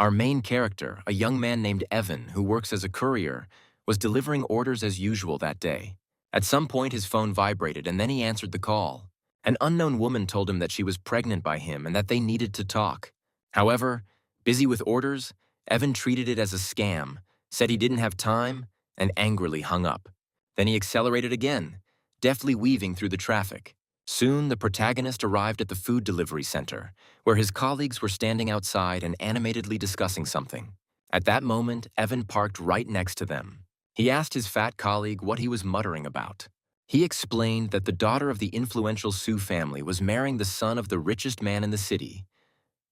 Our main character, a young man named Evan who works as a courier, was delivering orders as usual that day. At some point his phone vibrated and then he answered the call. An unknown woman told him that she was pregnant by him and that they needed to talk. However, busy with orders, Evan treated it as a scam, said he didn't have time, and angrily hung up. Then he accelerated again, deftly weaving through the traffic. Soon, the protagonist arrived at the food delivery center, where his colleagues were standing outside and animatedly discussing something. At that moment, Evan parked right next to them. He asked his fat colleague what he was muttering about. He explained that the daughter of the influential Sioux family was marrying the son of the richest man in the city.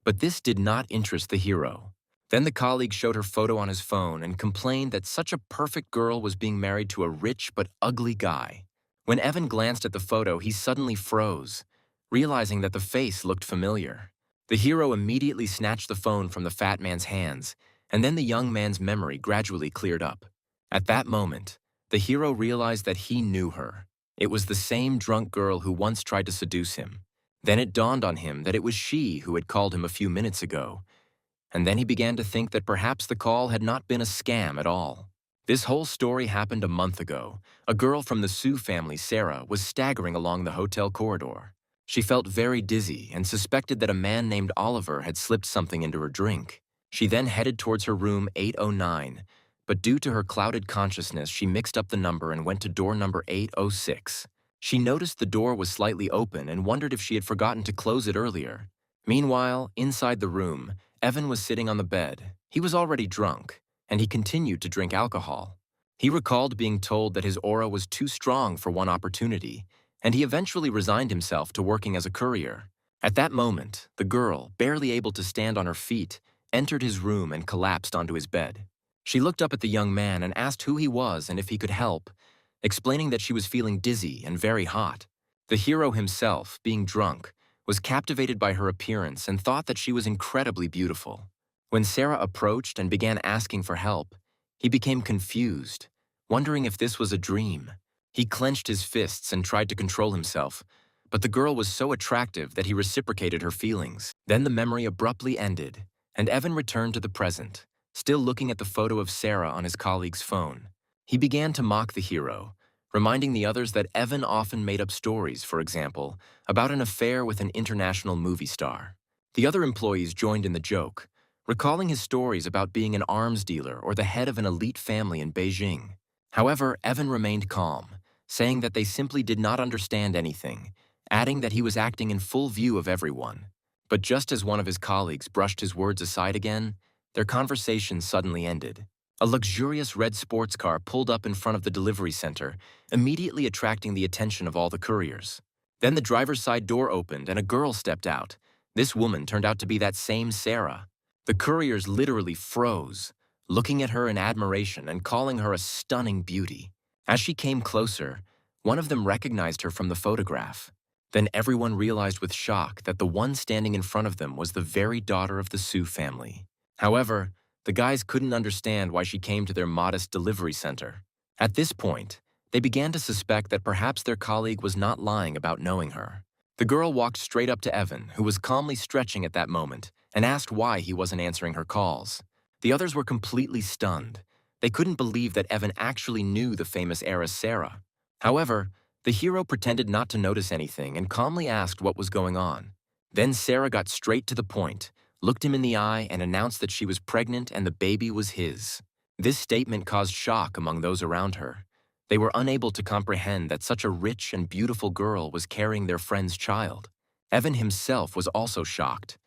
But this did not interest the hero. Then the colleague showed her photo on his phone and complained that such a perfect girl was being married to a rich but ugly guy. When Evan glanced at the photo, he suddenly froze, realizing that the face looked familiar. The hero immediately snatched the phone from the fat man's hands, and then the young man's memory gradually cleared up. At that moment, the hero realized that he knew her. It was the same drunk girl who once tried to seduce him. Then it dawned on him that it was she who had called him a few minutes ago. And then he began to think that perhaps the call had not been a scam at all. This whole story happened a month ago. A girl from the Sioux family, Sarah, was staggering along the hotel corridor. She felt very dizzy and suspected that a man named Oliver had slipped something into her drink. She then headed towards her room 809, but due to her clouded consciousness, she mixed up the number and went to door number 806. She noticed the door was slightly open and wondered if she had forgotten to close it earlier. Meanwhile, inside the room, Evan was sitting on the bed. He was already drunk, and he continued to drink alcohol. He recalled being told that his aura was too strong for one opportunity, and he eventually resigned himself to working as a courier. At that moment, the girl, barely able to stand on her feet, entered his room and collapsed onto his bed. She looked up at the young man and asked who he was and if he could help, explaining that she was feeling dizzy and very hot. The hero himself, being drunk, was captivated by her appearance and thought that she was incredibly beautiful. When Sarah approached and began asking for help, he became confused, wondering if this was a dream. He clenched his fists and tried to control himself, but the girl was so attractive that he reciprocated her feelings. Then the memory abruptly ended, and Evan returned to the present, still looking at the photo of Sarah on his colleague's phone. He began to mock the hero, reminding the others that Evan often made up stories, for example, about an affair with an international movie star. The other employees joined in the joke, recalling his stories about being an arms dealer or the head of an elite family in Beijing. However, Evan remained calm, saying that they simply did not understand anything, adding that he was acting in full view of everyone. But just as one of his colleagues brushed his words aside again, their conversation suddenly ended. A luxurious red sports car pulled up in front of the delivery center, immediately attracting the attention of all the couriers. Then the driver's side door opened and a girl stepped out. This woman turned out to be that same Sarah. The couriers literally froze, looking at her in admiration and calling her a stunning beauty. As she came closer, one of them recognized her from the photograph. Then everyone realized with shock that the one standing in front of them was the very daughter of the Sioux family. However, the guys couldn't understand why she came to their modest delivery center. At this point, they began to suspect that perhaps their colleague was not lying about knowing her. The girl walked straight up to Evan, who was calmly stretching at that moment, and asked why he wasn't answering her calls. The others were completely stunned. They couldn't believe that Evan actually knew the famous heiress Sarah. However, the hero pretended not to notice anything and calmly asked what was going on. Then Sarah got straight to the point, looked him in the eye, and announced that she was pregnant and the baby was his. This statement caused shock among those around her. They were unable to comprehend that such a rich and beautiful girl was carrying their friend's child. Evan himself was also shocked.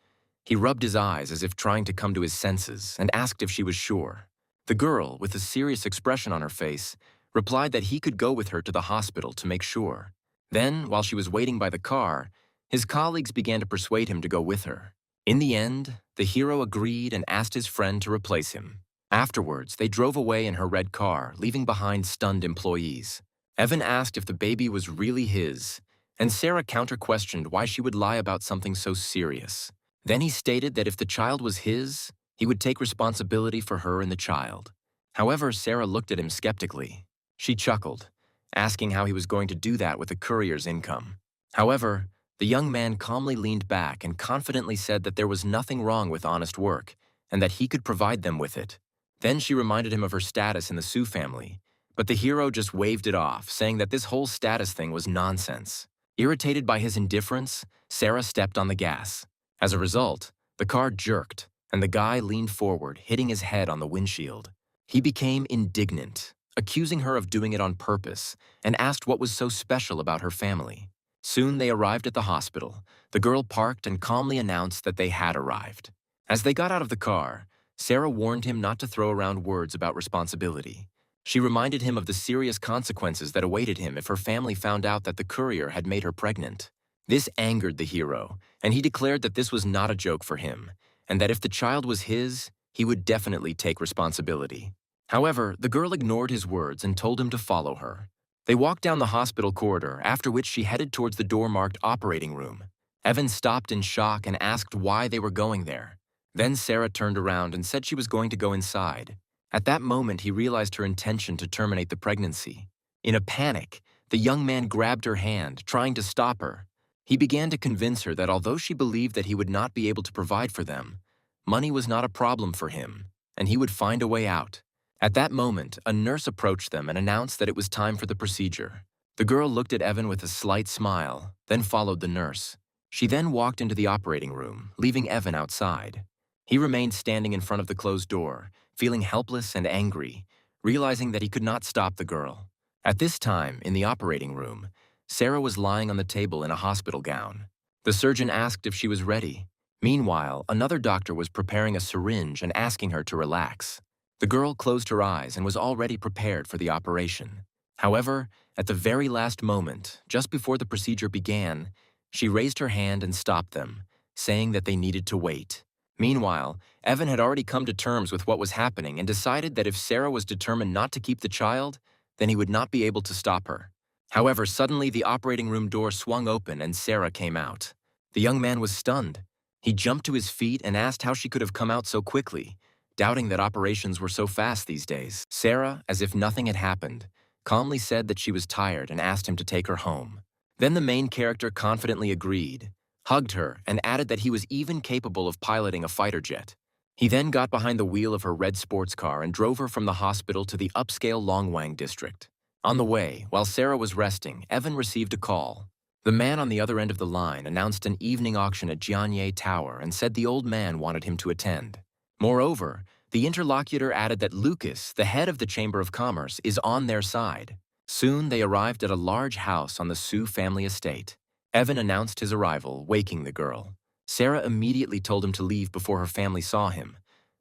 He rubbed his eyes as if trying to come to his senses and asked if she was sure. The girl, with a serious expression on her face, replied that he could go with her to the hospital to make sure. Then, while she was waiting by the car, his colleagues began to persuade him to go with her. In the end, the hero agreed and asked his friend to replace him. Afterwards, they drove away in her red car, leaving behind stunned employees. Evan asked if the baby was really his, and Sarah counter-questioned why she would lie about something so serious. Then he stated that if the child was his, he would take responsibility for her and the child. However, Sarah looked at him skeptically. She chuckled, asking how he was going to do that with a courier's income. However, the young man calmly leaned back and confidently said that there was nothing wrong with honest work, and that he could provide them with it. Then she reminded him of her status in the Sue family, but the hero just waved it off, saying that this whole status thing was nonsense. Irritated by his indifference, Sarah stepped on the gas. As a result, the car jerked, and the guy leaned forward, hitting his head on the windshield. He became indignant, accusing her of doing it on purpose, and asked what was so special about her family. Soon they arrived at the hospital. The girl parked and calmly announced that they had arrived. As they got out of the car, Sarah warned him not to throw around words about responsibility. She reminded him of the serious consequences that awaited him if her family found out that the courier had made her pregnant. This angered the hero, and he declared that this was not a joke for him, and that if the child was his, he would definitely take responsibility. However, the girl ignored his words and told him to follow her. They walked down the hospital corridor, after which she headed towards the door marked operating room. Evan stopped in shock and asked why they were going there. Then Sarah turned around and said she was going to go inside. At that moment, he realized her intention to terminate the pregnancy. In a panic, the young man grabbed her hand, trying to stop her. He began to convince her that although she believed that he would not be able to provide for them, money was not a problem for him, and he would find a way out. At that moment, a nurse approached them and announced that it was time for the procedure. The girl looked at Evan with a slight smile, then followed the nurse. She then walked into the operating room, leaving Evan outside. He remained standing in front of the closed door, feeling helpless and angry, realizing that he could not stop the girl. At this time, in the operating room, Sarah was lying on the table in a hospital gown. The surgeon asked if she was ready. Meanwhile, another doctor was preparing a syringe and asking her to relax. The girl closed her eyes and was already prepared for the operation. However, at the very last moment, just before the procedure began, she raised her hand and stopped them, saying that they needed to wait. Meanwhile, Evan had already come to terms with what was happening and decided that if Sarah was determined not to keep the child, then he would not be able to stop her. However, suddenly the operating room door swung open and Sarah came out. The young man was stunned. He jumped to his feet and asked how she could have come out so quickly, doubting that operations were so fast these days. Sarah, as if nothing had happened, calmly said that she was tired and asked him to take her home. Then the main character confidently agreed, hugged her, and added that he was even capable of piloting a fighter jet. He then got behind the wheel of her red sports car and drove her from the hospital to the upscale Longwang district. On the way, while Sarah was resting, Evan received a call. The man on the other end of the line announced an evening auction at Jianye Tower and said the old man wanted him to attend. Moreover, the interlocutor added that Lucas, the head of the Chamber of Commerce, is on their side. Soon they arrived at a large house on the Sue family estate. Evan announced his arrival, waking the girl. Sarah immediately told him to leave before her family saw him,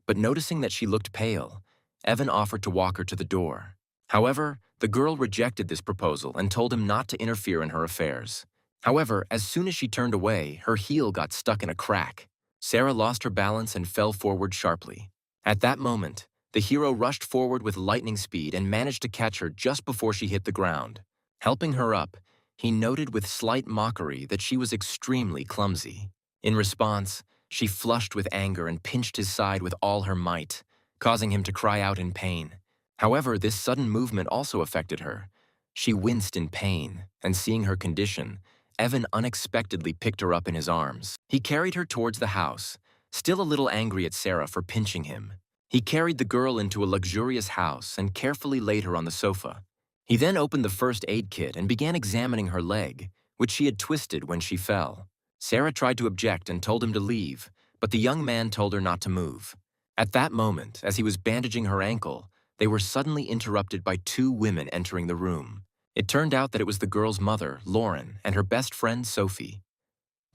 but noticing that she looked pale, Evan offered to walk her to the door. However, the girl rejected this proposal and told him not to interfere in her affairs. However, as soon as she turned away, her heel got stuck in a crack. Sarah lost her balance and fell forward sharply. At that moment, the hero rushed forward with lightning speed and managed to catch her just before she hit the ground. Helping her up, he noted with slight mockery that she was extremely clumsy. In response, she flushed with anger and pinched his side with all her might, causing him to cry out in pain. However, this sudden movement also affected her. She winced in pain, and seeing her condition, Evan unexpectedly picked her up in his arms. He carried her towards the house, still a little angry at Sarah for pinching him. He carried the girl into a luxurious house and carefully laid her on the sofa. He then opened the first aid kit and began examining her leg, which she had twisted when she fell. Sarah tried to object and told him to leave, but the young man told her not to move. At that moment, as he was bandaging her ankle, they were suddenly interrupted by two women entering the room. It turned out that it was the girl's mother, Lauren, and her best friend, Sophie.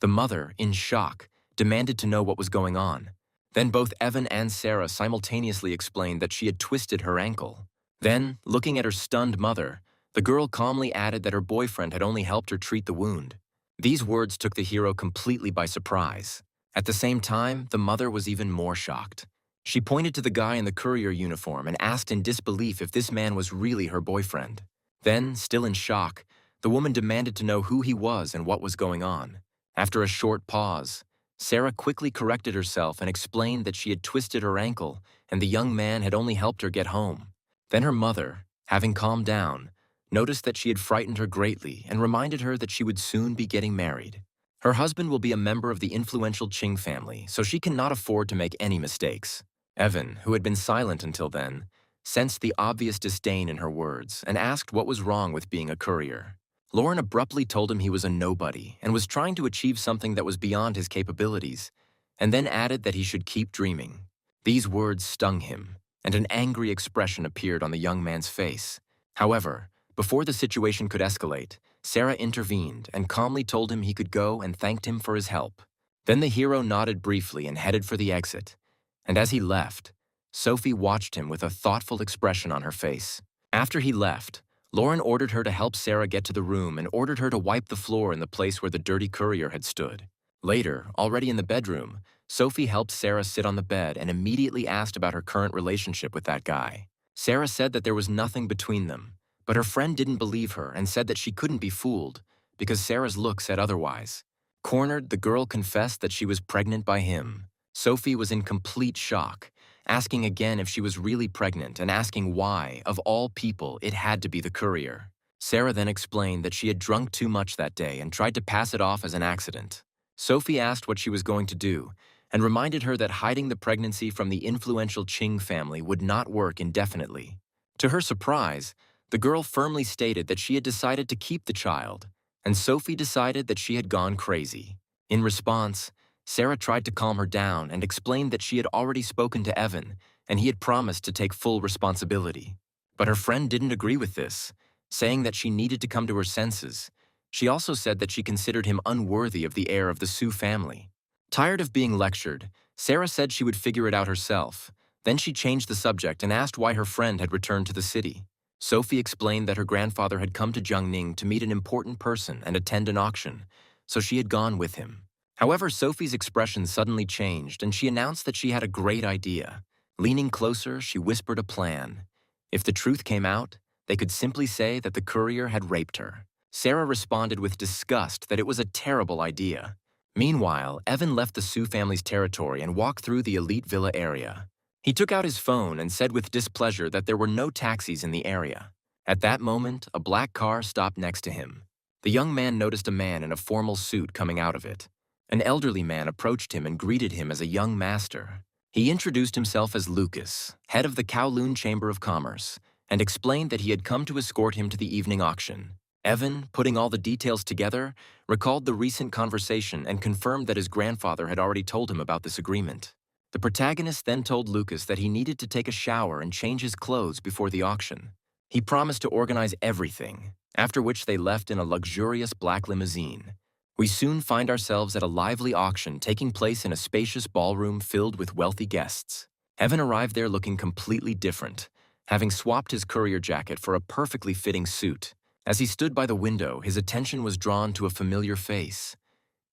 The mother, in shock, demanded to know what was going on. Then both Evan and Sarah simultaneously explained that she had twisted her ankle. Then, looking at her stunned mother, the girl calmly added that her boyfriend had only helped her treat the wound. These words took the hero completely by surprise. At the same time, the mother was even more shocked. She pointed to the guy in the courier uniform and asked in disbelief if this man was really her boyfriend. Then, still in shock, the woman demanded to know who he was and what was going on. After a short pause, Sarah quickly corrected herself and explained that she had twisted her ankle and the young man had only helped her get home. Then her mother, having calmed down, noticed that she had frightened her greatly and reminded her that she would soon be getting married. Her husband will be a member of the influential Ching family, so she cannot afford to make any mistakes. Evan, who had been silent until then, sensed the obvious disdain in her words and asked what was wrong with being a courier. Lauren abruptly told him he was a nobody and was trying to achieve something that was beyond his capabilities, and then added that he should keep dreaming. These words stung him, and an angry expression appeared on the young man's face. However, before the situation could escalate, Sarah intervened and calmly told him he could go and thanked him for his help. Then the hero nodded briefly and headed for the exit. And as he left, Sophie watched him with a thoughtful expression on her face. After he left, Lauren ordered her to help Sarah get to the room and ordered her to wipe the floor in the place where the dirty courier had stood. Later, already in the bedroom, Sophie helped Sarah sit on the bed and immediately asked about her current relationship with that guy. Sarah said that there was nothing between them, but her friend didn't believe her and said that she couldn't be fooled because Sarah's look said otherwise. Cornered, the girl confessed that she was pregnant by him. Sophie was in complete shock, asking again if she was really pregnant and asking why, of all people, it had to be the courier. Sarah then explained that she had drunk too much that day and tried to pass it off as an accident. Sophie asked what she was going to do and reminded her that hiding the pregnancy from the influential Ching family would not work indefinitely. To her surprise, the girl firmly stated that she had decided to keep the child, and Sophie decided that she had gone crazy. In response, Sarah tried to calm her down and explained that she had already spoken to Evan and he had promised to take full responsibility. But her friend didn't agree with this, saying that she needed to come to her senses. She also said that she considered him unworthy of the heir of the Su family. Tired of being lectured, Sarah said she would figure it out herself. Then she changed the subject and asked why her friend had returned to the city. Sophie explained that her grandfather had come to Jiangning to meet an important person and attend an auction, so she had gone with him. However, Sophie's expression suddenly changed and she announced that she had a great idea. Leaning closer, she whispered a plan. If the truth came out, they could simply say that the courier had raped her. Sarah responded with disgust that it was a terrible idea. Meanwhile, Evan left the Su family's territory and walked through the elite villa area. He took out his phone and said with displeasure that there were no taxis in the area. At that moment, a black car stopped next to him. The young man noticed a man in a formal suit coming out of it. An elderly man approached him and greeted him as a young master. He introduced himself as Lucas, head of the Kowloon Chamber of Commerce, and explained that he had come to escort him to the evening auction. Evan, putting all the details together, recalled the recent conversation and confirmed that his grandfather had already told him about this agreement. The protagonist then told Lucas that he needed to take a shower and change his clothes before the auction. He promised to organize everything, after which they left in a luxurious black limousine. We soon find ourselves at a lively auction taking place in a spacious ballroom filled with wealthy guests. Evan arrived there looking completely different, having swapped his courier jacket for a perfectly fitting suit. As he stood by the window, his attention was drawn to a familiar face.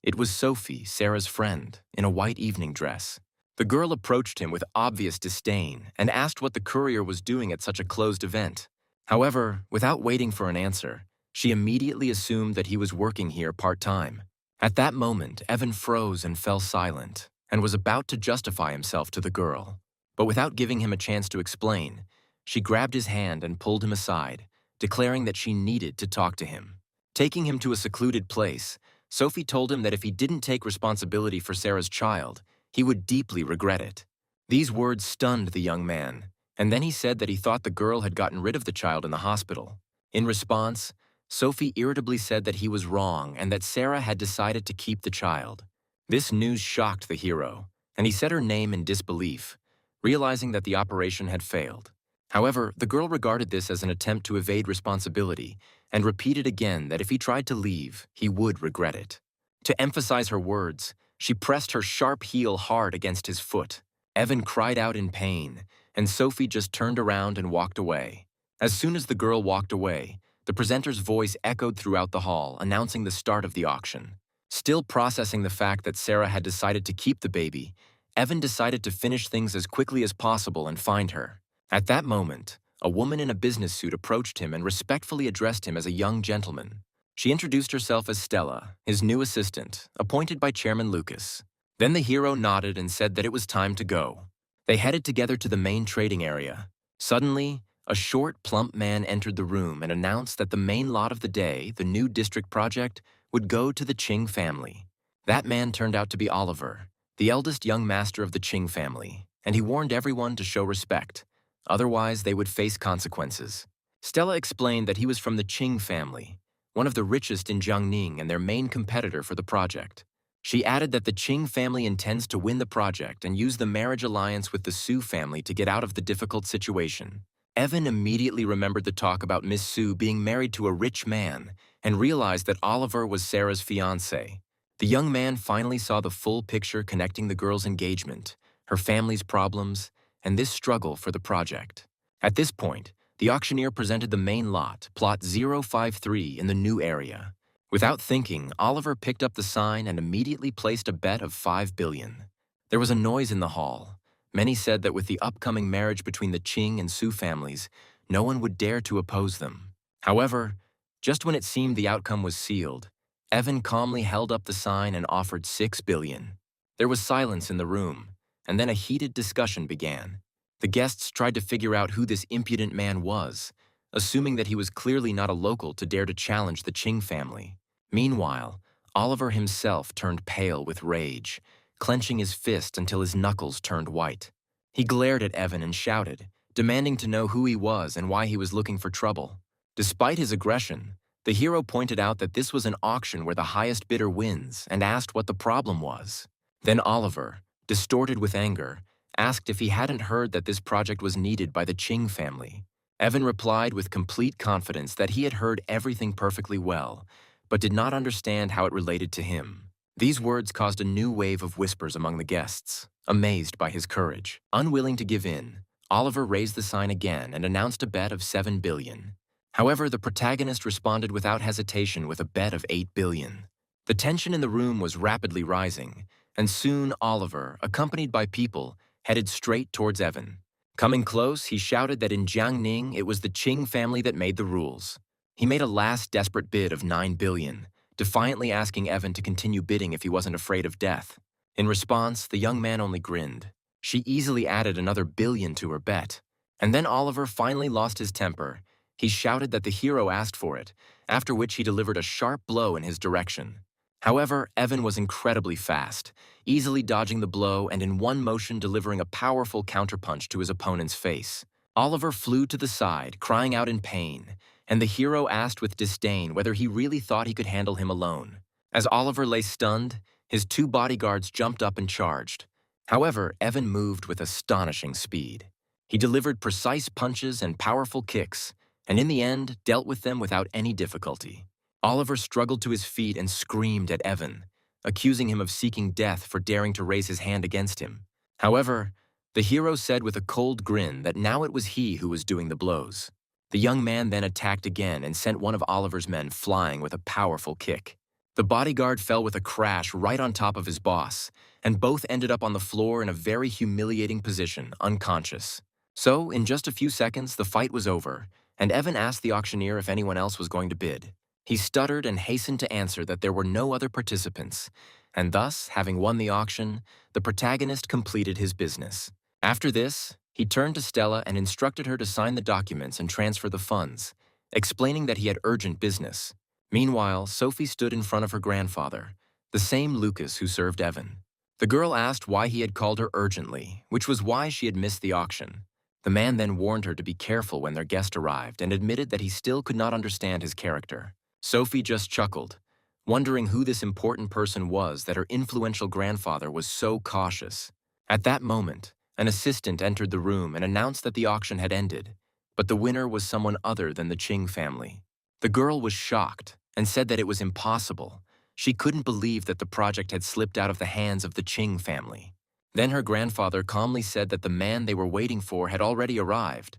It was Sophie, Sarah's friend, in a white evening dress. The girl approached him with obvious disdain and asked what the courier was doing at such a closed event. However, without waiting for an answer, she immediately assumed that he was working here part-time. At that moment, Evan froze and fell silent and was about to justify himself to the girl. But without giving him a chance to explain, she grabbed his hand and pulled him aside, declaring that she needed to talk to him. Taking him to a secluded place, Sophie told him that if he didn't take responsibility for Sarah's child, he would deeply regret it. These words stunned the young man, and then he said that he thought the girl had gotten rid of the child in the hospital. In response, Sophie irritably said that he was wrong and that Sarah had decided to keep the child. This news shocked the hero, and he said her name in disbelief, realizing that the operation had failed. However, the girl regarded this as an attempt to evade responsibility and repeated again that if he tried to leave, he would regret it. To emphasize her words, she pressed her sharp heel hard against his foot. Evan cried out in pain, and Sophie just turned around and walked away. As soon as the girl walked away, the presenter's voice echoed throughout the hall, announcing the start of the auction. Still processing the fact that Sarah had decided to keep the baby, Evan decided to finish things as quickly as possible and find her. At that moment, a woman in a business suit approached him and respectfully addressed him as a young gentleman. She introduced herself as Stella, his new assistant, appointed by Chairman Lucas. Then the hero nodded and said that it was time to go. They headed together to the main trading area. Suddenly, a short, plump man entered the room and announced that the main lot of the day, the new district project, would go to the Ching family. That man turned out to be Oliver, the eldest young master of the Ching family. and he warned everyone to show respect. Otherwise, they would face consequences. Stella explained that he was from the Qing family, one of the richest in Jiangning and their main competitor for the project. She added that the Qing family intends to win the project and use the marriage alliance with the Su family to get out of the difficult situation. Evan immediately remembered the talk about Miss Su being married to a rich man and realized that Oliver was Sarah's fiancé. The young man finally saw the full picture connecting the girl's engagement, her family's problems, and this struggle for the project. At this point, the auctioneer presented the main lot, plot 053, in the new area. Without thinking, Oliver picked up the sign and immediately placed a bet of 5 billion. There was a noise in the hall. Many said that with the upcoming marriage between the Qing and Su families, no one would dare to oppose them. However, just when it seemed the outcome was sealed, Evan calmly held up the sign and offered 6 billion. There was silence in the room, and then a heated discussion began. The guests tried to figure out who this impudent man was, assuming that he was clearly not a local to dare to challenge the Qing family. Meanwhile, Oliver himself turned pale with rage, clenching his fist until his knuckles turned white. He glared at Evan and shouted, demanding to know who he was and why he was looking for trouble. Despite his aggression, the hero pointed out that this was an auction where the highest bidder wins and asked what the problem was. Then Oliver, distorted with anger, asked if he hadn't heard that this project was needed by the Qing family. Evan replied with complete confidence that he had heard everything perfectly well, but did not understand how it related to him. These words caused a new wave of whispers among the guests, amazed by his courage. Unwilling to give in, Oliver raised the sign again and announced a bet of 7 billion. However, the protagonist responded without hesitation with a bet of 8 billion. The tension in the room was rapidly rising, and soon Oliver, accompanied by people, headed straight towards Evan. Coming close, he shouted that in Jiangning it was the Qing family that made the rules. He made a last desperate bid of 9 billion, defiantly asking Evan to continue bidding if he wasn't afraid of death. In response, the young man only grinned. She easily added another billion to her bet. And then Oliver finally lost his temper. He shouted that the hero asked for it, after which he delivered a sharp blow in his direction. However, Evan was incredibly fast, easily dodging the blow and in one motion delivering a powerful counterpunch to his opponent's face. Oliver flew to the side, crying out in pain, and the hero asked with disdain whether he really thought he could handle him alone. As Oliver lay stunned, his 2 bodyguards jumped up and charged. However, Evan moved with astonishing speed. He delivered precise punches and powerful kicks, and in the end, dealt with them without any difficulty. Oliver struggled to his feet and screamed at Evan, accusing him of seeking death for daring to raise his hand against him. However, the hero said with a cold grin that now it was he who was doing the blows. The young man then attacked again and sent one of Oliver's men flying with a powerful kick. The bodyguard fell with a crash right on top of his boss, and both ended up on the floor in a very humiliating position, unconscious. So, in just a few seconds, the fight was over, and Evan asked the auctioneer if anyone else was going to bid. He stuttered and hastened to answer that there were no other participants, and thus, having won the auction, the protagonist completed his business. After this, he turned to Stella and instructed her to sign the documents and transfer the funds, explaining that he had urgent business. Meanwhile, Sophie stood in front of her grandfather, the same Lucas who served Evan. The girl asked why he had called her urgently, which was why she had missed the auction. The man then warned her to be careful when their guest arrived and admitted that he still could not understand his character. Sophie just chuckled, wondering who this important person was that her influential grandfather was so cautious. At that moment, an assistant entered the room and announced that the auction had ended, but the winner was someone other than the Qing family. The girl was shocked and said that it was impossible. She couldn't believe that the project had slipped out of the hands of the Qing family. Then her grandfather calmly said that the man they were waiting for had already arrived,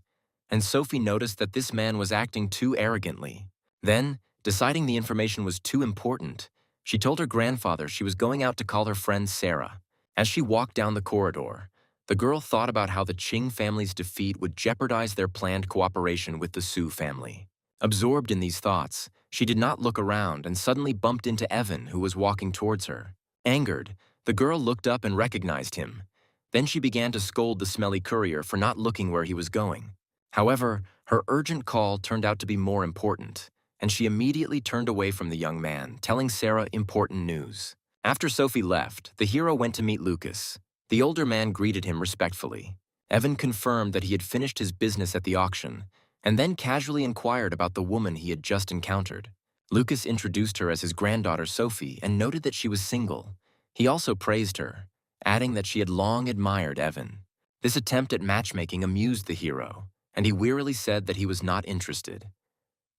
and Sophie noticed that this man was acting too arrogantly. Then, deciding the information was too important, she told her grandfather she was going out to call her friend Sarah. As she walked down the corridor, the girl thought about how the Qing family's defeat would jeopardize their planned cooperation with the Su family. Absorbed in these thoughts, she did not look around and suddenly bumped into Evan, who was walking towards her. Angered, the girl looked up and recognized him. Then she began to scold the smelly courier for not looking where he was going. However, her urgent call turned out to be more important, and she immediately turned away from the young man, telling Sarah important news. After Sophie left, the hero went to meet Lucas. The older man greeted him respectfully. Evan confirmed that he had finished his business at the auction, and then casually inquired about the woman he had just encountered. Lucas introduced her as his granddaughter Sophie and noted that she was single. He also praised her, adding that she had long admired Evan. This attempt at matchmaking amused the hero, and he wearily said that he was not interested.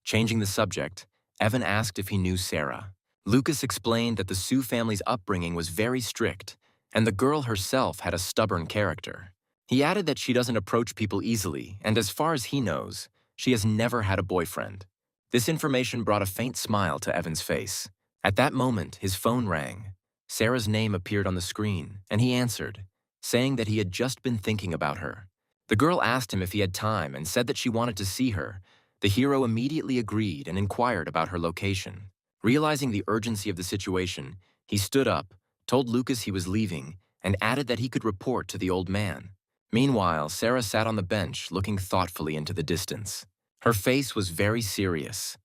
Changing the subject, Evan asked if he knew Sarah. Lucas explained that the Sue family's upbringing was very strict, and the girl herself had a stubborn character. He added that she doesn't approach people easily, and as far as he knows, she has never had a boyfriend. This information brought a faint smile to Evan's face. At that moment, his phone rang. Sarah's name appeared on the screen, and he answered, saying that he had just been thinking about her. The girl asked him if he had time and said that she wanted to see her. The hero immediately agreed and inquired about her location. Realizing the urgency of the situation, he stood up, told Lucas he was leaving, and added that he could report to the old man. Meanwhile, Sarah sat on the bench, looking thoughtfully into the distance. Her face was very serious.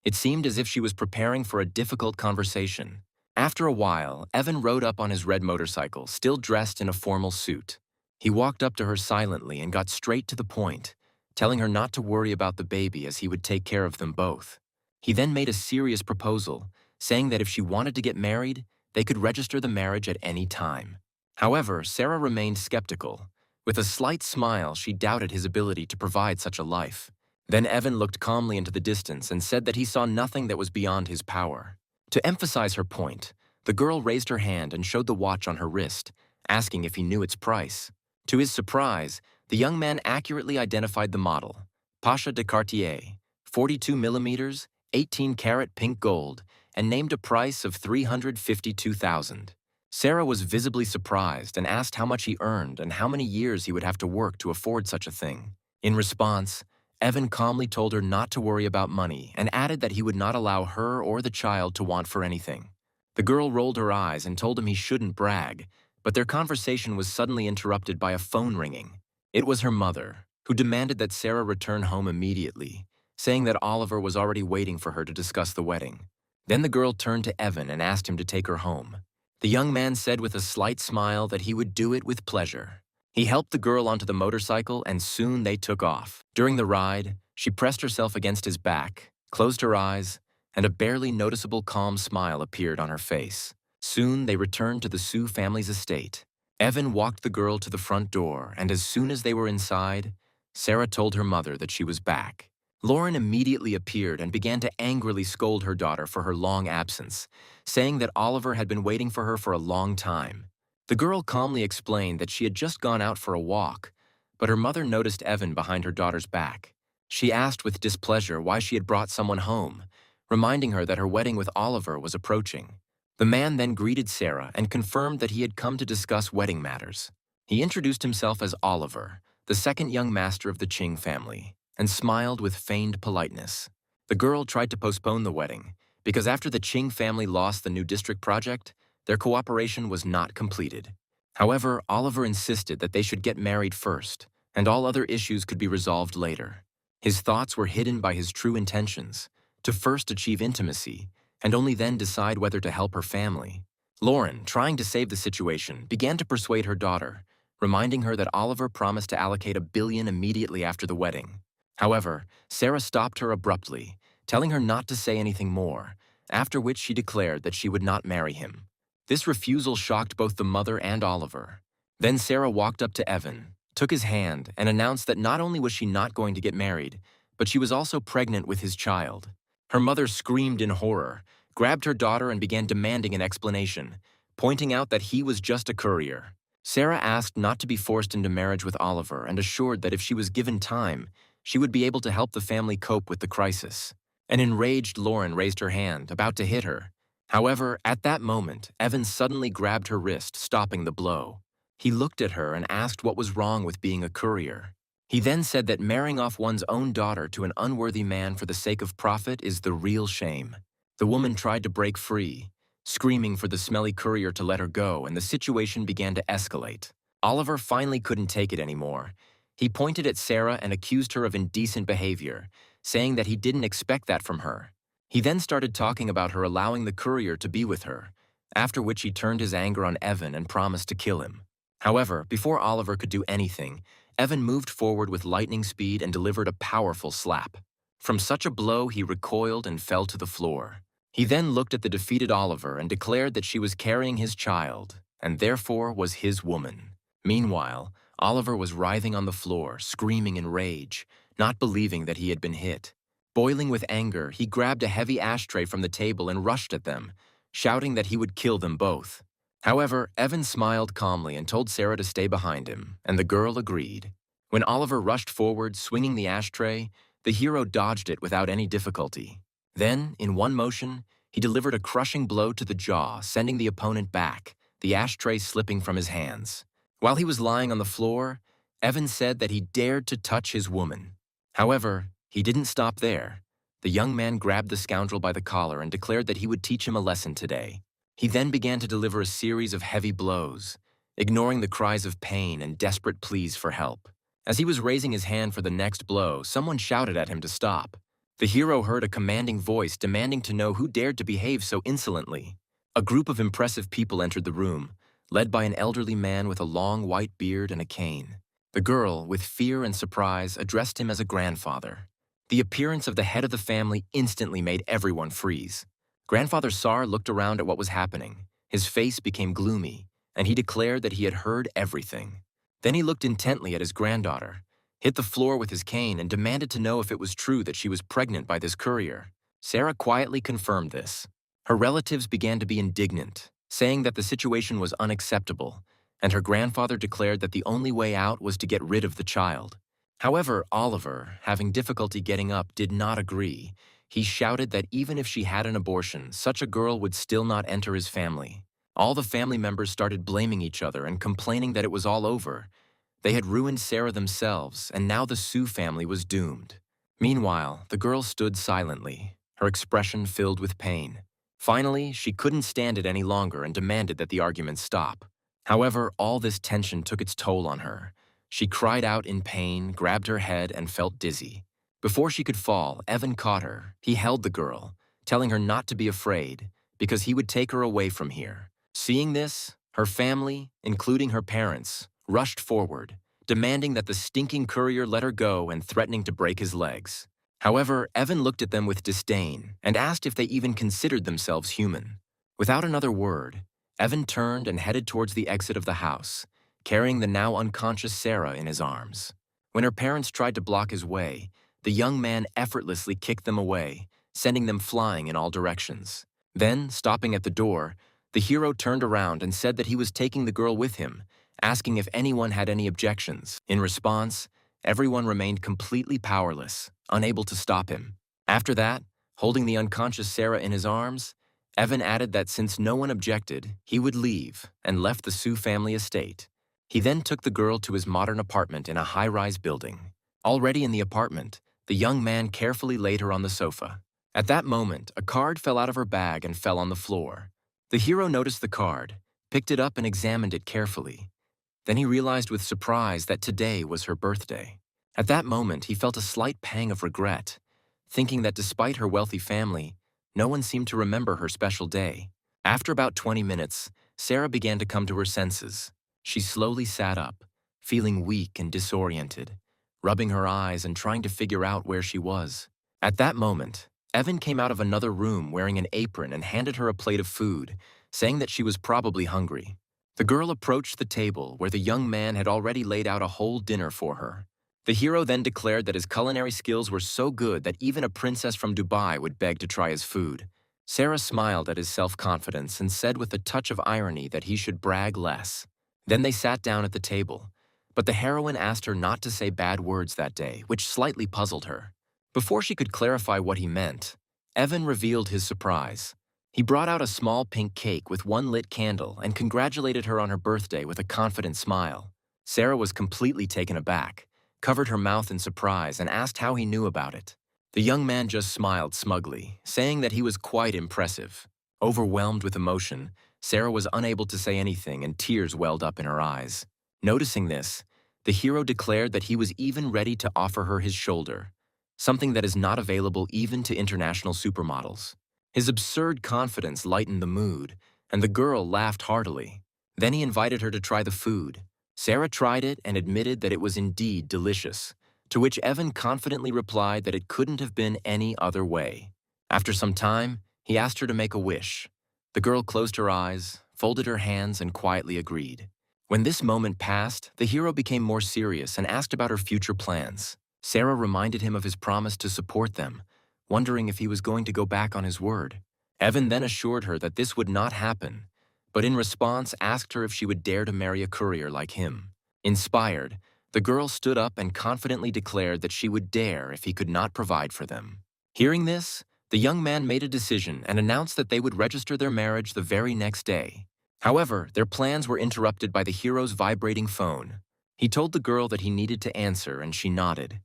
It seemed as if she was preparing for a difficult conversation. After a while, Evan rode up on his red motorcycle, still dressed in a formal suit. He walked up to her silently and got straight to the point, telling her not to worry about the baby as he would take care of them both. He then made a serious proposal, saying that if she wanted to get married, they could register the marriage at any time. However, Sarah remained skeptical. With a slight smile, she doubted his ability to provide such a life. Then Evan looked calmly into the distance and said that he saw nothing that was beyond his power. To emphasize her point, the girl raised her hand and showed the watch on her wrist, asking if he knew its price. To his surprise, the young man accurately identified the model, Pasha de Cartier, 42 millimeters, 18-karat pink gold, and named a price of $352,000. Sarah was visibly surprised and asked how much he earned and how many years he would have to work to afford such a thing. In response, Evan calmly told her not to worry about money and added that he would not allow her or the child to want for anything. The girl rolled her eyes and told him he shouldn't brag, but their conversation was suddenly interrupted by a phone ringing. It was her mother, who demanded that Sarah return home immediately, saying that Oliver was already waiting for her to discuss the wedding. Then the girl turned to Evan and asked him to take her home. The young man said with a slight smile that he would do it with pleasure. He helped the girl onto the motorcycle and soon they took off. During the ride, she pressed herself against his back, closed her eyes, and a barely noticeable calm smile appeared on her face. Soon they returned to the Sue family's estate. Evan walked the girl to the front door, and as soon as they were inside, Sarah told her mother that she was back. Lauren immediately appeared and began to angrily scold her daughter for her long absence, saying that Oliver had been waiting for her for a long time. The girl calmly explained that she had just gone out for a walk, but her mother noticed Evan behind her daughter's back. She asked with displeasure why she had brought someone home, reminding her that her wedding with Oliver was approaching. The man then greeted Sarah and confirmed that he had come to discuss wedding matters. He introduced himself as Oliver, the second young master of the Ching family, and smiled with feigned politeness. The girl tried to postpone the wedding, because after the Ching family lost the new district project, their cooperation was not completed. However, Oliver insisted that they should get married first, and all other issues could be resolved later. His thoughts were hidden by his true intentions, to first achieve intimacy, and only then decide whether to help her family. Lauren, trying to save the situation, began to persuade her daughter, reminding her that Oliver promised to allocate $1 billion immediately after the wedding. However, Sarah stopped her abruptly, telling her not to say anything more, after which she declared that she would not marry him. This refusal shocked both the mother and Oliver. Then Sarah walked up to Evan, took his hand, and announced that not only was she not going to get married, but she was also pregnant with his child. Her mother screamed in horror, grabbed her daughter and began demanding an explanation, pointing out that he was just a courier. Sarah asked not to be forced into marriage with Oliver and assured that if she was given time, she would be able to help the family cope with the crisis. An enraged Lauren raised her hand, about to hit her. However, at that moment, Evan suddenly grabbed her wrist, stopping the blow. He looked at her and asked what was wrong with being a courier. He then said that marrying off one's own daughter to an unworthy man for the sake of profit is the real shame. The woman tried to break free, screaming for the smelly courier to let her go, and the situation began to escalate. Oliver finally couldn't take it anymore. He pointed at Sarah and accused her of indecent behavior, saying that he didn't expect that from her. He then started talking about her allowing the courier to be with her, after which he turned his anger on Evan and promised to kill him. However, before Oliver could do anything, Evan moved forward with lightning speed and delivered a powerful slap. From such a blow, he recoiled and fell to the floor. He then looked at the defeated Oliver and declared that she was carrying his child, and therefore was his woman. Meanwhile, Oliver was writhing on the floor, screaming in rage, not believing that he had been hit. Boiling with anger, he grabbed a heavy ashtray from the table and rushed at them, shouting that he would kill them both. However, Evan smiled calmly and told Sarah to stay behind him, and the girl agreed. When Oliver rushed forward, swinging the ashtray, the hero dodged it without any difficulty. Then, in one motion, he delivered a crushing blow to the jaw, sending the opponent back, the ashtray slipping from his hands. While he was lying on the floor, Evan said that he dared to touch his woman. However, he didn't stop there. The young man grabbed the scoundrel by the collar and declared that he would teach him a lesson today. He then began to deliver a series of heavy blows, ignoring the cries of pain and desperate pleas for help. As he was raising his hand for the next blow, someone shouted at him to stop. The hero heard a commanding voice demanding to know who dared to behave so insolently. A group of impressive people entered the room, led by an elderly man with a long white beard and a cane. The girl, with fear and surprise, addressed him as a grandfather. The appearance of the head of the family instantly made everyone freeze. Grandfather Sar looked around at what was happening. His face became gloomy, and he declared that he had heard everything. Then he looked intently at his granddaughter, hit the floor with his cane, and demanded to know if it was true that she was pregnant by this courier. Sarah quietly confirmed this. Her relatives began to be indignant, saying that the situation was unacceptable, and her grandfather declared that the only way out was to get rid of the child. However, Oliver, having difficulty getting up, did not agree. He shouted that even if she had an abortion, such a girl would still not enter his family. All the family members started blaming each other and complaining that it was all over. They had ruined Sarah themselves, and now the Sue family was doomed. Meanwhile, the girl stood silently, her expression filled with pain. Finally, she couldn't stand it any longer and demanded that the argument stop. However, all this tension took its toll on her. She cried out in pain, grabbed her head, and felt dizzy. Before she could fall, Evan caught her. He held the girl, telling her not to be afraid, because he would take her away from here. Seeing this, her family, including her parents, rushed forward, demanding that the stinking courier let her go and threatening to break his legs. However, Evan looked at them with disdain and asked if they even considered themselves human. Without another word, Evan turned and headed towards the exit of the house, carrying the now unconscious Sarah in his arms. When her parents tried to block his way, the young man effortlessly kicked them away, sending them flying in all directions. Then, stopping at the door, the hero turned around and said that he was taking the girl with him, asking if anyone had any objections. In response, everyone remained completely powerless, unable to stop him. After that, holding the unconscious Sarah in his arms, Evan added that since no one objected, he would leave and left the Sue family estate. He then took the girl to his modern apartment in a high-rise building. Already in the apartment, the young man carefully laid her on the sofa. At that moment, a card fell out of her bag and fell on the floor. The hero noticed the card, picked it up and examined it carefully. Then he realized with surprise that today was her birthday. At that moment, he felt a slight pang of regret, thinking that despite her wealthy family, no one seemed to remember her special day. After about 20 minutes, Sarah began to come to her senses. She slowly sat up, feeling weak and disoriented, rubbing her eyes and trying to figure out where she was. At that moment, Evan came out of another room wearing an apron and handed her a plate of food, saying that she was probably hungry. The girl approached the table where the young man had already laid out a whole dinner for her. The hero then declared that his culinary skills were so good that even a princess from Dubai would beg to try his food. Sarah smiled at his self-confidence and said with a touch of irony that he should brag less. Then they sat down at the table, but the heroine asked her not to say bad words that day, which slightly puzzled her. Before she could clarify what he meant, Evan revealed his surprise. He brought out a small pink cake with one lit candle and congratulated her on her birthday with a confident smile. Sarah was completely taken aback, covered her mouth in surprise, and asked how he knew about it. The young man just smiled smugly, saying that he was quite impressive. Overwhelmed with emotion, Sarah was unable to say anything and tears welled up in her eyes. Noticing this, the hero declared that he was even ready to offer her his shoulder, something that is not available even to international supermodels. His absurd confidence lightened the mood, and the girl laughed heartily. Then he invited her to try the food. Sarah tried it and admitted that it was indeed delicious, to which Evan confidently replied that it couldn't have been any other way. After some time, he asked her to make a wish. The girl closed her eyes, folded her hands, and quietly agreed. When this moment passed, the hero became more serious and asked about her future plans. Sarah reminded him of his promise to support them, wondering if he was going to go back on his word. Evan then assured her that this would not happen, but in response asked her if she would dare to marry a courier like him. Inspired, the girl stood up and confidently declared that she would dare if he could not provide for them. Hearing this, the young man made a decision and announced that they would register their marriage the very next day. However, their plans were interrupted by the hero's vibrating phone. He told the girl that he needed to answer, and she nodded.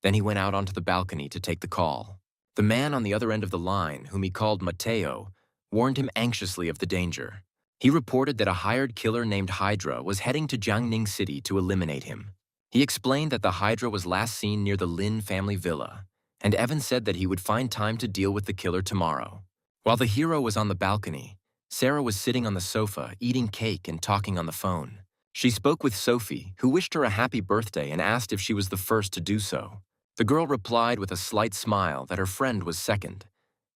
Then he went out onto the balcony to take the call. The man on the other end of the line, whom he called Mateo, warned him anxiously of the danger. He reported that a hired killer named Hydra was heading to Jiangning City to eliminate him. He explained that the Hydra was last seen near the Lin family villa, and Evan said that he would find time to deal with the killer tomorrow. While the hero was on the balcony, Sarah was sitting on the sofa, eating cake and talking on the phone. She spoke with Sophie, who wished her a happy birthday and asked if she was the first to do so. The girl replied with a slight smile that her friend was second,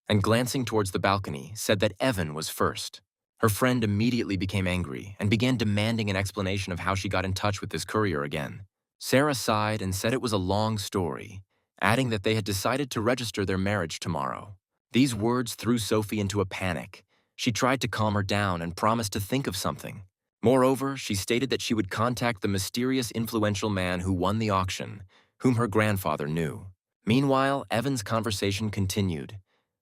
and glancing towards the balcony, said that Evan was first. Her friend immediately became angry and began demanding an explanation of how she got in touch with this courier again. Sarah sighed and said it was a long story, adding that they had decided to register their marriage tomorrow. These words threw Sophie into a panic. She tried to calm her down and promised to think of something. Moreover, she stated that she would contact the mysterious influential man who won the auction, whom her grandfather knew. Meanwhile, Evan's conversation continued,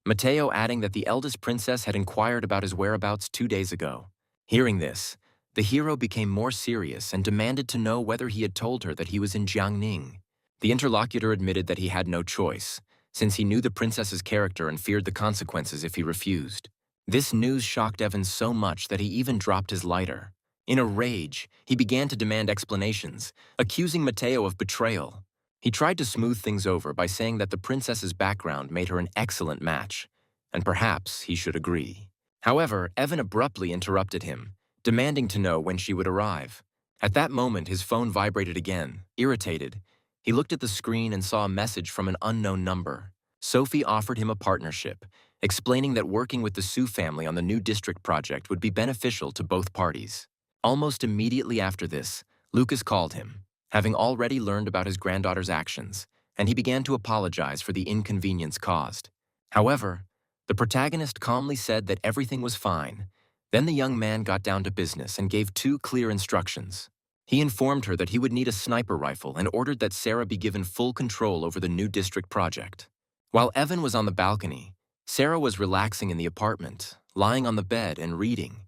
Mateo adding that the eldest princess had inquired about his whereabouts 2 days ago. Hearing this, the hero became more serious and demanded to know whether he had told her that he was in Jiangning. The interlocutor admitted that he had no choice, since he knew the princess's character and feared the consequences if he refused. This news shocked Evan so much that he even dropped his lighter. In a rage, he began to demand explanations, accusing Mateo of betrayal. He tried to smooth things over by saying that the princess's background made her an excellent match, and perhaps he should agree. However, Evan abruptly interrupted him, demanding to know when she would arrive. At that moment, his phone vibrated again. Irritated, he looked at the screen and saw a message from an unknown number. Sophie offered him a partnership, explaining that working with the Su family on the new district project would be beneficial to both parties. Almost immediately after this, Lucas called him, having already learned about his granddaughter's actions, and he began to apologize for the inconvenience caused. However, the protagonist calmly said that everything was fine. Then the young man got down to business and gave 2 clear instructions. He informed her that he would need a sniper rifle and ordered that Sarah be given full control over the new district project. While Evan was on the balcony, Sarah was relaxing in the apartment, lying on the bed and reading.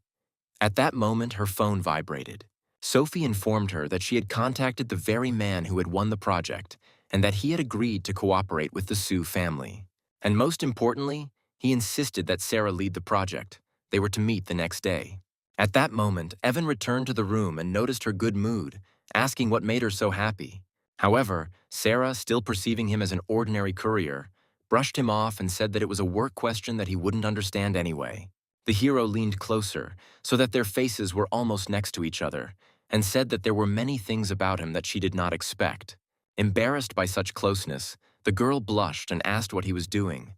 At that moment, her phone vibrated. Sophie informed her that she had contacted the very man who had won the project and that he had agreed to cooperate with the Su family. And most importantly, he insisted that Sarah lead the project. They were to meet the next day. At that moment, Evan returned to the room and noticed her good mood, asking what made her so happy. However, Sarah, still perceiving him as an ordinary courier, brushed him off and said that it was a work question that he wouldn't understand anyway. The hero leaned closer, so that their faces were almost next to each other, and said that there were many things about him that she did not expect. Embarrassed by such closeness, the girl blushed and asked what he was doing,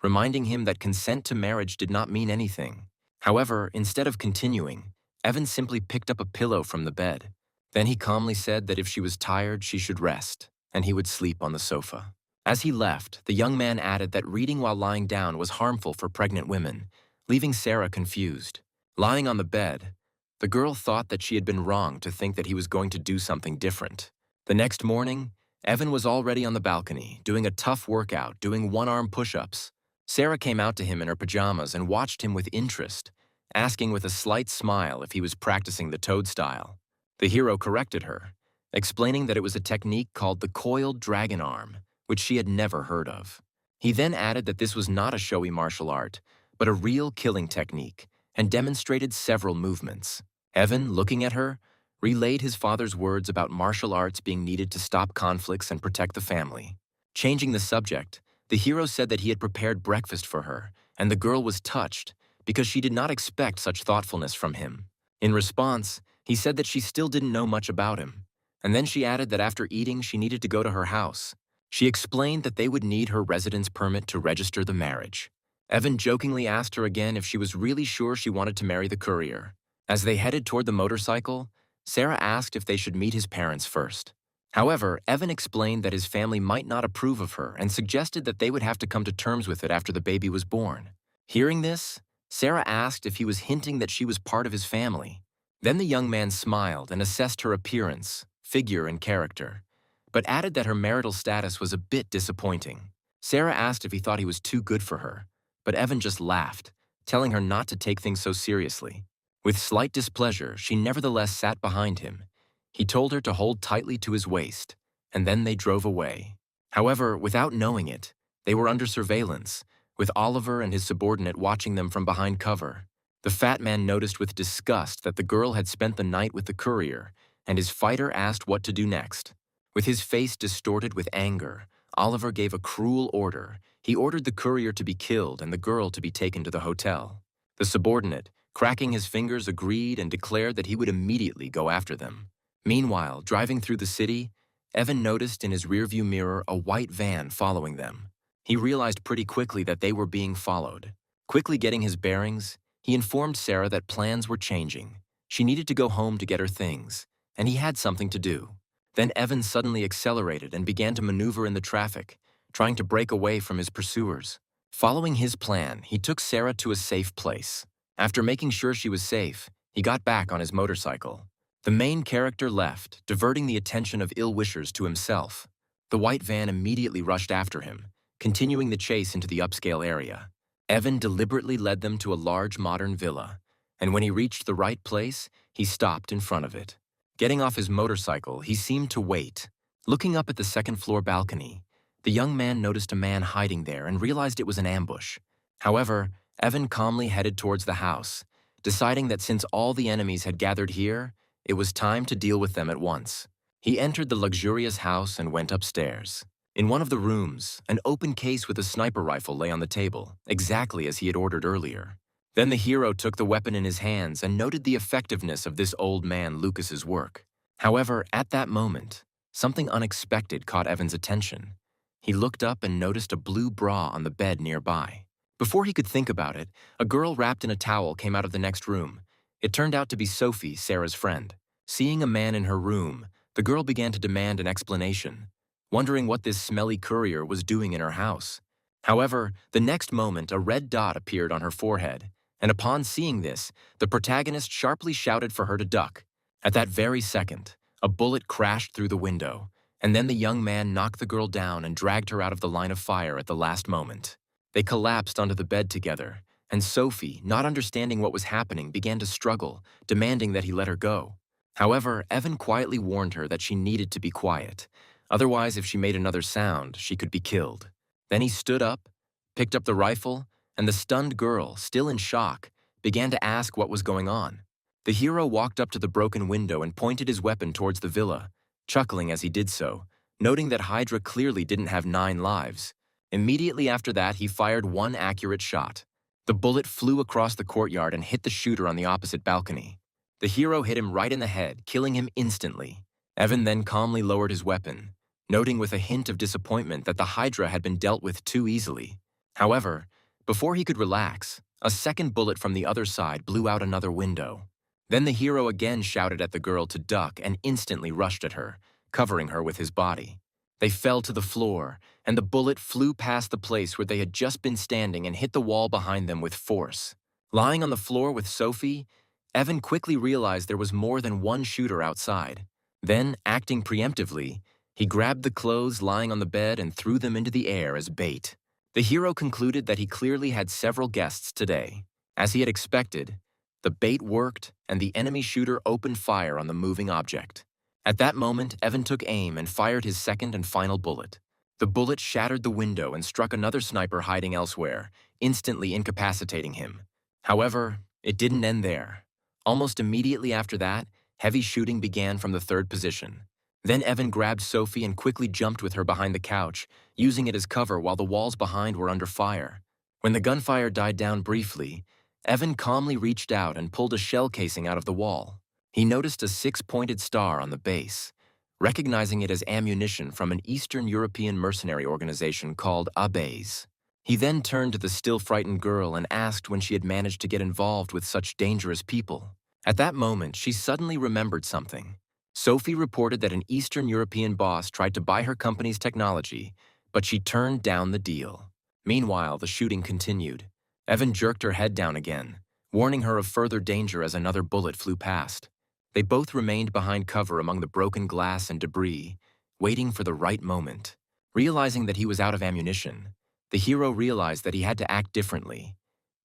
reminding him that consent to marriage did not mean anything. However, instead of continuing, Evan simply picked up a pillow from the bed. Then he calmly said that if she was tired, she should rest, and he would sleep on the sofa. As he left, the young man added that reading while lying down was harmful for pregnant women, leaving Sarah confused. Lying on the bed, the girl thought that she had been wrong to think that he was going to do something different. The next morning, Evan was already on the balcony, doing a tough workout, doing one-arm push-ups. Sarah came out to him in her pajamas and watched him with interest, asking with a slight smile if he was practicing the toad style. The hero corrected her, explaining that it was a technique called the coiled dragon arm, which she had never heard of. He then added that this was not a showy martial art, but a real killing technique, and demonstrated several movements. Evan, looking at her, relayed his father's words about martial arts being needed to stop conflicts and protect the family. Changing the subject, the hero said that he had prepared breakfast for her, and the girl was touched because she did not expect such thoughtfulness from him. In response, he said that she still didn't know much about him, and then she added that after eating she needed to go to her house. She explained that they would need her residence permit to register the marriage. Evan jokingly asked her again if she was really sure she wanted to marry the courier. As they headed toward the motorcycle, Sarah asked if they should meet his parents first. However, Evan explained that his family might not approve of her and suggested that they would have to come to terms with it after the baby was born. Hearing this, Sarah asked if he was hinting that she was part of his family. Then the young man smiled and assessed her appearance, figure, and character, but added that her marital status was a bit disappointing. Sarah asked if he thought he was too good for her, but Evan just laughed, telling her not to take things so seriously. With slight displeasure, she nevertheless sat behind him. He told her to hold tightly to his waist, and then they drove away. However, without knowing it, they were under surveillance, with Oliver and his subordinate watching them from behind cover. The fat man noticed with disgust that the girl had spent the night with the courier, and his fighter asked what to do next. With his face distorted with anger, Oliver gave a cruel order. He ordered the courier to be killed and the girl to be taken to the hotel. The subordinate, cracking his fingers, agreed and declared that he would immediately go after them. Meanwhile, driving through the city, Evan noticed in his rearview mirror a white van following them. He realized pretty quickly that they were being followed. Quickly getting his bearings, he informed Sarah that plans were changing. She needed to go home to get her things, and he had something to do. Then Evan suddenly accelerated and began to maneuver in the traffic, trying to break away from his pursuers. Following his plan, he took Sarah to a safe place. After making sure she was safe, he got back on his motorcycle. The main character left, diverting the attention of ill-wishers to himself. The white van immediately rushed after him, continuing the chase into the upscale area. Evan deliberately led them to a large modern villa, and when he reached the right place, he stopped in front of it. Getting off his motorcycle, he seemed to wait. Looking up at the second-floor balcony, the young man noticed a man hiding there and realized it was an ambush. However, Evan calmly headed towards the house, deciding that since all the enemies had gathered here, it was time to deal with them at once. He entered the luxurious house and went upstairs. In one of the rooms, an open case with a sniper rifle lay on the table, exactly as he had ordered earlier. Then the hero took the weapon in his hands and noted the effectiveness of this old man Lucas's work. However, at that moment, something unexpected caught Evan's attention. He looked up and noticed a blue bra on the bed nearby. Before he could think about it, a girl wrapped in a towel came out of the next room. It turned out to be Sophie, Sarah's friend. Seeing a man in her room, the girl began to demand an explanation, wondering what this smelly courier was doing in her house. However, the next moment, a red dot appeared on her forehead, and upon seeing this, the protagonist sharply shouted for her to duck. At that very second, a bullet crashed through the window, and then the young man knocked the girl down and dragged her out of the line of fire at the last moment. They collapsed onto the bed together, and Sophie, not understanding what was happening, began to struggle, demanding that he let her go. However, Evan quietly warned her that she needed to be quiet. Otherwise, if she made another sound, she could be killed. Then he stood up, picked up the rifle, and the stunned girl, still in shock, began to ask what was going on. The hero walked up to the broken window and pointed his weapon towards the villa, chuckling as he did so, noting that Hydra clearly didn't have 9 lives. Immediately after that, he fired one accurate shot. The bullet flew across the courtyard and hit the shooter on the opposite balcony. The hero hit him right in the head, killing him instantly. Evan then calmly lowered his weapon, noting with a hint of disappointment that the Hydra had been dealt with too easily. However, before he could relax, a second bullet from the other side blew out another window. Then the hero again shouted at the girl to duck and instantly rushed at her, covering her with his body. They fell to the floor, and the bullet flew past the place where they had just been standing and hit the wall behind them with force. Lying on the floor with Sophie, Evan quickly realized there was more than one shooter outside. Then, acting preemptively, he grabbed the clothes lying on the bed and threw them into the air as bait. The hero concluded that he clearly had several guests today. As he had expected, the bait worked and the enemy shooter opened fire on the moving object. At that moment, Evan took aim and fired his second and final bullet. The bullet shattered the window and struck another sniper hiding elsewhere, instantly incapacitating him. However, it didn't end there. Almost immediately after that, heavy shooting began from the third position. Then Evan grabbed Sophie and quickly jumped with her behind the couch, using it as cover while the walls behind were under fire. When the gunfire died down briefly, Evan calmly reached out and pulled a shell casing out of the wall. He noticed a six-pointed star on the base, recognizing it as ammunition from an Eastern European mercenary organization called awakens. He then turned to the still frightened girl and asked when she had managed to get involved with such dangerous people. At that moment, she suddenly remembered something. Sophie reported that an Eastern European boss tried to buy her company's technology, but she turned down the deal. Meanwhile, the shooting continued. Evan jerked her head down again, warning her of further danger as another bullet flew past. They both remained behind cover among the broken glass and debris, waiting for the right moment. Realizing that he was out of ammunition, the hero realized that he had to act differently.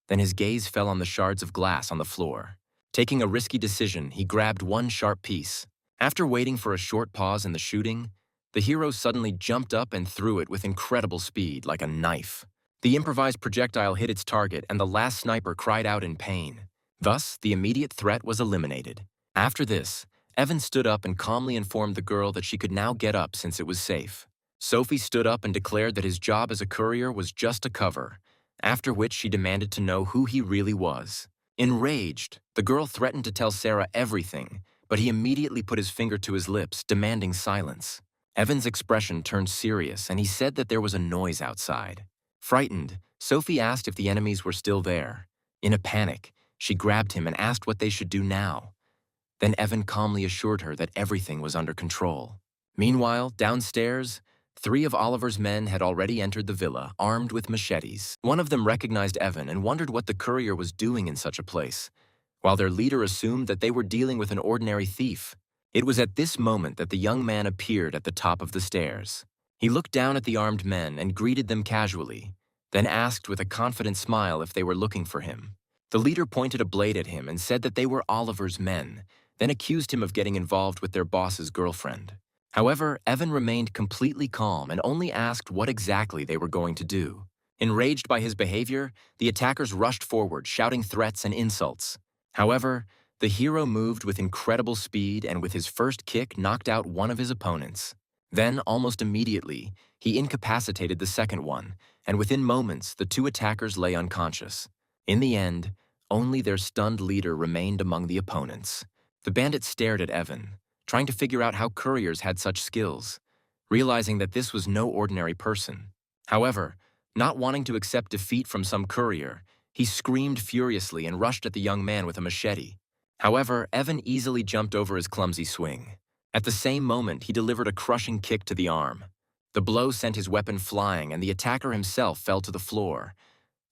Then his gaze fell on the shards of glass on the floor. Taking a risky decision, he grabbed one sharp piece. After waiting for a short pause in the shooting, the hero suddenly jumped up and threw it with incredible speed, like a knife. The improvised projectile hit its target, and the last sniper cried out in pain. Thus, the immediate threat was eliminated. After this, Evan stood up and calmly informed the girl that she could now get up since it was safe. Sophie stood up and declared that his job as a courier was just a cover, after which she demanded to know who he really was. Enraged, the girl threatened to tell Sarah everything, but he immediately put his finger to his lips, demanding silence. Evan's expression turned serious, and he said that there was a noise outside. Frightened, Sophie asked if the enemies were still there. In a panic, she grabbed him and asked what they should do now. Then Evan calmly assured her that everything was under control. Meanwhile, downstairs, 3 of Oliver's men had already entered the villa, armed with machetes. One of them recognized Evan and wondered what the courier was doing in such a place, while their leader assumed that they were dealing with an ordinary thief. It was at this moment that the young man appeared at the top of the stairs. He looked down at the armed men and greeted them casually, then asked with a confident smile if they were looking for him. The leader pointed a blade at him and said that they were Oliver's men, then accused him of getting involved with their boss's girlfriend. However, Evan remained completely calm and only asked what exactly they were going to do. Enraged by his behavior, the attackers rushed forward, shouting threats and insults. However, the hero moved with incredible speed and with his first kick knocked out one of his opponents. Then, almost immediately, he incapacitated the second one, and within moments, the 2 attackers lay unconscious. In the end, only their stunned leader remained among the opponents. The bandit stared at Evan, trying to figure out how couriers had such skills, realizing that this was no ordinary person. However, not wanting to accept defeat from some courier, he screamed furiously and rushed at the young man with a machete. However, Evan easily jumped over his clumsy swing. At the same moment, he delivered a crushing kick to the arm. The blow sent his weapon flying, and the attacker himself fell to the floor.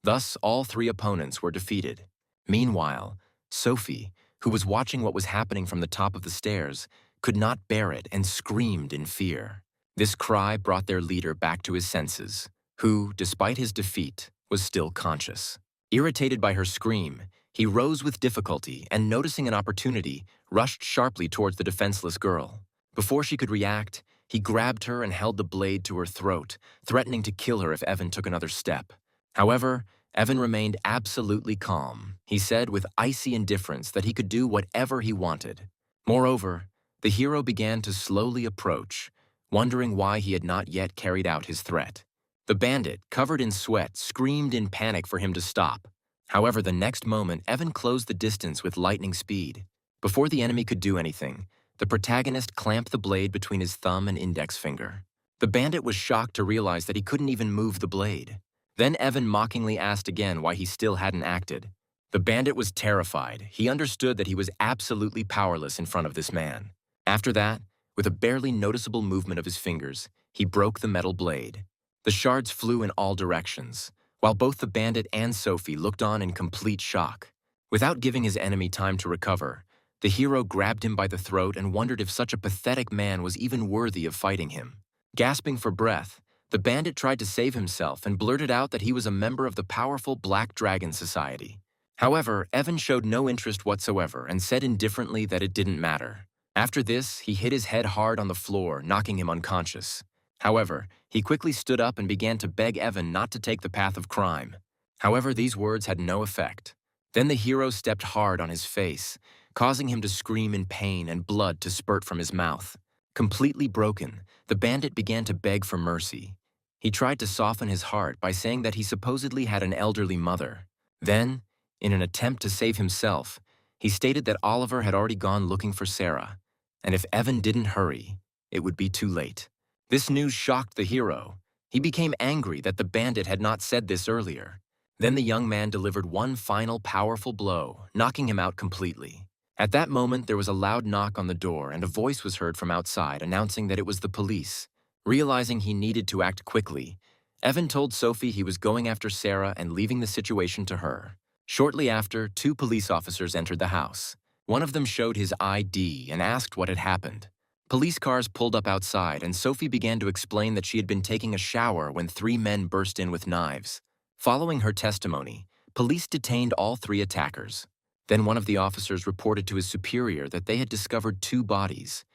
Thus, all 3 opponents were defeated. Meanwhile, Sophie, who was watching what was happening from the top of the stairs, could not bear it and screamed in fear. This cry brought their leader back to his senses, who, despite his defeat, was still conscious. Irritated by her scream, he rose with difficulty and, noticing an opportunity, rushed sharply towards the defenseless girl. Before she could react, he grabbed her and held the blade to her throat, threatening to kill her if Evan took another step. However, Evan remained absolutely calm. He said with icy indifference that he could do whatever he wanted. Moreover, the hero began to slowly approach, wondering why he had not yet carried out his threat. The bandit, covered in sweat, screamed in panic for him to stop. However, the next moment, Evan closed the distance with lightning speed. Before the enemy could do anything, the protagonist clamped the blade between his thumb and index finger. The bandit was shocked to realize that he couldn't even move the blade. Then Evan mockingly asked again why he still hadn't acted. The bandit was terrified. He understood that he was absolutely powerless in front of this man. After that, with a barely noticeable movement of his fingers, he broke the metal blade. The shards flew in all directions, while both the bandit and Sophie looked on in complete shock. Without giving his enemy time to recover, the hero grabbed him by the throat and wondered if such a pathetic man was even worthy of fighting him. Gasping for breath, the bandit tried to save himself and blurted out that he was a member of the powerful Black Dragon Society. However, Evan showed no interest whatsoever and said indifferently that it didn't matter. After this, he hit his head hard on the floor, knocking him unconscious. However, he quickly stood up and began to beg Evan not to take the path of crime. However, these words had no effect. Then the hero stepped hard on his face, causing him to scream in pain and blood to spurt from his mouth. Completely broken, the bandit began to beg for mercy. He tried to soften his heart by saying that he supposedly had an elderly mother. Then, In an attempt to save himself, he stated that Oliver had already gone looking for Sarah, and if Evan didn't hurry, it would be too late. This news shocked the hero. He became angry that the bandit had not said this earlier. Then the young man delivered one final powerful blow, knocking him out completely. At that moment, there was a loud knock on the door and a voice was heard from outside announcing that it was the police. Realizing he needed to act quickly, Evan told Sophie he was going after Sarah and leaving the situation to her. Shortly after, two police officers entered the house. One of them showed his ID and asked what had happened. Police cars pulled up outside and Sophie began to explain that she had been taking a shower when three men burst in with knives. Following her testimony, police detained all three attackers. Then one of the officers reported to his superior that they had discovered two bodies.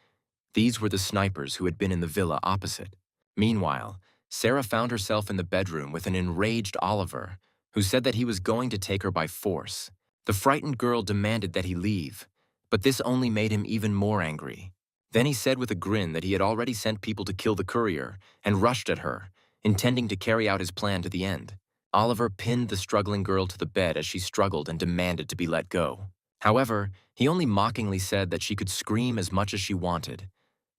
These were the snipers who had been in the villa opposite. Meanwhile, Sarah found herself in the bedroom with an enraged Oliver, who said that he was going to take her by force. The frightened girl demanded that he leave, but this only made him even more angry. Then he said with a grin that he had already sent people to kill the courier and rushed at her, intending to carry out his plan to the end. Oliver pinned the struggling girl to the bed as she struggled and demanded to be let go. However, he only mockingly said that she could scream as much as she wanted,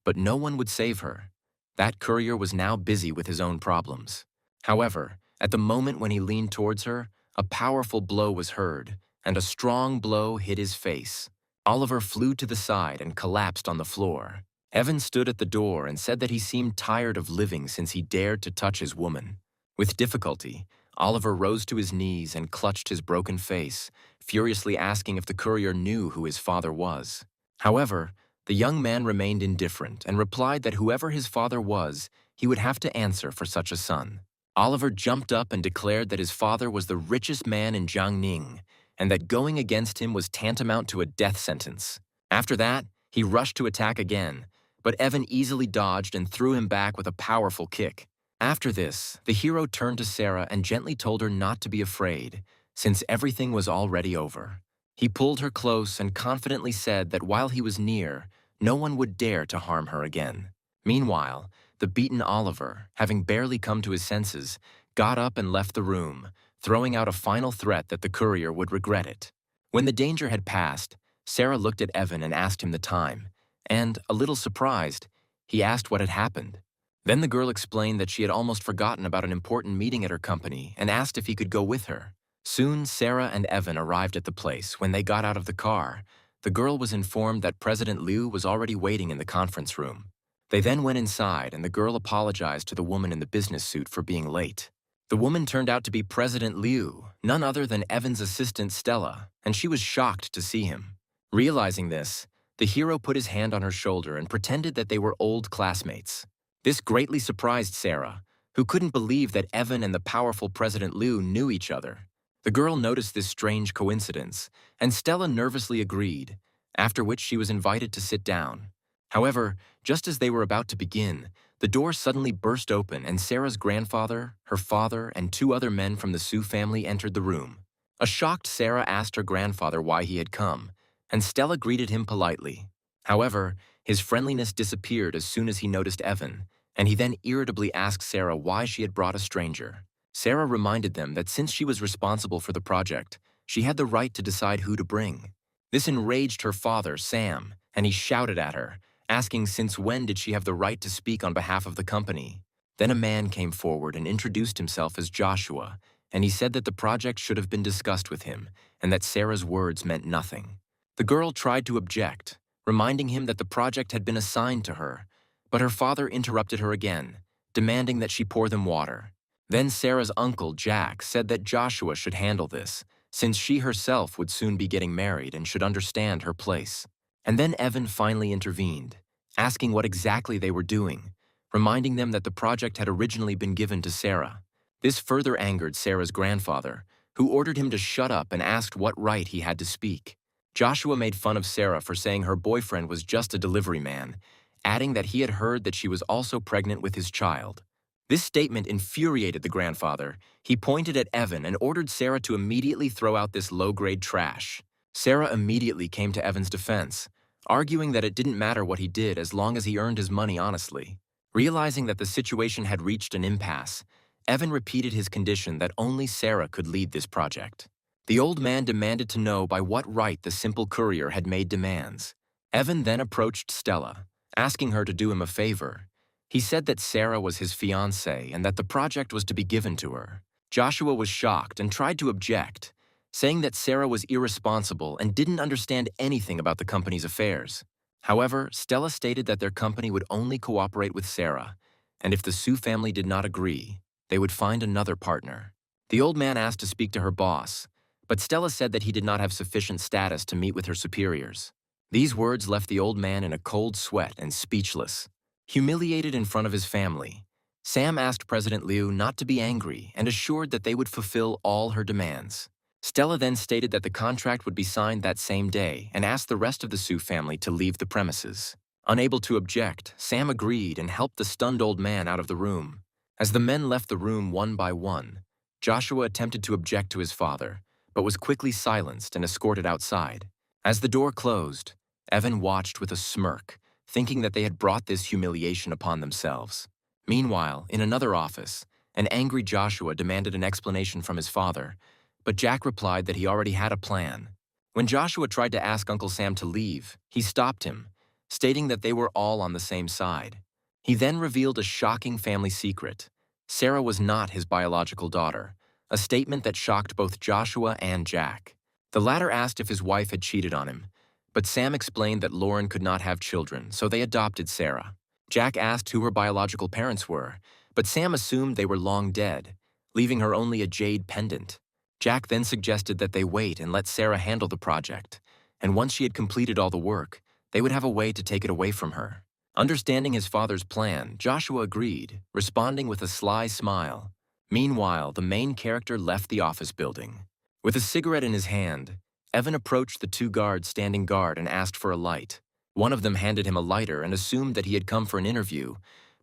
but no one would save her. That courier was now busy with his own problems. However, at the moment when he leaned towards her, a powerful blow was heard, and a strong blow hit his face. Oliver flew to the side and collapsed on the floor. Evan stood at the door and said that he seemed tired of living since he dared to touch his woman. With difficulty, Oliver rose to his knees and clutched his broken face, furiously asking if the courier knew who his father was. However, the young man remained indifferent and replied that whoever his father was, he would have to answer for such a son. Oliver jumped up and declared that his father was the richest man in Jiangning, and that going against him was tantamount to a death sentence. After that, he rushed to attack again, but Evan easily dodged and threw him back with a powerful kick. After this, the hero turned to Sarah and gently told her not to be afraid, since everything was already over. He pulled her close and confidently said that while he was near, no one would dare to harm her again. Meanwhile, the beaten Oliver, having barely come to his senses, got up and left the room, throwing out a final threat that the courier would regret it. When the danger had passed, Sarah looked at Evan and asked him the time, and, a little surprised, he asked what had happened. Then the girl explained that she had almost forgotten about an important meeting at her company and asked if he could go with her. Soon, Sarah and Evan arrived at the place. When they got out of the car, the girl was informed that President Liu was already waiting in the conference room. They then went inside and the girl apologized to the woman in the business suit for being late. The woman turned out to be President Liu, none other than Evan's assistant Stella, and she was shocked to see him. Realizing this, the hero put his hand on her shoulder and pretended that they were old classmates. This greatly surprised Sarah, who couldn't believe that Evan and the powerful President Liu knew each other. The girl noticed this strange coincidence, and Stella nervously agreed, after which she was invited to sit down. However, just as they were about to begin, the door suddenly burst open and Sarah's grandfather, her father, and two other men from the Su family entered the room. A shocked Sarah asked her grandfather why he had come, and Stella greeted him politely. However, his friendliness disappeared as soon as he noticed Evan, and he then irritably asked Sarah why she had brought a stranger. Sarah reminded them that since she was responsible for the project, she had the right to decide who to bring. This enraged her father, Sam, and he shouted at her, asking since when did she have the right to speak on behalf of the company. Then a man came forward and introduced himself as Joshua, and he said that the project should have been discussed with him and that Sarah's words meant nothing. The girl tried to object, reminding him that the project had been assigned to her, but her father interrupted her again, demanding that she pour them water. Then Sarah's uncle, Jack, said that Joshua should handle this, since she herself would soon be getting married and should understand her place. And then Evan finally intervened, asking what exactly they were doing, reminding them that the project had originally been given to Sarah. This further angered Sarah's grandfather, who ordered him to shut up and asked what right he had to speak. Joshua made fun of Sarah for saying her boyfriend was just a delivery man, adding that he had heard that she was also pregnant with his child. This statement infuriated the grandfather. He pointed at Evan and ordered Sarah to immediately throw out this low-grade trash. Sarah immediately came to Evan's defense, arguing that it didn't matter what he did as long as he earned his money honestly. Realizing that the situation had reached an impasse, Evan repeated his condition that only Sarah could lead this project. The old man demanded to know by what right the simple courier had made demands. Evan then approached Stella, asking her to do him a favor. He said that Sarah was his fiancée and that the project was to be given to her. Joshua was shocked and tried to object, saying that Sarah was irresponsible and didn't understand anything about the company's affairs. However, Stella stated that their company would only cooperate with Sarah, and if the Sue family did not agree, they would find another partner. The old man asked to speak to her boss, but Stella said that he did not have sufficient status to meet with her superiors. These words left the old man in a cold sweat and speechless. Humiliated in front of his family, Sam asked President Liu not to be angry and assured that they would fulfill all her demands. Stella then stated that the contract would be signed that same day and asked the rest of the Sue family to leave the premises. Unable to object, Sam agreed and helped the stunned old man out of the room. As the men left the room one by one, Joshua attempted to object to his father, but was quickly silenced and escorted outside. As the door closed, Evan watched with a smirk, thinking that they had brought this humiliation upon themselves. Meanwhile, in another office, an angry Joshua demanded an explanation from his father, but Jack replied that he already had a plan. When Joshua tried to ask Uncle Sam to leave, he stopped him, stating that they were all on the same side. He then revealed a shocking family secret. Sarah was not his biological daughter, a statement that shocked both Joshua and Jack. The latter asked if his wife had cheated on him, but Sam explained that Lauren could not have children, so they adopted Sarah. Jack asked who her biological parents were, but Sam assumed they were long dead, leaving her only a jade pendant. Jack then suggested that they wait and let Sarah handle the project, and once she had completed all the work, they would have a way to take it away from her. Understanding his father's plan, Joshua agreed, responding with a sly smile. Meanwhile, the main character left the office building. With a cigarette in his hand, Evan approached the two guards standing guard and asked for a light. One of them handed him a lighter and assumed that he had come for an interview,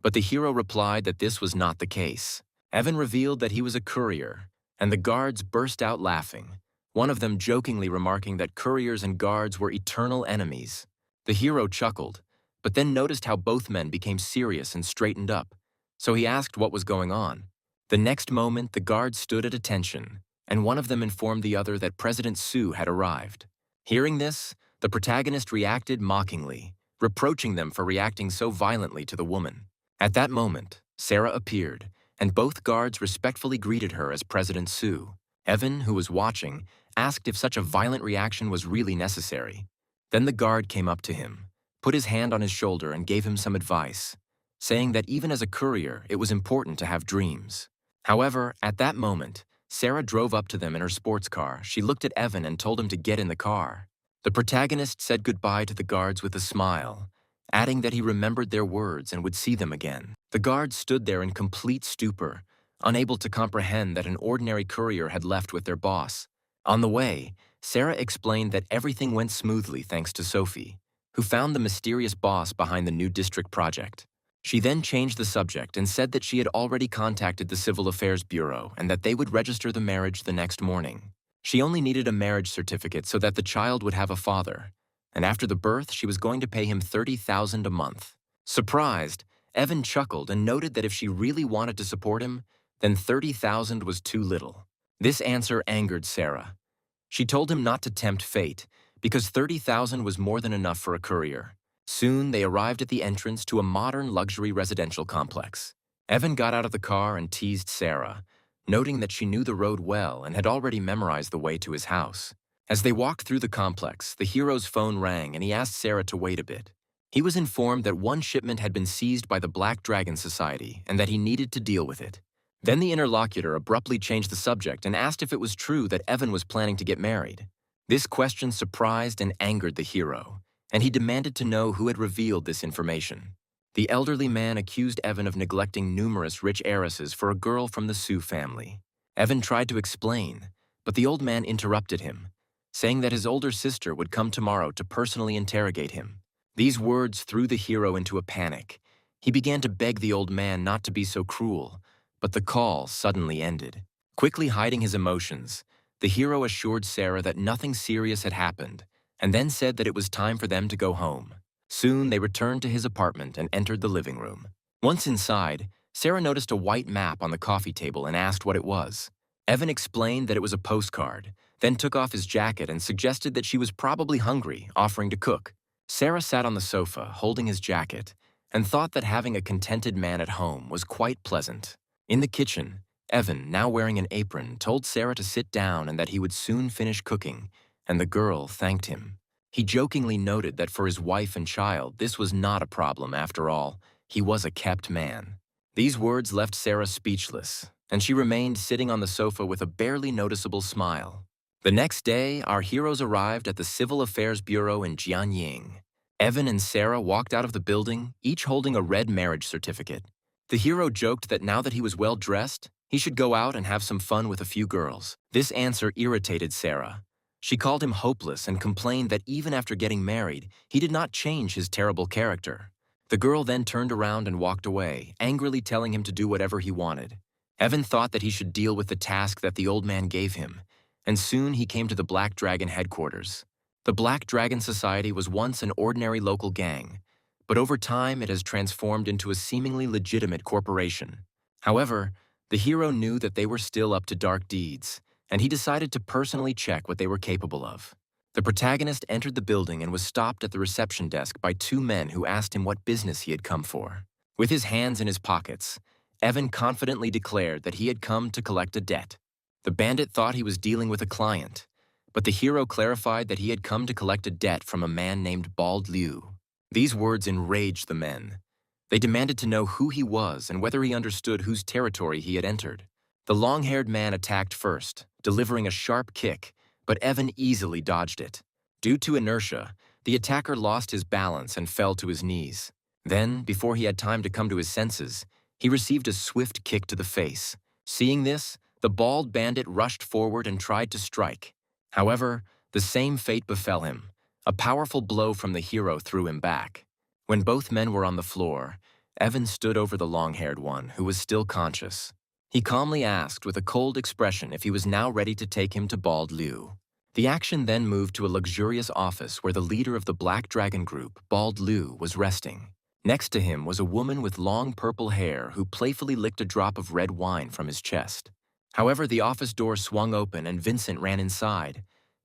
but the hero replied that this was not the case. Evan revealed that he was a courier, and the guards burst out laughing, one of them jokingly remarking that couriers and guards were eternal enemies. The hero chuckled, but then noticed how both men became serious and straightened up, so he asked what was going on. The next moment, the guards stood at attention, and one of them informed the other that President Sue had arrived. Hearing this, the protagonist reacted mockingly, reproaching them for reacting so violently to the woman. At that moment, Sarah appeared, and both guards respectfully greeted her as President Sue. Evan, who was watching, asked if such a violent reaction was really necessary. Then the guard came up to him, put his hand on his shoulder and gave him some advice, saying that even as a courier, it was important to have dreams. However, at that moment, Sarah drove up to them in her sports car. She looked at Evan and told him to get in the car. The protagonist said goodbye to the guards with a smile, adding that he remembered their words and would see them again. The guards stood there in complete stupor, unable to comprehend that an ordinary courier had left with their boss. On the way, Sarah explained that everything went smoothly thanks to Sophie, who found the mysterious boss behind the new district project. She then changed the subject and said that she had already contacted the Civil Affairs Bureau and that they would register the marriage the next morning. She only needed a marriage certificate so that the child would have a father, and after the birth, she was going to pay him $30,000 a month. Surprised, Evan chuckled and noted that if she really wanted to support him, then $30,000 was too little. This answer angered Sarah. She told him not to tempt fate, because $30,000 was more than enough for a courier. Soon, they arrived at the entrance to a modern luxury residential complex. Evan got out of the car and teased Sarah, noting that she knew the road well and had already memorized the way to his house. As they walked through the complex, the hero's phone rang and he asked Sarah to wait a bit. He was informed that one shipment had been seized by the Black Dragon Society and that he needed to deal with it. Then the interlocutor abruptly changed the subject and asked if it was true that Evan was planning to get married. This question surprised and angered the hero, and he demanded to know who had revealed this information. The elderly man accused Evan of neglecting numerous rich heiresses for a girl from the Sue family. Evan tried to explain, but the old man interrupted him, saying that his older sister would come tomorrow to personally interrogate him. These words threw the hero into a panic. He began to beg the old man not to be so cruel, but the call suddenly ended. Quickly hiding his emotions, the hero assured Sarah that nothing serious had happened, and then said that it was time for them to go home. Soon they returned to his apartment and entered the living room. Once inside, Sarah noticed a white map on the coffee table and asked what it was. Evan explained that it was a postcard, then took off his jacket and suggested that she was probably hungry, offering to cook. Sarah sat on the sofa, holding his jacket, and thought that having a contented man at home was quite pleasant. In the kitchen, Evan, now wearing an apron, told Sarah to sit down and that he would soon finish cooking, and the girl thanked him. He jokingly noted that for his wife and child, this was not a problem after all. He was a kept man. These words left Sarah speechless, and she remained sitting on the sofa with a barely noticeable smile. The next day, our heroes arrived at the Civil Affairs Bureau in Jianying. Evan and Sarah walked out of the building, each holding a red marriage certificate. The hero joked that now that he was well dressed, he should go out and have some fun with a few girls. This answer irritated Sarah. She called him hopeless and complained that even after getting married, he did not change his terrible character. The girl then turned around and walked away, angrily telling him to do whatever he wanted. Evan thought that he should deal with the task that the old man gave him, and soon he came to the Black Dragon headquarters. The Black Dragon Society was once an ordinary local gang, but over time it has transformed into a seemingly legitimate corporation. However, the hero knew that they were still up to dark deeds, and he decided to personally check what they were capable of. The protagonist entered the building and was stopped at the reception desk by two men who asked him what business he had come for. With his hands in his pockets, Evan confidently declared that he had come to collect a debt. The bandit thought he was dealing with a client, but the hero clarified that he had come to collect a debt from a man named Bald Liu. These words enraged the men. They demanded to know who he was and whether he understood whose territory he had entered. The long-haired man attacked first, delivering a sharp kick, but Evan easily dodged it. Due to inertia, the attacker lost his balance and fell to his knees. Then, before he had time to come to his senses, he received a swift kick to the face. Seeing this, the bald bandit rushed forward and tried to strike. However, the same fate befell him. A powerful blow from the hero threw him back. When both men were on the floor, Evan stood over the long-haired one, who was still conscious. He calmly asked with a cold expression if he was now ready to take him to Bald Liu. The action then moved to a luxurious office where the leader of the Black Dragon group, Bald Liu, was resting. Next to him was a woman with long purple hair who playfully licked a drop of red wine from his chest. However, the office door swung open and Vincent ran inside,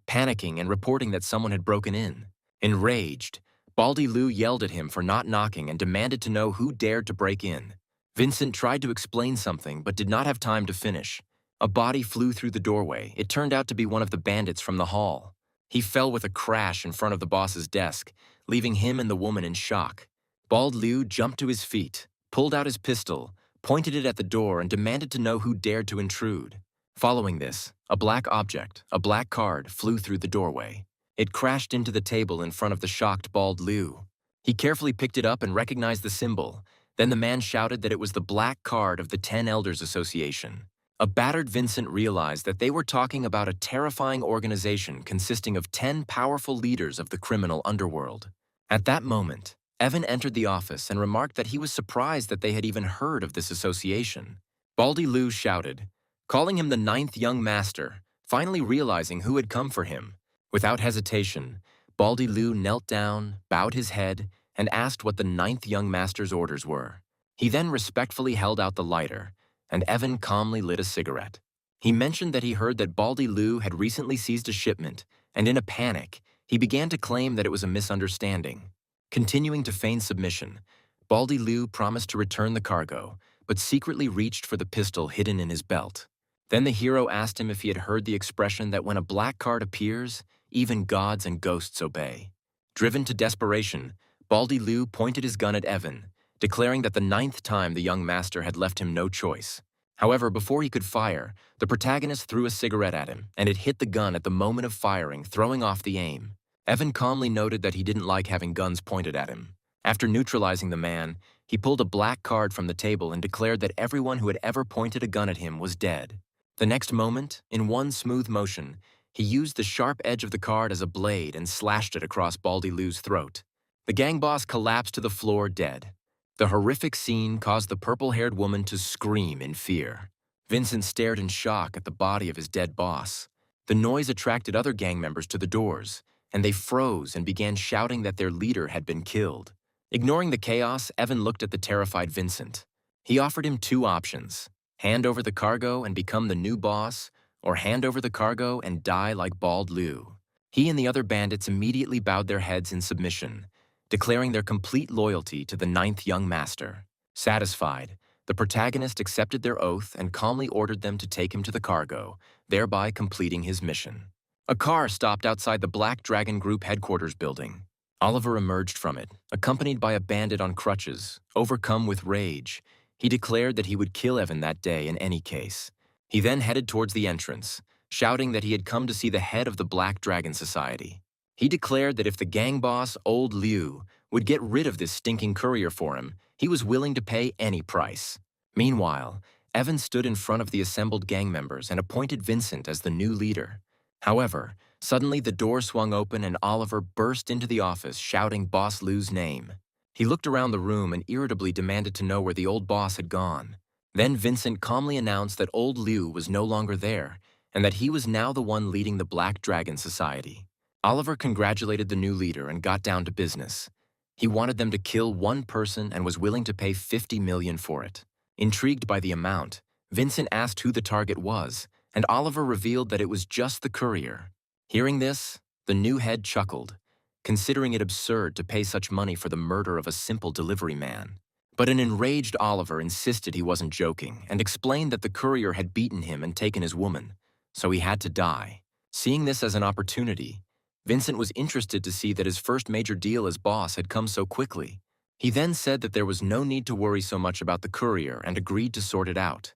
panicking and reporting that someone had broken in. Enraged, Baldy Liu yelled at him for not knocking and demanded to know who dared to break in. Vincent tried to explain something but did not have time to finish. A body flew through the doorway. It turned out to be one of the bandits from the hall. He fell with a crash in front of the boss's desk, leaving him and the woman in shock. Bald Liu jumped to his feet, pulled out his pistol, pointed it at the door and demanded to know who dared to intrude. Following this, a black object, a black card, flew through the doorway. It crashed into the table in front of the shocked Bald Liu. He carefully picked it up and recognized the symbol. Then the man shouted that it was the black card of the 10 Elders Association. A battered Vincent realized that they were talking about a terrifying organization consisting of 10 powerful leaders of the criminal underworld. At that moment, Evan entered the office and remarked that he was surprised that they had even heard of this association. Baldy Liu shouted, calling him the 9th young master, finally realizing who had come for him. Without hesitation, Baldy Liu knelt down, bowed his head, and asked what the 9th young master's orders were. He then respectfully held out the lighter, and Evan calmly lit a cigarette. He mentioned that he heard that Baldy Liu had recently seized a shipment, and in a panic, he began to claim that it was a misunderstanding. Continuing to feign submission, Baldy Liu promised to return the cargo, but secretly reached for the pistol hidden in his belt. Then the hero asked him if he had heard the expression that when a black card appears, even gods and ghosts obey. Driven to desperation, Baldy Liu pointed his gun at Evan, declaring that the 9th time the young master had left him no choice. However, before he could fire, the protagonist threw a cigarette at him, and it hit the gun at the moment of firing, throwing off the aim. Evan calmly noted that he didn't like having guns pointed at him. After neutralizing the man, he pulled a black card from the table and declared that everyone who had ever pointed a gun at him was dead. The next moment, in one smooth motion, he used the sharp edge of the card as a blade and slashed it across Baldy Liu's throat. The gang boss collapsed to the floor dead. The horrific scene caused the purple-haired woman to scream in fear. Vincent stared in shock at the body of his dead boss. The noise attracted other gang members to the doors, and they froze and began shouting that their leader had been killed. Ignoring the chaos, Evan looked at the terrified Vincent. He offered him two options. hand over the cargo and become the new boss, or hand over the cargo and die like Bald Liu. He and the other bandits immediately bowed their heads in submission, declaring their complete loyalty to the ninth young master. Satisfied, the protagonist accepted their oath and calmly ordered them to take him to the cargo, thereby completing his mission. A car stopped outside the Black Dragon Group headquarters building. Oliver emerged from it, accompanied by a bandit on crutches. Overcome with rage, he declared that he would kill Evan that day in any case. He then headed towards the entrance, shouting that he had come to see the head of the Black Dragon Society. He declared that if the gang boss, Old Liu, would get rid of this stinking courier for him, he was willing to pay any price. Meanwhile, Evan stood in front of the assembled gang members and appointed Vincent as the new leader. However, suddenly the door swung open and Oliver burst into the office shouting Boss Liu's name. He looked around the room and irritably demanded to know where the old boss had gone. Then Vincent calmly announced that Old Liu was no longer there and that he was now the one leading the Black Dragon Society. Oliver congratulated the new leader and got down to business. He wanted them to kill one person and was willing to pay $50 million for it. Intrigued by the amount, Vincent asked who the target was, and Oliver revealed that it was just the courier. Hearing this, the new head chuckled, considering it absurd to pay such money for the murder of a simple delivery man. But an enraged Oliver insisted he wasn't joking and explained that the courier had beaten him and taken his woman, so he had to die. Seeing this as an opportunity, Vincent was interested to see that his first major deal as boss had come so quickly. He then said that there was no need to worry so much about the courier and agreed to sort it out.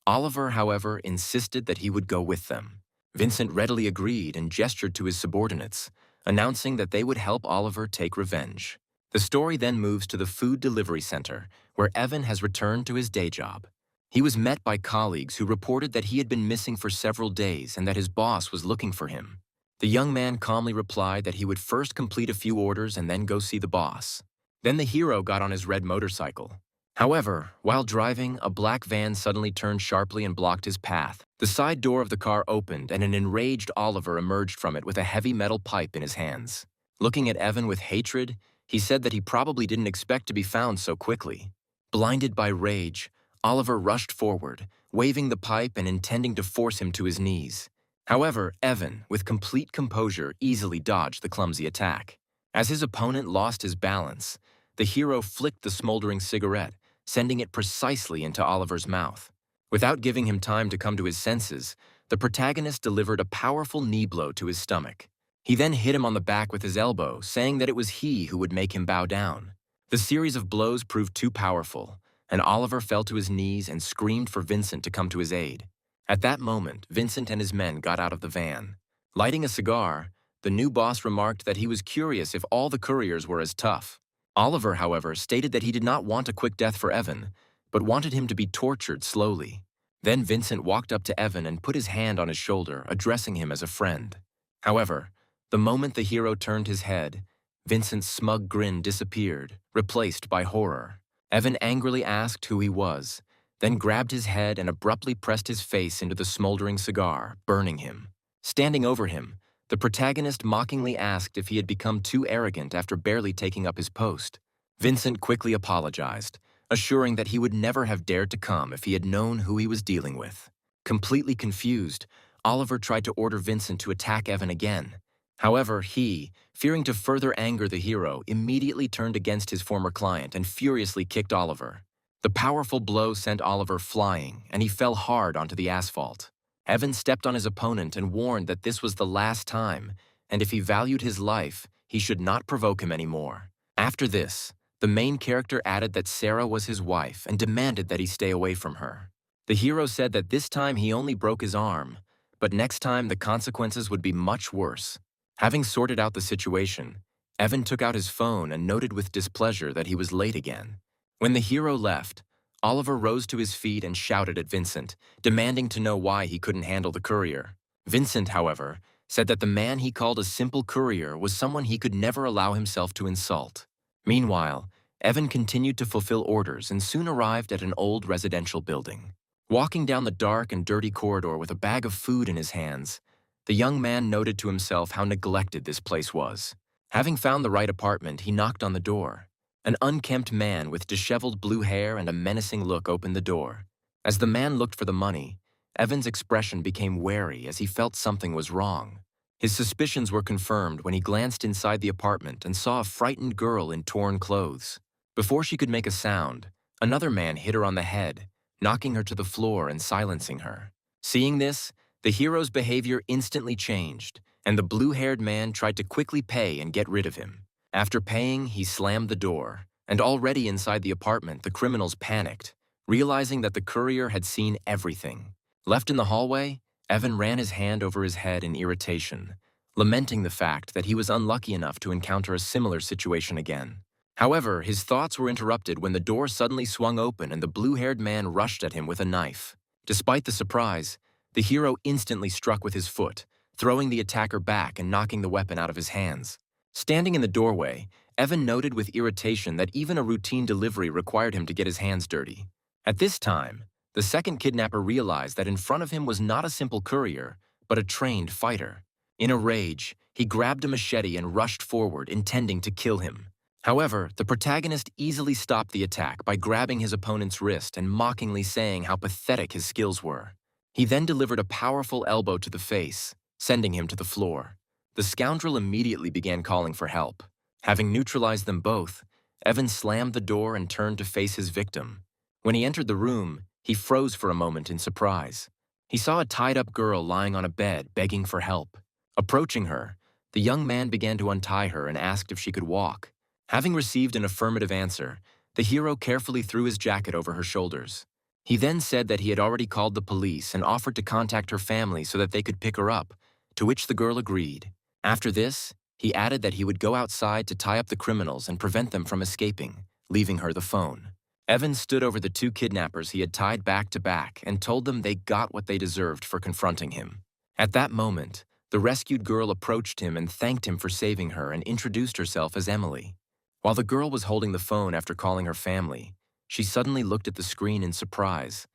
Oliver, however, insisted that he would go with them. Vincent readily agreed and gestured to his subordinates, announcing that they would help Oliver take revenge. The story then moves to the food delivery center, where Evan has returned to his day job. He was met by colleagues who reported that he had been missing for several days and that his boss was looking for him. The young man calmly replied that he would first complete a few orders and then go see the boss. Then the hero got on his red motorcycle. However, while driving, a black van suddenly turned sharply and blocked his path. The side door of the car opened and an enraged Oliver emerged from it with a heavy metal pipe in his hands. Looking at Evan with hatred, he said that he probably didn't expect to be found so quickly. Blinded by rage, Oliver rushed forward, waving the pipe and intending to force him to his knees. However, Evan, with complete composure, easily dodged the clumsy attack. As his opponent lost his balance, the hero flicked the smoldering cigarette, sending it precisely into Oliver's mouth. Without giving him time to come to his senses, the protagonist delivered a powerful knee blow to his stomach. He then hit him on the back with his elbow, saying that it was he who would make him bow down. The series of blows proved too powerful, and Oliver fell to his knees and screamed for Vincent to come to his aid. At that moment, Vincent and his men got out of the van. Lighting a cigar, the new boss remarked that he was curious if all the couriers were as tough. Oliver, however, stated that he did not want a quick death for Evan, but wanted him to be tortured slowly. Then Vincent walked up to Evan and put his hand on his shoulder, addressing him as a friend. However, the moment the hero turned his head, Vincent's smug grin disappeared, replaced by horror. Evan angrily asked who he was, then grabbed his head and abruptly pressed his face into the smoldering cigar, burning him. Standing over him, the protagonist mockingly asked if he had become too arrogant after barely taking up his post. Vincent quickly apologized, assuring that he would never have dared to come if he had known who he was dealing with. Completely confused, Oliver tried to order Vincent to attack Evan again. However, he, fearing to further anger the hero, immediately turned against his former client and furiously kicked Oliver. The powerful blow sent Oliver flying, and he fell hard onto the asphalt. Evan stepped on his opponent and warned that this was the last time, and if he valued his life, he should not provoke him anymore. After this, the main character added that Sarah was his wife and demanded that he stay away from her. The hero said that this time he only broke his arm, but next time the consequences would be much worse. Having sorted out the situation, Evan took out his phone and noted with displeasure that he was late again. When the hero left, Oliver rose to his feet and shouted at Vincent, demanding to know why he couldn't handle the courier. Vincent, however, said that the man he called a simple courier was someone he could never allow himself to insult. Meanwhile, Evan continued to fulfill orders and soon arrived at an old residential building. Walking down the dark and dirty corridor with a bag of food in his hands, the young man noted to himself how neglected this place was. Having found the right apartment, he knocked on the door. An unkempt man with disheveled blue hair and a menacing look opened the door. As the man looked for the money, Evan's expression became wary as he felt something was wrong. His suspicions were confirmed when he glanced inside the apartment and saw a frightened girl in torn clothes. Before she could make a sound, another man hit her on the head, knocking her to the floor and silencing her. Seeing this, the hero's behavior instantly changed, and the blue-haired man tried to quickly pay and get rid of him. After paying, he slammed the door, and already inside the apartment, the criminals panicked, realizing that the courier had seen everything. Left in the hallway, Evan ran his hand over his head in irritation, lamenting the fact that he was unlucky enough to encounter a similar situation again. However, his thoughts were interrupted when the door suddenly swung open and the blue-haired man rushed at him with a knife. Despite the surprise, the hero instantly struck with his foot, throwing the attacker back and knocking the weapon out of his hands. Standing in the doorway, Evan noted with irritation that even a routine delivery required him to get his hands dirty. At this time, the second kidnapper realized that in front of him was not a simple courier, but a trained fighter. In a rage, he grabbed a machete and rushed forward, intending to kill him. However, the protagonist easily stopped the attack by grabbing his opponent's wrist and mockingly saying how pathetic his skills were. He then delivered a powerful elbow to the face, sending him to the floor. The scoundrel immediately began calling for help. Having neutralized them both, Evan slammed the door and turned to face his victim. When he entered the room, he froze for a moment in surprise. He saw a tied-up girl lying on a bed, begging for help. Approaching her, the young man began to untie her and asked if she could walk. Having received an affirmative answer, the hero carefully threw his jacket over her shoulders. He then said that he had already called the police and offered to contact her family so that they could pick her up, to which the girl agreed. After this, he added that he would go outside to tie up the criminals and prevent them from escaping, leaving her the phone. Evan stood over the two kidnappers he had tied back to back and told them they got what they deserved for confronting him. At that moment, the rescued girl approached him and thanked him for saving her and introduced herself as Emily. While the girl was holding the phone after calling her family, she suddenly looked at the screen in surprise.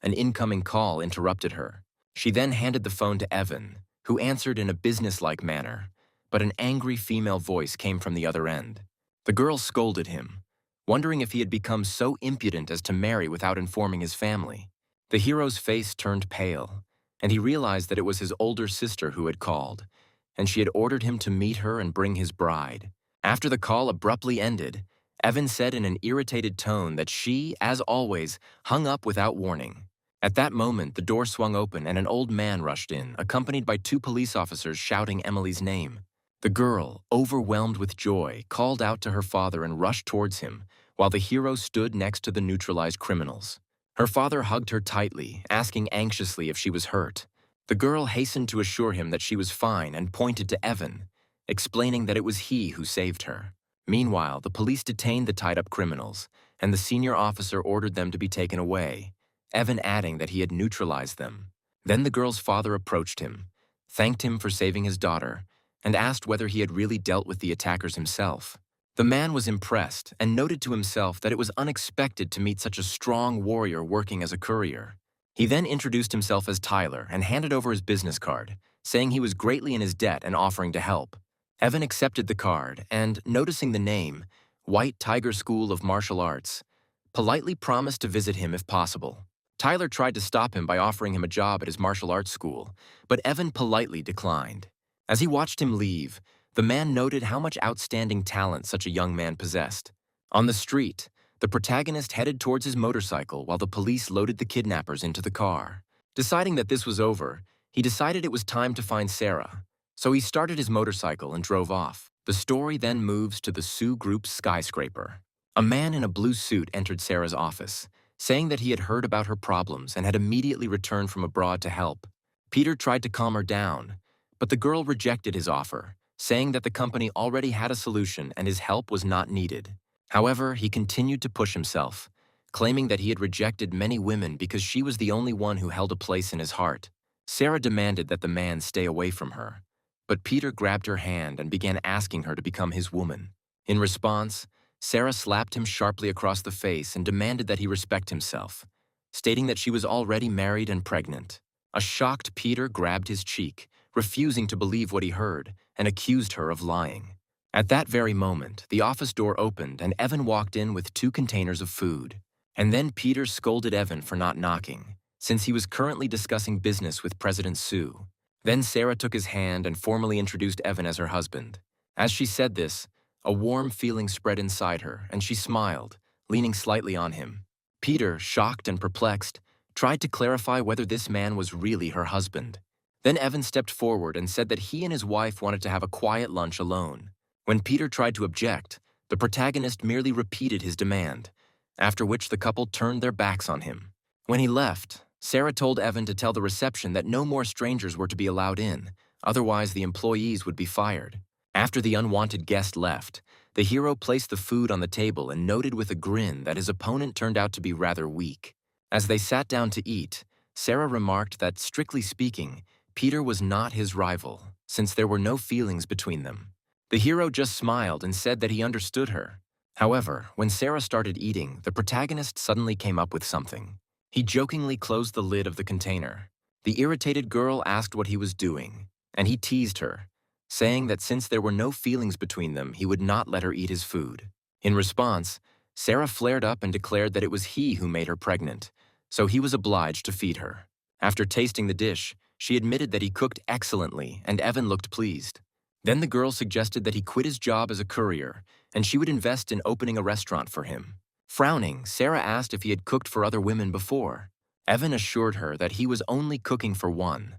An incoming call interrupted her. She then handed the phone to Evan, who answered in a businesslike manner, but an angry female voice came from the other end. The girl scolded him, wondering if he had become so impudent as to marry without informing his family. The hero's face turned pale, and he realized that it was his older sister who had called, and she had ordered him to meet her and bring his bride. After the call abruptly ended, Evan said in an irritated tone that she, as always, hung up without warning. At that moment, the door swung open and an old man rushed in, accompanied by two police officers shouting Emily's name. The girl, overwhelmed with joy, called out to her father and rushed towards him, while the hero stood next to the neutralized criminals. Her father hugged her tightly, asking anxiously if she was hurt. The girl hastened to assure him that she was fine and pointed to Evan, explaining that it was he who saved her. Meanwhile, the police detained the tied-up criminals, and the senior officer ordered them to be taken away, Evan adding that he had neutralized them. Then the girl's father approached him, thanked him for saving his daughter, and asked whether he had really dealt with the attackers himself. The man was impressed and noted to himself that it was unexpected to meet such a strong warrior working as a courier. He then introduced himself as Tyler and handed over his business card, saying he was greatly in his debt and offering to help. Evan accepted the card and, noticing the name, White Tiger School of Martial Arts, politely promised to visit him if possible. Tyler tried to stop him by offering him a job at his martial arts school, but Evan politely declined. As he watched him leave, the man noted how much outstanding talent such a young man possessed. On the street, the protagonist headed towards his motorcycle while the police loaded the kidnappers into the car. Deciding that this was over, he decided it was time to find Sarah. So he started his motorcycle and drove off. The story then moves to the Sioux Group's skyscraper. A man in a blue suit entered Sarah's office, saying that he had heard about her problems and had immediately returned from abroad to help. Peter tried to calm her down, but the girl rejected his offer, saying that the company already had a solution and his help was not needed. However, he continued to push himself, claiming that he had rejected many women because she was the only one who held a place in his heart. Sarah demanded that the man stay away from her, but Peter grabbed her hand and began asking her to become his woman. In response, Sarah slapped him sharply across the face and demanded that he respect himself, stating that she was already married and pregnant. A shocked Peter grabbed his cheek, refusing to believe what he heard, and accused her of lying. At that very moment, the office door opened and Evan walked in with 2 containers of food. And then Peter scolded Evan for not knocking, since he was currently discussing business with President Sue. Then Sarah took his hand and formally introduced Evan as her husband. As she said this, a warm feeling spread inside her, and she smiled, leaning slightly on him. Peter, shocked and perplexed, tried to clarify whether this man was really her husband. Then Evan stepped forward and said that he and his wife wanted to have a quiet lunch alone. When Peter tried to object, the protagonist merely repeated his demand, after which the couple turned their backs on him. When he left, Sarah told Evan to tell the reception that no more strangers were to be allowed in, otherwise the employees would be fired. After the unwanted guest left, the hero placed the food on the table and noted with a grin that his opponent turned out to be rather weak. As they sat down to eat, Sarah remarked that, strictly speaking, Peter was not his rival, since there were no feelings between them. The hero just smiled and said that he understood her. However, when Sarah started eating, the protagonist suddenly came up with something. He jokingly closed the lid of the container. The irritated girl asked what he was doing, and he teased her, saying that since there were no feelings between them, he would not let her eat his food. In response, Sarah flared up and declared that it was he who made her pregnant, so he was obliged to feed her. After tasting the dish, she admitted that he cooked excellently, and Evan looked pleased. Then the girl suggested that he quit his job as a courier, and she would invest in opening a restaurant for him. Frowning, Sarah asked if he had cooked for other women before. Evan assured her that he was only cooking for one.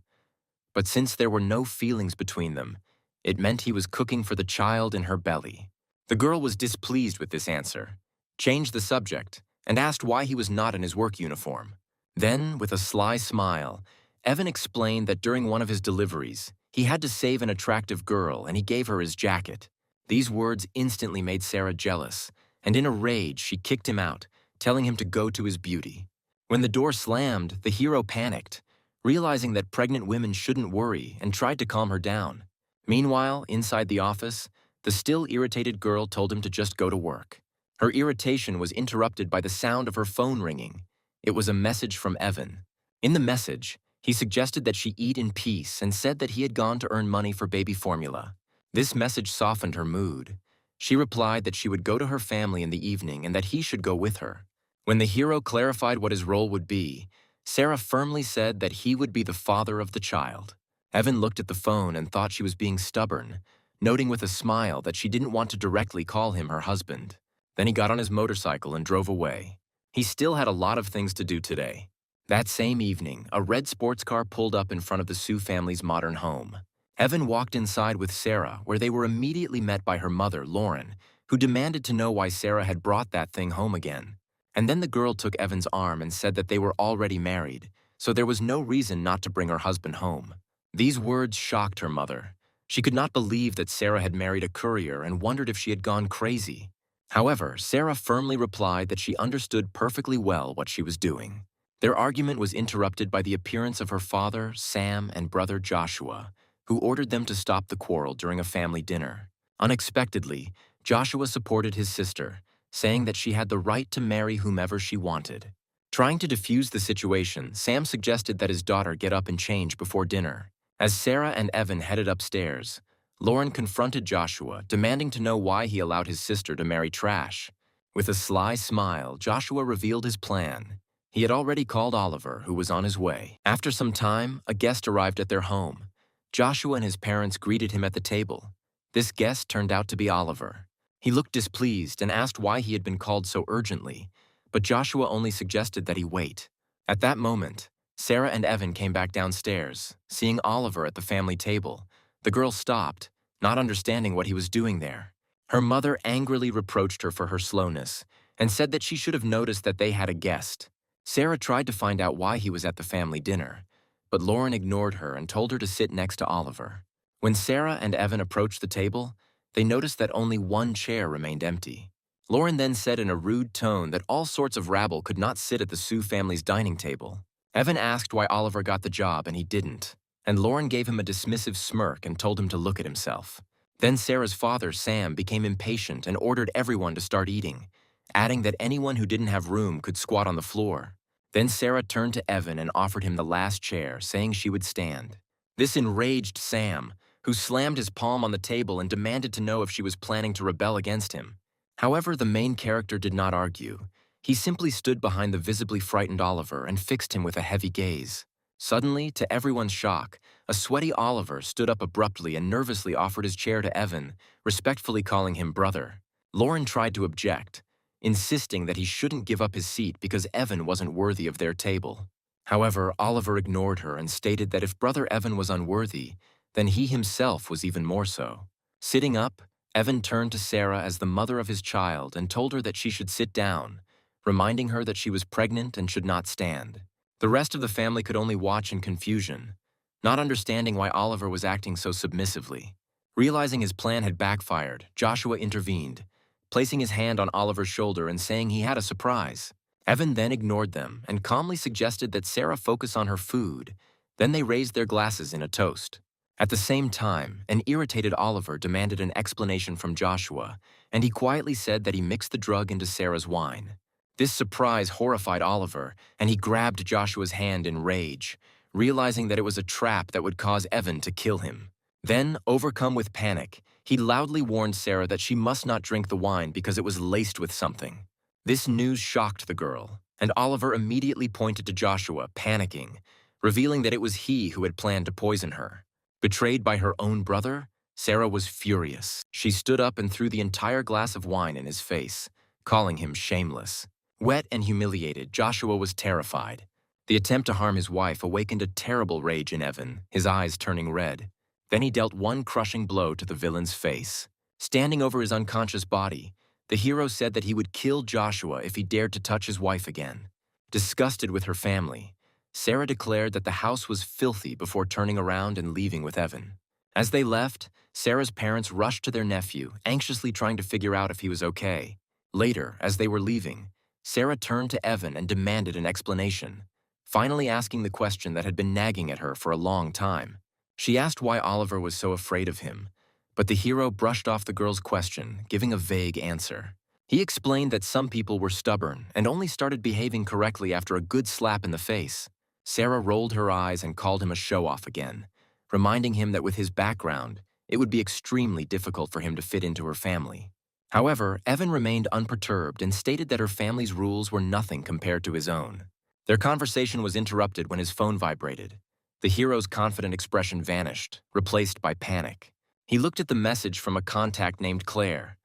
But since there were no feelings between them, it meant he was cooking for the child in her belly. The girl was displeased with this answer, changed the subject, and asked why he was not in his work uniform. Then, with a sly smile, Evan explained that during one of his deliveries, he had to save an attractive girl and he gave her his jacket. These words instantly made Sarah jealous, and in a rage she kicked him out, telling him to go to his beauty. When the door slammed, the hero panicked, realizing that pregnant women shouldn't worry, and tried to calm her down. Meanwhile, inside the office, the still irritated girl told him to just go to work. Her irritation was interrupted by the sound of her phone ringing. It was a message from Evan. In the message, he suggested that she eat in peace and said that he had gone to earn money for baby formula. This message softened her mood. She replied that she would go to her family in the evening and that he should go with her. When the hero clarified what his role would be, Sarah firmly said that he would be the father of the child. Evan looked at the phone and thought she was being stubborn, noting with a smile that she didn't want to directly call him her husband. Then he got on his motorcycle and drove away. He still had a lot of things to do today. That same evening, a red sports car pulled up in front of the Sue family's modern home. Evan walked inside with Sarah, where they were immediately met by her mother, Lauren, who demanded to know why Sarah had brought that thing home again. And then the girl took Evan's arm and said that they were already married, so there was no reason not to bring her husband home. These words shocked her mother. She could not believe that Sarah had married a courier and wondered if she had gone crazy. However, Sarah firmly replied that she understood perfectly well what she was doing. Their argument was interrupted by the appearance of her father, Sam, and brother Joshua, who ordered them to stop the quarrel during a family dinner. Unexpectedly, Joshua supported his sister, saying that she had the right to marry whomever she wanted. Trying to defuse the situation, Sam suggested that his daughter get up and change before dinner. As Sarah and Evan headed upstairs, Lauren confronted Joshua, demanding to know why he allowed his sister to marry trash. With a sly smile, Joshua revealed his plan. He had already called Oliver, who was on his way. After some time, a guest arrived at their home. Joshua and his parents greeted him at the table. This guest turned out to be Oliver. He looked displeased and asked why he had been called so urgently, but Joshua only suggested that he wait. At that moment, Sarah and Evan came back downstairs. Seeing Oliver at the family table, the girl stopped, not understanding what he was doing there. Her mother angrily reproached her for her slowness and said that she should have noticed that they had a guest. Sarah tried to find out why he was at the family dinner, but Lauren ignored her and told her to sit next to Oliver. When Sarah and Evan approached the table, they noticed that only one chair remained empty. Lauren then said in a rude tone that all sorts of rabble could not sit at the Sue family's dining table. Evan asked why Oliver got the job and he didn't, and Lauren gave him a dismissive smirk and told him to look at himself. Then Sarah's father, Sam, became impatient and ordered everyone to start eating, adding that anyone who didn't have room could squat on the floor. Then Sarah turned to Evan and offered him the last chair, saying she would stand. This enraged Sam, who slammed his palm on the table and demanded to know if she was planning to rebel against him. However, the main character did not argue. He simply stood behind the visibly frightened Oliver and fixed him with a heavy gaze. Suddenly, to everyone's shock, a sweaty Oliver stood up abruptly and nervously offered his chair to Evan, respectfully calling him brother. Lauren tried to object, insisting that he shouldn't give up his seat because Evan wasn't worthy of their table. However, Oliver ignored her and stated that if brother Evan was unworthy, then he himself was even more so. Sitting up, Evan turned to Sarah as the mother of his child and told her that she should sit down, reminding her that she was pregnant and should not stand. The rest of the family could only watch in confusion, not understanding why Oliver was acting so submissively. Realizing his plan had backfired, Joshua intervened, placing his hand on Oliver's shoulder and saying he had a surprise. Evan then ignored them and calmly suggested that Sarah focus on her food. Then they raised their glasses in a toast. At the same time, an irritated Oliver demanded an explanation from Joshua, and he quietly said that he mixed the drug into Sarah's wine. This surprise horrified Oliver, and he grabbed Joshua's hand in rage, realizing that it was a trap that would cause Evan to kill him. Then, overcome with panic, he loudly warned Sarah that she must not drink the wine because it was laced with something. This news shocked the girl, and Oliver immediately pointed to Joshua, panicking, revealing that it was he who had planned to poison her. Betrayed by her own brother, Sarah was furious. She stood up and threw the entire glass of wine in his face, calling him shameless. Wet and humiliated, Joshua was terrified. The attempt to harm his wife awakened a terrible rage in Evan, his eyes turning red. Then he dealt one crushing blow to the villain's face. Standing over his unconscious body, the hero said that he would kill Joshua if he dared to touch his wife again. Disgusted with her family, Sarah declared that the house was filthy before turning around and leaving with Evan. As they left, Sarah's parents rushed to their nephew, anxiously trying to figure out if he was okay. Later, as they were leaving, Sarah turned to Evan and demanded an explanation, finally asking the question that had been nagging at her for a long time. She asked why Oliver was so afraid of him, but the hero brushed off the girl's question, giving a vague answer. He explained that some people were stubborn and only started behaving correctly after a good slap in the face. Sarah rolled her eyes and called him a show-off again, reminding him that with his background, it would be extremely difficult for him to fit into her family. However, Evan remained unperturbed and stated that her family's rules were nothing compared to his own. Their conversation was interrupted when his phone vibrated. The hero's confident expression vanished, replaced by panic. He looked at the message from a contact named Claire.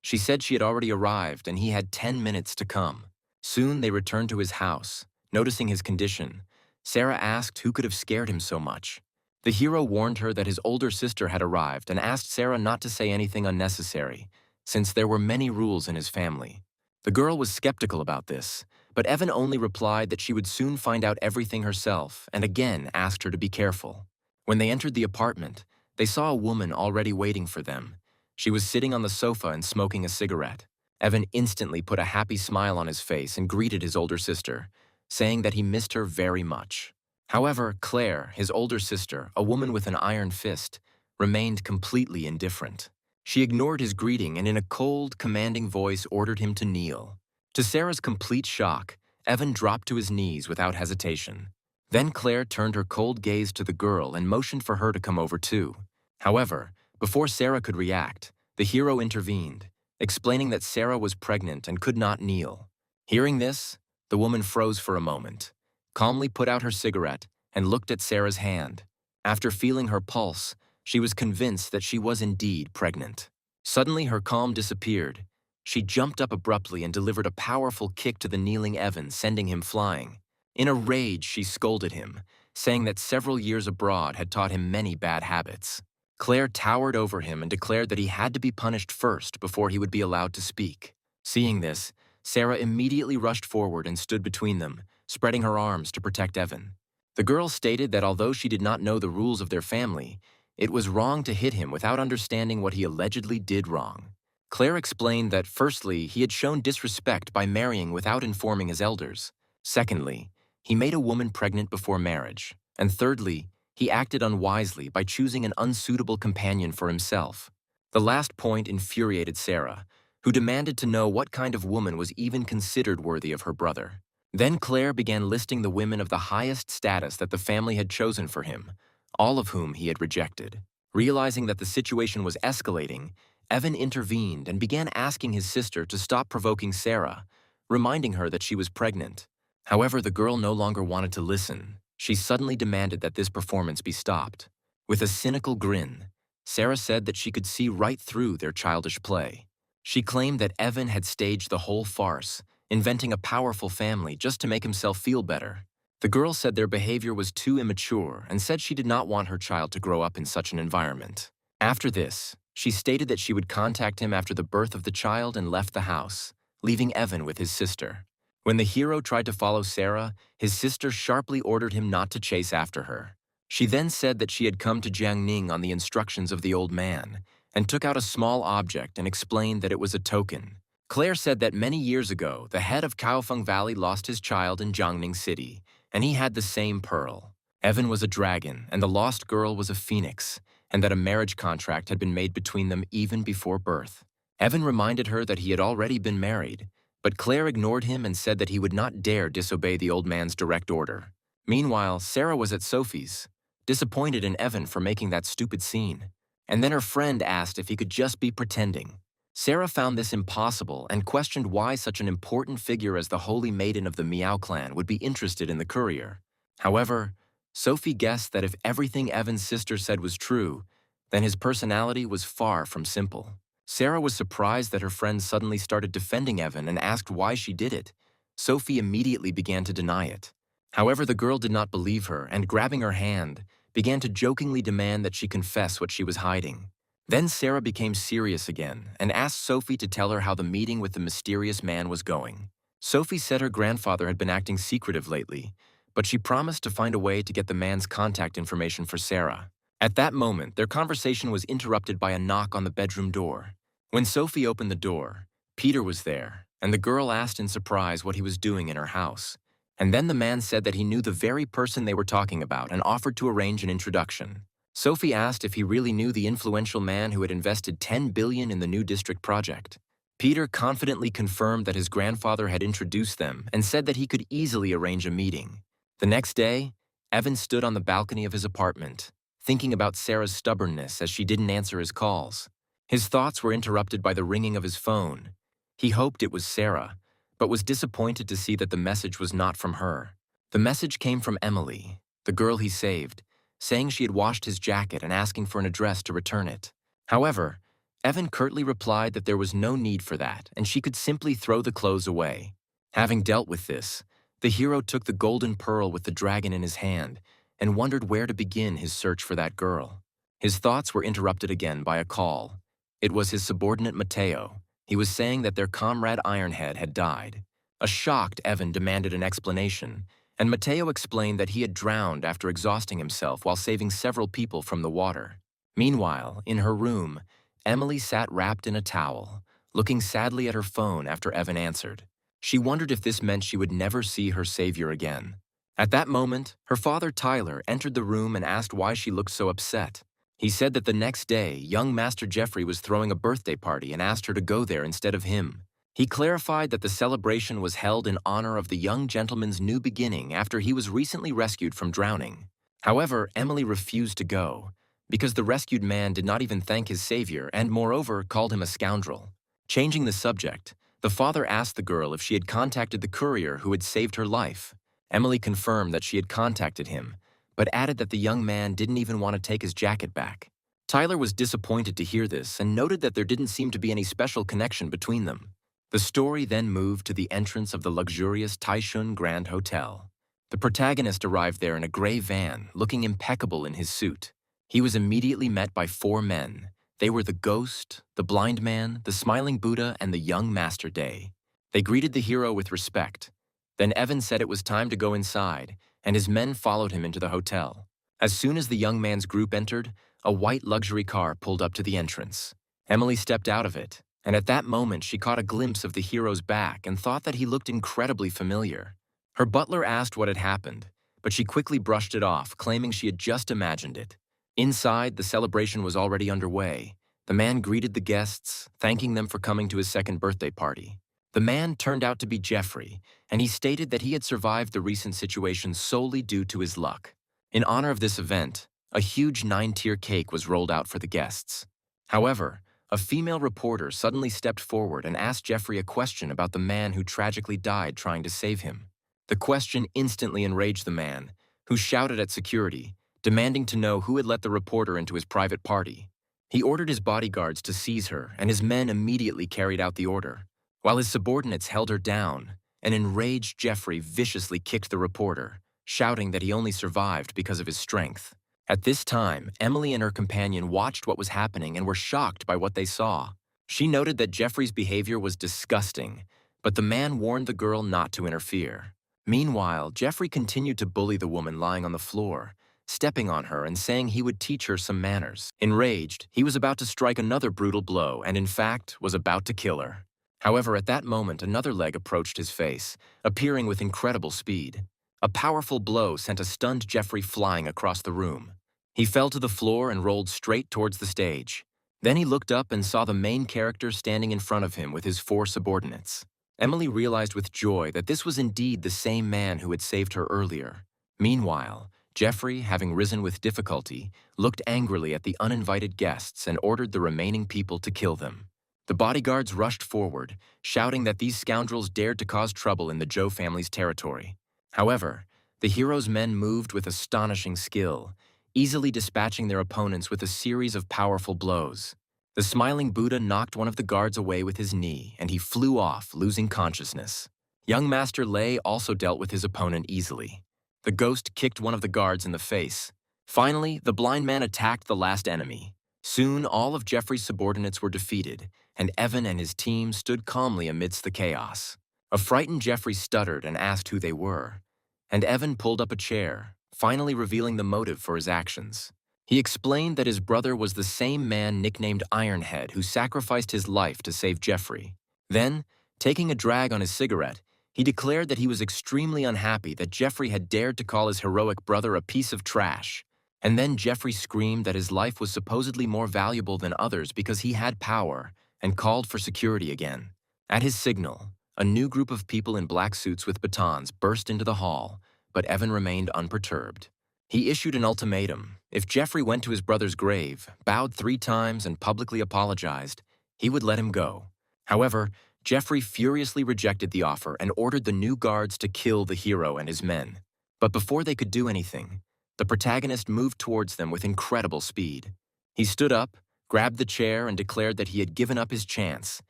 She said she had already arrived and he had 10 minutes to come. Soon they returned to his house. Noticing his condition, Sarah asked who could have scared him so much. The hero warned her that his older sister had arrived and asked Sarah not to say anything unnecessary, since there were many rules in his family. The girl was skeptical about this, but Evan only replied that she would soon find out everything herself and again asked her to be careful. When they entered the apartment, they saw a woman already waiting for them. She was sitting on the sofa and smoking a cigarette. Evan instantly put a happy smile on his face and greeted his older sister, saying that he missed her very much. However, Claire, his older sister, a woman with an iron fist, remained completely indifferent. She ignored his greeting and in a cold, commanding voice ordered him to kneel. To Sarah's complete shock, Evan dropped to his knees without hesitation. Then Claire turned her cold gaze to the girl and motioned for her to come over too. However, before Sarah could react, the hero intervened, explaining that Sarah was pregnant and could not kneel. Hearing this, the woman froze for a moment, calmly put out her cigarette, and looked at Sarah's hand. After feeling her pulse, she was convinced that she was indeed pregnant. Suddenly, her calm disappeared. She jumped up abruptly and delivered a powerful kick to the kneeling Evan, sending him flying. In a rage, she scolded him, saying that several years abroad had taught him many bad habits. Claire towered over him and declared that he had to be punished first before he would be allowed to speak. Seeing this, Sarah immediately rushed forward and stood between them, spreading her arms to protect Evan. The girl stated that although she did not know the rules of their family, it was wrong to hit him without understanding what he allegedly did wrong. Claire explained that firstly, he had shown disrespect by marrying without informing his elders. Secondly, he made a woman pregnant before marriage. And thirdly, he acted unwisely by choosing an unsuitable companion for himself. The last point infuriated Sarah, who demanded to know what kind of woman was even considered worthy of her brother. Then Claire began listing the women of the highest status that the family had chosen for him, all of whom he had rejected. Realizing that the situation was escalating, Evan intervened and began asking his sister to stop provoking Sarah, reminding her that she was pregnant. However, the girl no longer wanted to listen. She suddenly demanded that this performance be stopped. With a cynical grin, Sarah said that she could see right through their childish play. She claimed that Evan had staged the whole farce, inventing a powerful family just to make himself feel better. The girl said their behavior was too immature and said she did not want her child to grow up in such an environment. After this, she stated that she would contact him after the birth of the child and left the house, leaving Evan with his sister. When the hero tried to follow Sarah, his sister sharply ordered him not to chase after her. She then said that she had come to Jiangning on the instructions of the old man and took out a small object and explained that it was a token. Claire said that many years ago, the head of Kaofeng Valley lost his child in Jiangning City, and he had the same pearl. Evan was a dragon, and the lost girl was a phoenix, and that a marriage contract had been made between them even before birth. Evan reminded her that he had already been married, but Claire ignored him and said that he would not dare disobey the old man's direct order. Meanwhile, Sarah was at Sophie's, disappointed in Evan for making that stupid scene. And then her friend asked if he could just be pretending. Sarah found this impossible and questioned why such an important figure as the Holy Maiden of the Meow clan would be interested in the courier. However, Sophie guessed that if everything Evan's sister said was true, then his personality was far from simple. Sarah was surprised that her friend suddenly started defending Evan and asked why she did it. Sophie immediately began to deny it. However, the girl did not believe her and, grabbing her hand, began to jokingly demand that she confess what she was hiding. Then Sarah became serious again and asked Sophie to tell her how the meeting with the mysterious man was going. Sophie said her grandfather had been acting secretive lately, but she promised to find a way to get the man's contact information for Sarah. At that moment, their conversation was interrupted by a knock on the bedroom door. When Sophie opened the door, Peter was there, and the girl asked in surprise what he was doing in her house. And then the man said that he knew the very person they were talking about and offered to arrange an introduction. Sophie asked if he really knew the influential man who had invested 10 billion in the new district project. Peter confidently confirmed that his grandfather had introduced them and said that he could easily arrange a meeting. The next day, Evan stood on the balcony of his apartment, thinking about Sarah's stubbornness as she didn't answer his calls. His thoughts were interrupted by the ringing of his phone. He hoped it was Sarah, but was disappointed to see that the message was not from her. The message came from Emily, the girl he saved, saying she had washed his jacket and asking for an address to return it. However, Evan curtly replied that there was no need for that and she could simply throw the clothes away. Having dealt with this, the hero took the golden pearl with the dragon in his hand and wondered where to begin his search for that girl. His thoughts were interrupted again by a call. It was his subordinate Mateo. He was saying that their comrade Ironhead had died. A shocked Evan demanded an explanation, and Mateo explained that he had drowned after exhausting himself while saving several people from the water. Meanwhile, in her room, Emily sat wrapped in a towel, looking sadly at her phone after Evan answered. She wondered if this meant she would never see her savior again. At that moment, her father Tyler entered the room and asked why she looked so upset. He said that the next day, young Master Jeffrey was throwing a birthday party and asked her to go there instead of him. He clarified that the celebration was held in honor of the young gentleman's new beginning after he was recently rescued from drowning. However, Emily refused to go, because the rescued man did not even thank his savior and, moreover, called him a scoundrel. Changing the subject, the father asked the girl if she had contacted the courier who had saved her life. Emily confirmed that she had contacted him, but added that the young man didn't even want to take his jacket back. Tyler was disappointed to hear this and noted that there didn't seem to be any special connection between them. The story then moved to the entrance of the luxurious Taishun Grand Hotel. The protagonist arrived there in a gray van, looking impeccable in his suit. He was immediately met by 4 men. They were the Ghost, the Blind Man, the Smiling Buddha, and the Young Master Day. They greeted the hero with respect. Then Evan said it was time to go inside, and his men followed him into the hotel. As soon as the young man's group entered, a white luxury car pulled up to the entrance. Emily stepped out of it, and at that moment she caught a glimpse of the hero's back and thought that he looked incredibly familiar. Her butler asked what had happened, but she quickly brushed it off, claiming she had just imagined it. Inside, the celebration was already underway. The man greeted the guests, thanking them for coming to his second birthday party. The man turned out to be Jeffrey, and he stated that he had survived the recent situation solely due to his luck. In honor of this event, a huge 9-tier cake was rolled out for the guests. However, a female reporter suddenly stepped forward and asked Jeffrey a question about the man who tragically died trying to save him. The question instantly enraged the man, who shouted at security, demanding to know who had let the reporter into his private party. He ordered his bodyguards to seize her, and his men immediately carried out the order. While his subordinates held her down, an enraged Jeffrey viciously kicked the reporter, shouting that he only survived because of his strength. At this time, Emily and her companion watched what was happening and were shocked by what they saw. She noted that Jeffrey's behavior was disgusting, but the man warned the girl not to interfere. Meanwhile, Jeffrey continued to bully the woman lying on the floor, stepping on her and saying he would teach her some manners. Enraged, he was about to strike another brutal blow and, in fact, was about to kill her. However, at that moment, another leg approached his face, appearing with incredible speed. A powerful blow sent a stunned Jeffrey flying across the room. He fell to the floor and rolled straight towards the stage. Then he looked up and saw the main character standing in front of him with his 4 subordinates. Emily realized with joy that this was indeed the same man who had saved her earlier. Meanwhile, Jeffrey, having risen with difficulty, looked angrily at the uninvited guests and ordered the remaining people to kill them. The bodyguards rushed forward, shouting that these scoundrels dared to cause trouble in the Joe family's territory. However, the hero's men moved with astonishing skill, easily dispatching their opponents with a series of powerful blows. The smiling Buddha knocked one of the guards away with his knee, and he flew off, losing consciousness. Young Master Lei also dealt with his opponent easily. The ghost kicked one of the guards in the face. Finally, the blind man attacked the last enemy. Soon, all of Jeffrey's subordinates were defeated, and Evan and his team stood calmly amidst the chaos. A frightened Jeffrey stuttered and asked who they were, and Evan pulled up a chair, finally revealing the motive for his actions. He explained that his brother was the same man nicknamed Ironhead who sacrificed his life to save Jeffrey. Then, taking a drag on his cigarette, he declared that he was extremely unhappy that Jeffrey had dared to call his heroic brother a piece of trash. And then Jeffrey screamed that his life was supposedly more valuable than others because he had power, and called for security again. At his signal, a new group of people in black suits with batons burst into the hall, but Evan remained unperturbed. He issued an ultimatum. If Jeffrey went to his brother's grave, bowed 3 times, and publicly apologized, he would let him go. However, Jeffrey furiously rejected the offer and ordered the new guards to kill the hero and his men. But before they could do anything, the protagonist moved towards them with incredible speed. He stood up, grabbed the chair, and declared that he had given up his chance.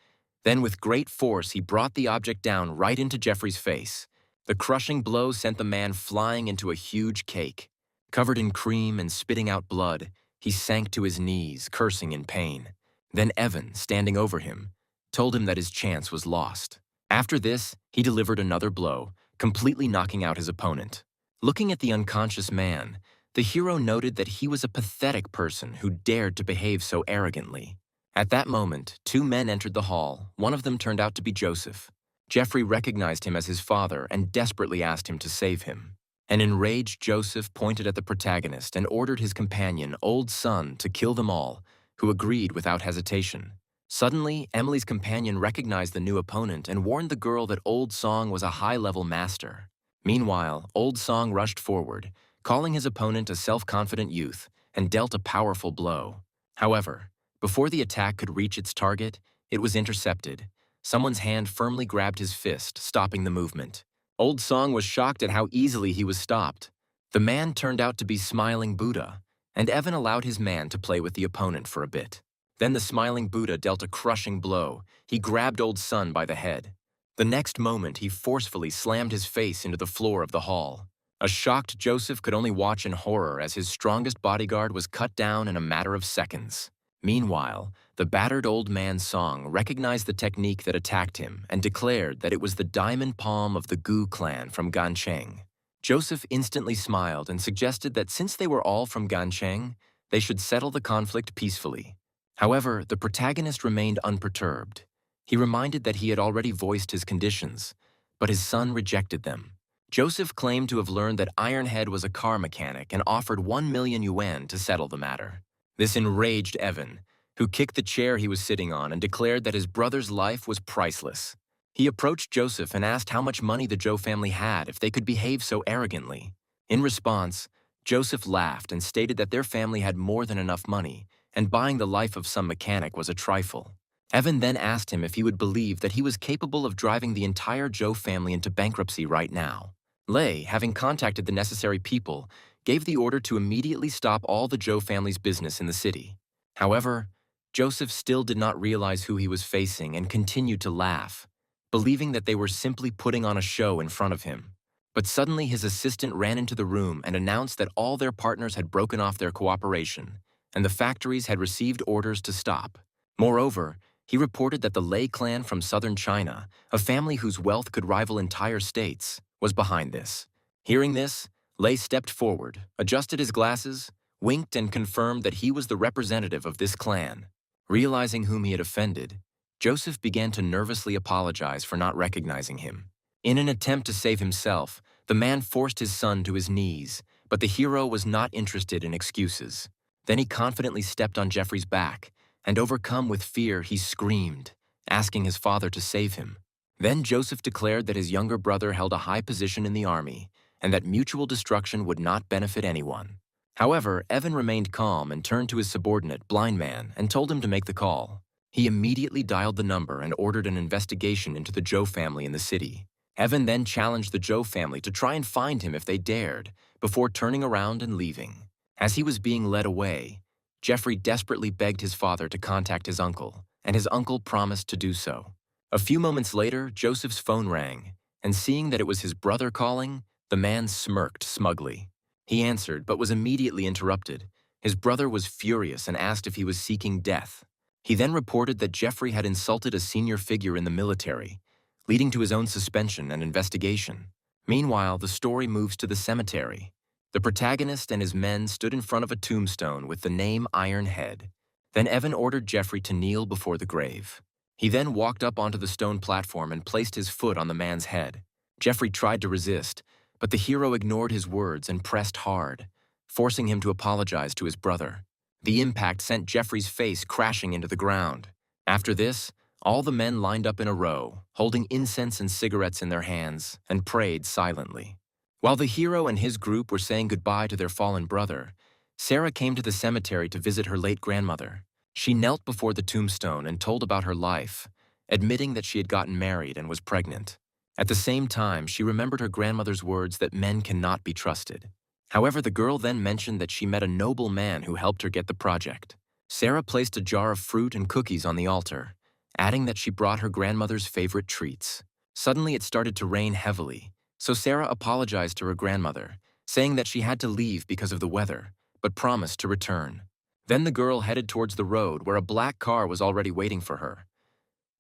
Then with great force, he brought the object down right into Jeffrey's face. The crushing blow sent the man flying into a huge cake. Covered in cream and spitting out blood, he sank to his knees, cursing in pain. Then Evan, standing over him, told him that his chance was lost. After this, he delivered another blow, completely knocking out his opponent. Looking at the unconscious man, the hero noted that he was a pathetic person who dared to behave so arrogantly. At that moment, 2 men entered the hall. One of them turned out to be Joseph. Jeffrey recognized him as his father and desperately asked him to save him. An enraged Joseph pointed at the protagonist and ordered his companion, Old Son, to kill them all, who agreed without hesitation. Suddenly, Emily's companion recognized the new opponent and warned the girl that Old Song was a high-level master. Meanwhile, Old Song rushed forward, calling his opponent a self-confident youth, and dealt a powerful blow. However, before the attack could reach its target, it was intercepted. Someone's hand firmly grabbed his fist, stopping the movement. Old Song was shocked at how easily he was stopped. The man turned out to be Smiling Buddha, and Evan allowed his man to play with the opponent for a bit. Then the Smiling Buddha dealt a crushing blow. He grabbed Old Son by the head. The next moment, he forcefully slammed his face into the floor of the hall. A shocked Joseph could only watch in horror as his strongest bodyguard was cut down in a matter of seconds. Meanwhile, the battered old man Song recognized the technique that attacked him and declared that it was the diamond palm of the Gu clan from Gancheng. Joseph instantly smiled and suggested that since they were all from Gancheng, they should settle the conflict peacefully. However, the protagonist remained unperturbed. He reminded that he had already voiced his conditions, but his son rejected them. Joseph claimed to have learned that Ironhead was a car mechanic and offered 1 million yuan to settle the matter. This enraged Evan, who kicked the chair he was sitting on and declared that his brother's life was priceless. He approached Joseph and asked how much money the Zhou family had if they could behave so arrogantly. In response, Joseph laughed and stated that their family had more than enough money, and buying the life of some mechanic was a trifle. Evan then asked him if he would believe that he was capable of driving the entire Zhou family into bankruptcy right now. Lei, having contacted the necessary people, gave the order to immediately stop all the Zhou family's business in the city. However, Joseph still did not realize who he was facing and continued to laugh, believing that they were simply putting on a show in front of him. But suddenly his assistant ran into the room and announced that all their partners had broken off their cooperation, and the factories had received orders to stop. Moreover, he reported that the Lei clan from southern China, a family whose wealth could rival entire states, was behind this. Hearing this, Lei stepped forward, adjusted his glasses, winked and confirmed that he was the representative of this clan. Realizing whom he had offended, Joseph began to nervously apologize for not recognizing him. In an attempt to save himself, the man forced his son to his knees, but the hero was not interested in excuses. Then he confidently stepped on Jeffrey's back, and overcome with fear, he screamed, asking his father to save him. Then Joseph declared that his younger brother held a high position in the army, and that mutual destruction would not benefit anyone. However, Evan remained calm and turned to his subordinate, Blind Man, and told him to make the call. He immediately dialed the number and ordered an investigation into the Zhou family in the city. Evan then challenged the Zhou family to try and find him if they dared, before turning around and leaving. As he was being led away, Jeffrey desperately begged his father to contact his uncle, and his uncle promised to do so. A few moments later, Joseph's phone rang, and seeing that it was his brother calling, the man smirked smugly. He answered, but was immediately interrupted. His brother was furious and asked if he was seeking death. He then reported that Jeffrey had insulted a senior figure in the military, leading to his own suspension and investigation. Meanwhile, the story moves to the cemetery. The protagonist and his men stood in front of a tombstone with the name Iron Head. Then Evan ordered Jeffrey to kneel before the grave. He then walked up onto the stone platform and placed his foot on the man's head. Jeffrey tried to resist, but the hero ignored his words and pressed hard, forcing him to apologize to his brother. The impact sent Jeffrey's face crashing into the ground. After this, all the men lined up in a row, holding incense and cigarettes in their hands, and prayed silently. While the hero and his group were saying goodbye to their fallen brother, Sarah came to the cemetery to visit her late grandmother. She knelt before the tombstone and told about her life, admitting that she had gotten married and was pregnant. At the same time, she remembered her grandmother's words that men cannot be trusted. However, the girl then mentioned that she met a noble man who helped her get the project. Sarah placed a jar of fruit and cookies on the altar, adding that she brought her grandmother's favorite treats. Suddenly, it started to rain heavily, so Sarah apologized to her grandmother, saying that she had to leave because of the weather, but promised to return. Then the girl headed towards the road where a black car was already waiting for her.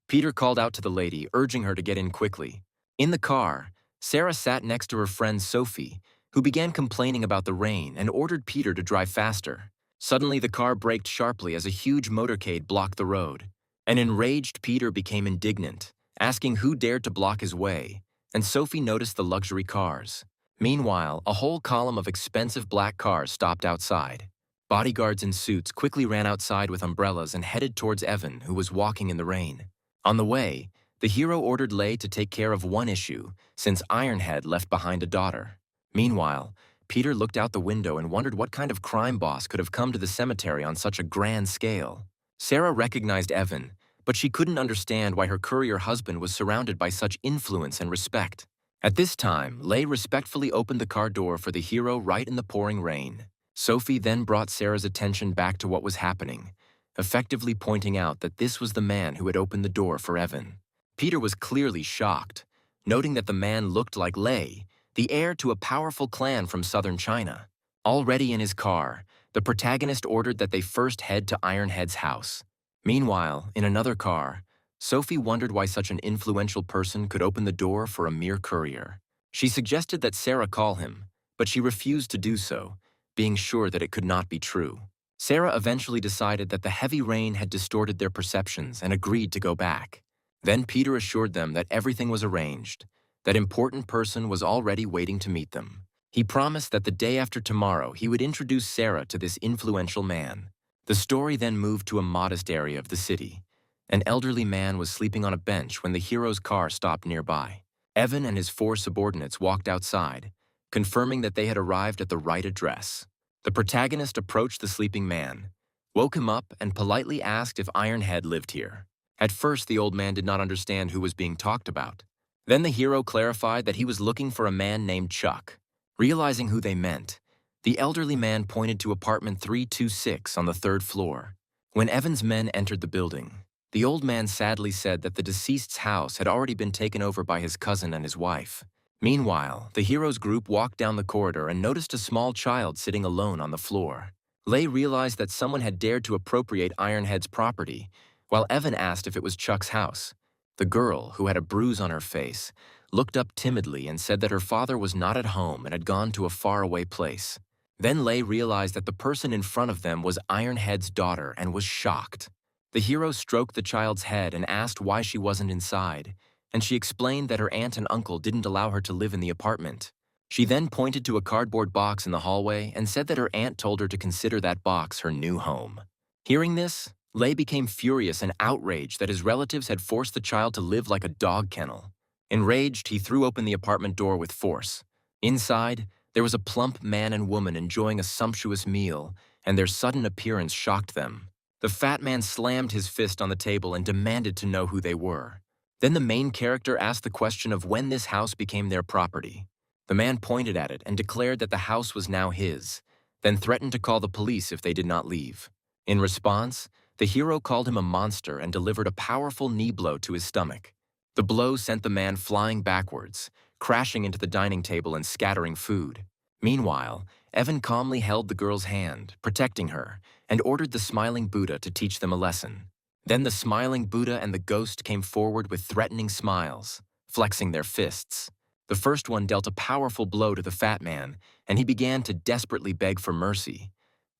Peter called out to the lady, urging her to get in quickly. In the car, Sarah sat next to her friend Sophie, who began complaining about the rain and ordered Peter to drive faster. Suddenly, the car braked sharply as a huge motorcade blocked the road. An enraged Peter became indignant, asking who dared to block his way, and Sophie noticed the luxury cars. Meanwhile, a whole column of expensive black cars stopped outside. Bodyguards in suits quickly ran outside with umbrellas and headed towards Evan, who was walking in the rain. On the way, the hero ordered Lei to take care of one issue, since Ironhead left behind a daughter. Meanwhile, Peter looked out the window and wondered what kind of crime boss could have come to the cemetery on such a grand scale. Sarah recognized Evan, but she couldn't understand why her courier husband was surrounded by such influence and respect. At this time, Lei respectfully opened the car door for the hero right in the pouring rain. Sophie then brought Sarah's attention back to what was happening, effectively pointing out that this was the man who had opened the door for Evan. Peter was clearly shocked, noting that the man looked like Lei, the heir to a powerful clan from southern China. Already in his car, the protagonist ordered that they first head to Ironhead's house. Meanwhile, in another car, Sophie wondered why such an influential person could open the door for a mere courier. She suggested that Sarah call him, but she refused to do so, being sure that it could not be true. Sarah eventually decided that the heavy rain had distorted their perceptions and agreed to go back. Then Peter assured them that everything was arranged, that important person was already waiting to meet them. He promised that the day after tomorrow he would introduce Sarah to this influential man. The story then moved to a modest area of the city. An elderly man was sleeping on a bench when the hero's car stopped nearby. Evan and his 4 subordinates walked outside, confirming that they had arrived at the right address. The protagonist approached the sleeping man, woke him up and politely asked if Ironhead lived here. At first, the old man did not understand who was being talked about. Then the hero clarified that he was looking for a man named Chuck. Realizing who they meant, the elderly man pointed to apartment 326 on the third floor. When Evan's men entered the building, the old man sadly said that the deceased's house had already been taken over by his cousin and his wife. Meanwhile, the hero's group walked down the corridor and noticed a small child sitting alone on the floor. Lei realized that someone had dared to appropriate Ironhead's property, while Evan asked if it was Chuck's house. The girl, who had a bruise on her face, looked up timidly and said that her father was not at home and had gone to a faraway place. Then Lei realized that the person in front of them was Ironhead's daughter and was shocked. The hero stroked the child's head and asked why she wasn't inside, and she explained that her aunt and uncle didn't allow her to live in the apartment. She then pointed to a cardboard box in the hallway and said that her aunt told her to consider that box her new home. Hearing this, Lei became furious and outraged that his relatives had forced the child to live like a dog kennel. Enraged, he threw open the apartment door with force. Inside, there was a plump man and woman enjoying a sumptuous meal, and their sudden appearance shocked them. The fat man slammed his fist on the table and demanded to know who they were. Then the main character asked the question of when this house became their property. The man pointed at it and declared that the house was now his, then threatened to call the police if they did not leave. In response, the hero called him a monster and delivered a powerful knee blow to his stomach. The blow sent the man flying backwards, crashing into the dining table and scattering food. Meanwhile, Evan calmly held the girl's hand, protecting her, and ordered the smiling Buddha to teach them a lesson. Then the smiling Buddha and the ghost came forward with threatening smiles, flexing their fists. The first one dealt a powerful blow to the fat man, and he began to desperately beg for mercy.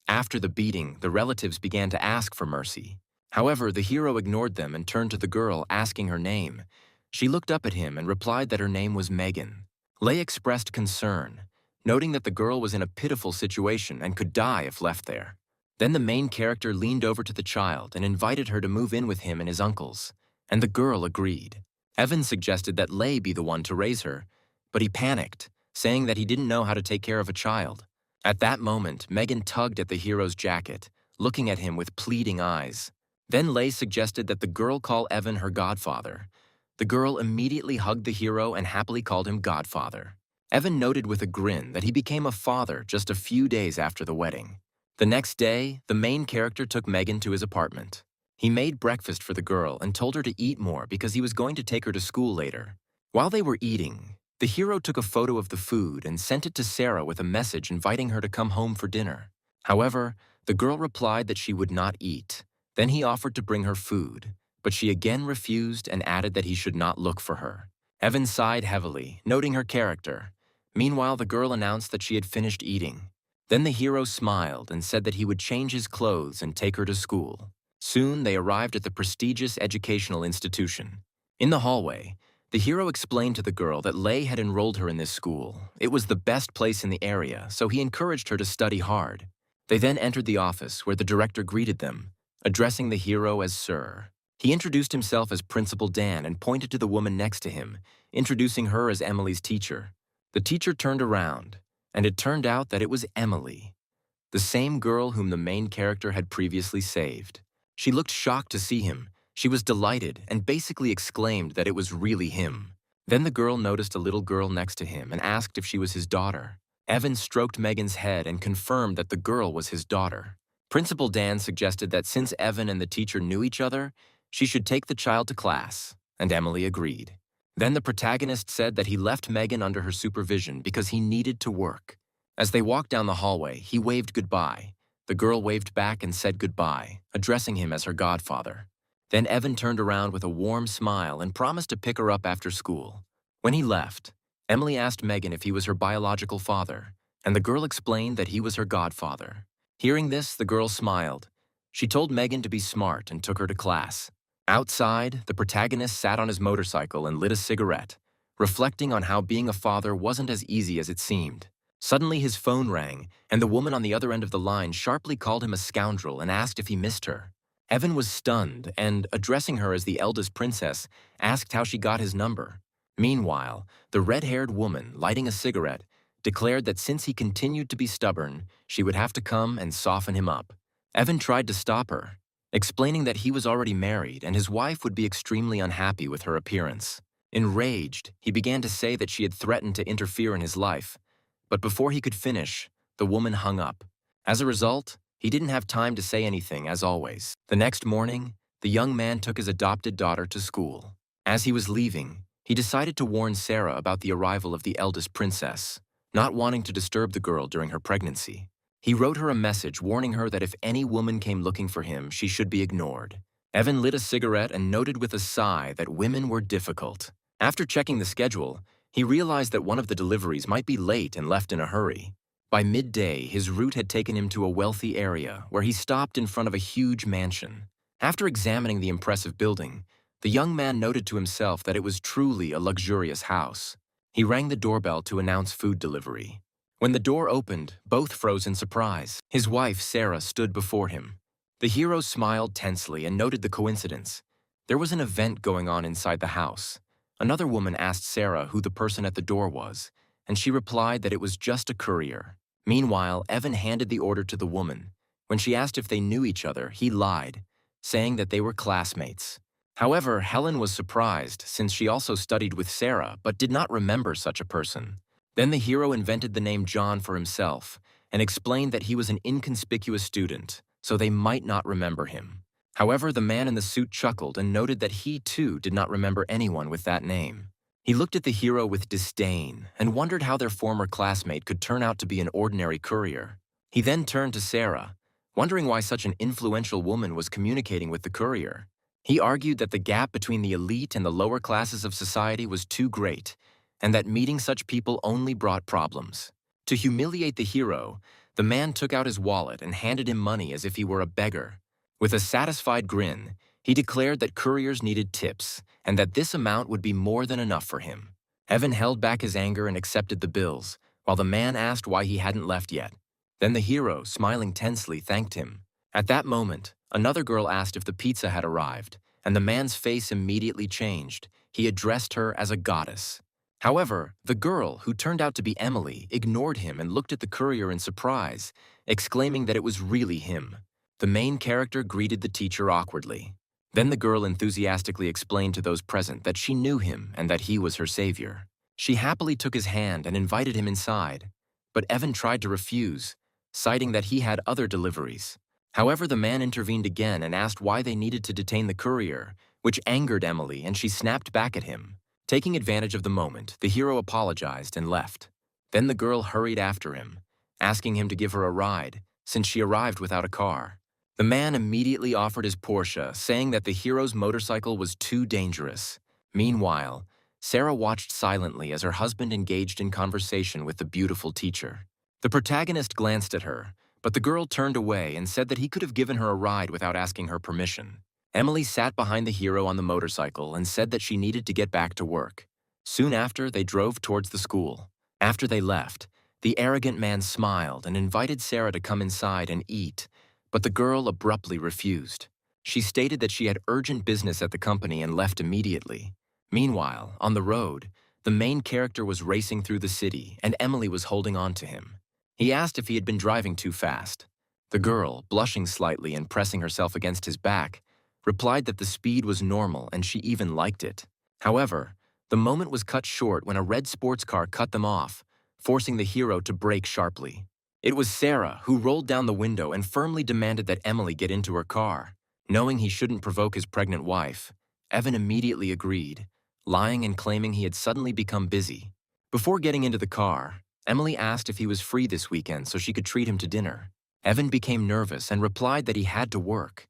After the beating, the relatives began to ask for mercy. However, the hero ignored them and turned to the girl, asking her name. She looked up at him and replied that her name was Megan. Lei expressed concern, noting that the girl was in a pitiful situation and could die if left there. Then the main character leaned over to the child and invited her to move in with him and his uncles, and the girl agreed. Evan suggested that Lei be the one to raise her, but he panicked, saying that he didn't know how to take care of a child. At that moment, Megan tugged at the hero's jacket, looking at him with pleading eyes. Then Lei suggested that the girl call Evan her godfather. The girl immediately hugged the hero and happily called him godfather. Evan noted with a grin that he became a father just a few days after the wedding. The next day, the main character took Megan to his apartment. He made breakfast for the girl and told her to eat more because he was going to take her to school later. While they were eating, the hero took a photo of the food and sent it to Sarah with a message inviting her to come home for dinner. However, the girl replied that she would not eat. Then he offered to bring her food, but she again refused and added that he should not look for her. Evan sighed heavily, noting her character. Meanwhile, the girl announced that she had finished eating. Then the hero smiled and said that he would change his clothes and take her to school. Soon, they arrived at the prestigious educational institution. In the hallway, the hero explained to the girl that Lei had enrolled her in this school. It was the best place in the area, so he encouraged her to study hard. They then entered the office where the director greeted them, addressing the hero as Sir. He introduced himself as Principal Dan and pointed to the woman next to him, introducing her as Emily's teacher. The teacher turned around, and it turned out that it was Emily, the same girl whom the main character had previously saved. She looked shocked to see him. She was delighted and basically exclaimed that it was really him. Then the girl noticed a little girl next to him and asked if she was his daughter. Evan stroked Megan's head and confirmed that the girl was his daughter. Principal Dan suggested that since Evan and the teacher knew each other, she should take the child to class, and Emily agreed. Then the protagonist said that he left Megan under her supervision because he needed to work. As they walked down the hallway, he waved goodbye. The girl waved back and said goodbye, addressing him as her godfather. Then Evan turned around with a warm smile and promised to pick her up after school. When he left, Emily asked Megan if he was her biological father, and the girl explained that he was her godfather. Hearing this, the girl smiled. She told Megan to be smart and took her to class. Outside, the protagonist sat on his motorcycle and lit a cigarette, reflecting on how being a father wasn't as easy as it seemed. Suddenly his phone rang, and the woman on the other end of the line sharply called him a scoundrel and asked if he missed her. Evan was stunned and, addressing her as the eldest princess, asked how she got his number. Meanwhile, the red-haired woman, lighting a cigarette, declared that since he continued to be stubborn, she would have to come and soften him up. Evan tried to stop her, explaining that he was already married and his wife would be extremely unhappy with her appearance. Enraged, he began to say that she had threatened to interfere in his life, but before he could finish, the woman hung up. As a result, he didn't have time to say anything, as always. The next morning, the young man took his adopted daughter to school. As he was leaving, he decided to warn Sarah about the arrival of the eldest princess, not wanting to disturb the girl during her pregnancy. He wrote her a message warning her that if any woman came looking for him, she should be ignored. Evan lit a cigarette and noted with a sigh that women were difficult. After checking the schedule, he realized that one of the deliveries might be late and left in a hurry. By midday, his route had taken him to a wealthy area where he stopped in front of a huge mansion. After examining the impressive building, the young man noted to himself that it was truly a luxurious house. He rang the doorbell to announce food delivery. When the door opened, both froze in surprise. His wife, Sarah, stood before him. The hero smiled tensely and noted the coincidence. There was an event going on inside the house. Another woman asked Sarah who the person at the door was, and she replied that it was just a courier. Meanwhile, Evan handed the order to the woman. When she asked if they knew each other, he lied, saying that they were classmates. However, Helen was surprised since she also studied with Sarah but did not remember such a person. Then the hero invented the name John for himself and explained that he was an inconspicuous student, so they might not remember him. However, the man in the suit chuckled and noted that he too did not remember anyone with that name. He looked at the hero with disdain and wondered how their former classmate could turn out to be an ordinary courier. He then turned to Sarah, wondering why such an influential woman was communicating with the courier. He argued that the gap between the elite and the lower classes of society was too great, and that meeting such people only brought problems. To humiliate the hero, the man took out his wallet and handed him money as if he were a beggar. With a satisfied grin, he declared that couriers needed tips and that this amount would be more than enough for him. Evan held back his anger and accepted the bills, while the man asked why he hadn't left yet. Then the hero, smiling tensely, thanked him. At that moment, another girl asked if the pizza had arrived, and the man's face immediately changed. He addressed her as a goddess. However, the girl, who turned out to be Emily, ignored him and looked at the courier in surprise, exclaiming that it was really him. The main character greeted the teacher awkwardly. Then the girl enthusiastically explained to those present that she knew him and that he was her savior. She happily took his hand and invited him inside, but Evan tried to refuse, citing that he had other deliveries. However, the man intervened again and asked why they needed to detain the courier, which angered Emily, and she snapped back at him. Taking advantage of the moment, the hero apologized and left. Then the girl hurried after him, asking him to give her a ride, since she arrived without a car. The man immediately offered his Porsche, saying that the hero's motorcycle was too dangerous. Meanwhile, Sarah watched silently as her husband engaged in conversation with the beautiful teacher. The protagonist glanced at her, but the girl turned away and said that he could have given her a ride without asking her permission. Emily sat behind the hero on the motorcycle and said that she needed to get back to work. Soon after, they drove towards the school. After they left, the arrogant man smiled and invited Sarah to come inside and eat, but the girl abruptly refused. She stated that she had urgent business at the company and left immediately. Meanwhile, on the road, the main character was racing through the city and Emily was holding on to him. He asked if he had been driving too fast. The girl, blushing slightly and pressing herself against his back, replied that the speed was normal and she even liked it. However, the moment was cut short when a red sports car cut them off, forcing the hero to brake sharply. It was Sarah who rolled down the window and firmly demanded that Emily get into her car. Knowing he shouldn't provoke his pregnant wife, Evan immediately agreed, lying and claiming he had suddenly become busy. Before getting into the car, Emily asked if he was free this weekend so she could treat him to dinner. Evan became nervous and replied that he had to work.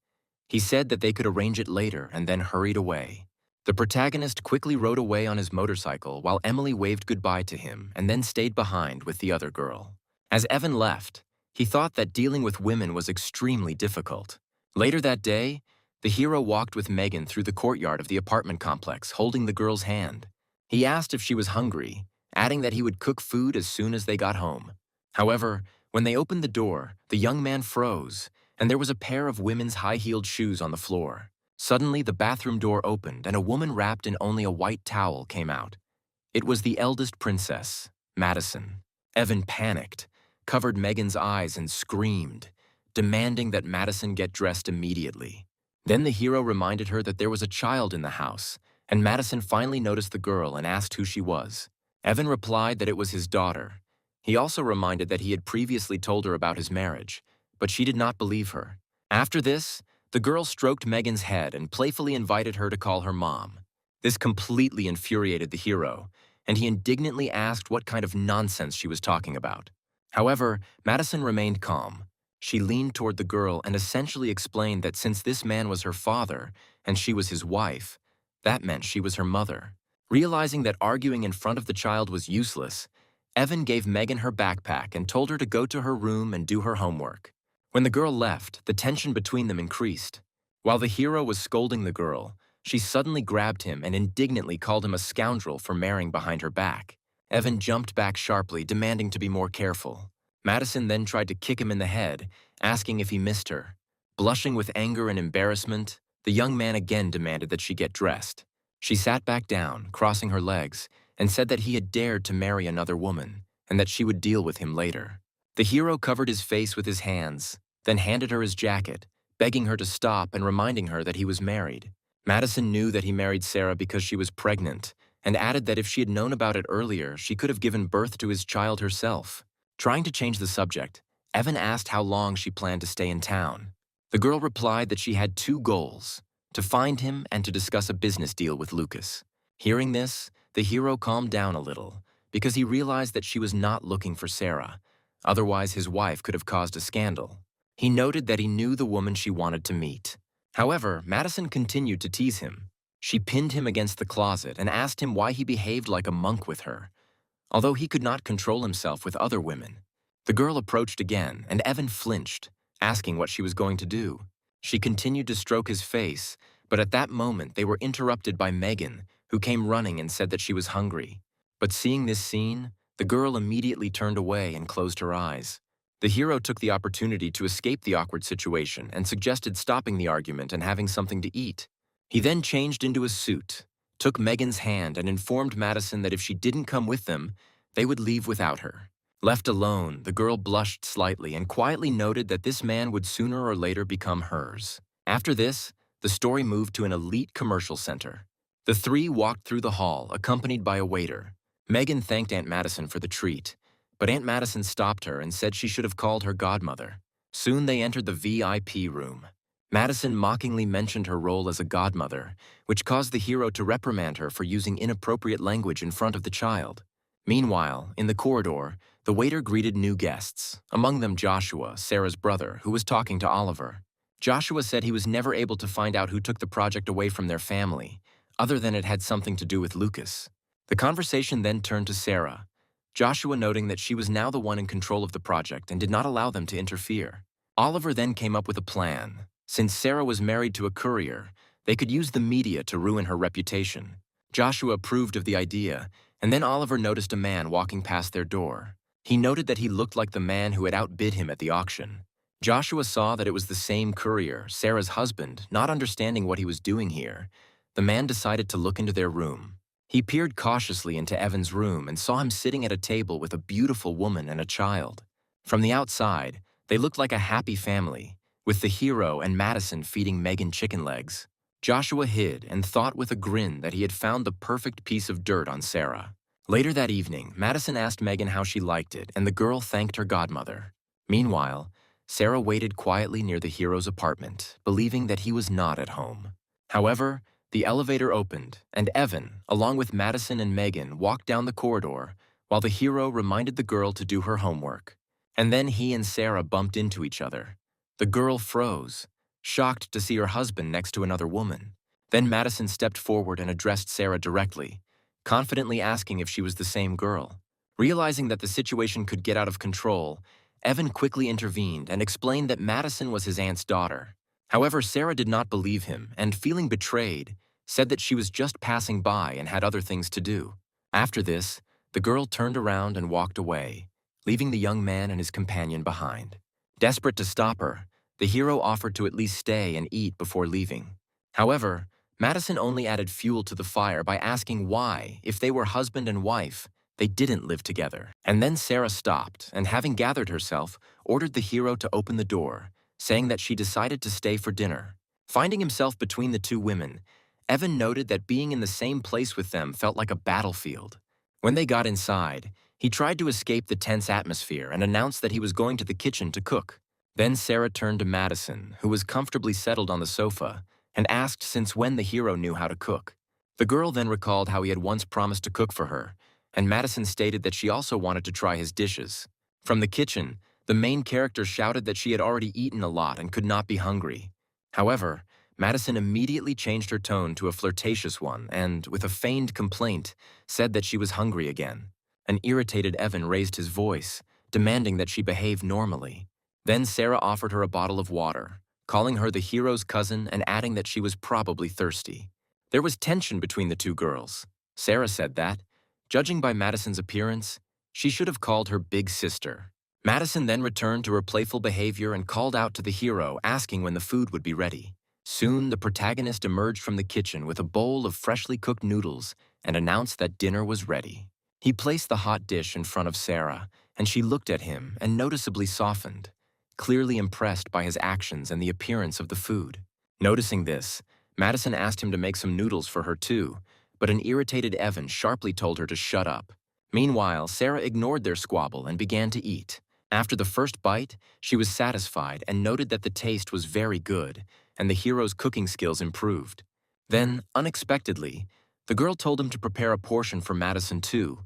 He said that they could arrange it later and then hurried away. The protagonist quickly rode away on his motorcycle while Emily waved goodbye to him and then stayed behind with the other girl. As Evan left, he thought that dealing with women was extremely difficult. Later that day, the hero walked with Megan through the courtyard of the apartment complex, holding the girl's hand. He asked if she was hungry, adding that he would cook food as soon as they got home. However, when they opened the door, the young man froze, and there was a pair of women's high-heeled shoes on the floor. Suddenly, the bathroom door opened, and a woman wrapped in only a white towel came out. It was the eldest princess, Madison. Evan panicked, covered Megan's eyes, and screamed, demanding that Madison get dressed immediately. Then the hero reminded her that there was a child in the house, and Madison finally noticed the girl and asked who she was. Evan replied that it was his daughter. He also reminded that he had previously told her about his marriage, but she did not believe her. After this, the girl stroked Megan's head and playfully invited her to call her mom. This completely infuriated the hero, and he indignantly asked what kind of nonsense she was talking about. However, Madison remained calm. She leaned toward the girl and essentially explained that since this man was her father and she was his wife, that meant she was her mother. Realizing that arguing in front of the child was useless, Evan gave Megan her backpack and told her to go to her room and do her homework. When the girl left, the tension between them increased. While the hero was scolding the girl, she suddenly grabbed him and indignantly called him a scoundrel for marrying behind her back. Evan jumped back sharply, demanding to be more careful. Madison then tried to kick him in the head, asking if he missed her. Blushing with anger and embarrassment, the young man again demanded that she get dressed. She sat back down, crossing her legs, and said that he had dared to marry another woman, and that she would deal with him later. The hero covered his face with his hands, then handed her his jacket, begging her to stop and reminding her that he was married. Madison knew that he married Sarah because she was pregnant, and added that if she had known about it earlier, she could have given birth to his child herself. Trying to change the subject, Evan asked how long she planned to stay in town. The girl replied that she had two goals: to find him and to discuss a business deal with Lucas. Hearing this, the hero calmed down a little, because he realized that she was not looking for Sarah. Otherwise, his wife could have caused a scandal. He noted that he knew the woman she wanted to meet. However, Madison continued to tease him. She pinned him against the closet and asked him why he behaved like a monk with her, although he could not control himself with other women. The girl approached again, and Evan flinched, asking what she was going to do. She continued to stroke his face, but at that moment they were interrupted by Megan, who came running and said that she was hungry. But seeing this scene, the girl immediately turned away and closed her eyes. The hero took the opportunity to escape the awkward situation and suggested stopping the argument and having something to eat. He then changed into a suit, took Megan's hand, and informed Madison that if she didn't come with them, they would leave without her. Left alone, the girl blushed slightly and quietly noted that this man would sooner or later become hers. After this, the story moved to an elite commercial center. The three walked through the hall, accompanied by a waiter. Megan thanked Aunt Madison for the treat, but Aunt Madison stopped her and said she should have called her godmother. Soon they entered the VIP room. Madison mockingly mentioned her role as a godmother, which caused the hero to reprimand her for using inappropriate language in front of the child. Meanwhile, in the corridor, the waiter greeted new guests, among them Joshua, Sarah's brother, who was talking to Oliver. Joshua said he was never able to find out who took the project away from their family, other than it had something to do with Lucas. The conversation then turned to Sarah, Joshua noting that she was now the one in control of the project and did not allow them to interfere. Oliver then came up with a plan. Since Sarah was married to a courier, they could use the media to ruin her reputation. Joshua approved of the idea, and then Oliver noticed a man walking past their door. He noted that he looked like the man who had outbid him at the auction. Joshua saw that it was the same courier, Sarah's husband. Not understanding what he was doing here, the man decided to look into their room. He peered cautiously into Evan's room and saw him sitting at a table with a beautiful woman and a child. From the outside, they looked like a happy family, with the hero and Madison feeding Megan chicken legs. Joshua hid and thought with a grin that he had found the perfect piece of dirt on Sarah. Later that evening, Madison asked Megan how she liked it, and the girl thanked her godmother. Meanwhile, Sarah waited quietly near the hero's apartment, believing that he was not at home. However, the elevator opened, and Evan, along with Madison and Megan, walked down the corridor, while the hero reminded the girl to do her homework. And then he and Sarah bumped into each other. The girl froze, shocked to see her husband next to another woman. Then Madison stepped forward and addressed Sarah directly, confidently asking if she was the same girl. Realizing that the situation could get out of control, Evan quickly intervened and explained that Madison was his aunt's daughter. However, Sarah did not believe him and, feeling betrayed, said that she was just passing by and had other things to do. After this, the girl turned around and walked away, leaving the young man and his companion behind. Desperate to stop her, the hero offered to at least stay and eat before leaving. However, Madison only added fuel to the fire by asking why, if they were husband and wife, they didn't live together. And then Sarah stopped and, having gathered herself, ordered the hero to open the door, saying that she decided to stay for dinner. Finding himself between the two women, Evan noted that being in the same place with them felt like a battlefield. When they got inside, he tried to escape the tense atmosphere and announced that he was going to the kitchen to cook. Then Sarah turned to Madison, who was comfortably settled on the sofa, and asked since when the hero knew how to cook. The girl then recalled how he had once promised to cook for her, and Madison stated that she also wanted to try his dishes. From the kitchen, the main character shouted that she had already eaten a lot and could not be hungry. However, Madison immediately changed her tone to a flirtatious one and, with a feigned complaint, said that she was hungry again. An irritated Evan raised his voice, demanding that she behave normally. Then Sarah offered her a bottle of water, calling her the hero's cousin and adding that she was probably thirsty. There was tension between the two girls. Sarah said that, judging by Madison's appearance, she should have called her big sister. Madison then returned to her playful behavior and called out to the hero, asking when the food would be ready. Soon, the protagonist emerged from the kitchen with a bowl of freshly cooked noodles and announced that dinner was ready. He placed the hot dish in front of Sarah, and she looked at him and noticeably softened, clearly impressed by his actions and the appearance of the food. Noticing this, Madison asked him to make some noodles for her too, but an irritated Evan sharply told her to shut up. Meanwhile, Sarah ignored their squabble and began to eat. After the first bite, she was satisfied and noted that the taste was very good, and the hero's cooking skills improved. Then, unexpectedly, the girl told him to prepare a portion for Madison too,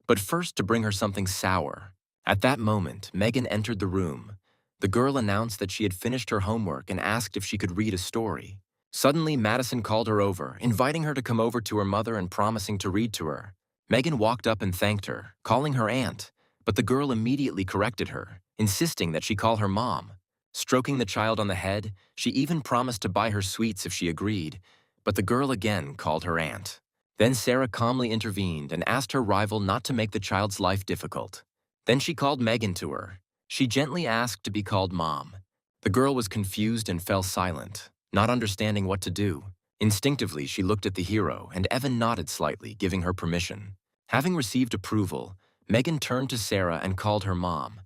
but first to bring her something sour. At that moment, Megan entered the room. The girl announced that she had finished her homework and asked if she could read a story. Suddenly, Madison called her over, inviting her to come over to her mother and promising to read to her. Megan walked up and thanked her, calling her aunt, but the girl immediately corrected her, insisting that she call her mom. Stroking the child on the head, she even promised to buy her sweets if she agreed, but the girl again called her aunt. Then Sarah calmly intervened and asked her rival not to make the child's life difficult. Then she called Megan to her. She gently asked to be called Mom. The girl was confused and fell silent, not understanding what to do. Instinctively, she looked at the hero, and Evan nodded slightly, giving her permission. Having received approval, Megan turned to Sarah and called her Mom.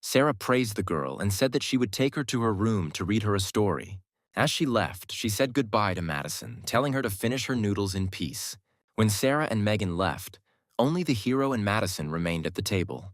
Sarah praised the girl and said that she would take her to her room to read her a story. As she left, she said goodbye to Madison, telling her to finish her noodles in peace. When Sarah and Megan left, only the hero and Madison remained at the table.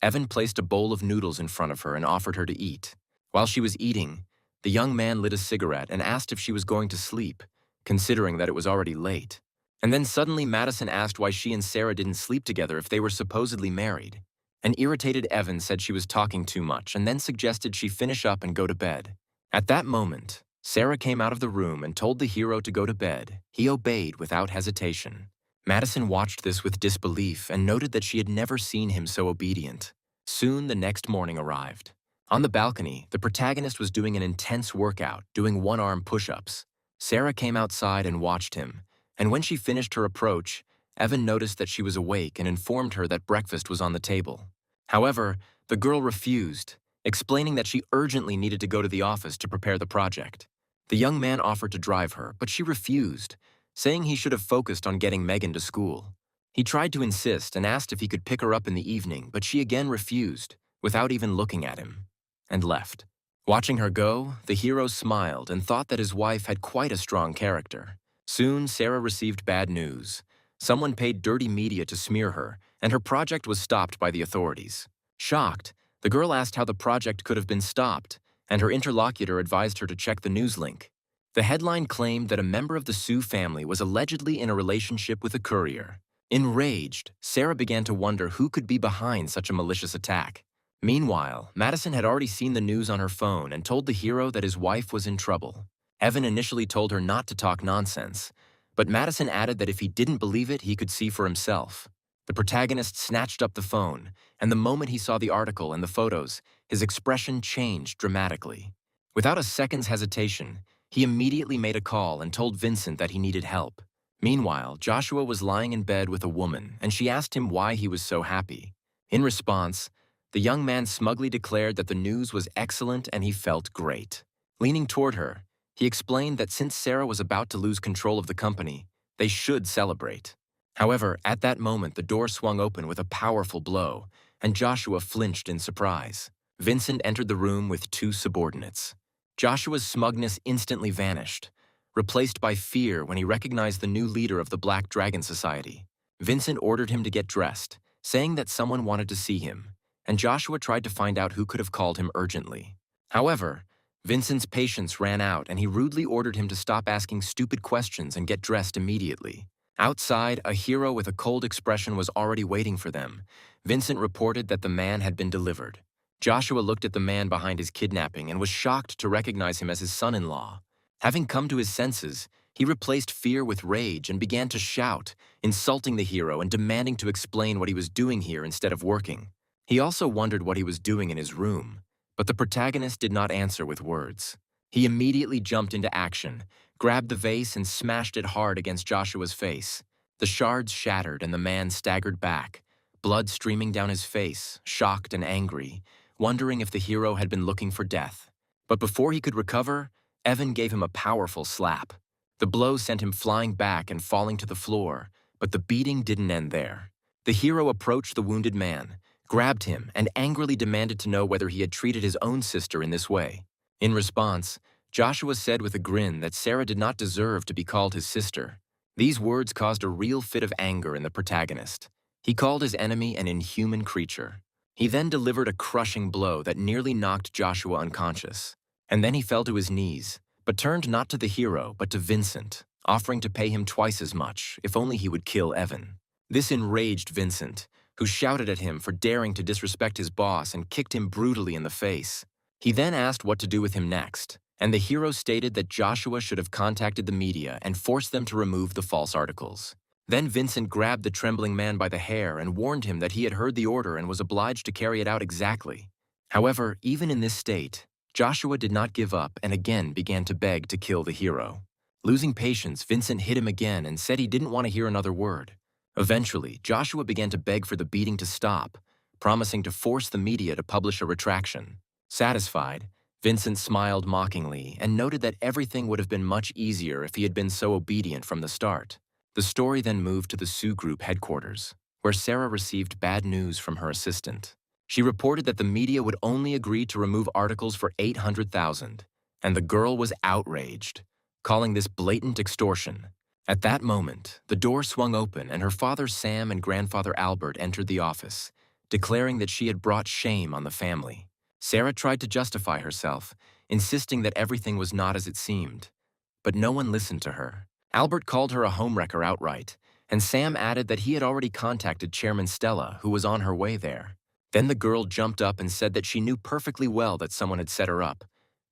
Evan placed a bowl of noodles in front of her and offered her to eat. While she was eating, the young man lit a cigarette and asked if she was going to sleep, considering that it was already late. And then suddenly Madison asked why she and Sarah didn't sleep together if they were supposedly married. An irritated Evan said she was talking too much and then suggested she finish up and go to bed. At that moment, Sarah came out of the room and told the hero to go to bed. He obeyed without hesitation. Madison watched this with disbelief and noted that she had never seen him so obedient. Soon the next morning arrived. On the balcony, the protagonist was doing an intense workout, doing one-arm push-ups. Sarah came outside and watched him, and when she finished her approach, Evan noticed that she was awake and informed her that breakfast was on the table. However, the girl refused, explaining that she urgently needed to go to the office to prepare the project. The young man offered to drive her, but she refused, saying he should have focused on getting Megan to school. He tried to insist and asked if he could pick her up in the evening, but she again refused, without even looking at him, and left. Watching her go, the hero smiled and thought that his wife had quite a strong character. Soon, Sarah received bad news. Someone paid dirty media to smear her, and her project was stopped by the authorities. Shocked, the girl asked how the project could have been stopped, and her interlocutor advised her to check the news link. The headline claimed that a member of the Sue family was allegedly in a relationship with a courier. Enraged, Sarah began to wonder who could be behind such a malicious attack. Meanwhile, Madison had already seen the news on her phone and told the hero that his wife was in trouble. Evan initially told her not to talk nonsense, but Madison added that if he didn't believe it, he could see for himself. The protagonist snatched up the phone, and the moment he saw the article and the photos, his expression changed dramatically. Without a second's hesitation, he immediately made a call and told Vincent that he needed help. Meanwhile, Joshua was lying in bed with a woman, and she asked him why he was so happy. In response, the young man smugly declared that the news was excellent and he felt great. Leaning toward her, he explained that since Sarah was about to lose control of the company, they should celebrate. However, at that moment, the door swung open with a powerful blow, and Joshua flinched in surprise. Vincent entered the room with two subordinates. Joshua's smugness instantly vanished, replaced by fear when he recognized the new leader of the Black Dragon Society. Vincent ordered him to get dressed, saying that someone wanted to see him, and Joshua tried to find out who could have called him urgently. However, Vincent's patience ran out and he rudely ordered him to stop asking stupid questions and get dressed immediately. Outside, a hero with a cold expression was already waiting for them. Vincent reported that the man had been delivered. Joshua looked at the man behind his kidnapping and was shocked to recognize him as his son-in-law. Having come to his senses, he replaced fear with rage and began to shout, insulting the hero and demanding to explain what he was doing here instead of working. He also wondered what he was doing in his room, but the protagonist did not answer with words. He immediately jumped into action, grabbed the vase and smashed it hard against Joshua's face. The shards shattered and the man staggered back, blood streaming down his face, shocked and angry, wondering if the hero had been looking for death. But before he could recover, Evan gave him a powerful slap. The blow sent him flying back and falling to the floor, but the beating didn't end there. The hero approached the wounded man, grabbed him, and angrily demanded to know whether he had treated his own sister in this way. In response, Joshua said with a grin that Sarah did not deserve to be called his sister. These words caused a real fit of anger in the protagonist. He called his enemy an inhuman creature. He then delivered a crushing blow that nearly knocked Joshua unconscious. And then he fell to his knees, but turned not to the hero but to Vincent, offering to pay him twice as much if only he would kill Evan. This enraged Vincent, who shouted at him for daring to disrespect his boss and kicked him brutally in the face. He then asked what to do with him next, and the hero stated that Joshua should have contacted the media and forced them to remove the false articles. Then Vincent grabbed the trembling man by the hair and warned him that he had heard the order and was obliged to carry it out exactly. However, even in this state, Joshua did not give up and again began to beg to kill the hero. Losing patience, Vincent hit him again and said he didn't want to hear another word. Eventually, Joshua began to beg for the beating to stop, promising to force the media to publish a retraction. Satisfied, Vincent smiled mockingly and noted that everything would have been much easier if he had been so obedient from the start. The story then moved to the Sioux Group headquarters, where Sarah received bad news from her assistant. She reported that the media would only agree to remove articles for $800,000, and the girl was outraged, calling this blatant extortion. At that moment, the door swung open and her father Sam and grandfather Albert entered the office, declaring that she had brought shame on the family. Sarah tried to justify herself, insisting that everything was not as it seemed. But no one listened to her. Albert called her a homewrecker outright, and Sam added that he had already contacted Chairman Stella, who was on her way there. Then the girl jumped up and said that she knew perfectly well that someone had set her up,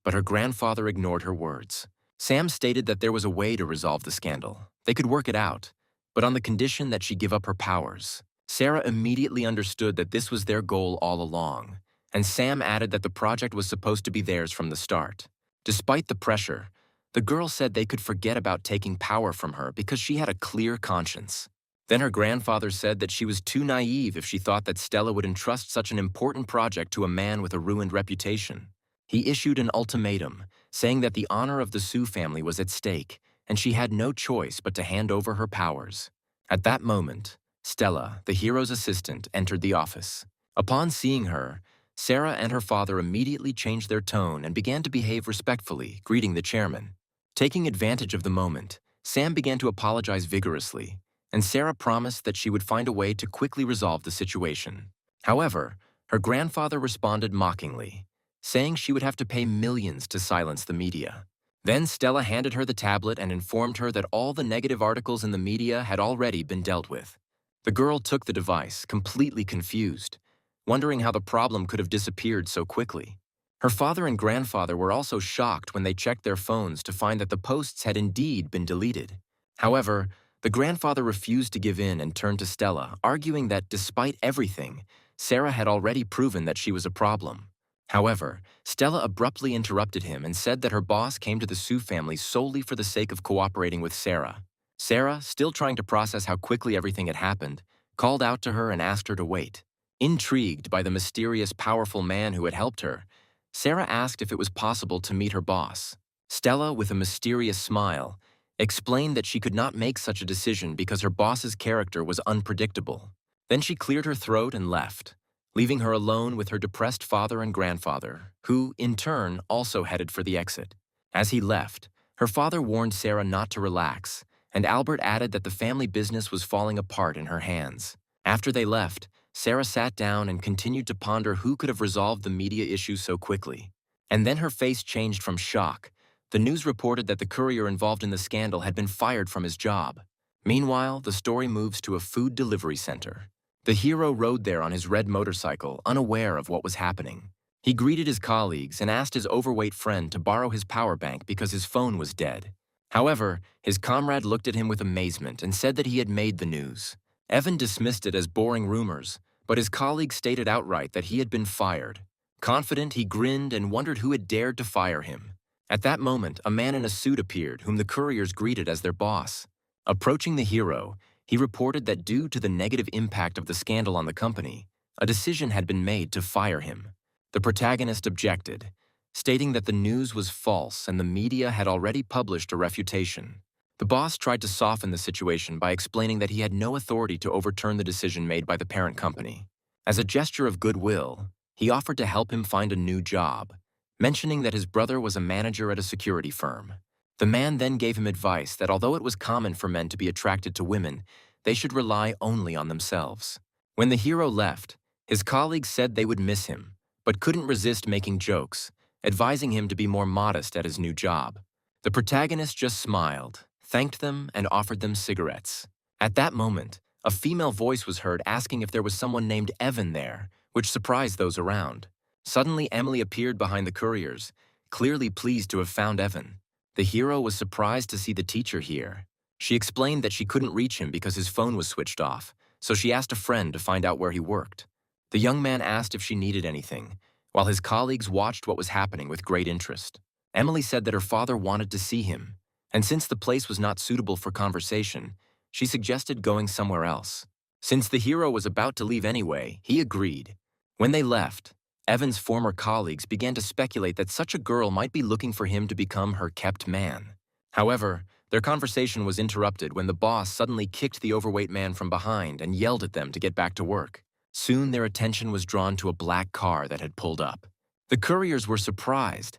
but her grandfather ignored her words. Sam stated that there was a way to resolve the scandal. They could work it out, but on the condition that she give up her powers. Sarah immediately understood that this was their goal all along, and Sam added that the project was supposed to be theirs from the start. Despite the pressure, the girl said they could forget about taking power from her because she had a clear conscience. Then her grandfather said that she was too naive if she thought that Stella would entrust such an important project to a man with a ruined reputation. He issued an ultimatum, saying that the honor of the Sioux family was at stake, and she had no choice but to hand over her powers. At that moment, Stella, the hero's assistant, entered the office. Upon seeing her, Sarah and her father immediately changed their tone and began to behave respectfully, greeting the chairman. Taking advantage of the moment, Sam began to apologize vigorously, and Sarah promised that she would find a way to quickly resolve the situation. However, her grandfather responded mockingly, saying she would have to pay millions to silence the media. Then Stella handed her the tablet and informed her that all the negative articles in the media had already been dealt with. The girl took the device, completely confused, wondering how the problem could have disappeared so quickly. Her father and grandfather were also shocked when they checked their phones to find that the posts had indeed been deleted. However, the grandfather refused to give in and turned to Stella, arguing that despite everything, Sarah had already proven that she was a problem. However, Stella abruptly interrupted him and said that her boss came to the Sioux family solely for the sake of cooperating with Sarah. Sarah, still trying to process how quickly everything had happened, called out to her and asked her to wait. Intrigued by the mysterious, powerful man who had helped her, Sarah asked if it was possible to meet her boss. Stella, with a mysterious smile, explained that she could not make such a decision because her boss's character was unpredictable. Then she cleared her throat and left, leaving her alone with her depressed father and grandfather, who, in turn, also headed for the exit. As he left, her father warned Sarah not to relax, and Albert added that the family business was falling apart in her hands. After they left, Sarah sat down and continued to ponder who could have resolved the media issue so quickly. And then her face changed from shock. The news reported that the courier involved in the scandal had been fired from his job. Meanwhile, the story moves to a food delivery center. The hero rode there on his red motorcycle, unaware of what was happening. He greeted his colleagues and asked his overweight friend to borrow his power bank because his phone was dead. However, his comrade looked at him with amazement and said that he had made the news. Evan dismissed it as boring rumors, but his colleague stated outright that he had been fired. Confident, he grinned and wondered who had dared to fire him. At that moment, a man in a suit appeared, whom the couriers greeted as their boss. Approaching the hero, he reported that due to the negative impact of the scandal on the company, a decision had been made to fire him. The protagonist objected, stating that the news was false and the media had already published a refutation. The boss tried to soften the situation by explaining that he had no authority to overturn the decision made by the parent company. As a gesture of goodwill, he offered to help him find a new job, mentioning that his brother was a manager at a security firm. The man then gave him advice that although it was common for men to be attracted to women, they should rely only on themselves. When the hero left, his colleagues said they would miss him, but couldn't resist making jokes, advising him to be more modest at his new job. The protagonist just smiled, thanked them, and offered them cigarettes. At that moment, a female voice was heard asking if there was someone named Evan there, which surprised those around. Suddenly, Emily appeared behind the couriers, clearly pleased to have found Evan. The hero was surprised to see the teacher here. She explained that she couldn't reach him because his phone was switched off, so she asked a friend to find out where he worked. The young man asked if she needed anything, while his colleagues watched what was happening with great interest. Emily said that her father wanted to see him, and since the place was not suitable for conversation, she suggested going somewhere else. Since the hero was about to leave anyway, he agreed. When they left, Evan's former colleagues began to speculate that such a girl might be looking for him to become her kept man. However, their conversation was interrupted when the boss suddenly kicked the overweight man from behind and yelled at them to get back to work. Soon their attention was drawn to a black car that had pulled up. The couriers were surprised,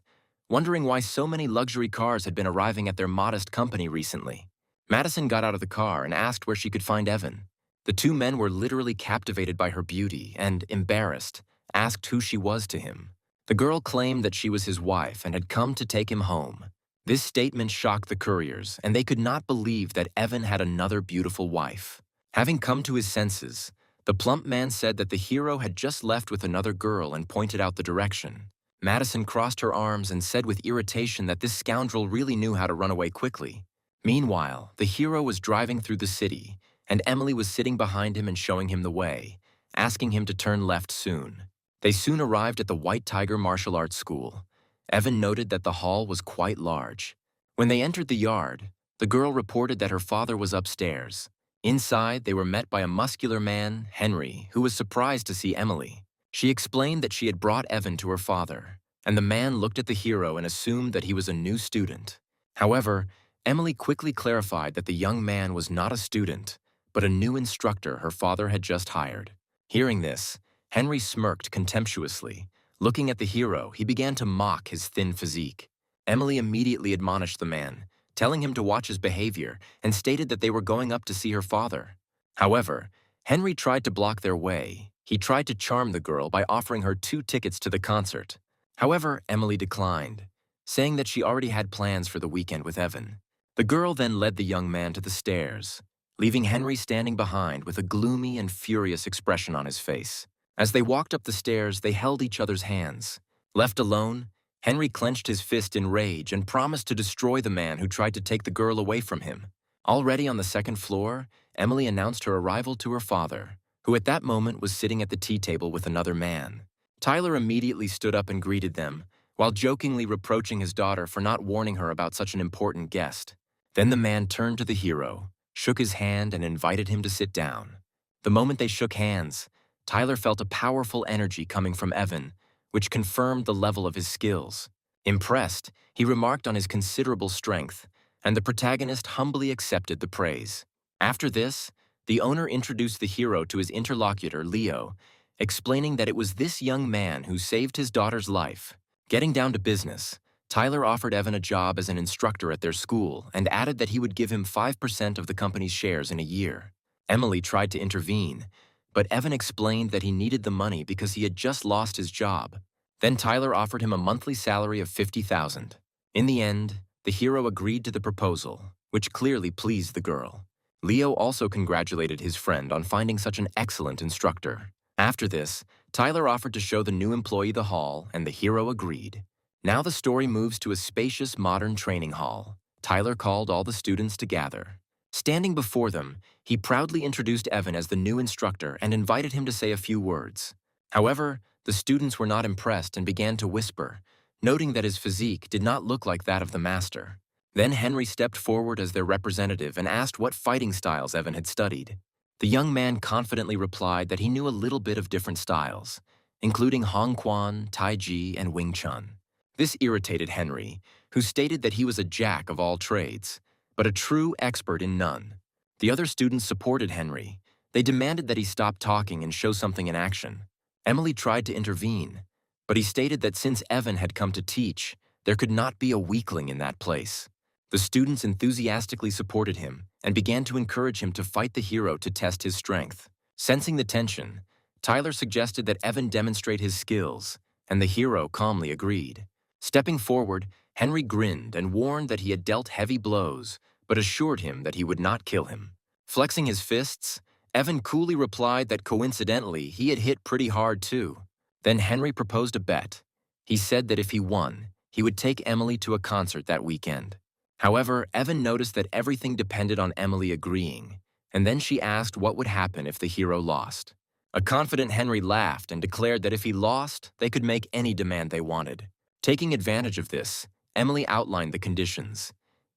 wondering why so many luxury cars had been arriving at their modest company recently. Madison got out of the car and asked where she could find Evan. The two men were literally captivated by her beauty and, embarrassed, asked who she was to him. The girl claimed that she was his wife and had come to take him home. This statement shocked the couriers, and they could not believe that Evan had another beautiful wife. Having come to his senses, the plump man said that the hero had just left with another girl and pointed out the direction. Madison crossed her arms and said with irritation that this scoundrel really knew how to run away quickly. Meanwhile, the hero was driving through the city, and Emily was sitting behind him and showing him the way, asking him to turn left soon. They soon arrived at the White Tiger Martial Arts School. Evan noted that the hall was quite large. When they entered the yard, the girl reported that her father was upstairs. Inside, they were met by a muscular man, Henry, who was surprised to see Emily. She explained that she had brought Evan to her father, and the man looked at the hero and assumed that he was a new student. However, Emily quickly clarified that the young man was not a student, but a new instructor her father had just hired. Hearing this, Henry smirked contemptuously. Looking at the hero, he began to mock his thin physique. Emily immediately admonished the man, telling him to watch his behavior, and stated that they were going up to see her father. However, Henry tried to block their way. He tried to charm the girl by offering her 2 tickets to the concert. However, Emily declined, saying that she already had plans for the weekend with Evan. The girl then led the young man to the stairs, leaving Henry standing behind with a gloomy and furious expression on his face. As they walked up the stairs, they held each other's hands. Left alone, Henry clenched his fist in rage and promised to destroy the man who tried to take the girl away from him. Already on the 2nd floor, Emily announced her arrival to her father, who at that moment was sitting at the tea table with another man. Tyler immediately stood up and greeted them, while jokingly reproaching his daughter for not warning her about such an important guest. Then the man turned to the hero, shook his hand, and invited him to sit down. The moment they shook hands, Tyler felt a powerful energy coming from Evan, which confirmed the level of his skills. Impressed, he remarked on his considerable strength, and the protagonist humbly accepted the praise. After this, the owner introduced the hero to his interlocutor, Leo, explaining that it was this young man who saved his daughter's life. Getting down to business, Tyler offered Evan a job as an instructor at their school and added that he would give him 5% of the company's shares in a year. Emily tried to intervene, but Evan explained that he needed the money because he had just lost his job. Then Tyler offered him a monthly salary of $50,000. In the end, the hero agreed to the proposal, which clearly pleased the girl. Leo also congratulated his friend on finding such an excellent instructor. After this, Tyler offered to show the new employee the hall, and the hero agreed. Now the story moves to a spacious modern training hall. Tyler called all the students to gather. Standing before them, he proudly introduced Evan as the new instructor and invited him to say a few words. However, the students were not impressed and began to whisper, noting that his physique did not look like that of the master. Then Henry stepped forward as their representative and asked what fighting styles Evan had studied. The young man confidently replied that he knew a little bit of different styles, including Hong Quan, Tai Chi, and Wing Chun. This irritated Henry, who stated that he was a jack of all trades, but a true expert in none. The other students supported Henry. They demanded that he stop talking and show something in action. Emily tried to intervene, but he stated that since Evan had come to teach, there could not be a weakling in that place. The students enthusiastically supported him and began to encourage him to fight the hero to test his strength. Sensing the tension, Tyler suggested that Evan demonstrate his skills, and the hero calmly agreed. Stepping forward, Henry grinned and warned that he had dealt heavy blows, but assured him that he would not kill him. Flexing his fists, Evan coolly replied that coincidentally he had hit pretty hard too. Then Henry proposed a bet. He said that if he won, he would take Emily to a concert that weekend. However, Evan noticed that everything depended on Emily agreeing, and then she asked what would happen if the hero lost. A confident Henry laughed and declared that if he lost, they could make any demand they wanted. Taking advantage of this, Emily outlined the conditions.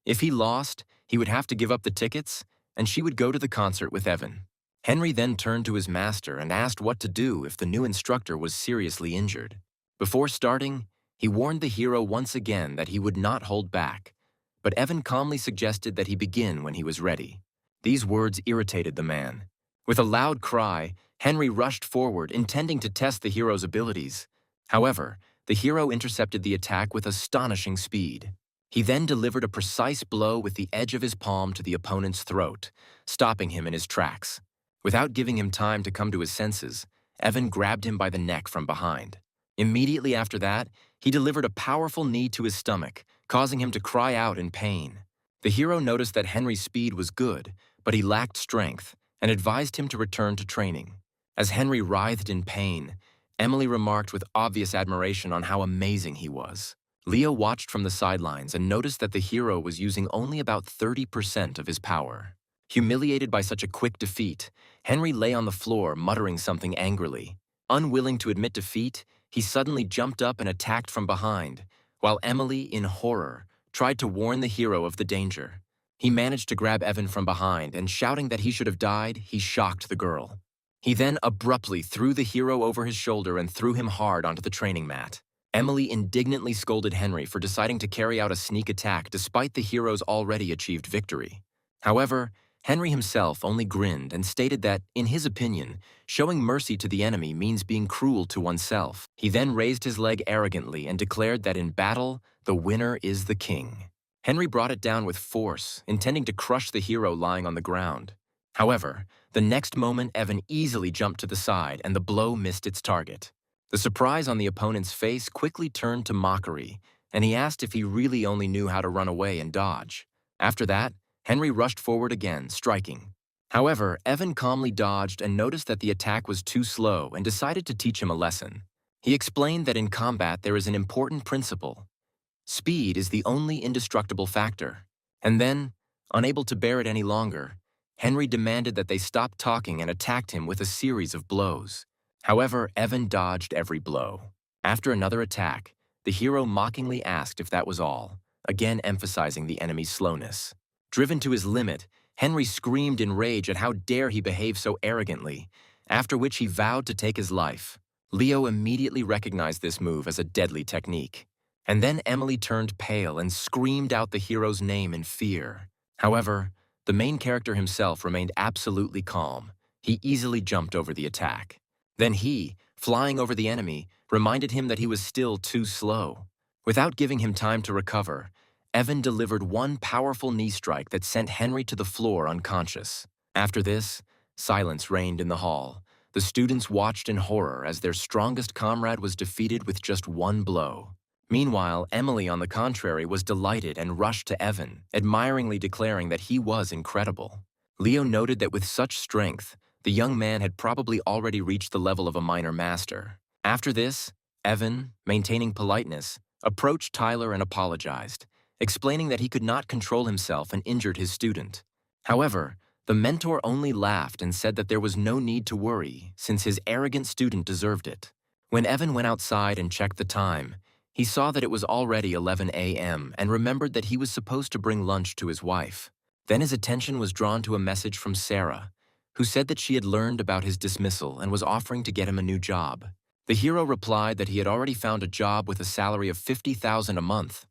If he lost, he would have to give up the tickets, and she would go to the concert with Evan. Henry then turned to his master and asked what to do if the new instructor was seriously injured. Before starting, he warned the hero once again that he would not hold back, but Evan calmly suggested that he begin when he was ready. These words irritated the man. With a loud cry, Henry rushed forward, intending to test the hero's abilities. However, the hero intercepted the attack with astonishing speed. He then delivered a precise blow with the edge of his palm to the opponent's throat, stopping him in his tracks. Without giving him time to come to his senses, Evan grabbed him by the neck from behind. Immediately after that, he delivered a powerful knee to his stomach, causing him to cry out in pain. The hero noticed that Henry's speed was good, but he lacked strength, and advised him to return to training. As Henry writhed in pain, Emily remarked with obvious admiration on how amazing he was. Leo watched from the sidelines and noticed that the hero was using only about 30% of his power. Humiliated by such a quick defeat, Henry lay on the floor muttering something angrily. Unwilling to admit defeat, he suddenly jumped up and attacked from behind, while Emily, in horror, tried to warn the hero of the danger. He managed to grab Evan from behind, and shouting that he should have died, he shocked the girl. He then abruptly threw the hero over his shoulder and threw him hard onto the training mat. Emily indignantly scolded Henry for deciding to carry out a sneak attack despite the hero's already achieved victory. However, Henry himself only grinned and stated that, in his opinion, showing mercy to the enemy means being cruel to oneself. He then raised his leg arrogantly and declared that in battle, the winner is the king. Henry brought it down with force, intending to crush the hero lying on the ground. However, the next moment Evan easily jumped to the side and the blow missed its target. The surprise on the opponent's face quickly turned to mockery, and he asked if he really only knew how to run away and dodge. After that, Henry rushed forward again, striking. However, Evan calmly dodged and noticed that the attack was too slow and decided to teach him a lesson. He explained that in combat there is an important principle. Speed is the only indestructible factor. And then, unable to bear it any longer, Henry demanded that they stop talking and attacked him with a series of blows. However, Evan dodged every blow. After another attack, the hero mockingly asked if that was all, again emphasizing the enemy's slowness. Driven to his limit, Henry screamed in rage at how dare he behave so arrogantly, after which he vowed to take his life. Leo immediately recognized this move as a deadly technique. And then Emily turned pale and screamed out the hero's name in fear. However, the main character himself remained absolutely calm. He easily jumped over the attack. Then he, flying over the enemy, reminded him that he was still too slow. Without giving him time to recover, Evan delivered one powerful knee strike that sent Henry to the floor unconscious. After this, silence reigned in the hall. The students watched in horror as their strongest comrade was defeated with just one blow. Meanwhile, Emily, on the contrary, was delighted and rushed to Evan, admiringly declaring that he was incredible. Leo noted that with such strength, the young man had probably already reached the level of a minor master. After this, Evan, maintaining politeness, approached Tyler and apologized, explaining that he could not control himself and injured his student. However, the mentor only laughed and said that there was no need to worry, since his arrogant student deserved it. When Evan went outside and checked the time, he saw that it was already 11 a.m. and remembered that he was supposed to bring lunch to his wife. Then his attention was drawn to a message from Sarah, who said that she had learned about his dismissal and was offering to get him a new job. The hero replied that he had already found a job with a salary of $50,000 a month,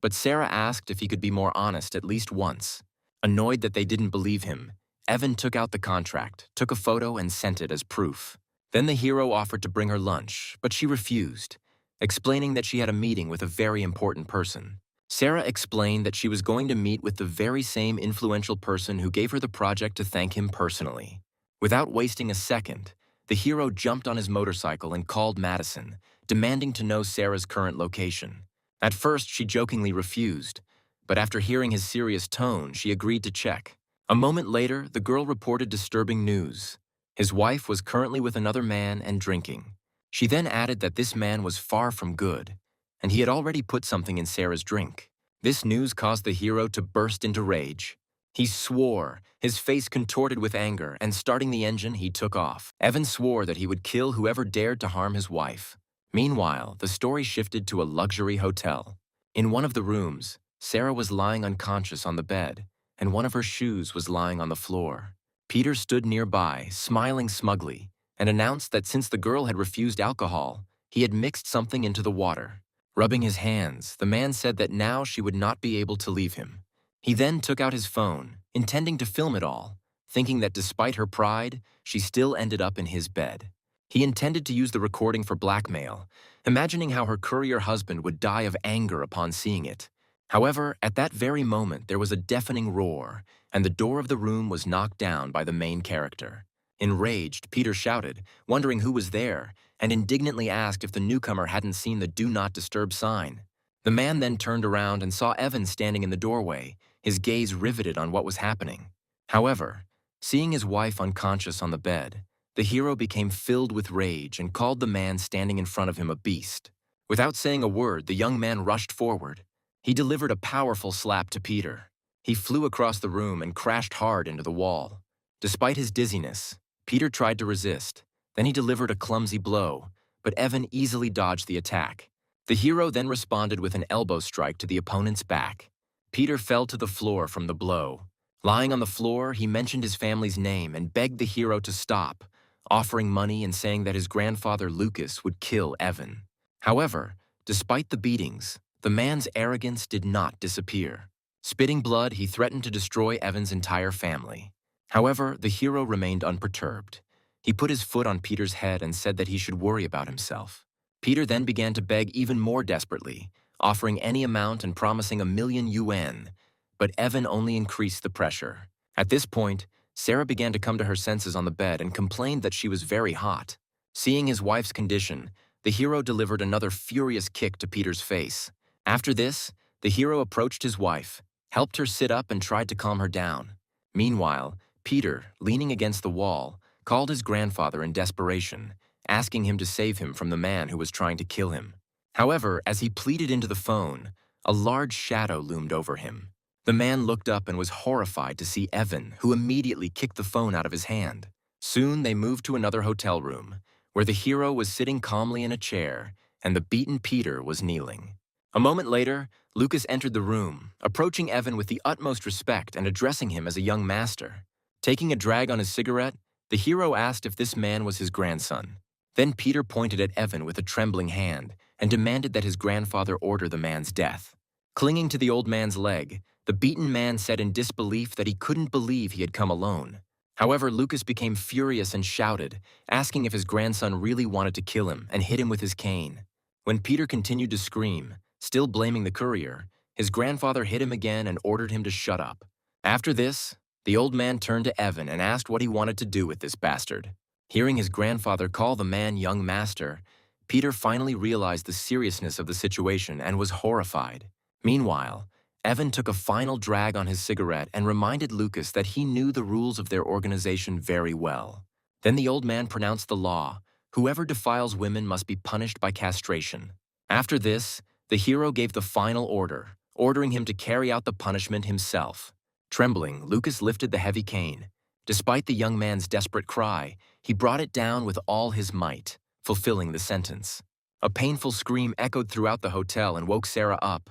but Sarah asked if he could be more honest at least once. Annoyed that they didn't believe him, Evan took out the contract, took a photo, and sent it as proof. Then the hero offered to bring her lunch, but she refused, explaining that she had a meeting with a very important person. Sarah explained that she was going to meet with the very same influential person who gave her the project to thank him personally. Without wasting a second, the hero jumped on his motorcycle and called Madison, demanding to know Sarah's current location. At first, she jokingly refused, but after hearing his serious tone, she agreed to check. A moment later, the girl reported disturbing news. His wife was currently with another man and drinking. She then added that this man was far from good, and he had already put something in Sarah's drink. This news caused the hero to burst into rage. He swore, his face contorted with anger, and starting the engine, he took off. Evan swore that he would kill whoever dared to harm his wife. Meanwhile, the story shifted to a luxury hotel. In one of the rooms, Sarah was lying unconscious on the bed, and one of her shoes was lying on the floor. Peter stood nearby, smiling smugly, and announced that since the girl had refused alcohol, he had mixed something into the water. Rubbing his hands, the man said that now she would not be able to leave him. He then took out his phone, intending to film it all, thinking that despite her pride, she still ended up in his bed. He intended to use the recording for blackmail, imagining how her courier husband would die of anger upon seeing it. However, at that very moment, there was a deafening roar, and the door of the room was knocked down by the main character. Enraged, Peter shouted, wondering who was there, and indignantly asked if the newcomer hadn't seen the Do Not Disturb sign. The man then turned around and saw Evan standing in the doorway, his gaze riveted on what was happening. However, seeing his wife unconscious on the bed, the hero became filled with rage and called the man standing in front of him a beast. Without saying a word, the young man rushed forward. He delivered a powerful slap to Peter. He flew across the room and crashed hard into the wall. Despite his dizziness, Peter tried to resist. Then he delivered a clumsy blow, but Evan easily dodged the attack. The hero then responded with an elbow strike to the opponent's back. Peter fell to the floor from the blow. Lying on the floor, he mentioned his family's name and begged the hero to stop, offering money and saying that his grandfather Lucas would kill Evan. However, despite the beatings, the man's arrogance did not disappear. Spitting blood, he threatened to destroy Evan's entire family. However, the hero remained unperturbed. He put his foot on Peter's head and said that he should worry about himself. Peter then began to beg even more desperately, offering any amount and promising $1,000,000 yuan, but Evan only increased the pressure. At this point, Sarah began to come to her senses on the bed and complained that she was very hot. Seeing his wife's condition, the hero delivered another furious kick to Peter's face. After this, the hero approached his wife, helped her sit up and tried to calm her down. Meanwhile, Peter, leaning against the wall, called his grandfather in desperation, asking him to save him from the man who was trying to kill him. However, as he pleaded into the phone, a large shadow loomed over him. The man looked up and was horrified to see Evan, who immediately kicked the phone out of his hand. Soon they moved to another hotel room, where the hero was sitting calmly in a chair, and the beaten Peter was kneeling. A moment later, Lucas entered the room, approaching Evan with the utmost respect and addressing him as a young master. Taking a drag on his cigarette, the hero asked if this man was his grandson. Then Peter pointed at Evan with a trembling hand and demanded that his grandfather order the man's death. Clinging to the old man's leg, the beaten man said in disbelief that he couldn't believe he had come alone. However, Lucas became furious and shouted, asking if his grandson really wanted to kill him, and hit him with his cane. When Peter continued to scream, still blaming the courier, his grandfather hit him again and ordered him to shut up. After this, the old man turned to Evan and asked what he wanted to do with this bastard. Hearing his grandfather call the man young master, Peter finally realized the seriousness of the situation and was horrified. Meanwhile, Evan took a final drag on his cigarette and reminded Lucas that he knew the rules of their organization very well. Then the old man pronounced the law: whoever defiles women must be punished by castration. After this, the hero gave the final order, ordering him to carry out the punishment himself. Trembling, Lucas lifted the heavy cane. Despite the young man's desperate cry, he brought it down with all his might, fulfilling the sentence. A painful scream echoed throughout the hotel and woke Sarah up.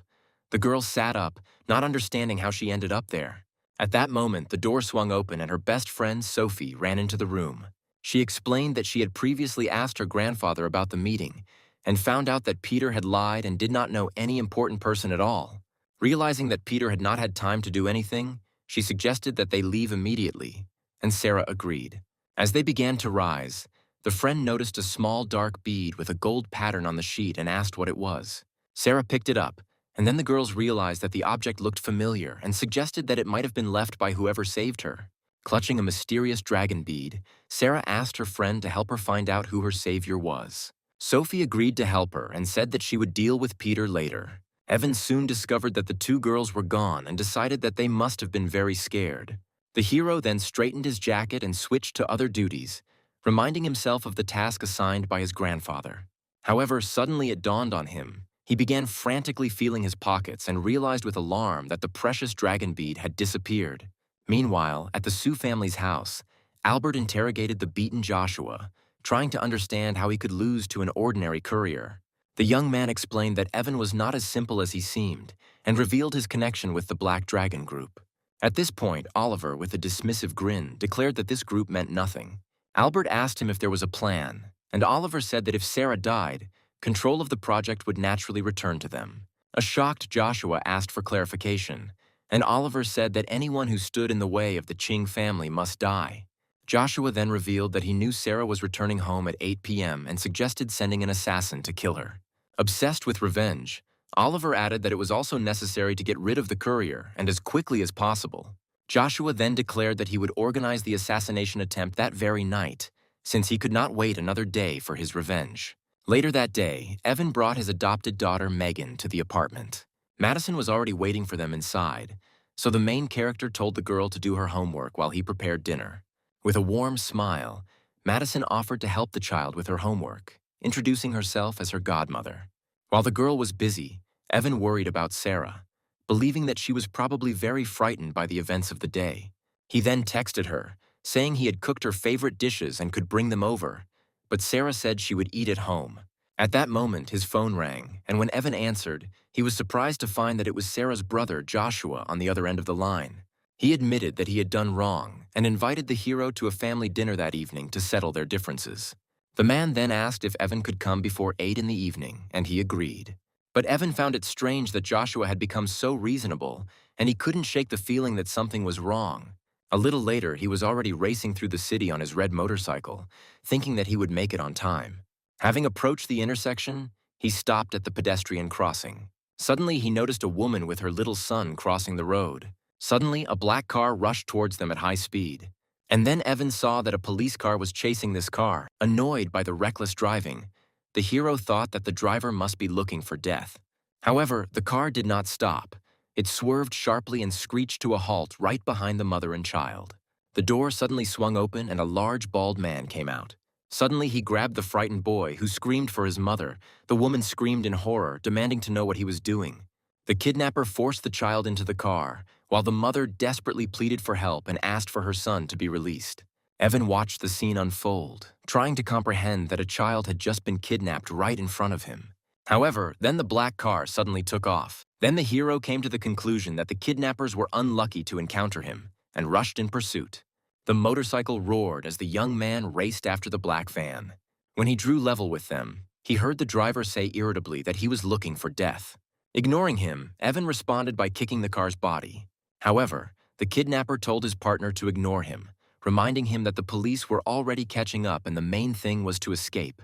The girl sat up, not understanding how she ended up there. At that moment, the door swung open and her best friend, Sophie, ran into the room. She explained that she had previously asked her grandfather about the meeting and found out that Peter had lied and did not know any important person at all. Realizing that Peter had not had time to do anything, she suggested that they leave immediately, and Sarah agreed. As they began to rise, the friend noticed a small dark bead with a gold pattern on the sheet and asked what it was. Sarah picked it up, and then the girls realized that the object looked familiar and suggested that it might have been left by whoever saved her. Clutching a mysterious dragon bead, Sarah asked her friend to help her find out who her savior was. Sophie agreed to help her and said that she would deal with Peter later. Evan soon discovered that the two girls were gone and decided that they must have been very scared. The hero then straightened his jacket and switched to other duties, reminding himself of the task assigned by his grandfather. However, suddenly it dawned on him. He began frantically feeling his pockets and realized with alarm that the precious dragon bead had disappeared. Meanwhile, at the Sue family's house, Albert interrogated the beaten Joshua, trying to understand how he could lose to an ordinary courier. The young man explained that Evan was not as simple as he seemed and revealed his connection with the Black Dragon group. At this point, Oliver, with a dismissive grin, declared that this group meant nothing. Albert asked him if there was a plan, and Oliver said that if Sarah died, control of the project would naturally return to them. A shocked Joshua asked for clarification, and Oliver said that anyone who stood in the way of the Ching family must die. Joshua then revealed that he knew Sarah was returning home at 8 p.m. and suggested sending an assassin to kill her. Obsessed with revenge, Oliver added that it was also necessary to get rid of the courier and as quickly as possible. Joshua then declared that he would organize the assassination attempt that very night, since he could not wait another day for his revenge. Later that day, Evan brought his adopted daughter Megan to the apartment. Madison was already waiting for them inside, so the main character told the girl to do her homework while he prepared dinner. With a warm smile, Madison offered to help the child with her homework, introducing herself as her godmother. While the girl was busy, Evan worried about Sarah, believing that she was probably very frightened by the events of the day. He then texted her, saying he had cooked her favorite dishes and could bring them over, but Sarah said she would eat at home. At that moment, his phone rang, and when Evan answered, he was surprised to find that it was Sarah's brother, Joshua, on the other end of the line. He admitted that he had done wrong and invited the hero to a family dinner that evening to settle their differences. The man then asked if Evan could come before 8 in the evening, and he agreed. But Evan found it strange that Joshua had become so reasonable, and he couldn't shake the feeling that something was wrong. A little later, he was already racing through the city on his red motorcycle, thinking that he would make it on time. Having approached the intersection, he stopped at the pedestrian crossing. Suddenly, he noticed a woman with her little son crossing the road. Suddenly, a black car rushed towards them at high speed. And then Evan saw that a police car was chasing this car. Annoyed by the reckless driving, the hero thought that the driver must be looking for death. However, the car did not stop. It swerved sharply and screeched to a halt right behind the mother and child. The door suddenly swung open and a large, bald man came out. Suddenly, he grabbed the frightened boy, who screamed for his mother. The woman screamed in horror, demanding to know what he was doing. The kidnapper forced the child into the car, while the mother desperately pleaded for help and asked for her son to be released. Evan watched the scene unfold, trying to comprehend that a child had just been kidnapped right in front of him. However, then the black car suddenly took off. Then the hero came to the conclusion that the kidnappers were unlucky to encounter him and rushed in pursuit. The motorcycle roared as the young man raced after the black van. When he drew level with them, he heard the driver say irritably that he was looking for death. Ignoring him, Evan responded by kicking the car's body. However, the kidnapper told his partner to ignore him, reminding him that the police were already catching up and the main thing was to escape.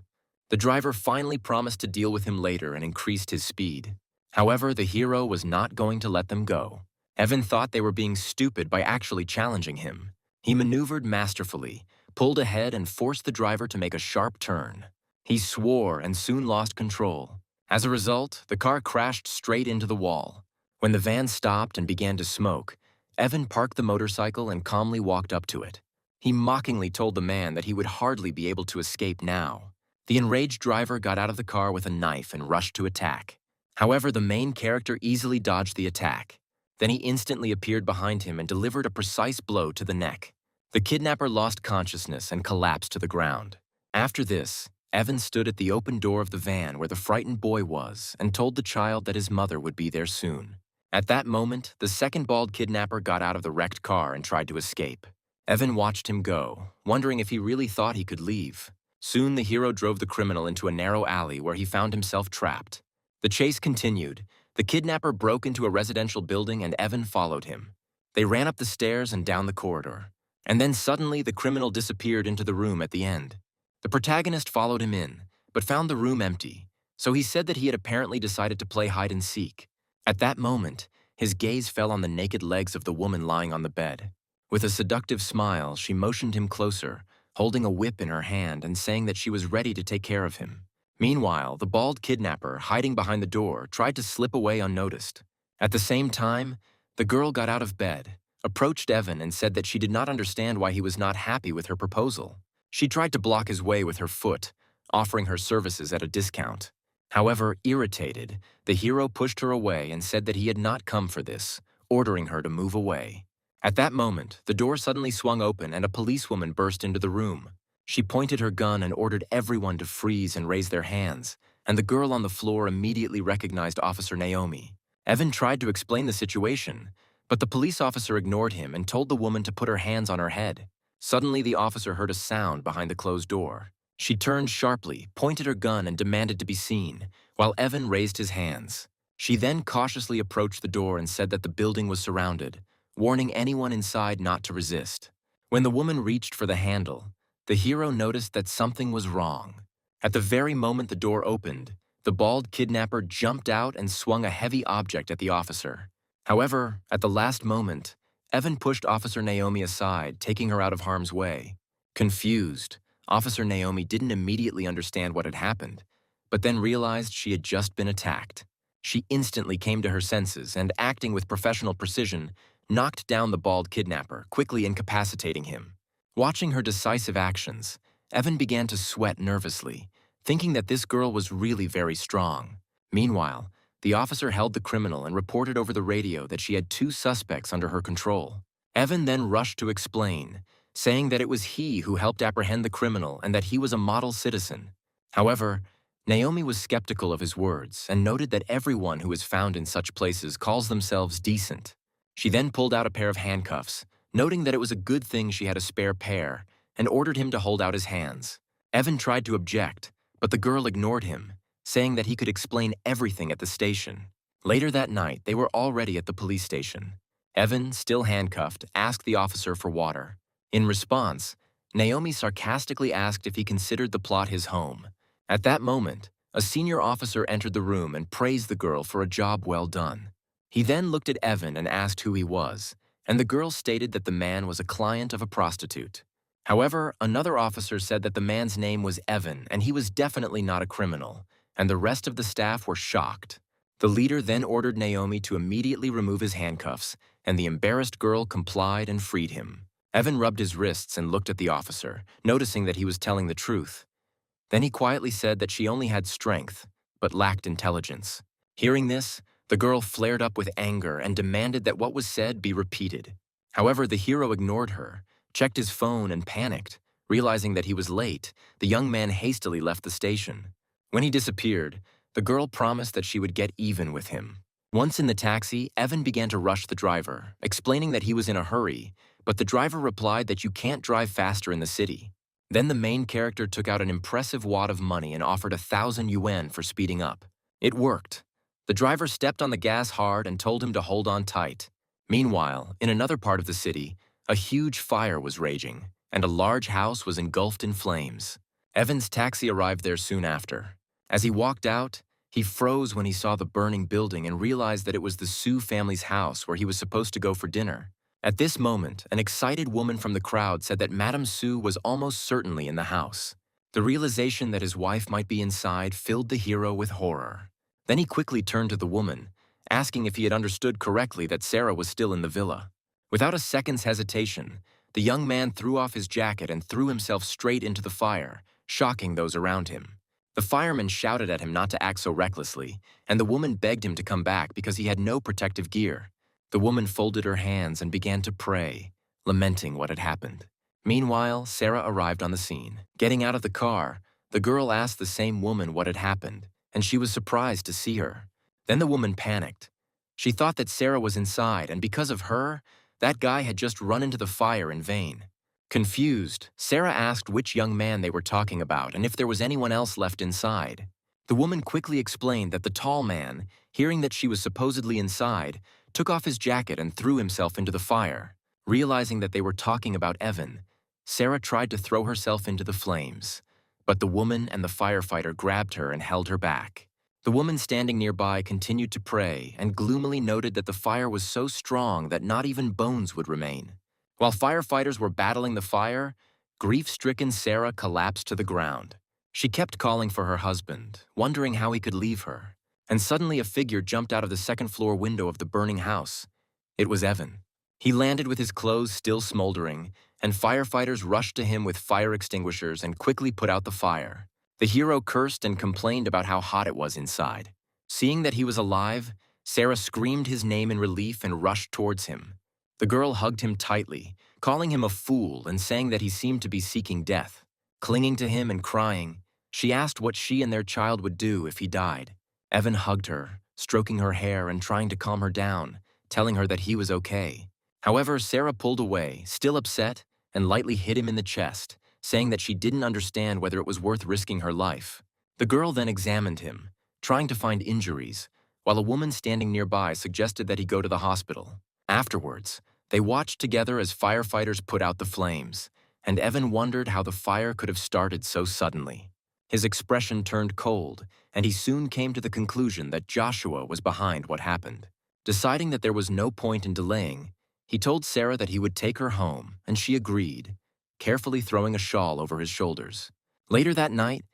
The driver finally promised to deal with him later and increased his speed. However, the hero was not going to let them go. Evan thought they were being stupid by actually challenging him. He maneuvered masterfully, pulled ahead and forced the driver to make a sharp turn. He swore and soon lost control. As a result, the car crashed straight into the wall. When the van stopped and began to smoke, Evan parked the motorcycle and calmly walked up to it. He mockingly told the man that he would hardly be able to escape now. The enraged driver got out of the car with a knife and rushed to attack. However, the main character easily dodged the attack. Then he instantly appeared behind him and delivered a precise blow to the neck. The kidnapper lost consciousness and collapsed to the ground. After this, Evan stood at the open door of the van where the frightened boy was and told the child that his mother would be there soon. At that moment, the second bald kidnapper got out of the wrecked car and tried to escape. Evan watched him go, wondering if he really thought he could leave. Soon the hero drove the criminal into a narrow alley where he found himself trapped. The chase continued. The kidnapper broke into a residential building and Evan followed him. They ran up the stairs and down the corridor. And then suddenly the criminal disappeared into the room at the end. The protagonist followed him in, but found the room empty, so he said that he had apparently decided to play hide and seek. At that moment, his gaze fell on the naked legs of the woman lying on the bed. With a seductive smile, she motioned him closer, holding a whip in her hand and saying that she was ready to take care of him. Meanwhile, the bald kidnapper, hiding behind the door, tried to slip away unnoticed. At the same time, the girl got out of bed, approached Evan and said that she did not understand why he was not happy with her proposal. She tried to block his way with her foot, offering her services at a discount. However, irritated, the hero pushed her away and said that he had not come for this, ordering her to move away. At that moment, the door suddenly swung open and a policewoman burst into the room. She pointed her gun and ordered everyone to freeze and raise their hands, and the girl on the floor immediately recognized Officer Naomi. Evan tried to explain the situation, but the police officer ignored him and told the woman to put her hands on her head. Suddenly, the officer heard a sound behind the closed door. She turned sharply, pointed her gun, and demanded to be seen, while Evan raised his hands. She then cautiously approached the door and said that the building was surrounded, warning anyone inside not to resist. When the woman reached for the handle, the hero noticed that something was wrong. At the very moment the door opened, the bald kidnapper jumped out and swung a heavy object at the officer. However, at the last moment, Evan pushed Officer Naomi aside, taking her out of harm's way. Confused, Officer Naomi didn't immediately understand what had happened, but then realized she had just been attacked. She instantly came to her senses and, acting with professional precision, knocked down the bald kidnapper, quickly incapacitating him. Watching her decisive actions, Evan began to sweat nervously, thinking that this girl was really very strong. Meanwhile, the officer held the criminal and reported over the radio that she had 2 suspects under her control. Evan then rushed to explain, saying that it was he who helped apprehend the criminal and that he was a model citizen. However, Naomi was skeptical of his words and noted that everyone who is found in such places calls themselves decent. She then pulled out a pair of handcuffs, noting that it was a good thing she had a spare pair, and ordered him to hold out his hands. Evan tried to object, but the girl ignored him, saying that he could explain everything at the station. Later that night, they were already at the police station. Evan, still handcuffed, asked the officer for water. In response, Naomi sarcastically asked if he considered the plot his home. At that moment, a senior officer entered the room and praised the girl for a job well done. He then looked at Evan and asked who he was, and the girl stated that the man was a client of a prostitute. However, another officer said that the man's name was Evan and he was definitely not a criminal, and the rest of the staff were shocked. The leader then ordered Naomi to immediately remove his handcuffs, and the embarrassed girl complied and freed him. Evan rubbed his wrists and looked at the officer, noticing that he was telling the truth. Then he quietly said that she only had strength, but lacked intelligence. Hearing this, the girl flared up with anger and demanded that what was said be repeated. However, the hero ignored her, checked his phone and panicked. Realizing that he was late, the young man hastily left the station. When he disappeared, the girl promised that she would get even with him. Once in the taxi, Evan began to rush the driver, explaining that he was in a hurry, but the driver replied that you can't drive faster in the city. Then the main character took out an impressive wad of money and offered 1,000 yuan for speeding up. It worked. The driver stepped on the gas hard and told him to hold on tight. Meanwhile, in another part of the city, A huge fire was raging, and a large house was engulfed in flames. Evan's taxi arrived there soon after. As he walked out, he froze when he saw the burning building and realized that it was the Sue family's house where he was supposed to go for dinner. At this moment, an excited woman from the crowd said that Madame Sue was almost certainly in the house. The realization that his wife might be inside filled the hero with horror. Then he quickly turned to the woman, asking if he had understood correctly that Sarah was still in the villa. Without a second's hesitation, the young man threw off his jacket and threw himself straight into the fire, shocking those around him. The firemen shouted at him not to act so recklessly, and the woman begged him to come back because he had no protective gear. The woman folded her hands and began to pray, lamenting what had happened. Meanwhile, Sarah arrived on the scene. Getting out of the car, the girl asked the same woman what had happened, and she was surprised to see her. Then the woman panicked. She thought that Sarah was inside, and because of her, that guy had just run into the fire in vain. Confused, Sarah asked which young man they were talking about and if there was anyone else left inside. The woman quickly explained that the tall man, hearing that she was supposedly inside, took off his jacket and threw himself into the fire. Realizing that they were talking about Evan, Sarah tried to throw herself into the flames, but the woman and the firefighter grabbed her and held her back. The woman standing nearby continued to pray and gloomily noted that the fire was so strong that not even bones would remain. While firefighters were battling the fire, grief-stricken Sarah collapsed to the ground. She kept calling for her husband, wondering how he could leave her, and suddenly a figure jumped out of the second-floor window of the burning house. It was Evan. He landed with his clothes still smoldering, and firefighters rushed to him with fire extinguishers and quickly put out the fire. The hero cursed and complained about how hot it was inside. Seeing that he was alive, Sarah screamed his name in relief and rushed towards him. The girl hugged him tightly, calling him a fool and saying that he seemed to be seeking death. Clinging to him and crying, she asked what she and their child would do if he died. Evan hugged her, stroking her hair and trying to calm her down, telling her that he was okay. However, Sarah pulled away, still upset, and lightly hit him in the chest, saying that she didn't understand whether it was worth risking her life. The girl then examined him, trying to find injuries, while a woman standing nearby suggested that he go to the hospital. Afterwards, they watched together as firefighters put out the flames, and Evan wondered how the fire could have started so suddenly. His expression turned cold, and he soon came to the conclusion that Joshua was behind what happened. Deciding that there was no point in delaying, he told Sarah that he would take her home, and she agreed, carefully throwing a shawl over his shoulders. Later that night,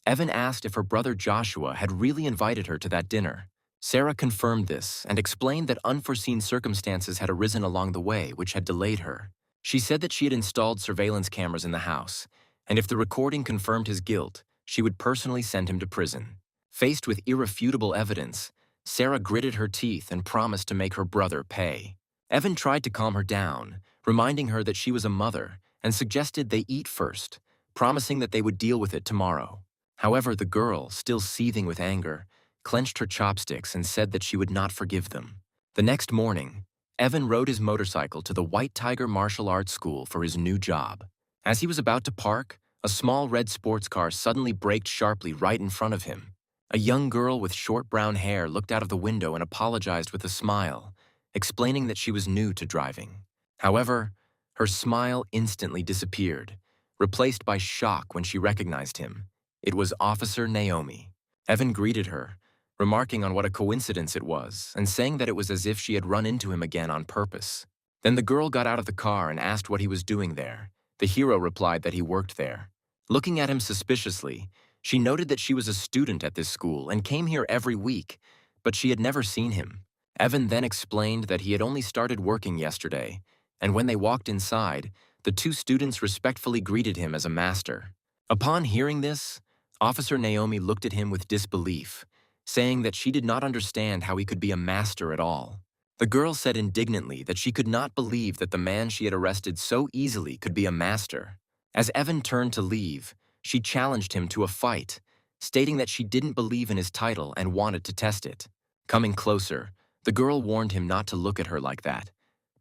Evan asked if her brother Joshua had really invited her to that dinner. Sarah confirmed this and explained that unforeseen circumstances had arisen along the way which had delayed her. She said that she had installed surveillance cameras in the house, and if the recording confirmed his guilt, she would personally send him to prison. Faced with irrefutable evidence, Sarah gritted her teeth and promised to make her brother pay. Evan tried to calm her down, reminding her that she was a mother, and suggested they eat first, promising that they would deal with it tomorrow. However, the girl, still seething with anger, clenched her chopsticks and said that she would not forgive them. The next morning, Evan rode his motorcycle to the White Tiger Martial Arts School for his new job. As he was about to park, a small red sports car suddenly braked sharply right in front of him. A young girl with short brown hair looked out of the window and apologized with a smile, explaining that she was new to driving. However, her smile instantly disappeared, replaced by shock when she recognized him. It was Officer Naomi. Evan greeted her, remarking on what a coincidence it was and saying that it was as if she had run into him again on purpose. Then the girl got out of the car and asked what he was doing there. The hero replied that he worked there. Looking at him suspiciously, she noted that she was a student at this school and came here every week, but she had never seen him. Evan then explained that he had only started working yesterday, and when they walked inside, the two students respectfully greeted him as a master. Upon hearing this, Officer Naomi looked at him with disbelief, saying that she did not understand how he could be a master at all. The girl said indignantly that she could not believe that the man she had arrested so easily could be a master. As Evan turned to leave, she challenged him to a fight, stating that she didn't believe in his title and wanted to test it. Coming closer, the girl warned him not to look at her like that,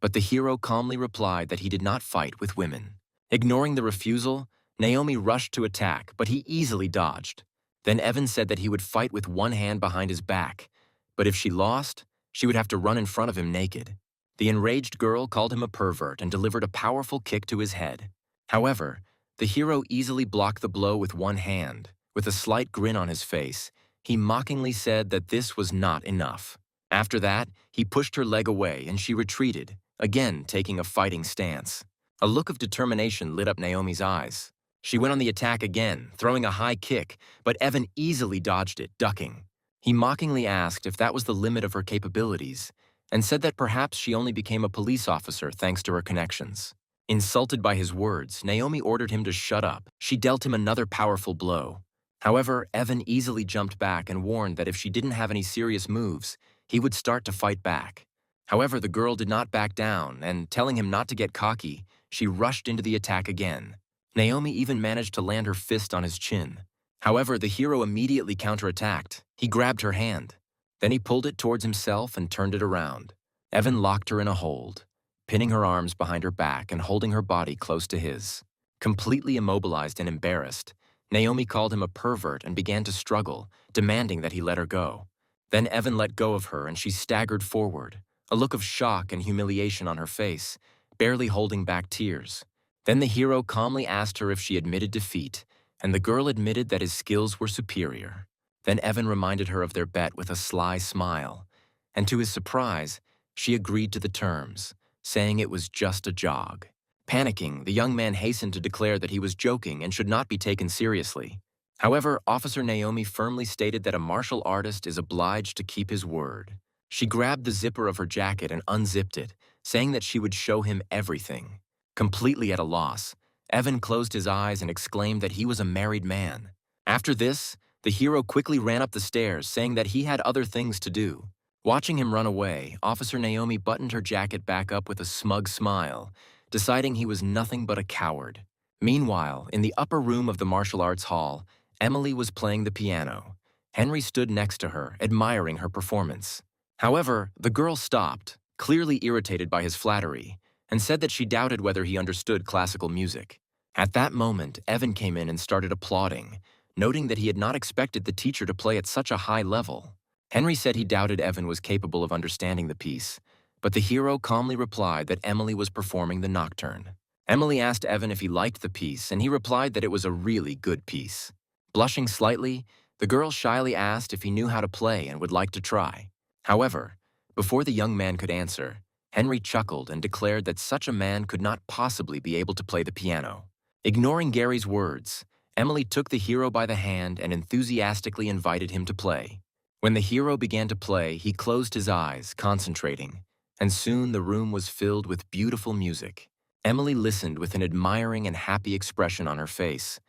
but the hero calmly replied that he did not fight with women. Ignoring the refusal, Naomi rushed to attack, but he easily dodged. Then Evan said that he would fight with one hand behind his back, but if she lost, she would have to run in front of him naked. The enraged girl called him a pervert and delivered a powerful kick to his head. However, the hero easily blocked the blow with one hand. With a slight grin on his face, he mockingly said that this was not enough. After that, he pushed her leg away and she retreated, again taking a fighting stance. A look of determination lit up Naomi's eyes. She went on the attack again, throwing a high kick, but Evan easily dodged it, ducking. He mockingly asked if that was the limit of her capabilities, and said that perhaps she only became a police officer thanks to her connections. Insulted by his words, Naomi ordered him to shut up. She dealt him another powerful blow. However, Evan easily jumped back and warned that if she didn't have any serious moves, he would start to fight back. However, the girl did not back down, and telling him not to get cocky, she rushed into the attack again. Naomi even managed to land her fist on his chin. However, the hero immediately counterattacked. He grabbed her hand. Then he pulled it towards himself and turned it around. Evan locked her in a hold, pinning her arms behind her back and holding her body close to his. Completely immobilized and embarrassed, Naomi called him a pervert and began to struggle, demanding that he let her go. Then Evan let go of her and she staggered forward, a look of shock and humiliation on her face, barely holding back tears. Then the hero calmly asked her if she admitted defeat, and the girl admitted that his skills were superior. Then Evan reminded her of their bet with a sly smile, and to his surprise, she agreed to the terms, saying it was just a jog. Panicking, the young man hastened to declare that he was joking and should not be taken seriously. However, Officer Naomi firmly stated that a martial artist is obliged to keep his word. She grabbed the zipper of her jacket and unzipped it, saying that she would show him everything. Completely at a loss, Evan closed his eyes and exclaimed that he was a married man. After this, the hero quickly ran up the stairs, saying that he had other things to do. Watching him run away, Officer Naomi buttoned her jacket back up with a smug smile, deciding he was nothing but a coward. Meanwhile, in the upper room of the martial arts hall, Emily was playing the piano. Henry stood next to her, admiring her performance. However, the girl stopped, clearly irritated by his flattery, and said that she doubted whether he understood classical music. At that moment, Evan came in and started applauding, noting that he had not expected the teacher to play at such a high level. Henry said he doubted Evan was capable of understanding the piece, but the hero calmly replied that Emily was performing the nocturne. Emily asked Evan if he liked the piece, and he replied that it was a really good piece. Blushing slightly, the girl shyly asked if he knew how to play and would like to try. However, before the young man could answer, Henry chuckled and declared that such a man could not possibly be able to play the piano. Ignoring Gary's words, Emily took the hero by the hand and enthusiastically invited him to play. When the hero began to play, he closed his eyes, concentrating, and soon the room was filled with beautiful music. Emily listened with an admiring and happy expression on her face,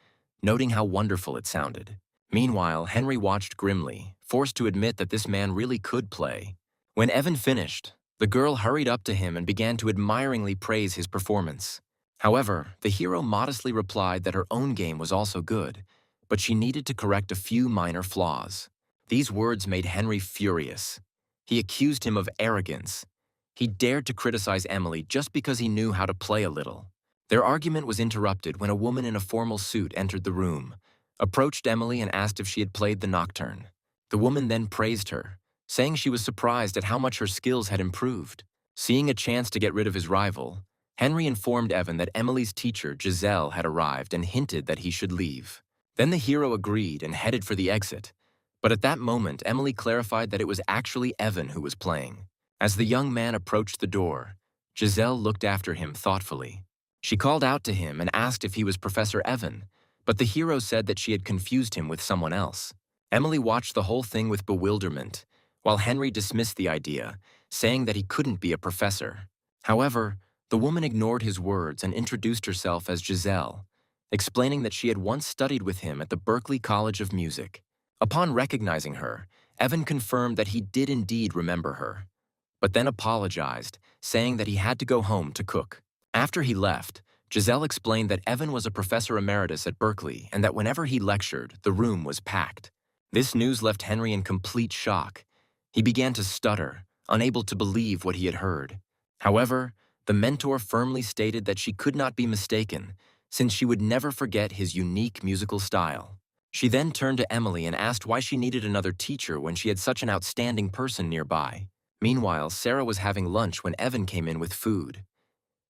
noting how wonderful it sounded. Meanwhile, Henry watched grimly, forced to admit that this man really could play. When Evan finished, the girl hurried up to him and began to admiringly praise his performance. However, the hero modestly replied that her own game was also good, but she needed to correct a few minor flaws. These words made Henry furious. He accused him of arrogance. He dared to criticize Emily just because he knew how to play a little. Their argument was interrupted when a woman in a formal suit entered the room, approached Emily and asked if she had played the nocturne. The woman then praised her, saying she was surprised at how much her skills had improved. Seeing a chance to get rid of his rival, Henry informed Evan that Emily's teacher, Giselle, had arrived and hinted that he should leave. Then the hero agreed and headed for the exit. But at that moment, Emily clarified that it was actually Evan who was playing. As the young man approached the door, Giselle looked after him thoughtfully. She called out to him and asked if he was Professor Evan, but the hero said that she had confused him with someone else. Emily watched the whole thing with bewilderment, while Henry dismissed the idea, saying that he couldn't be a professor. However, the woman ignored his words and introduced herself as Giselle, explaining that she had once studied with him at the Berklee College of Music. Upon recognizing her, Evan confirmed that he did indeed remember her, but then apologized, saying that he had to go home to cook. After he left, Giselle explained that Evan was a professor emeritus at Berklee and that whenever he lectured, the room was packed. This news left Henry in complete shock. He began to stutter, unable to believe what he had heard. However, the mentor firmly stated that she could not be mistaken, since she would never forget his unique musical style. She then turned to Emily and asked why she needed another teacher when she had such an outstanding person nearby. Meanwhile, Sarah was having lunch when Evan came in with food.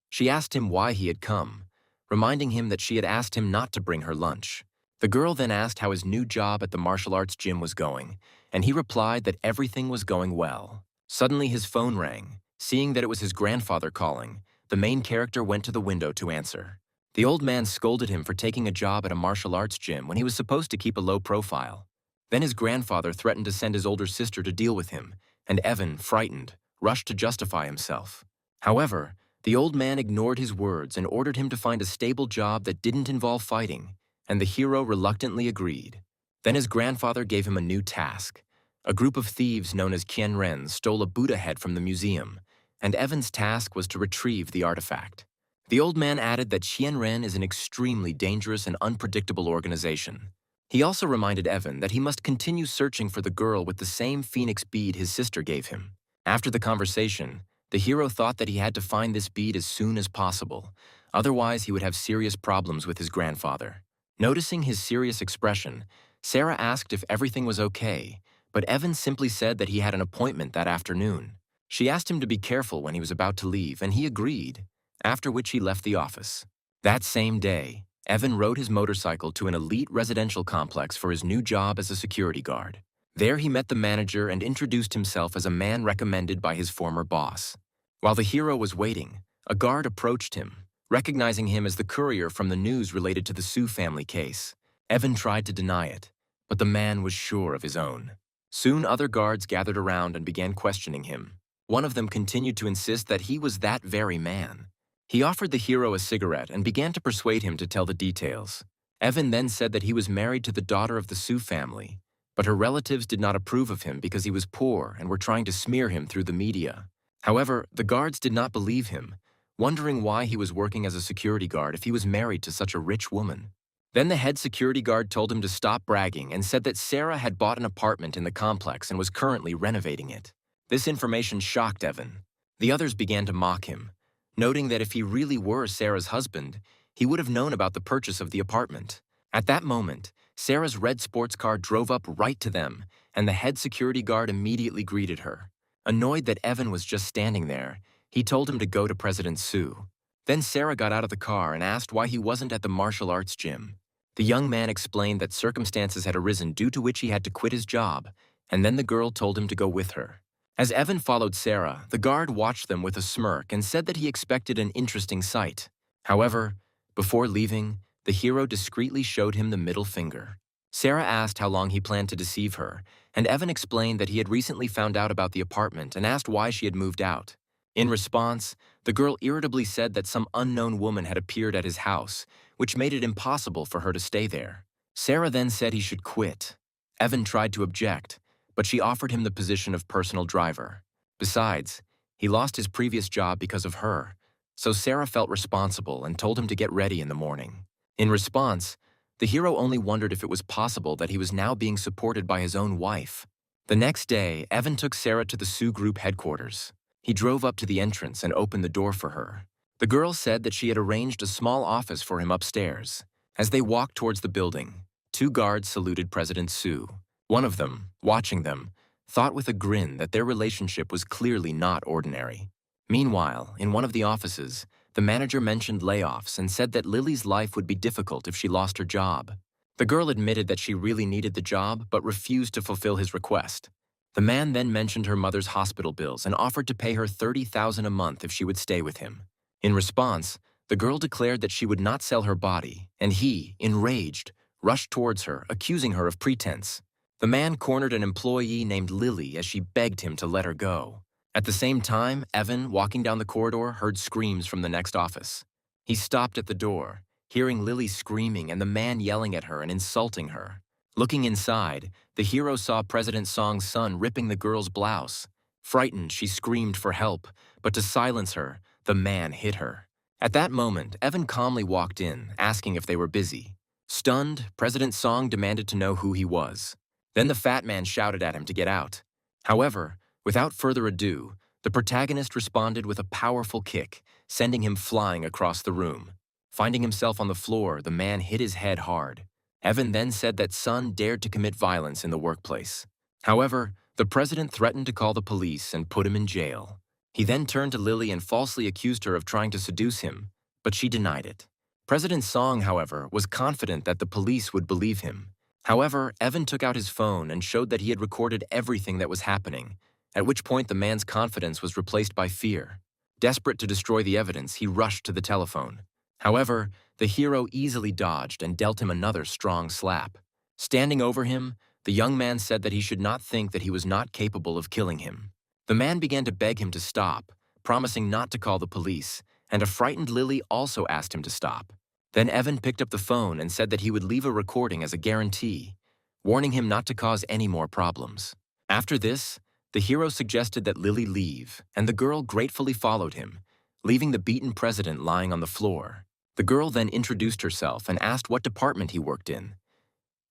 She asked him why he had come, reminding him that she had asked him not to bring her lunch. The girl then asked how his new job at the martial arts gym was going, and he replied that everything was going well. Suddenly his phone rang. Seeing that it was his grandfather calling, the main character went to the window to answer. The old man scolded him for taking a job at a martial arts gym when he was supposed to keep a low profile. Then his grandfather threatened to send his older sister to deal with him, and Evan, frightened, rushed to justify himself. However, the old man ignored his words and ordered him to find a stable job that didn't involve fighting, and the hero reluctantly agreed. Then his grandfather gave him a new task. A group of thieves known as Qianren stole a Buddha head from the museum, and Evan's task was to retrieve the artifact. The old man added that Qianren is an extremely dangerous and unpredictable organization. He also reminded Evan that he must continue searching for the girl with the same phoenix bead his sister gave him. After the conversation, the hero thought that he had to find this bead as soon as possible, otherwise he would have serious problems with his grandfather. Noticing his serious expression, Sarah asked if everything was okay, but Evan simply said that he had an appointment that afternoon. She asked him to be careful when he was about to leave, and he agreed, after which he left the office. That same day, Evan rode his motorcycle to an elite residential complex for his new job as a security guard. There he met the manager and introduced himself as a man recommended by his former boss. While the hero was waiting, a guard approached him, recognizing him as the courier from the news related to the Su family case. Evan tried to deny it, but the man was sure of his own. Soon other guards gathered around and began questioning him. One of them continued to insist that he was that very man. He offered the hero a cigarette and began to persuade him to tell the details. Evan then said that he was married to the daughter of the Su family, but her relatives did not approve of him because he was poor and were trying to smear him through the media. However, the guards did not believe him, wondering why he was working as a security guard if he was married to such a rich woman. Then the head security guard told him to stop bragging and said that Sarah had bought an apartment in the complex and was currently renovating it. This information shocked Evan. The others began to mock him, noting that if he really were Sarah's husband, he would have known about the purchase of the apartment. At that moment, Sarah's red sports car drove up right to them, and the head security guard immediately greeted her. Annoyed that Evan was just standing there, he told him to go to President Su. Then Sarah got out of the car and asked why he wasn't at the martial arts gym. The young man explained that circumstances had arisen due to which he had to quit his job, and then the girl told him to go with her. As Evan followed Sarah, the guard watched them with a smirk and said that he expected an interesting sight. However, before leaving, the hero discreetly showed him the middle finger. Sarah asked how long he planned to deceive her, and Evan explained that he had recently found out about the apartment and asked why she had moved out. In response, the girl irritably said that some unknown woman had appeared at his house, which made it impossible for her to stay there. Sarah then said he should quit. Evan tried to object, but she offered him the position of personal driver. Besides, he lost his previous job because of her, so Sarah felt responsible and told him to get ready in the morning. In response, the hero only wondered if it was possible that he was now being supported by his own wife. The next day, Evan took Sarah to the Sioux Group headquarters. He drove up to the entrance and opened the door for her. The girl said that she had arranged a small office for him upstairs. As they walked towards the building, two guards saluted President Su. One of them, watching them, thought with a grin that their relationship was clearly not ordinary. Meanwhile, in one of the offices, the manager mentioned layoffs and said that Lily's life would be difficult if she lost her job. The girl admitted that she really needed the job but refused to fulfill his request. The man then mentioned her mother's hospital bills and offered to pay her $30,000 a month if she would stay with him. In response, the girl declared that she would not sell her body, and he, enraged, rushed towards her, accusing her of pretense. The man cornered an employee named Lily as she begged him to let her go. At the same time, Evan, walking down the corridor, heard screams from the next office. He stopped at the door, hearing Lily screaming and the man yelling at her and insulting her. Looking inside, the hero saw President Song's son ripping the girl's blouse. Frightened, she screamed for help, but to silence her, the man hit her. At that moment, Evan calmly walked in, asking if they were busy. Stunned, President Song demanded to know who he was. Then the fat man shouted at him to get out. However, without further ado, the protagonist responded with a powerful kick, sending him flying across the room. Finding himself on the floor, the man hit his head hard. Evan then said that Sun dared to commit violence in the workplace. However, The president threatened to call the police and put him in jail. He then turned to Lily and falsely accused her of trying to seduce him, but she denied it. President Song, however, was confident that the police would believe him. However, Evan took out his phone and showed that he had recorded everything that was happening, at which point the man's confidence was replaced by fear. Desperate to destroy the evidence, he rushed to the telephone. However, the hero easily dodged and dealt him another strong slap. Standing over him, the young man said that he should not think that he was not capable of killing him. The man began to beg him to stop, promising not to call the police, and a frightened Lily also asked him to stop. Then Evan picked up the phone and said that he would leave a recording as a guarantee, warning him not to cause any more problems. After this, the hero suggested that Lily leave, and the girl gratefully followed him, leaving the beaten president lying on the floor. The girl then introduced herself and asked what department he worked in.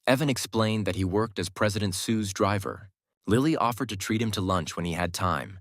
Evan explained that he worked as President Sue's driver. Lily offered to treat him to lunch when he had time,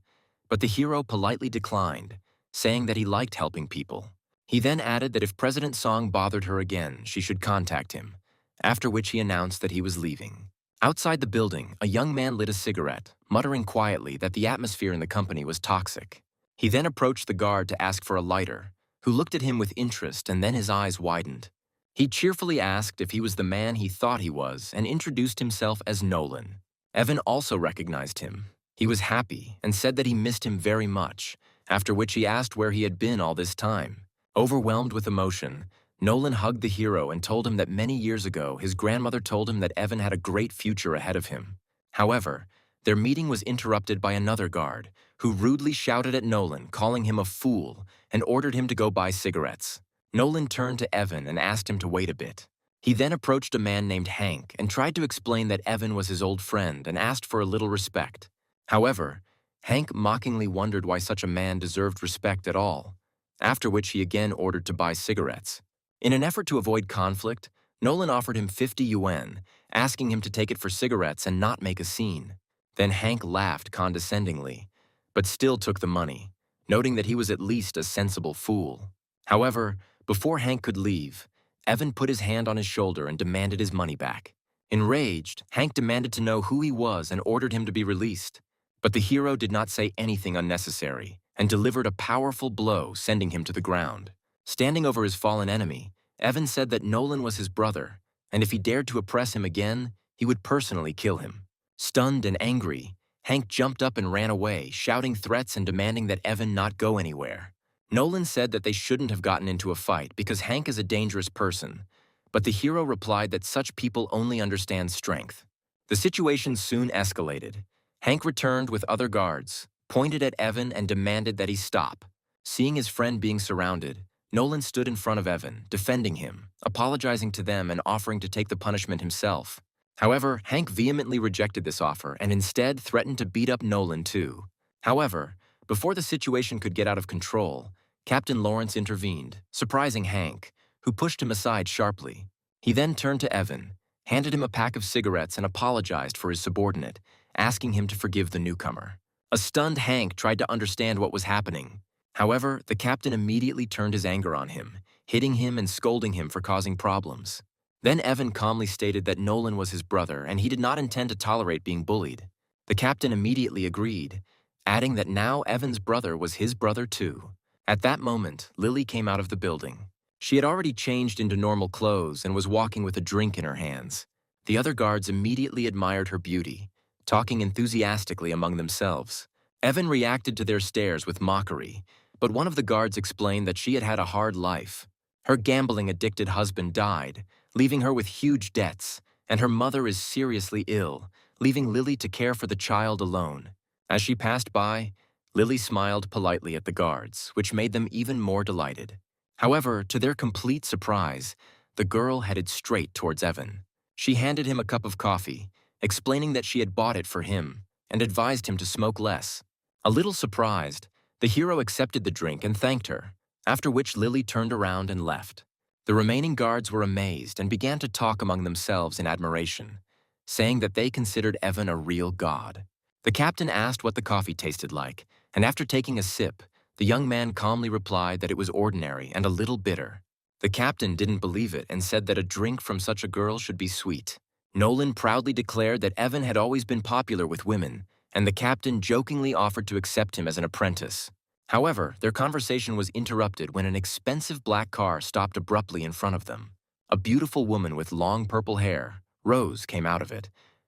but the hero politely declined, saying that he liked helping people. He then added that if President Song bothered her again, she should contact him, after which he announced that he was leaving. Outside the building, a young man lit a cigarette, muttering quietly that the atmosphere in the company was toxic. He then approached the guard to ask for a lighter, who looked at him with interest and then his eyes widened. He cheerfully asked if he was the man he thought he was and introduced himself as Nolan. Evan also recognized him. He was happy and said that he missed him very much, after which he asked where he had been all this time. Overwhelmed with emotion, Nolan hugged the hero and told him that many years ago his grandmother told him that Evan had a great future ahead of him. However, their meeting was interrupted by another guard, who rudely shouted at Nolan, calling him a fool, and ordered him to go buy cigarettes. Nolan turned to Evan and asked him to wait a bit. He then approached a man named Hank and tried to explain that Evan was his old friend and asked for a little respect. However, Hank mockingly wondered why such a man deserved respect at all, after which he again ordered to buy cigarettes. In an effort to avoid conflict, Nolan offered him 50 yuan, asking him to take it for cigarettes and not make a scene. Then Hank laughed condescendingly, but still took the money, noting that he was at least a sensible fool. However, before Hank could leave, Evan put his hand on his shoulder and demanded his money back. Enraged, Hank demanded to know who he was and ordered him to be released. But the hero did not say anything unnecessary and delivered a powerful blow, sending him to the ground. Standing over his fallen enemy, Evan said that Nolan was his brother, and if he dared to oppress him again, he would personally kill him. Stunned and angry, Hank jumped up and ran away, shouting threats and demanding that Evan not go anywhere. Nolan said that they shouldn't have gotten into a fight because Hank is a dangerous person, but the hero replied that such people only understand strength. The situation soon escalated. Hank returned with other guards, pointed at Evan and demanded that he stop. Seeing his friend being surrounded, Nolan stood in front of Evan, defending him, apologizing to them and offering to take the punishment himself. However, Hank vehemently rejected this offer and instead threatened to beat up Nolan too. However, before the situation could get out of control, Captain Lawrence intervened, surprising Hank, who pushed him aside sharply. He then turned to Evan, handed him a pack of cigarettes and apologized for his subordinate, asking him to forgive the newcomer. A stunned Hank tried to understand what was happening. However, the captain immediately turned his anger on him, hitting him and scolding him for causing problems. Then Evan calmly stated that Nolan was his brother and he did not intend to tolerate being bullied. The captain immediately agreed, adding that now Evan's brother was his brother too. At that moment, Lily came out of the building. She had already changed into normal clothes and was walking with a drink in her hands. The other guards immediately admired her beauty, talking enthusiastically among themselves. Evan reacted to their stares with mockery, but one of the guards explained that she had had a hard life. Her gambling-addicted husband died, leaving her with huge debts, and her mother is seriously ill, leaving Lily to care for the child alone. As she passed by, Lily smiled politely at the guards, which made them even more delighted. However, to their complete surprise, the girl headed straight towards Evan. She handed him a cup of coffee, explaining that she had bought it for him, and advised him to smoke less. A little surprised, the hero accepted the drink and thanked her, after which Lily turned around and left. The remaining guards were amazed and began to talk among themselves in admiration, saying that they considered Evan a real god. The captain asked what the coffee tasted like, and after taking a sip, the young man calmly replied that it was ordinary and a little bitter. The captain didn't believe it and said that a drink from such a girl should be sweet. Nolan proudly declared that Evan had always been popular with women, and the captain jokingly offered to accept him as an apprentice. However, their conversation was interrupted when an expensive black car stopped abruptly in front of them. A beautiful woman with long purple hair, Rose, came out of it,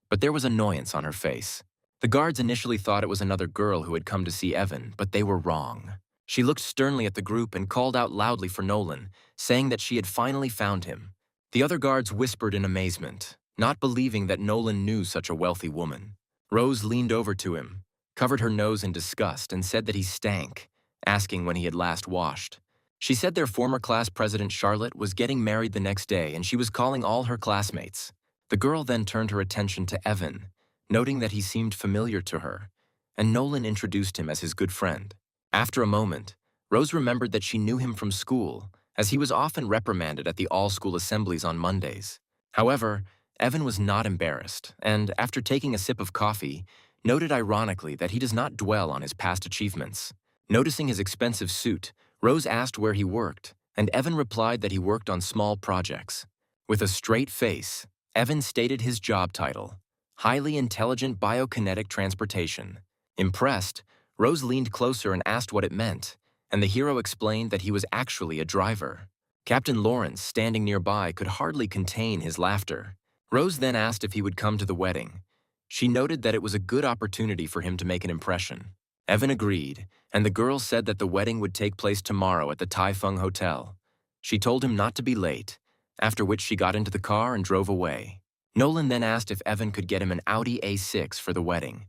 but there was annoyance on her face. The guards initially thought it was another girl who had come to see Evan, but they were wrong. She looked sternly at the group and called out loudly for Nolan, saying that she had finally found him. The other guards whispered in amazement, not believing that Nolan knew such a wealthy woman. Rose leaned over to him, covered her nose in disgust, and said that he stank, asking when he had last washed. She said their former class president, Charlotte, was getting married the next day and she was calling all her classmates. The girl then turned her attention to Evan, noting that he seemed familiar to her, and Nolan introduced him as his good friend. After a moment, Rose remembered that she knew him from school, as he was often reprimanded at the all-school assemblies on Mondays. However, Evan was not embarrassed, and after taking a sip of coffee, noted ironically that he does not dwell on his past achievements. Noticing his expensive suit, Rose asked where he worked, and Evan replied that he worked on small projects. With a straight face, Evan stated his job title, Highly Intelligent Biokinetic Transportation. Impressed, Rose leaned closer and asked what it meant, and the hero explained that he was actually a driver. Captain Lawrence, standing nearby, could hardly contain his laughter. Rose then asked if he would come to the wedding. She noted that it was a good opportunity for him to make an impression. Evan agreed, and the girl said that the wedding would take place tomorrow at the Taifeng Hotel. She told him not to be late, after which she got into the car and drove away. Nolan then asked if Evan could get him an Audi A6 for the wedding,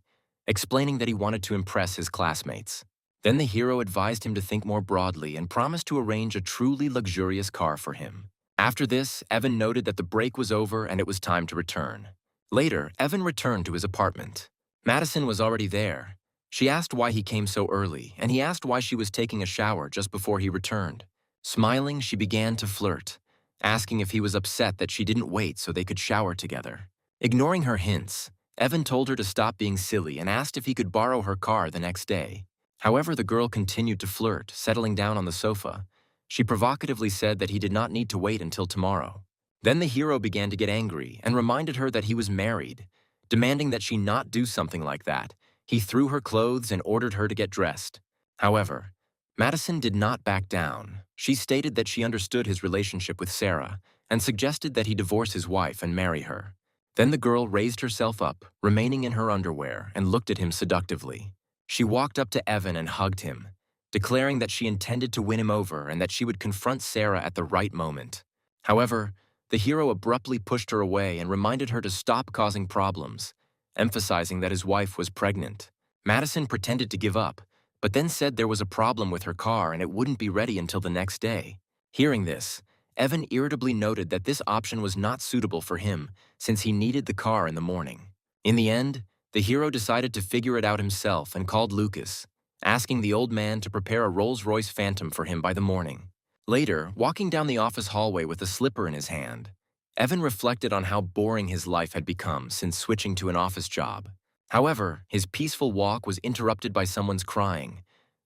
explaining that he wanted to impress his classmates. Then the hero advised him to think more broadly and promised to arrange a truly luxurious car for him. After this, Evan noted that the break was over and it was time to return. Later, Evan returned to his apartment. Madison was already there. She asked why he came so early, and he asked why she was taking a shower just before he returned. Smiling, she began to flirt, asking if he was upset that she didn't wait so they could shower together. Ignoring her hints, Evan told her to stop being silly and asked if he could borrow her car the next day. However, the girl continued to flirt, settling down on the sofa. She provocatively said that he did not need to wait until tomorrow. Then the hero began to get angry and reminded her that he was married. Demanding that she not do something like that, he threw her clothes and ordered her to get dressed. However, Madison did not back down. She stated that she understood his relationship with Sarah and suggested that he divorce his wife and marry her. Then the girl raised herself up, remaining in her underwear, and looked at him seductively. She walked up to Evan and hugged him, declaring that she intended to win him over and that she would confront Sarah at the right moment. However, the hero abruptly pushed her away and reminded her to stop causing problems, emphasizing that his wife was pregnant. Madison pretended to give up, but then said there was a problem with her car and it wouldn't be ready until the next day. Hearing this, Evan irritably noted that this option was not suitable for him since he needed the car in the morning. In the end, the hero decided to figure it out himself and called Lucas, asking the old man to prepare a Rolls-Royce Phantom for him by the morning. Later, walking down the office hallway with a slipper in his hand, Evan reflected on how boring his life had become since switching to an office job. However, his peaceful walk was interrupted by someone's crying.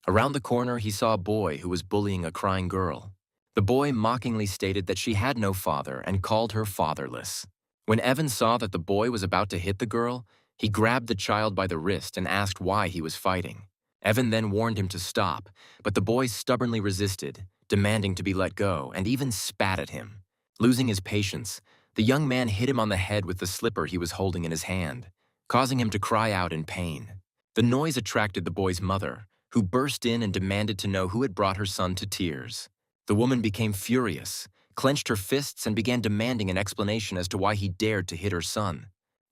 Around the corner, he saw a boy who was bullying a crying girl. The boy mockingly stated that she had no father and called her fatherless. When Evan saw that the boy was about to hit the girl, he grabbed the child by the wrist and asked why he was fighting. Evan then warned him to stop, but the boy stubbornly resisted, demanding to be let go, and even spat at him. Losing his patience, the young man hit him on the head with the slipper he was holding in his hand, causing him to cry out in pain. The noise attracted the boy's mother, who burst in and demanded to know who had brought her son to tears. The woman became furious, clenched her fists, and began demanding an explanation as to why he dared to hit her son.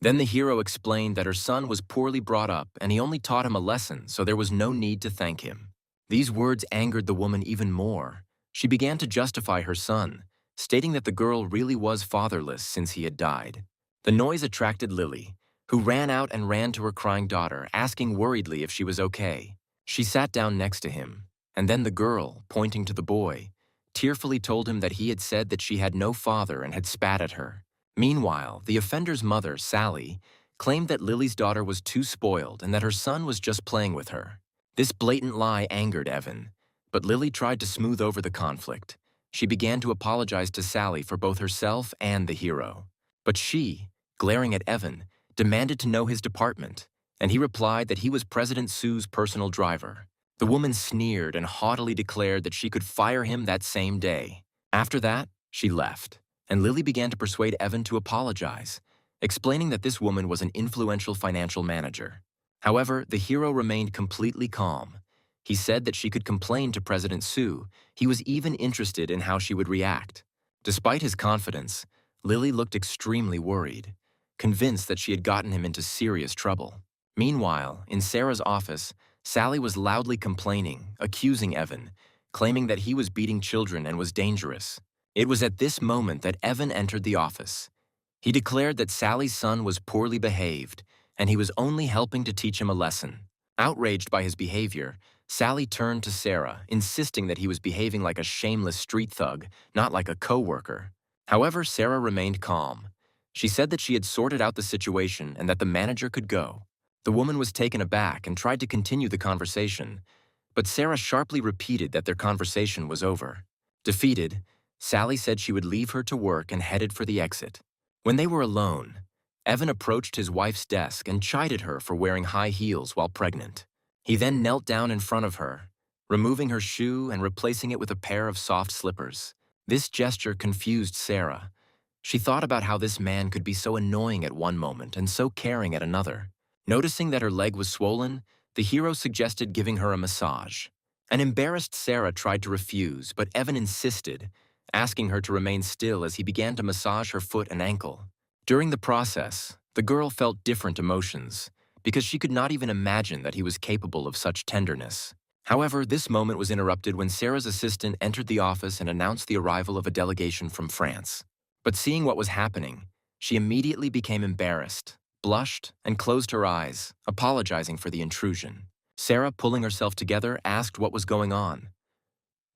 Then the hero explained that her son was poorly brought up and he only taught him a lesson, so there was no need to thank him. These words angered the woman even more. She began to justify her son, stating that the girl really was fatherless since he had died. The noise attracted Lily, who ran out and ran to her crying daughter, asking worriedly if she was okay. She sat down next to him, and then the girl, pointing to the boy, tearfully told him that he had said that she had no father and had spat at her. Meanwhile, the offender's mother, Sally, claimed that Lily's daughter was too spoiled and that her son was just playing with her. This blatant lie angered Evan, but Lily tried to smooth over the conflict. She began to apologize to Sally for both herself and the hero. But she, glaring at Evan, demanded to know his department, and he replied that he was President Sue's personal driver. The woman sneered and haughtily declared that she could fire him that same day. After that, she left, and Lily began to persuade Evan to apologize, explaining that this woman was an influential financial manager. However, the hero remained completely calm. He said that she could complain to President Sue. He was even interested in how she would react. Despite his confidence, Lily looked extremely worried, convinced that she had gotten him into serious trouble. Meanwhile, in Sarah's office, Sally was loudly complaining, accusing Evan, claiming that he was beating children and was dangerous. It was at this moment that Evan entered the office. He declared that Sally's son was poorly behaved, and he was only helping to teach him a lesson. Outraged by his behavior, Sally turned to Sarah, insisting that he was behaving like a shameless street thug, not like a co-worker. However, Sarah remained calm. She said that she had sorted out the situation and that the manager could go. The woman was taken aback and tried to continue the conversation, but Sarah sharply repeated that their conversation was over. Defeated, Sally said she would leave her to work and headed for the exit. When they were alone, Evan approached his wife's desk and chided her for wearing high heels while pregnant. He then knelt down in front of her, removing her shoe and replacing it with a pair of soft slippers. This gesture confused Sarah. She thought about how this man could be so annoying at one moment and so caring at another. Noticing that her leg was swollen, the hero suggested giving her a massage. An embarrassed Sarah tried to refuse, but Evan insisted, asking her to remain still as he began to massage her foot and ankle. During the process, the girl felt different emotions, because she could not even imagine that he was capable of such tenderness. However, this moment was interrupted when Sarah's assistant entered the office and announced the arrival of a delegation from France. But seeing what was happening, she immediately became embarrassed, blushed, and closed her eyes, apologizing for the intrusion. Sarah, pulling herself together, asked what was going on.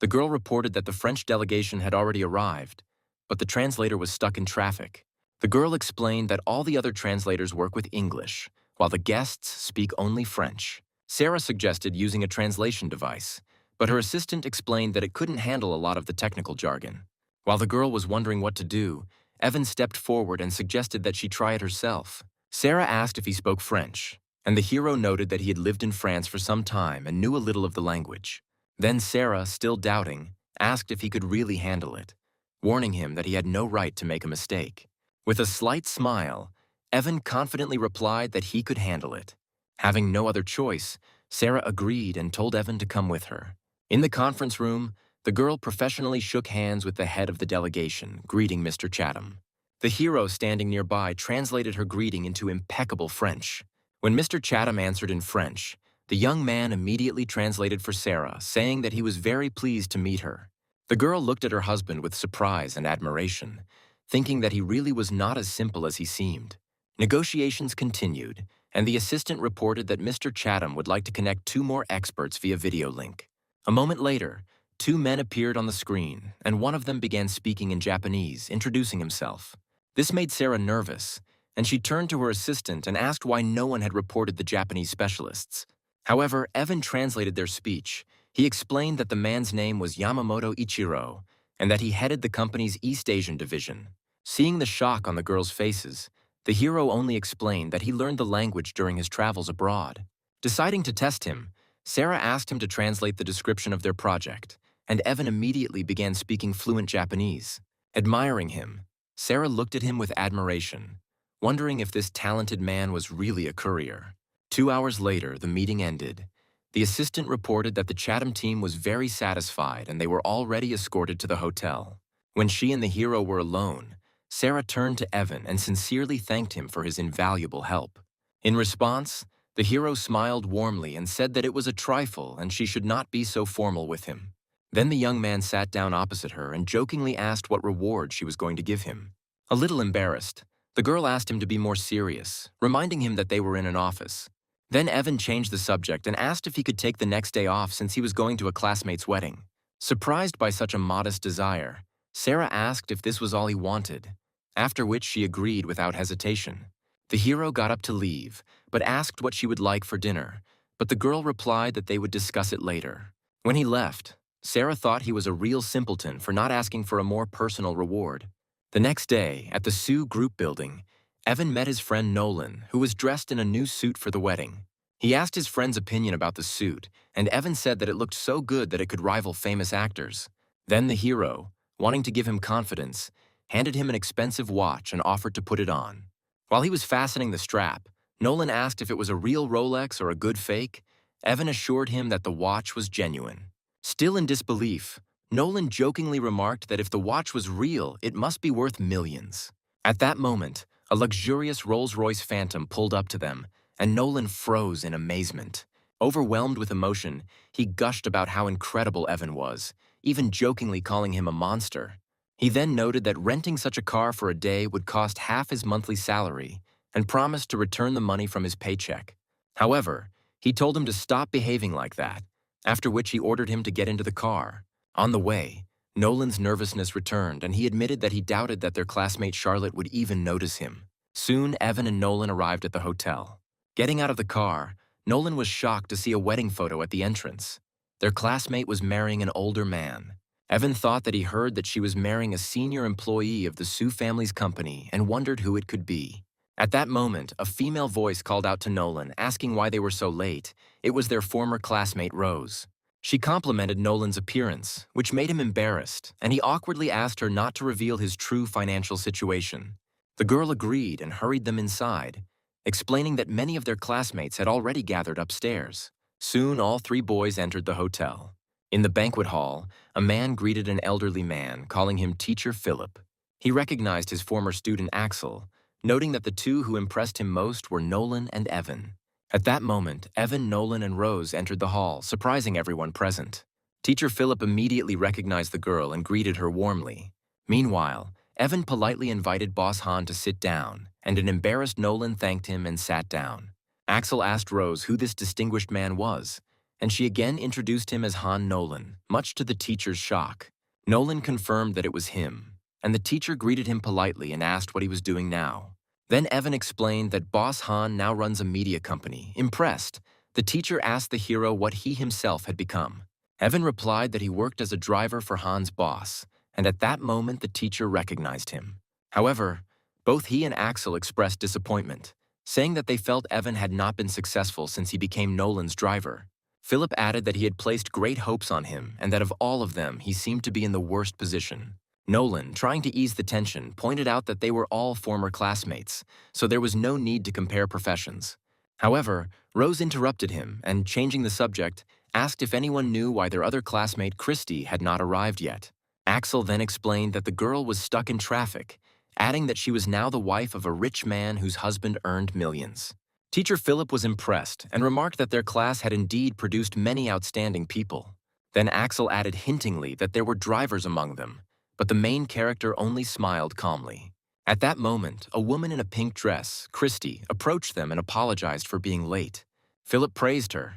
The girl reported that the French delegation had already arrived, but the translator was stuck in traffic. The girl explained that all the other translators work with English, while the guests speak only French. Sarah suggested using a translation device, but her assistant explained that it couldn't handle a lot of the technical jargon. While the girl was wondering what to do, Evan stepped forward and suggested that she try it herself. Sarah asked if he spoke French, and the hero noted that he had lived in France for some time and knew a little of the language. Then Sarah, still doubting, asked if he could really handle it, warning him that he had no right to make a mistake. With a slight smile, Evan confidently replied that he could handle it. Having no other choice, Sarah agreed and told Evan to come with her. In the conference room, the girl professionally shook hands with the head of the delegation, greeting Mr. Chatham. The hero standing nearby translated her greeting into impeccable French. When Mr. Chatham answered in French, the young man immediately translated for Sarah, saying that he was very pleased to meet her. The girl looked at her husband with surprise and admiration, thinking that he really was not as simple as he seemed. Negotiations continued, and the assistant reported that Mr. Chatham would like to connect 2 more experts via video link. A moment later, 2 men appeared on the screen, and one of them began speaking in Japanese, introducing himself. This made Sarah nervous, and she turned to her assistant and asked why no one had reported the Japanese specialists. However, Evan translated their speech. He explained that the man's name was Yamamoto Ichiro, and that he headed the company's East Asian division. Seeing the shock on the girls' faces, the hero only explained that he learned the language during his travels abroad. Deciding to test him, Sarah asked him to translate the description of their project, and Evan immediately began speaking fluent Japanese. Admiring him, Sarah looked at him with admiration, wondering if this talented man was really a courier. 2 hours later, the meeting ended. The assistant reported that the Chatham team was very satisfied and they were already escorted to the hotel. When she and the hero were alone, Sarah turned to Evan and sincerely thanked him for his invaluable help. In response, the hero smiled warmly and said that it was a trifle and she should not be so formal with him. Then the young man sat down opposite her and jokingly asked what reward she was going to give him. A little embarrassed, the girl asked him to be more serious, reminding him that they were in an office. Then Evan changed the subject and asked if he could take the next day off since he was going to a classmate's wedding. Surprised by such a modest desire, Sarah asked if this was all he wanted, after which she agreed without hesitation. The hero got up to leave, but asked what she would like for dinner, but the girl replied that they would discuss it later. When he left, Sarah thought he was a real simpleton for not asking for a more personal reward. The next day, at the Sue group building, Evan met his friend Nolan, who was dressed in a new suit for the wedding. He asked his friend's opinion about the suit, and Evan said that it looked so good that it could rival famous actors. Then the hero, wanting to give him confidence, handed him an expensive watch and offered to put it on. While he was fastening the strap, Nolan asked if it was a real Rolex or a good fake. Evan assured him that the watch was genuine. Still in disbelief, Nolan jokingly remarked that if the watch was real, it must be worth millions. At that moment, a luxurious Rolls-Royce Phantom pulled up to them, and Nolan froze in amazement. Overwhelmed with emotion, he gushed about how incredible Evan was, even jokingly calling him a monster. He then noted that renting such a car for a day would cost half his monthly salary and promised to return the money from his paycheck. However, he told him to stop behaving like that, after which he ordered him to get into the car. On the way, Nolan's nervousness returned, and he admitted that he doubted that their classmate Charlotte would even notice him. Soon, Evan and Nolan arrived at the hotel. Getting out of the car, Nolan was shocked to see a wedding photo at the entrance. Their classmate was marrying an older man. Evan thought that he heard that she was marrying a senior employee of the Sue family's company and wondered who it could be. At that moment, a female voice called out to Nolan, asking why they were so late. It was their former classmate, Rose. She complimented Nolan's appearance, which made him embarrassed, and he awkwardly asked her not to reveal his true financial situation. The girl agreed and hurried them inside, explaining that many of their classmates had already gathered upstairs. Soon, all three boys entered the hotel. In the banquet hall, a man greeted an elderly man, calling him Teacher Philip. He recognized his former student Axel, noting that the two who impressed him most were Nolan and Evan. At that moment, Evan, Nolan, and Rose entered the hall, surprising everyone present. Teacher Philip immediately recognized the girl and greeted her warmly. Meanwhile, Evan politely invited Boss Han to sit down, and an embarrassed Nolan thanked him and sat down. Axel asked Rose who this distinguished man was, and she again introduced him as Han Nolan, much to the teacher's shock. Nolan confirmed that it was him, and the teacher greeted him politely and asked what he was doing now. Then Evan explained that Boss Han now runs a media company. Impressed, the teacher asked the hero what he himself had become. Evan replied that he worked as a driver for Han's boss, and at that moment the teacher recognized him. However, both he and Axel expressed disappointment, saying that they felt Evan had not been successful since he became Nolan's driver. Philip added that he had placed great hopes on him and that of all of them, he seemed to be in the worst position. Nolan, trying to ease the tension, pointed out that they were all former classmates, so there was no need to compare professions. However, Rose interrupted him and, changing the subject, asked if anyone knew why their other classmate, Christy, had not arrived yet. Axel then explained that the girl was stuck in traffic, adding that she was now the wife of a rich man whose husband earned millions. Teacher Philip was impressed and remarked that their class had indeed produced many outstanding people. Then Axel added hintingly that there were drivers among them, but the main character only smiled calmly. At that moment, a woman in a pink dress, Christy, approached them and apologized for being late. Philip praised her.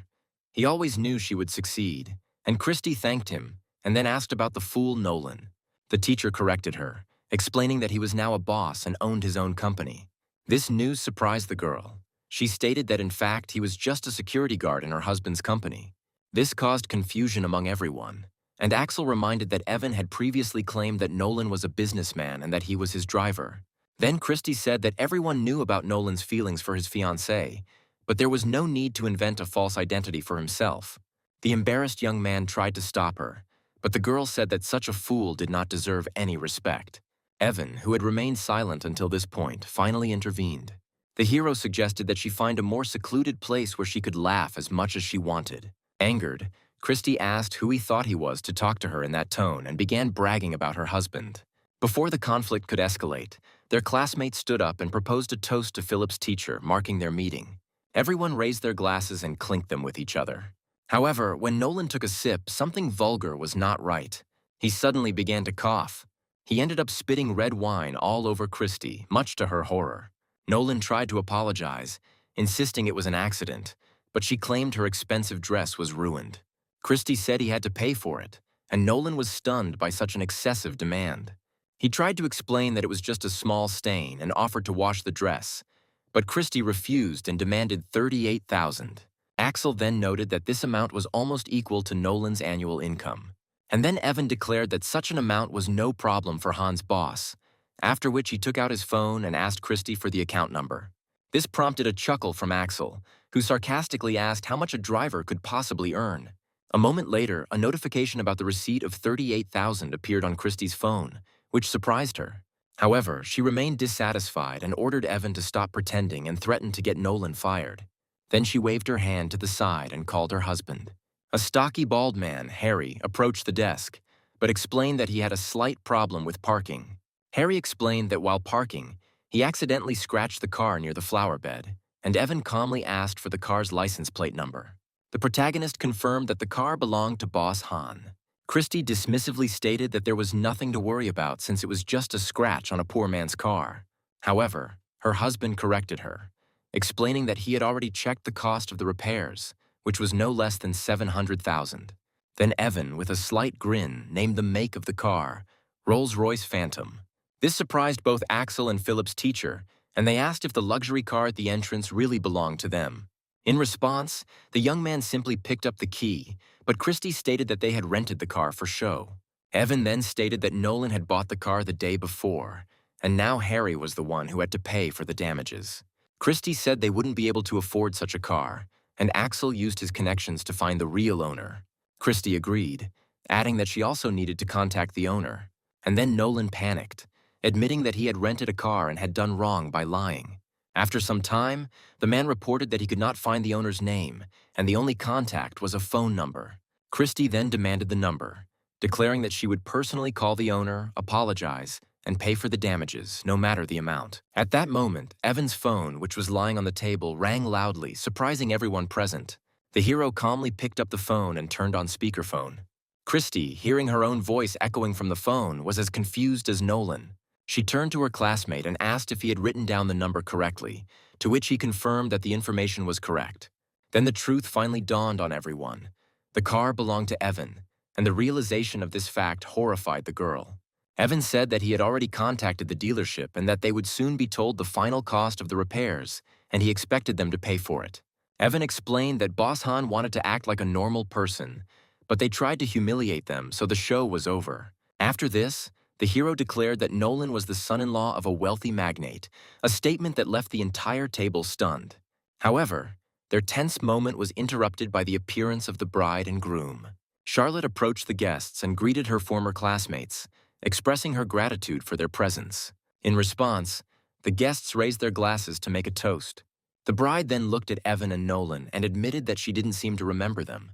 He always knew she would succeed, and Christy thanked him and then asked about the fool Nolan. The teacher corrected her, explaining that he was now a boss and owned his own company. This news surprised the girl. She stated that in fact he was just a security guard in her husband's company. This caused confusion among everyone, and Axel reminded that Evan had previously claimed that Nolan was a businessman and that he was his driver. Then Christy said that everyone knew about Nolan's feelings for his fiancée, but there was no need to invent a false identity for himself. The embarrassed young man tried to stop her, but the girl said that such a fool did not deserve any respect. Evan, who had remained silent until this point, finally intervened. The hero suggested that she find a more secluded place where she could laugh as much as she wanted. Angered, Christy asked who he thought he was to talk to her in that tone and began bragging about her husband. Before the conflict could escalate, their classmates stood up and proposed a toast to Philip's teacher, marking their meeting. Everyone raised their glasses and clinked them with each other. However, when Nolan took a sip, something vulgar was not right. He suddenly began to cough. He ended up spitting red wine all over Christy, much to her horror. Nolan tried to apologize, insisting it was an accident, but she claimed her expensive dress was ruined. Christy said he had to pay for it, and Nolan was stunned by such an excessive demand. He tried to explain that it was just a small stain and offered to wash the dress, but Christy refused and demanded $38,000. Axel then noted that this amount was almost equal to Nolan's annual income. And then Evan declared that such an amount was no problem for Han's boss. after which he took out his phone and asked Christy for the account number. This prompted a chuckle from Axel, who sarcastically asked how much a driver could possibly earn. A moment later, a notification about the receipt of $38,000 appeared on Christy's phone, which surprised her. However, she remained dissatisfied and ordered Evan to stop pretending and threatened to get Nolan fired. Then she waved her hand to the side and called her husband. A stocky bald man, Harry, approached the desk, but explained that he had a slight problem with parking. Harry explained that while parking, he accidentally scratched the car near the flower bed, and Evan calmly asked for the car's license plate number. The protagonist confirmed that the car belonged to Boss Han. Christy dismissively stated that there was nothing to worry about since it was just a scratch on a poor man's car. However, her husband corrected her, explaining that he had already checked the cost of the repairs, which was no less than $700,000. Then Evan, with a slight grin, named the make of the car, Rolls-Royce Phantom. This surprised both Axel and Philip's teacher, and they asked if the luxury car at the entrance really belonged to them. In response, the young man simply picked up the key, but Christy stated that they had rented the car for show. Evan then stated that Nolan had bought the car the day before, and now Harry was the one who had to pay for the damages. Christy said they wouldn't be able to afford such a car, and Axel used his connections to find the real owner. Christy agreed, adding that she also needed to contact the owner. And then Nolan panicked, admitting that he had rented a car and had done wrong by lying. After some time, the man reported that he could not find the owner's name, and the only contact was a phone number. Christy then demanded the number, declaring that she would personally call the owner, apologize, and pay for the damages, no matter the amount. At that moment, Evan's phone, which was lying on the table, rang loudly, surprising everyone present. The hero calmly picked up the phone and turned on speakerphone. Christy, hearing her own voice echoing from the phone, was as confused as Nolan. She turned to her classmate and asked if he had written down the number correctly, to which he confirmed that the information was correct. Then the truth finally dawned on everyone. The car belonged to Evan, and the realization of this fact horrified the girl. Evan said that he had already contacted the dealership and that they would soon be told the final cost of the repairs, and he expected them to pay for it. Evan explained that Boss Han wanted to act like a normal person, but they tried to humiliate them, so the show was over. After this, the hero declared that Nolan was the son-in-law of a wealthy magnate, a statement that left the entire table stunned. However, their tense moment was interrupted by the appearance of the bride and groom. Charlotte approached the guests and greeted her former classmates, expressing her gratitude for their presence. In response, the guests raised their glasses to make a toast. The bride then looked at Evan and Nolan and admitted that she didn't seem to remember them,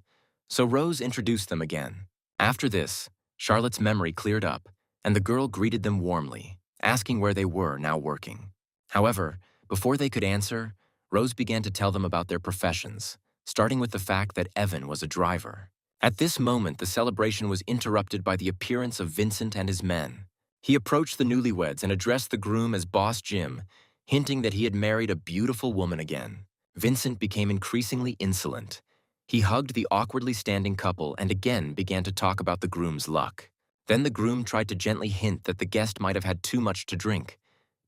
so Rose introduced them again. After this, Charlotte's memory cleared up, and the girl greeted them warmly, asking where they were now working. However, before they could answer, Rose began to tell them about their professions, starting with the fact that Evan was a driver. At this moment, the celebration was interrupted by the appearance of Vincent and his men. He approached the newlyweds and addressed the groom as Boss Jim, hinting that he had married a beautiful woman again. Vincent became increasingly insolent. He hugged the awkwardly standing couple and again began to talk about the groom's luck. Then the groom tried to gently hint that the guest might have had too much to drink,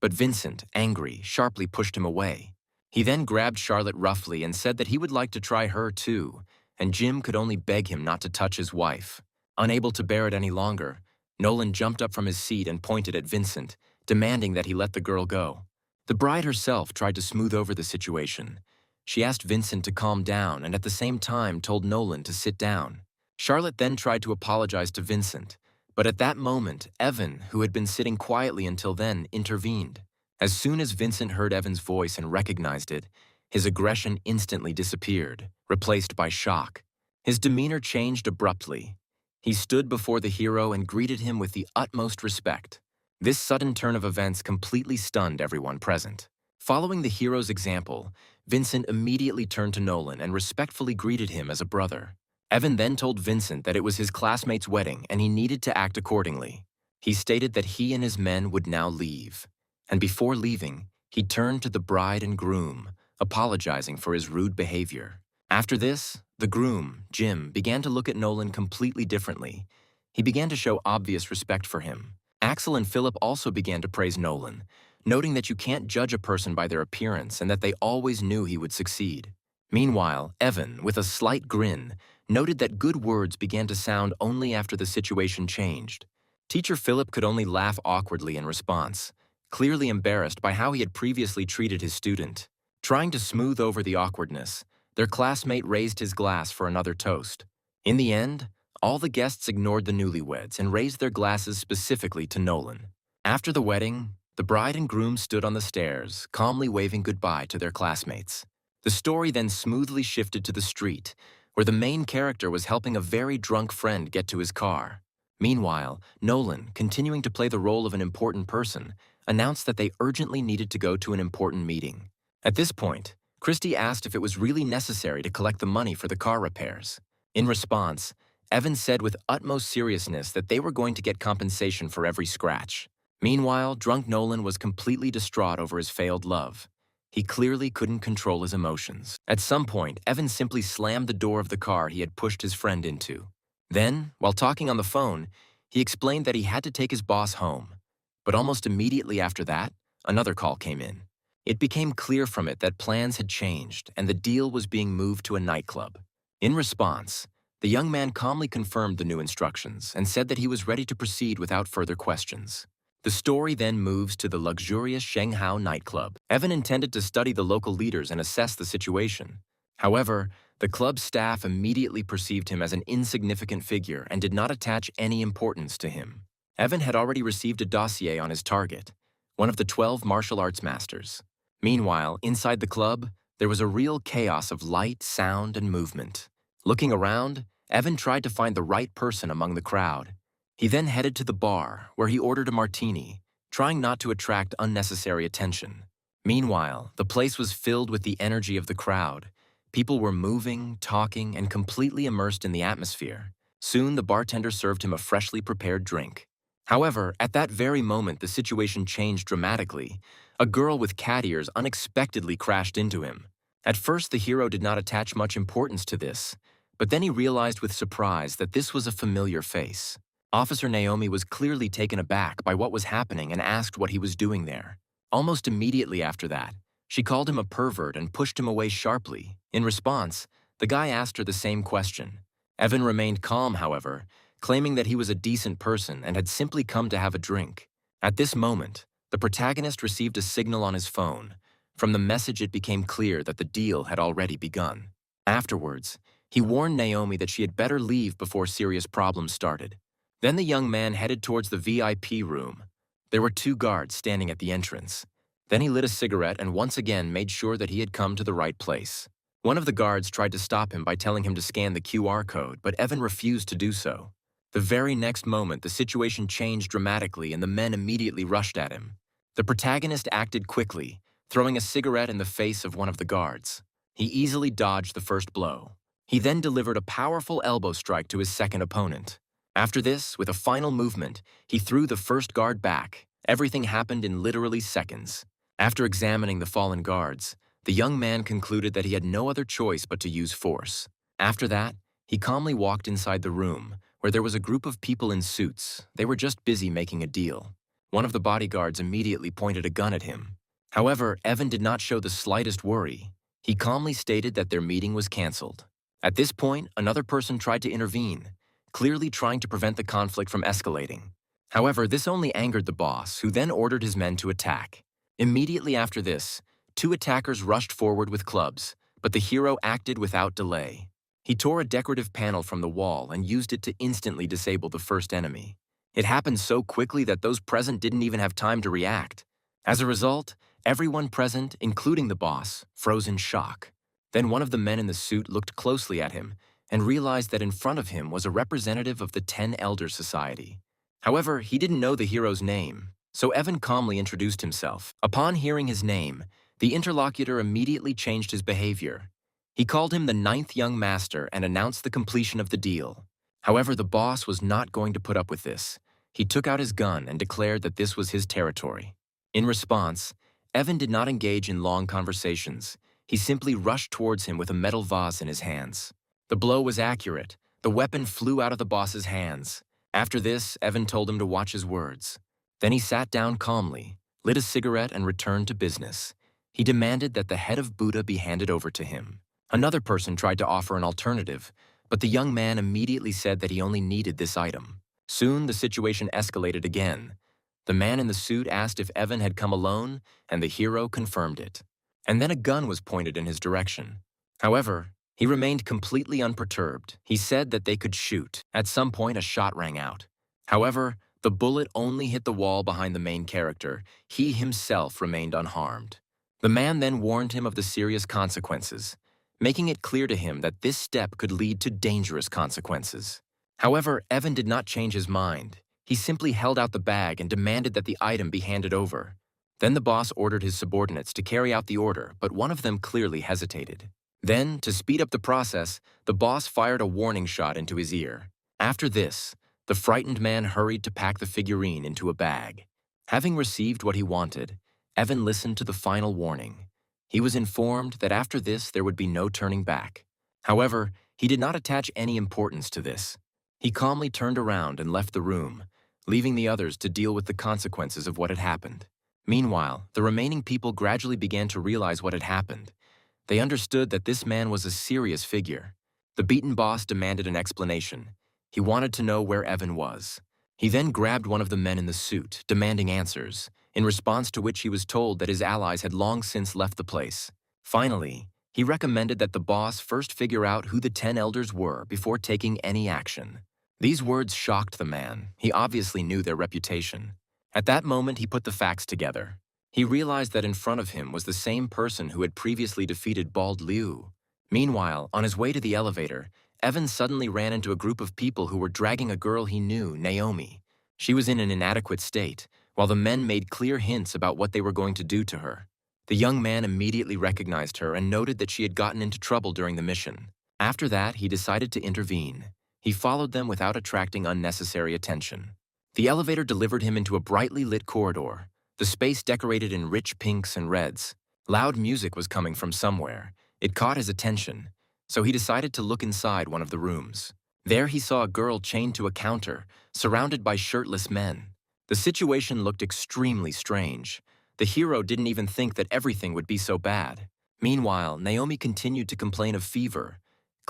but Vincent, angry, sharply pushed him away. He then grabbed Charlotte roughly and said that he would like to try her too, and Jim could only beg him not to touch his wife. Unable to bear it any longer, Nolan jumped up from his seat and pointed at Vincent, demanding that he let the girl go. The bride herself tried to smooth over the situation. She asked Vincent to calm down and at the same time told Nolan to sit down. Charlotte then tried to apologize to Vincent, but at that moment, Evan, who had been sitting quietly until then, intervened. As soon as Vincent heard Evan's voice and recognized it, his aggression instantly disappeared, replaced by shock. His demeanor changed abruptly. He stood before the hero and greeted him with the utmost respect. This sudden turn of events completely stunned everyone present. Following the hero's example, Vincent immediately turned to Nolan and respectfully greeted him as a brother. Evan then told Vincent that it was his classmate's wedding and he needed to act accordingly. He stated that he and his men would now leave. And before leaving, he turned to the bride and groom, apologizing for his rude behavior. After this, the groom, Jim, began to look at Nolan completely differently. He began to show obvious respect for him. Axel and Philip also began to praise Nolan, noting that you can't judge a person by their appearance and that they always knew he would succeed. Meanwhile, Evan, with a slight grin, noted that good words began to sound only after the situation changed. Teacher Philip could only laugh awkwardly in response, clearly embarrassed by how he had previously treated his student. Trying to smooth over the awkwardness, their classmate raised his glass for another toast. In the end, all the guests ignored the newlyweds and raised their glasses specifically to Nolan. After the wedding, the bride and groom stood on the stairs, calmly waving goodbye to their classmates. The story then smoothly shifted to the street, where the main character was helping a very drunk friend get to his car. Meanwhile, Nolan, continuing to play the role of an important person, announced that they urgently needed to go to an important meeting. At this point, Christy asked if it was really necessary to collect the money for the car repairs. In response, Evan said with utmost seriousness that they were going to get compensation for every scratch. Meanwhile, drunk Nolan was completely distraught over his failed love. He clearly couldn't control his emotions. At some point, Evan simply slammed the door of the car he had pushed his friend into. Then, while talking on the phone, he explained that he had to take his boss home. But almost immediately after that, another call came in. It became clear from it that plans had changed and the deal was being moved to a nightclub. In response, the young man calmly confirmed the new instructions and said that he was ready to proceed without further questions. The story then moves to the luxurious Shanghai nightclub. Evan intended to study the local leaders and assess the situation. However, the club's staff immediately perceived him as an insignificant figure and did not attach any importance to him. Evan had already received a dossier on his target, one of the 12 martial arts masters. Meanwhile, inside the club, there was a real chaos of light, sound, and movement. Looking around, Evan tried to find the right person among the crowd. He then headed to the bar, where he ordered a martini, trying not to attract unnecessary attention. Meanwhile, the place was filled with the energy of the crowd. People were moving, talking, and completely immersed in the atmosphere. Soon, the bartender served him a freshly prepared drink. However, at that very moment, the situation changed dramatically. A girl with cat ears unexpectedly crashed into him. At first, the hero did not attach much importance to this, but then he realized with surprise that this was a familiar face. Officer Naomi was clearly taken aback by what was happening and asked what he was doing there. Almost immediately after that, she called him a pervert and pushed him away sharply. In response, the guy asked her the same question. Evan remained calm, however, claiming that he was a decent person and had simply come to have a drink. At this moment, the protagonist received a signal on his phone. From the message, it became clear that the deal had already begun. Afterwards, he warned Naomi that she had better leave before serious problems started. Then the young man headed towards the VIP room. There were 2 guards standing at the entrance. Then he lit a cigarette and once again made sure that he had come to the right place. One of the guards tried to stop him by telling him to scan the QR code, but Evan refused to do so. The very next moment, the situation changed dramatically and the men immediately rushed at him. The protagonist acted quickly, throwing a cigarette in the face of one of the guards. He easily dodged the first blow. He then delivered a powerful elbow strike to his second opponent. After this, with a final movement, he threw the first guard back. Everything happened in literally seconds. After examining the fallen guards, the young man concluded that he had no other choice but to use force. After that, he calmly walked inside the room, where there was a group of people in suits. They were just busy making a deal. One of the bodyguards immediately pointed a gun at him. However, Evan did not show the slightest worry. He calmly stated that their meeting was canceled. At this point, another person tried to intervene, clearly trying to prevent the conflict from escalating. However, this only angered the boss, who then ordered his men to attack. Immediately after this, 2 attackers rushed forward with clubs, but the hero acted without delay. He tore a decorative panel from the wall and used it to instantly disable the first enemy. It happened so quickly that those present didn't even have time to react. As a result, everyone present, including the boss, froze in shock. Then one of the men in the suit looked closely at him and realized that in front of him was a representative of the 10 Elders Society. However, he didn't know the hero's name, so Evan calmly introduced himself. Upon hearing his name, the interlocutor immediately changed his behavior. He called him the 9th young master and announced the completion of the deal. However, the boss was not going to put up with this. He took out his gun and declared that this was his territory. In response, Evan did not engage in long conversations. He simply rushed towards him with a metal vase in his hands. The blow was accurate. The weapon flew out of the boss's hands. After this, Evan told him to watch his words. Then he sat down calmly, lit a cigarette, and returned to business. He demanded that the head of Buddha be handed over to him. Another person tried to offer an alternative, but the young man immediately said that he only needed this item. Soon, the situation escalated again. The man in the suit asked if Evan had come alone, and the hero confirmed it. And then a gun was pointed in his direction. However, he remained completely unperturbed. He said that they could shoot. At some point, a shot rang out. However, the bullet only hit the wall behind the main character. He himself remained unharmed. The man then warned him of the serious consequences, making it clear to him that this step could lead to dangerous consequences. However, Evan did not change his mind. He simply held out the bag and demanded that the item be handed over. Then the boss ordered his subordinates to carry out the order, but one of them clearly hesitated. Then, to speed up the process, the boss fired a warning shot into his ear. After this, the frightened man hurried to pack the figurine into a bag. Having received what he wanted, Evan listened to the final warning. He was informed that after this there would be no turning back. However, he did not attach any importance to this. He calmly turned around and left the room, leaving the others to deal with the consequences of what had happened. Meanwhile, the remaining people gradually began to realize what had happened. They understood that this man was a serious figure. The beaten boss demanded an explanation. He wanted to know where Evan was. He then grabbed one of the men in the suit, demanding answers, in response to which he was told that his allies had long since left the place. Finally, he recommended that the boss first figure out who the 10 elders were before taking any action. These words shocked the man. He obviously knew their reputation. At that moment, he put the facts together. He realized that in front of him was the same person who had previously defeated Bald Liu. Meanwhile, on his way to the elevator, Evan suddenly ran into a group of people who were dragging a girl he knew, Naomi. She was in an inadequate state, while the men made clear hints about what they were going to do to her. The young man immediately recognized her and noted that she had gotten into trouble during the mission. After that, he decided to intervene. He followed them without attracting unnecessary attention. The elevator delivered him into a brightly lit corridor, the space decorated in rich pinks and reds. Loud music was coming from somewhere. It caught his attention, so he decided to look inside one of the rooms. There he saw a girl chained to a counter, surrounded by shirtless men. The situation looked extremely strange. The hero didn't even think that everything would be so bad. Meanwhile, Naomi continued to complain of fever,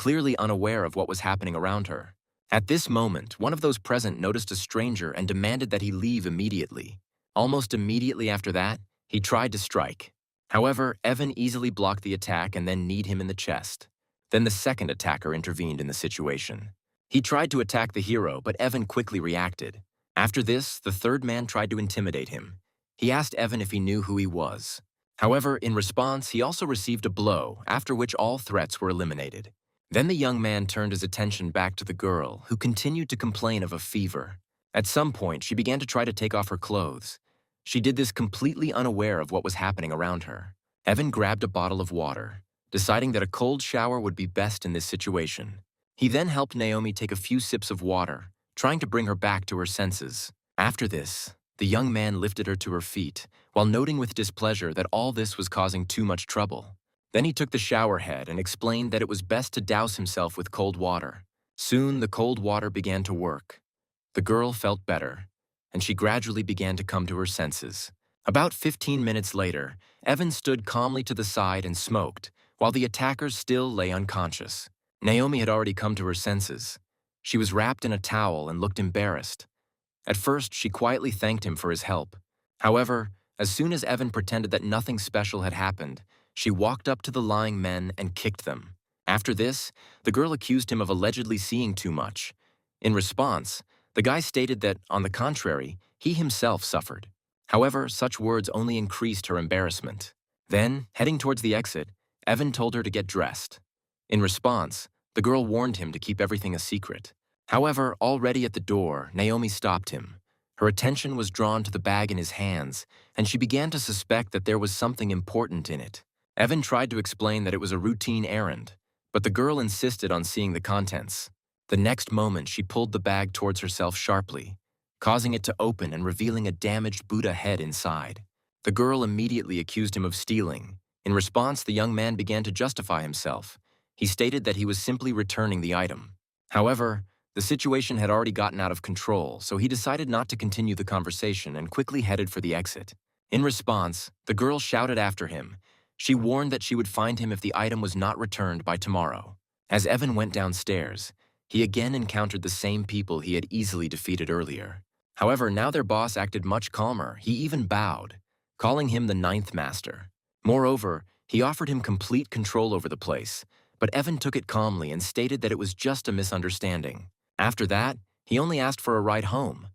clearly unaware of what was happening around her. At this moment, one of those present noticed a stranger and demanded that he leave immediately. Almost immediately after that, he tried to strike. However, Evan easily blocked the attack and then kneed him in the chest. Then the second attacker intervened in the situation. He tried to attack the hero, but Evan quickly reacted. After this, the third man tried to intimidate him. He asked Evan if he knew who he was. However, in response, he also received a blow, after which all threats were eliminated. Then the young man turned his attention back to the girl, who continued to complain of a fever. At some point, she began to try to take off her clothes. She did this completely unaware of what was happening around her. Evan grabbed a bottle of water, deciding that a cold shower would be best in this situation. He then helped Naomi take a few sips of water, trying to bring her back to her senses. After this, the young man lifted her to her feet, while noting with displeasure that all this was causing too much trouble. Then he took the shower head and explained that it was best to douse himself with cold water. Soon, the cold water began to work. The girl felt better, and she gradually began to come to her senses. About 15 minutes later, Evan stood calmly to the side and smoked, while the attackers still lay unconscious. Naomi had already come to her senses. She was wrapped in a towel and looked embarrassed. At first, she quietly thanked him for his help. However, as soon as Evan pretended that nothing special had happened, she walked up to the lying men and kicked them. After this, the girl accused him of allegedly seeing too much. In response, the guy stated that, on the contrary, he himself suffered. However, such words only increased her embarrassment. Then, heading towards the exit, Evan told her to get dressed. In response, the girl warned him to keep everything a secret. However, already at the door, Naomi stopped him. Her attention was drawn to the bag in his hands, and she began to suspect that there was something important in it. Evan tried to explain that it was a routine errand, but the girl insisted on seeing the contents. The next moment, she pulled the bag towards herself sharply, causing it to open and revealing a damaged Buddha head inside. The girl immediately accused him of stealing. In response, the young man began to justify himself. He stated that he was simply returning the item. However, the situation had already gotten out of control, so he decided not to continue the conversation and quickly headed for the exit. In response, the girl shouted after him. She warned that she would find him if the item was not returned by tomorrow. As Evan went downstairs, he again encountered the same people he had easily defeated earlier. However, now their boss acted much calmer. He even bowed, calling him the ninth master. Moreover, he offered him complete control over the place, but Evan took it calmly and stated that it was just a misunderstanding. After that, he only asked for a ride home.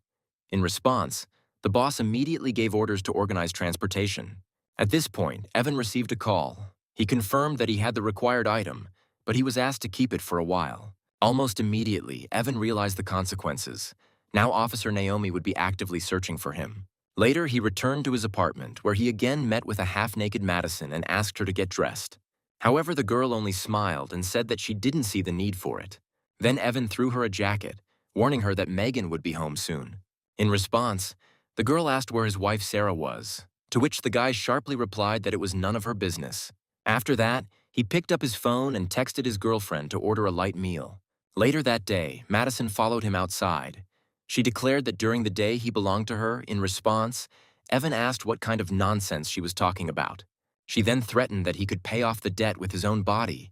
In response, the boss immediately gave orders to organize transportation. At this point, Evan received a call. He confirmed that he had the required item, but he was asked to keep it for a while. Almost immediately, Evan realized the consequences. Now Officer Naomi would be actively searching for him. Later, he returned to his apartment, where he again met with a half-naked Madison and asked her to get dressed. However, the girl only smiled and said that she didn't see the need for it. Then Evan threw her a jacket, warning her that Megan would be home soon. In response, the girl asked where his wife Sarah was, to which the guy sharply replied that it was none of her business. After that, he picked up his phone and texted his girlfriend to order a light meal. Later that day, Madison followed him outside. She declared that during the day he belonged to her. In response, Evan asked what kind of nonsense she was talking about. She then threatened that he could pay off the debt with his own body.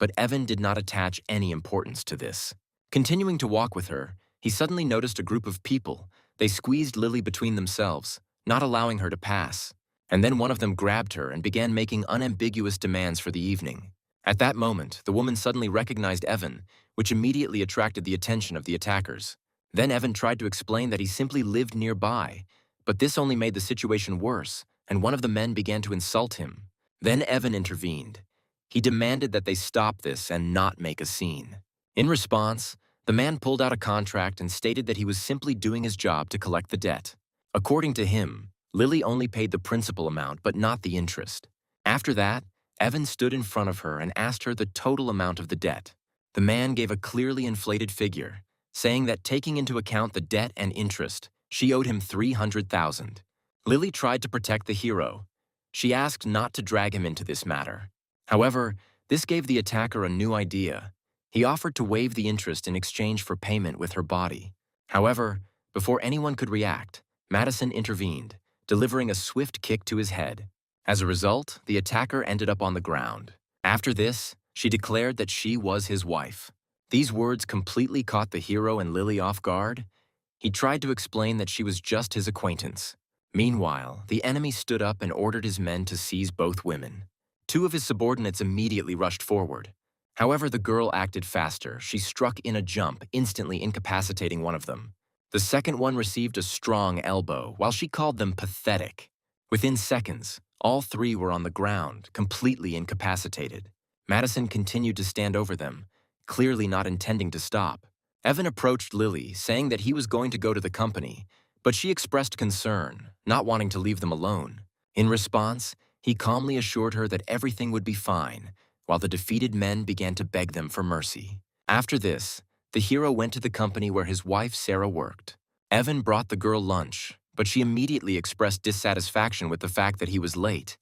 But Evan did not attach any importance to this. Continuing to walk with her, he suddenly noticed a group of people. They squeezed Lily between themselves, not allowing her to pass. And then one of them grabbed her and began making unambiguous demands for the evening. At that moment, the woman suddenly recognized Evan, which immediately attracted the attention of the attackers. Then Evan tried to explain that he simply lived nearby, but this only made the situation worse, and one of the men began to insult him. Then Evan intervened. He demanded that they stop this and not make a scene. In response, the man pulled out a contract and stated that he was simply doing his job to collect the debt. According to him, Lily only paid the principal amount but not the interest. After that, Evan stood in front of her and asked her the total amount of the debt. The man gave a clearly inflated figure, saying that taking into account the debt and interest, she owed him $300,000. Lily tried to protect the hero. She asked not to drag him into this matter. However, this gave the attacker a new idea. He offered to waive the interest in exchange for payment with her body. However, before anyone could react, Madison intervened, delivering a swift kick to his head. As a result, the attacker ended up on the ground. After this, she declared that she was his wife. These words completely caught the hero and Lily off guard. He tried to explain that she was just his acquaintance. Meanwhile, the enemy stood up and ordered his men to seize both women. Two of his subordinates immediately rushed forward. However, the girl acted faster. She struck in a jump, instantly incapacitating one of them. The second one received a strong elbow, while she called them pathetic. Within seconds, all three were on the ground, completely incapacitated. Madison continued to stand over them, clearly not intending to stop. Evan approached Lily, saying that he was going to go to the company, but she expressed concern, not wanting to leave them alone. In response, he calmly assured her that everything would be fine, while the defeated men began to beg them for mercy. After this, the hero went to the company where his wife Sarah worked. Evan brought the girl lunch, but she immediately expressed dissatisfaction with the fact that he was late.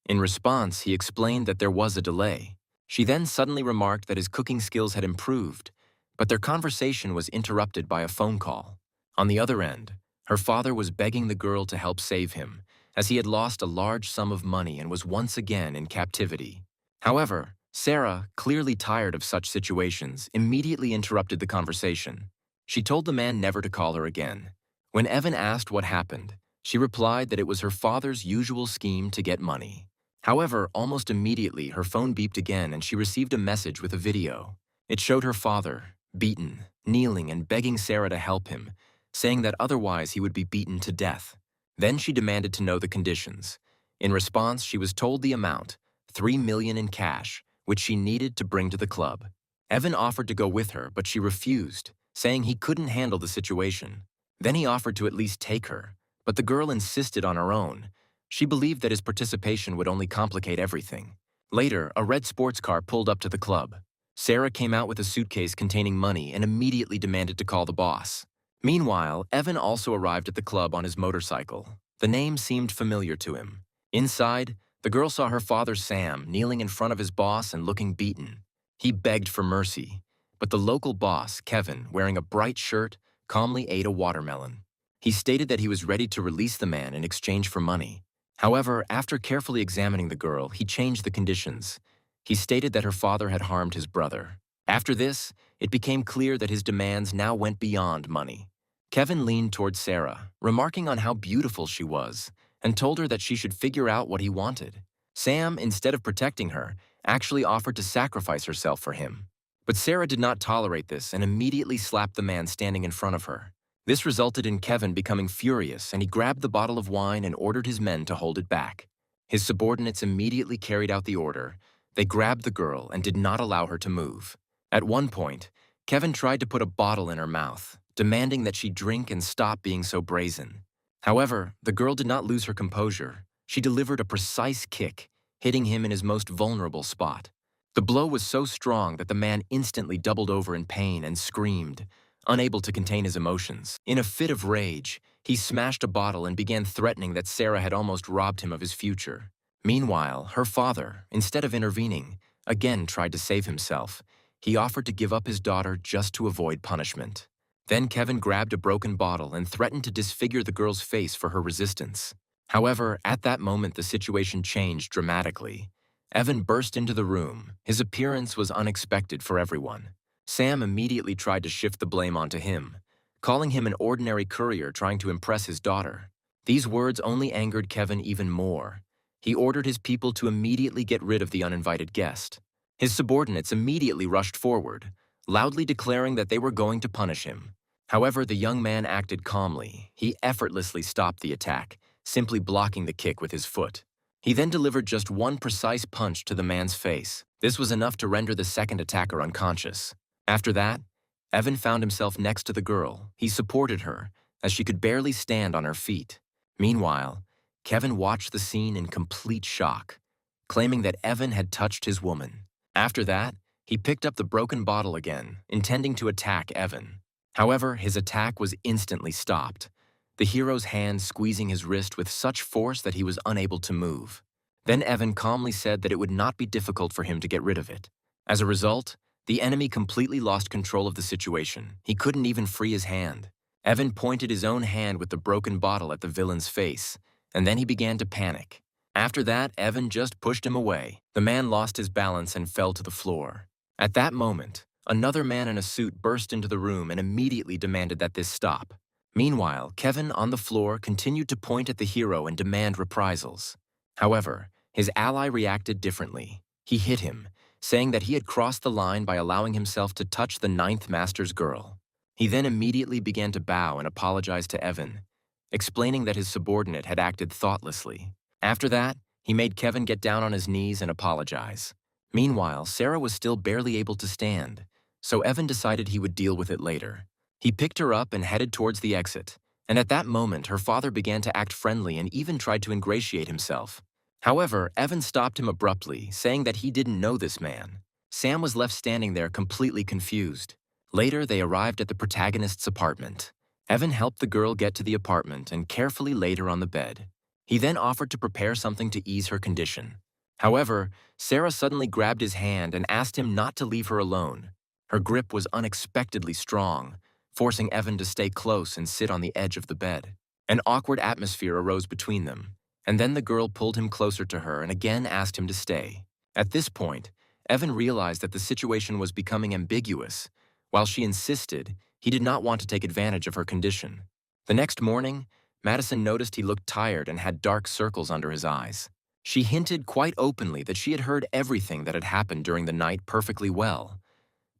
In response, he explained that there was a delay. She then suddenly remarked that his cooking skills had improved, but their conversation was interrupted by a phone call. On the other end, her father was begging the girl to help save him, as he had lost a large sum of money and was once again in captivity. However, Sarah, clearly tired of such situations, immediately interrupted the conversation. She told the man never to call her again. When Evan asked what happened, she replied that it was her father's usual scheme to get money. However, almost immediately, her phone beeped again and she received a message with a video. It showed her father, beaten, kneeling and begging Sarah to help him, saying that otherwise he would be beaten to death. Then she demanded to know the conditions. In response, she was told the amount, $3 million in cash, which she needed to bring to the club. Evan offered to go with her, but she refused, saying he couldn't handle the situation. Then he offered to at least take her, but the girl insisted on her own. She believed that his participation would only complicate everything. Later, a red sports car pulled up to the club. Sarah came out with a suitcase containing money and immediately demanded to call the boss. Meanwhile, Evan also arrived at the club on his motorcycle. The name seemed familiar to him. Inside, the girl saw her father Sam kneeling in front of his boss and looking beaten. He begged for mercy, but the local boss, Kevin, wearing a bright shirt, calmly ate a watermelon. He stated that he was ready to release the man in exchange for money. However, after carefully examining the girl, he changed the conditions. He stated that her father had harmed his brother. After this, it became clear that his demands now went beyond money. Kevin leaned toward Sarah, remarking on how beautiful she was, and told her that she should figure out what he wanted. Sam, instead of protecting her, actually offered to sacrifice herself for him. But Sarah did not tolerate this and immediately slapped the man standing in front of her. This resulted in Kevin becoming furious, and he grabbed the bottle of wine and ordered his men to hold it back. His subordinates immediately carried out the order. They grabbed the girl and did not allow her to move. At one point, Kevin tried to put a bottle in her mouth, demanding that she drink and stop being so brazen. However, the girl did not lose her composure. She delivered a precise kick, hitting him in his most vulnerable spot. The blow was so strong that the man instantly doubled over in pain and screamed, unable to contain his emotions. In a fit of rage, he smashed a bottle and began threatening that Sarah had almost robbed him of his future. Meanwhile, her father, instead of intervening, again tried to save himself. He offered to give up his daughter just to avoid punishment. Then Kevin grabbed a broken bottle and threatened to disfigure the girl's face for her resistance. However, at that moment the situation changed dramatically. Evan burst into the room. His appearance was unexpected for everyone. Sam immediately tried to shift the blame onto him, calling him an ordinary courier trying to impress his daughter. These words only angered Kevin even more. He ordered his people to immediately get rid of the uninvited guest. His subordinates immediately rushed forward, loudly declaring that they were going to punish him. However, the young man acted calmly. He effortlessly stopped the attack, simply blocking the kick with his foot. He then delivered just one precise punch to the man's face. This was enough to render the second attacker unconscious. After that, Evan found himself next to the girl. He supported her, as she could barely stand on her feet. Meanwhile, Kevin watched the scene in complete shock, claiming that Evan had touched his woman. After that, he picked up the broken bottle again, intending to attack Evan. However, his attack was instantly stopped, the hero's hand squeezing his wrist with such force that he was unable to move. Then Evan calmly said that it would not be difficult for him to get rid of it. As a result, the enemy completely lost control of the situation. He couldn't even free his hand. Evan pointed his own hand with the broken bottle at the villain's face, and then he began to panic. After that, Evan just pushed him away. The man lost his balance and fell to the floor. At that moment, another man in a suit burst into the room and immediately demanded that this stop. Meanwhile, Kevin, on the floor, continued to point at the hero and demand reprisals. However, his ally reacted differently. He hit him, saying that he had crossed the line by allowing himself to touch the ninth master's girl. He then immediately began to bow and apologize to Evan, explaining that his subordinate had acted thoughtlessly. After that, he made Kevin get down on his knees and apologize. Meanwhile, Sarah was still barely able to stand, so Evan decided he would deal with it later. He picked her up and headed towards the exit, and at that moment her father began to act friendly and even tried to ingratiate himself. However, Evan stopped him abruptly, saying that he didn't know this man. Sam was left standing there completely confused. Later, they arrived at the protagonist's apartment. Evan helped the girl get to the apartment and carefully laid her on the bed. He then offered to prepare something to ease her condition. However, Sarah suddenly grabbed his hand and asked him not to leave her alone. Her grip was unexpectedly strong, forcing Evan to stay close and sit on the edge of the bed. An awkward atmosphere arose between them, and then the girl pulled him closer to her and again asked him to stay. At this point, Evan realized that the situation was becoming ambiguous. While she insisted, he did not want to take advantage of her condition. The next morning, Madison noticed he looked tired and had dark circles under his eyes. She hinted quite openly that she had heard everything that had happened during the night perfectly well,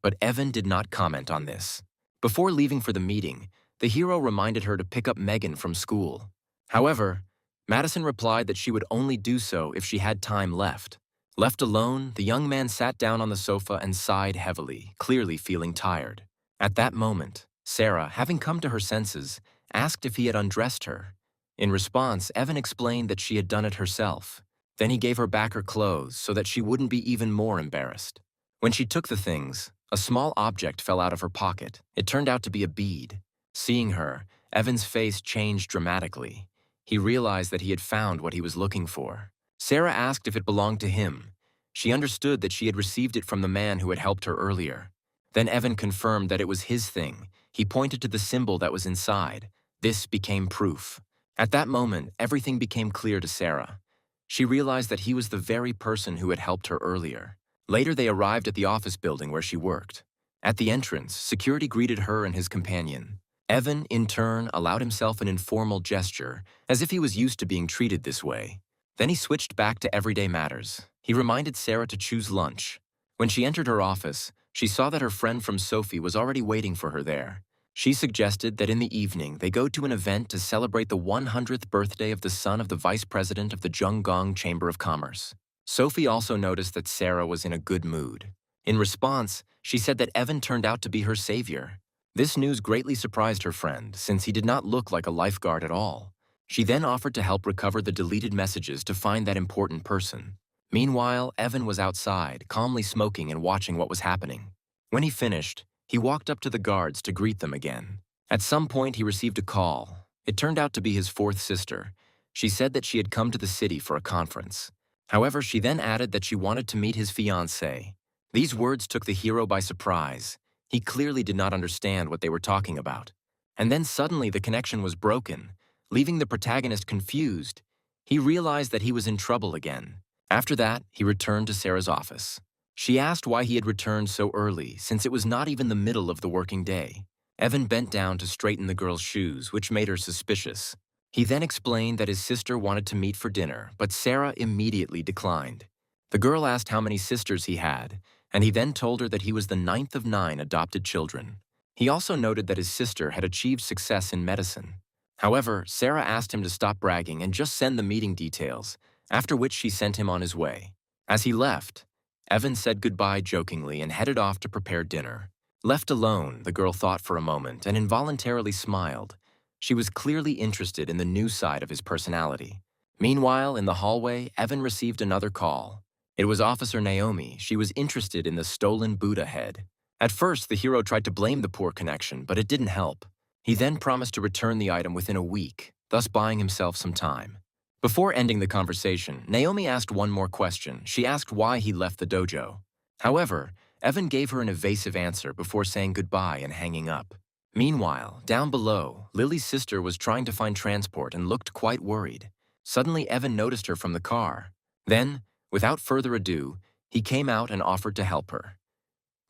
but Evan did not comment on this. Before leaving for the meeting, the hero reminded her to pick up Megan from school. However, Madison replied that she would only do so if she had time left. Left alone, the young man sat down on the sofa and sighed heavily, clearly feeling tired. At that moment, Sarah, having come to her senses, asked if he had undressed her. In response, Evan explained that she had done it herself. Then he gave her back her clothes so that she wouldn't be even more embarrassed. When she took the things, a small object fell out of her pocket. It turned out to be a bead. Seeing her, Evan's face changed dramatically. He realized that he had found what he was looking for. Sarah asked if it belonged to him. She understood that she had received it from the man who had helped her earlier. Then Evan confirmed that it was his thing. He pointed to the symbol that was inside. This became proof. At that moment, everything became clear to Sarah. She realized that he was the very person who had helped her earlier. Later, they arrived at the office building where she worked. At the entrance, security greeted her and his companion. Evan, in turn, allowed himself an informal gesture, as if he was used to being treated this way. Then he switched back to everyday matters. He reminded Sarah to choose lunch. When she entered her office, she saw that her friend from Sophie was already waiting for her there. She suggested that in the evening they go to an event to celebrate the 100th birthday of the son of the vice president of the Zhonggong Chamber of Commerce. Sophie also noticed that Sarah was in a good mood. In response, she said that Evan turned out to be her savior. This news greatly surprised her friend, since he did not look like a lifeguard at all. She then offered to help recover the deleted messages to find that important person. Meanwhile, Evan was outside, calmly smoking and watching what was happening. When he finished, he walked up to the guards to greet them again. At some point, he received a call. It turned out to be his fourth sister. She said that she had come to the city for a conference. However, she then added that she wanted to meet his fiancée. These words took the hero by surprise. He clearly did not understand what they were talking about. And then suddenly the connection was broken, leaving the protagonist confused. He realized that he was in trouble again. After that, he returned to Sarah's office. She asked why he had returned so early, since it was not even the middle of the working day. Evan bent down to straighten the girl's shoes, which made her suspicious. He then explained that his sister wanted to meet for dinner, but Sarah immediately declined. The girl asked how many sisters he had, and he then told her that he was the 9th of 9 adopted children. He also noted that his sister had achieved success in medicine. However, Sarah asked him to stop bragging and just send the meeting details, after which she sent him on his way. As he left, Evan said goodbye jokingly and headed off to prepare dinner. Left alone, the girl thought for a moment and involuntarily smiled. She was clearly interested in the new side of his personality. Meanwhile, in the hallway, Evan received another call. It was Officer Naomi. She was interested in the stolen Buddha head. At first, the hero tried to blame the poor connection, but it didn't help. He then promised to return the item within a week, thus buying himself some time. Before ending the conversation, Naomi asked one more question. She asked why he left the dojo. However, Evan gave her an evasive answer before saying goodbye and hanging up. Meanwhile, down below, Lily's sister was trying to find transport and looked quite worried. Suddenly, Evan noticed her from the car. Then, without further ado, he came out and offered to help her.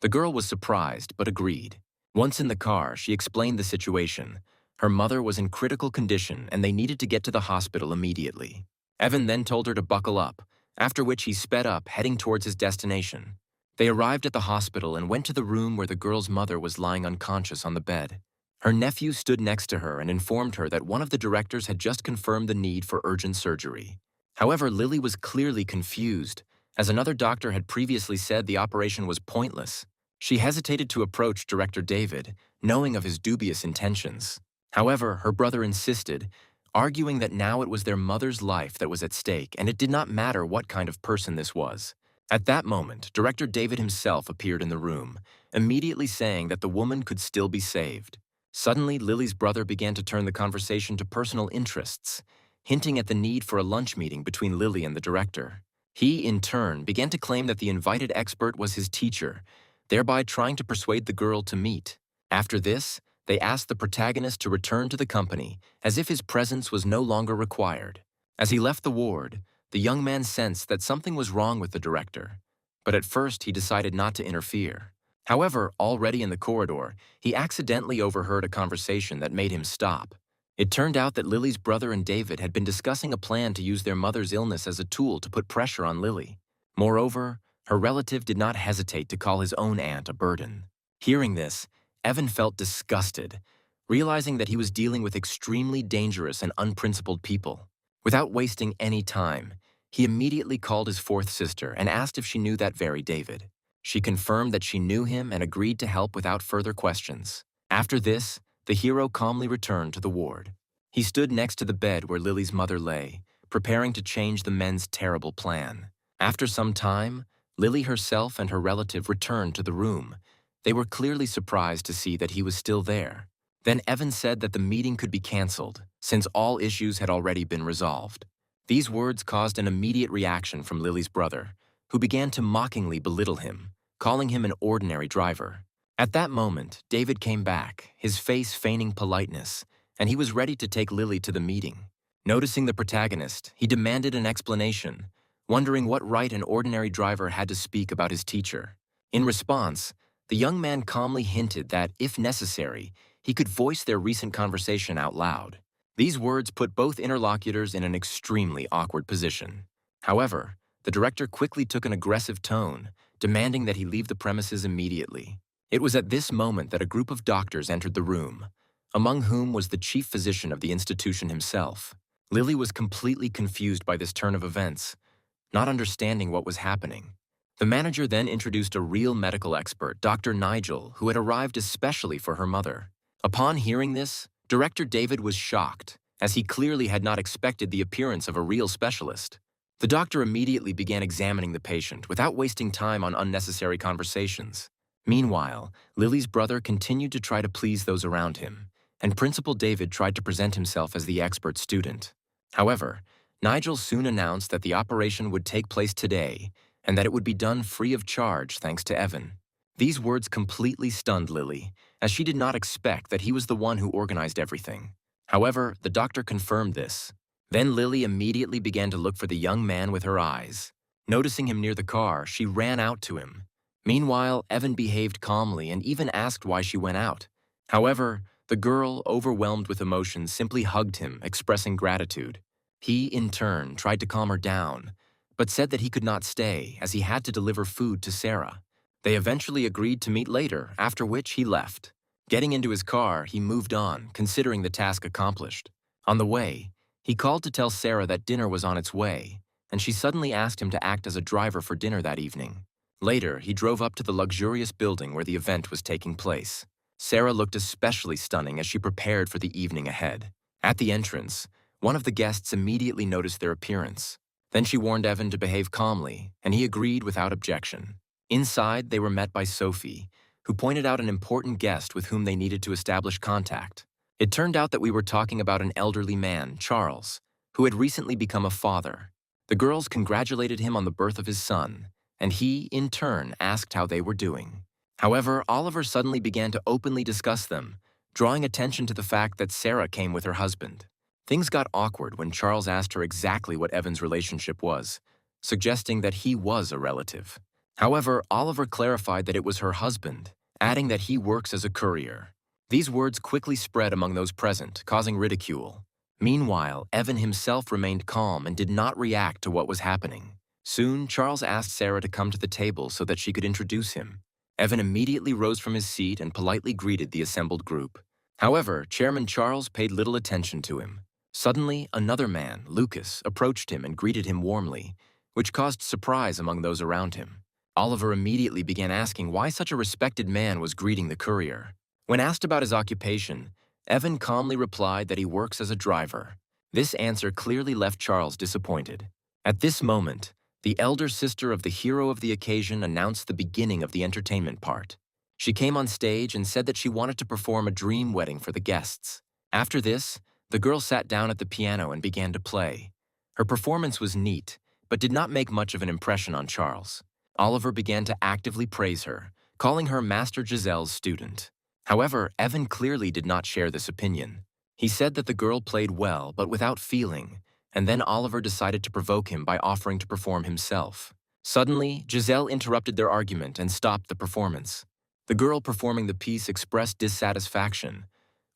The girl was surprised, but agreed. Once in the car, she explained the situation. Her mother was in critical condition and they needed to get to the hospital immediately. Evan then told her to buckle up, after which he sped up, heading towards his destination. They arrived at the hospital and went to the room where the girl's mother was lying unconscious on the bed. Her nephew stood next to her and informed her that one of the directors had just confirmed the need for urgent surgery. However, Lily was clearly confused, as another doctor had previously said the operation was pointless. She hesitated to approach Director David, knowing of his dubious intentions. However, her brother insisted, arguing that now it was their mother's life that was at stake and it did not matter what kind of person this was. At that moment, Director David himself appeared in the room, immediately saying that the woman could still be saved. Suddenly, Lily's brother began to turn the conversation to personal interests, hinting at the need for a lunch meeting between Lily and the director. He, in turn, began to claim that the invited expert was his teacher, thereby trying to persuade the girl to meet. After this, they asked the protagonist to return to the company, as if his presence was no longer required. As he left the ward, the young man sensed that something was wrong with the director, but at first he decided not to interfere. However, already in the corridor, he accidentally overheard a conversation that made him stop. It turned out that Lily's brother and David had been discussing a plan to use their mother's illness as a tool to put pressure on Lily. Moreover, her relative did not hesitate to call his own aunt a burden. Hearing this, Evan felt disgusted, realizing that he was dealing with extremely dangerous and unprincipled people. Without wasting any time, he immediately called his fourth sister and asked if she knew that very David. She confirmed that she knew him and agreed to help without further questions. After this, the hero calmly returned to the ward. He stood next to the bed where Lily's mother lay, preparing to change the men's terrible plan. After some time, Lily herself and her relative returned to the room. They were clearly surprised to see that he was still there. Then Evan said that the meeting could be cancelled, since all issues had already been resolved. These words caused an immediate reaction from Lily's brother, who began to mockingly belittle him, calling him an ordinary driver. At that moment, David came back, his face feigning politeness, and he was ready to take Lily to the meeting. Noticing the protagonist, he demanded an explanation. wondering what right an ordinary driver had to speak about his teacher. In response, the young man calmly hinted that, if necessary, he could voice their recent conversation out loud. These words put both interlocutors in an extremely awkward position. However, the director quickly took an aggressive tone, demanding that he leave the premises immediately. It was at this moment that a group of doctors entered the room, among whom was the chief physician of the institution himself. Lily was completely confused by this turn of events, not understanding what was happening. The manager then introduced a real medical expert, Dr. Nigel, who had arrived especially for her mother. Upon hearing this, Director David was shocked, as he clearly had not expected the appearance of a real specialist. The doctor immediately began examining the patient without wasting time on unnecessary conversations. Meanwhile, Lily's brother continued to try to please those around him, and Principal David tried to present himself as the expert student. However, Nigel soon announced that the operation would take place today and that it would be done free of charge thanks to Evan. These words completely stunned Lily, as she did not expect that he was the one who organized everything. However, the doctor confirmed this. Then Lily immediately began to look for the young man with her eyes. Noticing him near the car, she ran out to him. Meanwhile, Evan behaved calmly and even asked why she went out. However, the girl, overwhelmed with emotion, simply hugged him, expressing gratitude. He, in turn, tried to calm her down, but said that he could not stay as he had to deliver food to Sarah. They eventually agreed to meet later, after which he left. Getting into his car, he moved on, considering the task accomplished. On the way, he called to tell Sarah that dinner was on its way, and she suddenly asked him to act as a driver for dinner that evening. Later, he drove up to the luxurious building where the event was taking place. Sarah looked especially stunning as she prepared for the evening ahead. At the entrance, one of the guests immediately noticed their appearance. Then she warned Evan to behave calmly, and he agreed without objection. Inside, they were met by Sophie, who pointed out an important guest with whom they needed to establish contact. It turned out that we were talking about an elderly man, Charles, who had recently become a father. The girls congratulated him on the birth of his son, and he, in turn, asked how they were doing. However, Oliver suddenly began to openly discuss them, drawing attention to the fact that Sarah came with her husband. Things got awkward when Charles asked her exactly what Evan's relationship was, suggesting that he was a relative. However, Oliver clarified that it was her husband, adding that he works as a courier. These words quickly spread among those present, causing ridicule. Meanwhile, Evan himself remained calm and did not react to what was happening. Soon, Charles asked Sarah to come to the table so that she could introduce him. Evan immediately rose from his seat and politely greeted the assembled group. However, Chairman Charles paid little attention to him. Suddenly, another man, Lucas, approached him and greeted him warmly, which caused surprise among those around him. Oliver immediately began asking why such a respected man was greeting the courier. When asked about his occupation, Evan calmly replied that he works as a driver. This answer clearly left Charles disappointed. At this moment, the elder sister of the hero of the occasion announced the beginning of the entertainment part. She came on stage and said that she wanted to perform a dream wedding for the guests. After this, the girl sat down at the piano and began to play. Her performance was neat, but did not make much of an impression on Charles. Oliver began to actively praise her, calling her Master Giselle's student. However, Evan clearly did not share this opinion. He said that the girl played well but without feeling, and then Oliver decided to provoke him by offering to perform himself. Suddenly, Giselle interrupted their argument and stopped the performance. The girl performing the piece expressed dissatisfaction,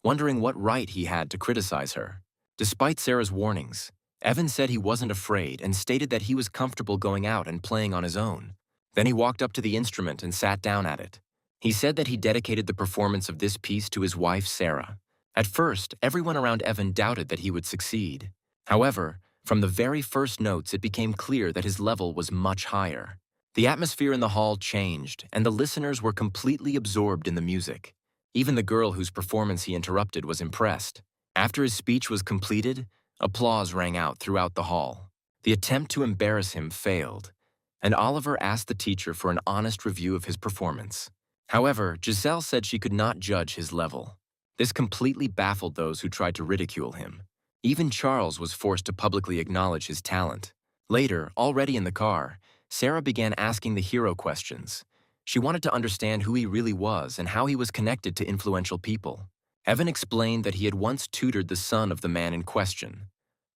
wondering what right he had to criticize her. Despite Sarah's warnings, Evan said he wasn't afraid and stated that he was comfortable going out and playing on his own. Then he walked up to the instrument and sat down at it. He said that he dedicated the performance of this piece to his wife, Sarah. At first, everyone around Evan doubted that he would succeed. However, from the very first notes, it became clear that his level was much higher. The atmosphere in the hall changed, and the listeners were completely absorbed in the music. Even the girl whose performance he interrupted was impressed. After his speech was completed, applause rang out throughout the hall. The attempt to embarrass him failed, and Oliver asked the teacher for an honest review of his performance. However, Giselle said she could not judge his level. This completely baffled those who tried to ridicule him. Even Charles was forced to publicly acknowledge his talent. Later, already in the car, Sarah began asking the hero questions. She wanted to understand who he really was and how he was connected to influential people. Evan explained that he had once tutored the son of the man in question.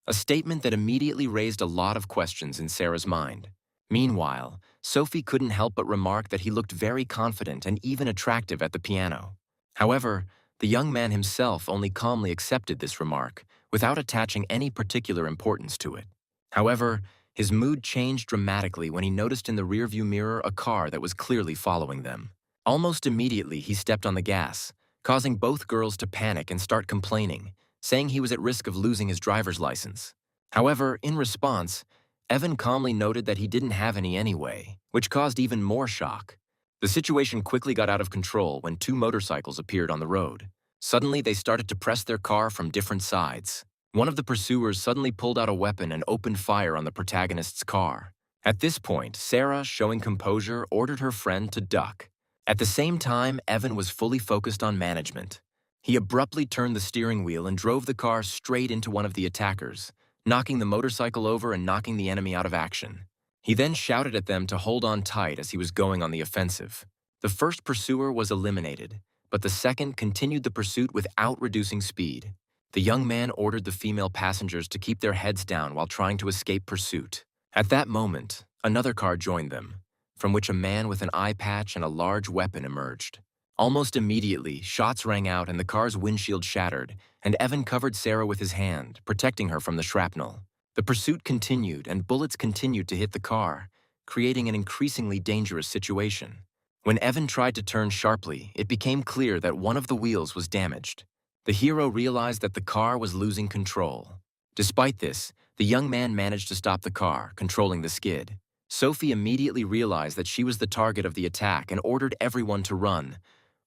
a statement that immediately raised a lot of questions in Sarah's mind. Meanwhile, Sophie couldn't help but remark that he looked very confident and even attractive at the piano. However, the young man himself only calmly accepted this remark, without attaching any particular importance to it. However, his mood changed dramatically when he noticed in the rearview mirror a car that was clearly following them. Almost immediately, he stepped on the gas, causing both girls to panic and start complaining, saying he was at risk of losing his driver's license. However, in response, Evan calmly noted that he didn't have any anyway, which caused even more shock. The situation quickly got out of control when two motorcycles appeared on the road. Suddenly, they started to press their car from different sides. One of the pursuers suddenly pulled out a weapon and opened fire on the protagonist's car. At this point, Sarah, showing composure, ordered her friend to duck. At the same time, Evan was fully focused on management. He abruptly turned the steering wheel and drove the car straight into one of the attackers, knocking the motorcycle over and knocking the enemy out of action. He then shouted at them to hold on tight as he was going on the offensive. The first pursuer was eliminated, but the second continued the pursuit without reducing speed. The young man ordered the female passengers to keep their heads down while trying to escape pursuit. At that moment, another car joined them, from which a man with an eye patch and a large weapon emerged. Almost immediately, shots rang out and the car's windshield shattered, and Evan covered Sarah with his hand, protecting her from the shrapnel. The pursuit continued, and bullets continued to hit the car, creating an increasingly dangerous situation. When Evan tried to turn sharply, it became clear that one of the wheels was damaged. The hero realized that the car was losing control. Despite this, the young man managed to stop the car, controlling the skid. Sophie immediately realized that she was the target of the attack and ordered everyone to run,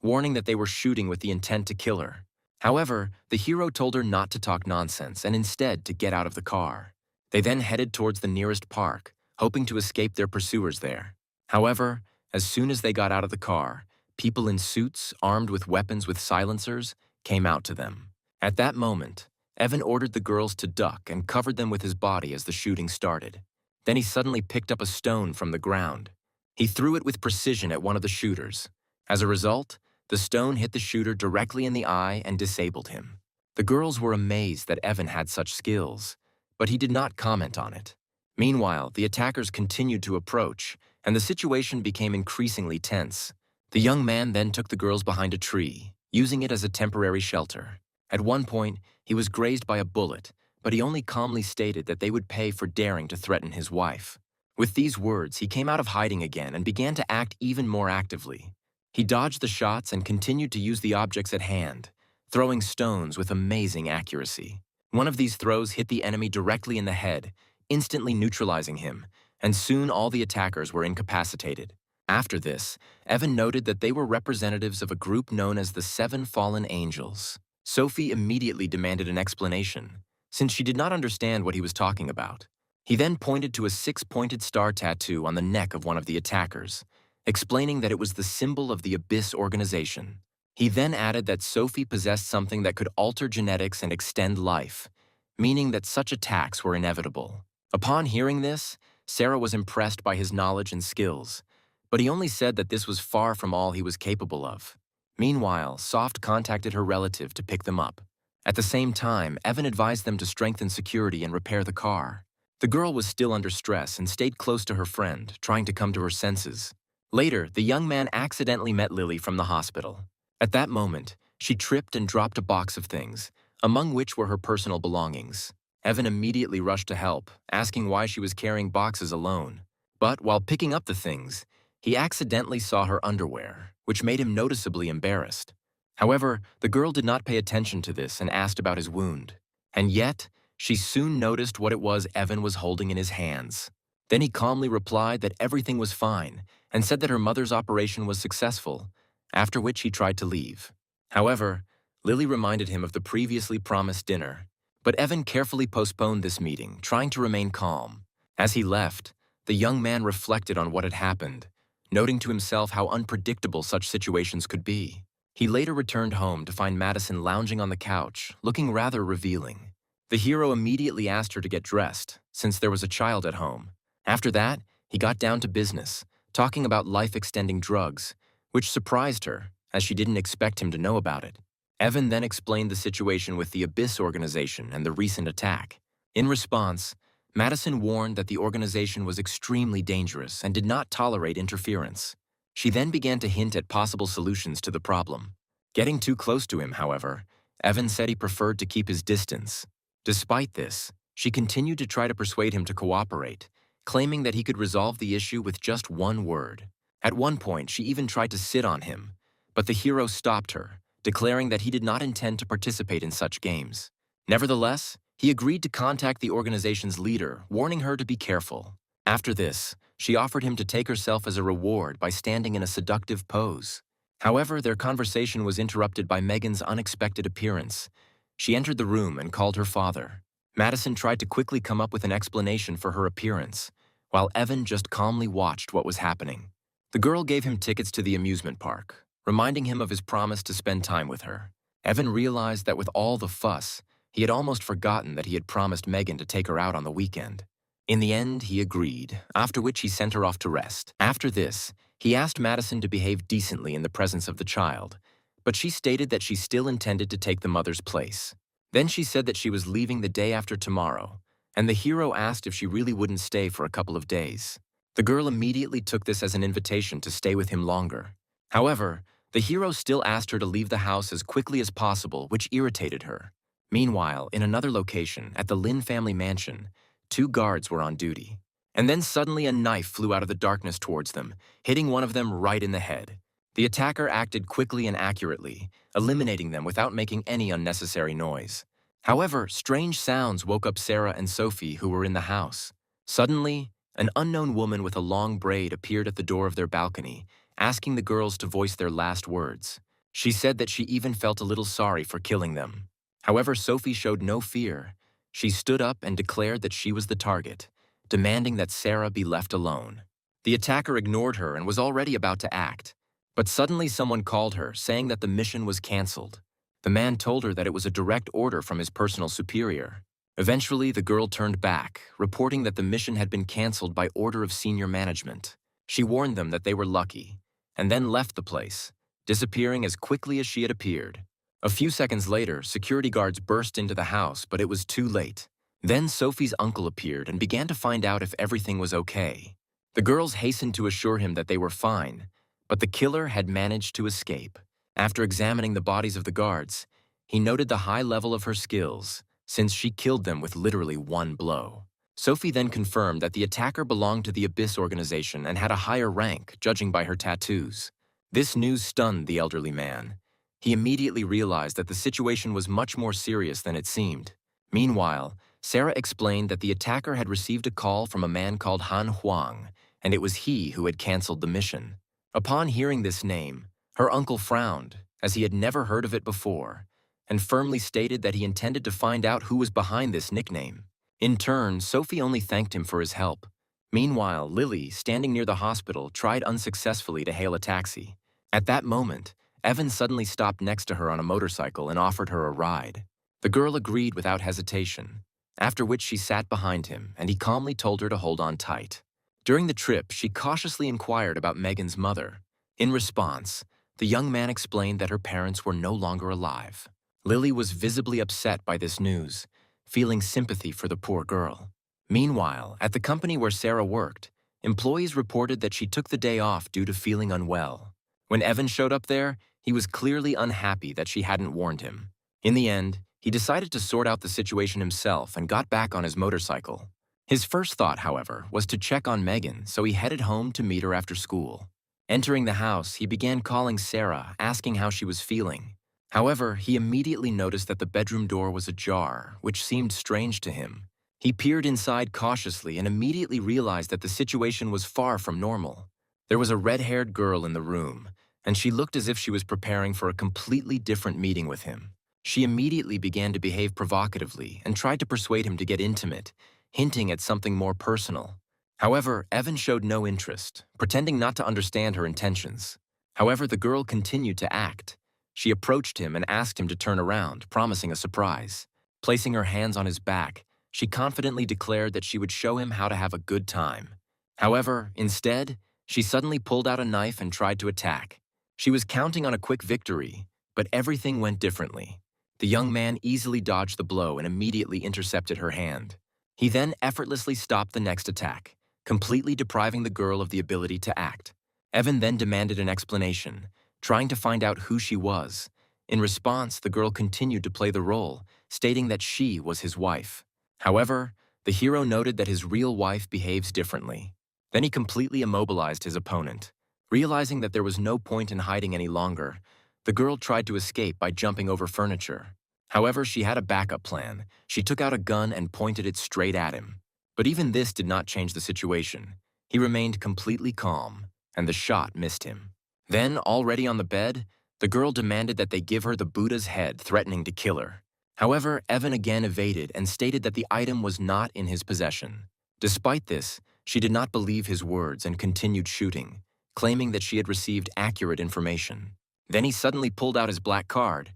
warning that they were shooting with the intent to kill her. However, the hero told her not to talk nonsense and instead to get out of the car. They then headed towards the nearest park, hoping to escape their pursuers there. However, as soon as they got out of the car, people in suits, armed with weapons with silencers, came out to them. At that moment, Evan ordered the girls to duck and covered them with his body as the shooting started. Then he suddenly picked up a stone from the ground. He threw it with precision at one of the shooters. As a result, the stone hit the shooter directly in the eye and disabled him. The girls were amazed that Evan had such skills, but he did not comment on it. Meanwhile, the attackers continued to approach, and the situation became increasingly tense. The young man then took the girls behind a tree, using it as a temporary shelter. At one point, he was grazed by a bullet, but he only calmly stated that they would pay for daring to threaten his wife. With these words, he came out of hiding again and began to act even more actively. He dodged the shots and continued to use the objects at hand, throwing stones with amazing accuracy. One of these throws hit the enemy directly in the head, instantly neutralizing him, and soon all the attackers were incapacitated. After this, Evan noted that they were representatives of a group known as the Seven Fallen Angels. Sophie immediately demanded an explanation, since she did not understand what he was talking about. He then pointed to a 6-pointed star tattoo on the neck of one of the attackers, explaining that it was the symbol of the Abyss organization. He then added that Sophie possessed something that could alter genetics and extend life, meaning that such attacks were inevitable. Upon hearing this, Sarah was impressed by his knowledge and skills, but he only said that this was far from all he was capable of. Meanwhile, Soft contacted her relative to pick them up. At the same time, Evan advised them to strengthen security and repair the car. The girl was still under stress and stayed close to her friend, trying to come to her senses. Later, the young man accidentally met Lily from the hospital. At that moment, she tripped and dropped a box of things, among which were her personal belongings. Evan immediately rushed to help, asking why she was carrying boxes alone. But while picking up the things, he accidentally saw her underwear, which made him noticeably embarrassed. However, the girl did not pay attention to this and asked about his wound. And yet, she soon noticed what it was Evan was holding in his hands. Then he calmly replied that everything was fine and said that her mother's operation was successful, after which he tried to leave. However, Lily reminded him of the previously promised dinner, but Evan carefully postponed this meeting, trying to remain calm. As he left, the young man reflected on what had happened, noting to himself how unpredictable such situations could be. He later returned home to find Madison lounging on the couch, looking rather revealing. The hero immediately asked her to get dressed, since there was a child at home. After that, he got down to business, talking about life-extending drugs, which surprised her, as she didn't expect him to know about it. Evan then explained the situation with the Abyss organization and the recent attack. In response, Madison warned that the organization was extremely dangerous and did not tolerate interference. She then began to hint at possible solutions to the problem. Getting too close to him, however, Evan said he preferred to keep his distance. Despite this, she continued to try to persuade him to cooperate, claiming that he could resolve the issue with just one word. At one point, she even tried to sit on him, but the hero stopped her, declaring that he did not intend to participate in such games. Nevertheless, he agreed to contact the organization's leader, warning her to be careful. After this, she offered him to take herself as a reward by standing in a seductive pose. However, their conversation was interrupted by Megan's unexpected appearance. She entered the room and called her father. Madison tried to quickly come up with an explanation for her appearance, while Evan just calmly watched what was happening. The girl gave him tickets to the amusement park, reminding him of his promise to spend time with her. Evan realized that with all the fuss, he had almost forgotten that he had promised Megan to take her out on the weekend. In the end, he agreed, after which he sent her off to rest. After this, he asked Madison to behave decently in the presence of the child, but she stated that she still intended to take the mother's place. Then she said that she was leaving the day after tomorrow, and the hero asked if she really wouldn't stay for a couple of days. The girl immediately took this as an invitation to stay with him longer. However, the hero still asked her to leave the house as quickly as possible, which irritated her. Meanwhile, in another location, at the Lin family mansion, 2 guards were on duty. And then suddenly a knife flew out of the darkness towards them, hitting one of them right in the head. The attacker acted quickly and accurately, eliminating them without making any unnecessary noise. However, strange sounds woke up Sarah and Sophie, who were in the house. Suddenly, an unknown woman with a long braid appeared at the door of their balcony, asking the girls to voice their last words. She said that she even felt a little sorry for killing them. However, Sophie showed no fear. She stood up and declared that she was the target, demanding that Sarah be left alone. The attacker ignored her and was already about to act, but suddenly someone called her, saying that the mission was cancelled. The man told her that it was a direct order from his personal superior. Eventually, the girl turned back, reporting that the mission had been cancelled by order of senior management. She warned them that they were lucky, and then left the place, disappearing as quickly as she had appeared. A few seconds later, security guards burst into the house, but it was too late. Then Sophie's uncle appeared and began to find out if everything was okay. The girls hastened to assure him that they were fine, but the killer had managed to escape. After examining the bodies of the guards, he noted the high level of her skills, since she killed them with literally one blow. Sophie then confirmed that the attacker belonged to the Abyss organization and had a higher rank, judging by her tattoos. This news stunned the elderly man. He immediately realized that the situation was much more serious than it seemed. Meanwhile, Sarah explained that the attacker had received a call from a man called Han Huang, and it was he who had canceled the mission. Upon hearing this name, her uncle frowned, as he had never heard of it before, and firmly stated that he intended to find out who was behind this nickname. In turn, Sophie only thanked him for his help. Meanwhile, Lily, standing near the hospital, tried unsuccessfully to hail a taxi. At that moment, Evan suddenly stopped next to her on a motorcycle and offered her a ride. The girl agreed without hesitation, after which she sat behind him, and he calmly told her to hold on tight. During the trip, she cautiously inquired about Megan's mother. In response, the young man explained that her parents were no longer alive. Lily was visibly upset by this news, feeling sympathy for the poor girl. Meanwhile, at the company where Sarah worked, employees reported that she took the day off due to feeling unwell. When Evan showed up there, he was clearly unhappy that she hadn't warned him. In the end, he decided to sort out the situation himself and got back on his motorcycle. His first thought, however, was to check on Megan, so he headed home to meet her after school. Entering the house, he began calling Sarah, asking how she was feeling. However, he immediately noticed that the bedroom door was ajar, which seemed strange to him. He peered inside cautiously and immediately realized that the situation was far from normal. There was a red-haired girl in the room, and she looked as if she was preparing for a completely different meeting with him. She immediately began to behave provocatively and tried to persuade him to get intimate, hinting at something more personal. However, Evan showed no interest, pretending not to understand her intentions. However, the girl continued to act. She approached him and asked him to turn around, promising a surprise. Placing her hands on his back, she confidently declared that she would show him how to have a good time. However, instead, she suddenly pulled out a knife and tried to attack. She was counting on a quick victory, but everything went differently. The young man easily dodged the blow and immediately intercepted her hand. He then effortlessly stopped the next attack, completely depriving the girl of the ability to act. Evan then demanded an explanation, trying to find out who she was. In response, the girl continued to play the role, stating that she was his wife. However, the hero noted that his real wife behaves differently. Then he completely immobilized his opponent. Realizing that there was no point in hiding any longer, the girl tried to escape by jumping over furniture. However, she had a backup plan. She took out a gun and pointed it straight at him. But even this did not change the situation. He remained completely calm, and the shot missed him. Then, already on the bed, the girl demanded that they give her the Buddha's head, threatening to kill her. However, Evan again evaded and stated that the item was not in his possession. Despite this, she did not believe his words and continued shooting, claiming that she had received accurate information. Then he suddenly pulled out his black card.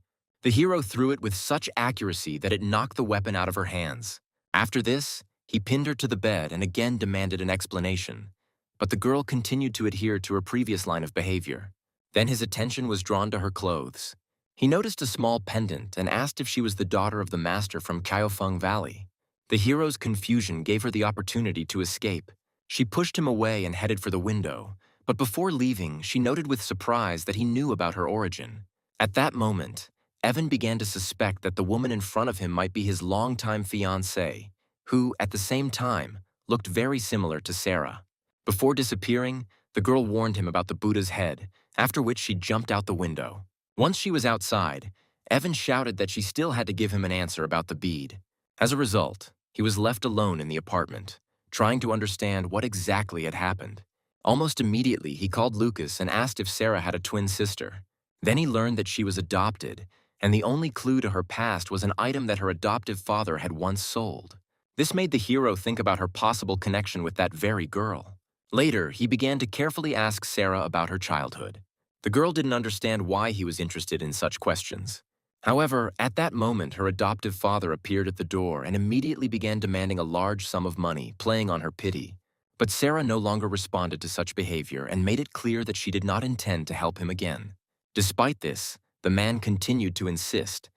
The hero threw it with such accuracy that it knocked the weapon out of her hands. After this, he pinned her to the bed and again demanded an explanation. But the girl continued to adhere to her previous line of behavior. Then his attention was drawn to her clothes. He noticed a small pendant and asked if she was the daughter of the master from Kaifeng Valley. The hero's confusion gave her the opportunity to escape. She pushed him away and headed for the window, but before leaving, she noted with surprise that he knew about her origin. At that moment, Evan began to suspect that the woman in front of him might be his longtime fiancée, who, at the same time, looked very similar to Sarah. Before disappearing, the girl warned him about the Buddha's head, after which she jumped out the window. Once she was outside, Evan shouted that she still had to give him an answer about the bead. As a result, he was left alone in the apartment, trying to understand what exactly had happened. Almost immediately, he called Lucas and asked if Sarah had a twin sister. Then he learned that she was adopted, and the only clue to her past was an item that her adoptive father had once sold. This made the hero think about her possible connection with that very girl. Later, he began to carefully ask Sarah about her childhood. The girl didn't understand why he was interested in such questions. However, at that moment, her adoptive father appeared at the door and immediately began demanding a large sum of money, playing on her pity. But Sarah no longer responded to such behavior and made it clear that she did not intend to help him again. Despite this, the man continued to insist,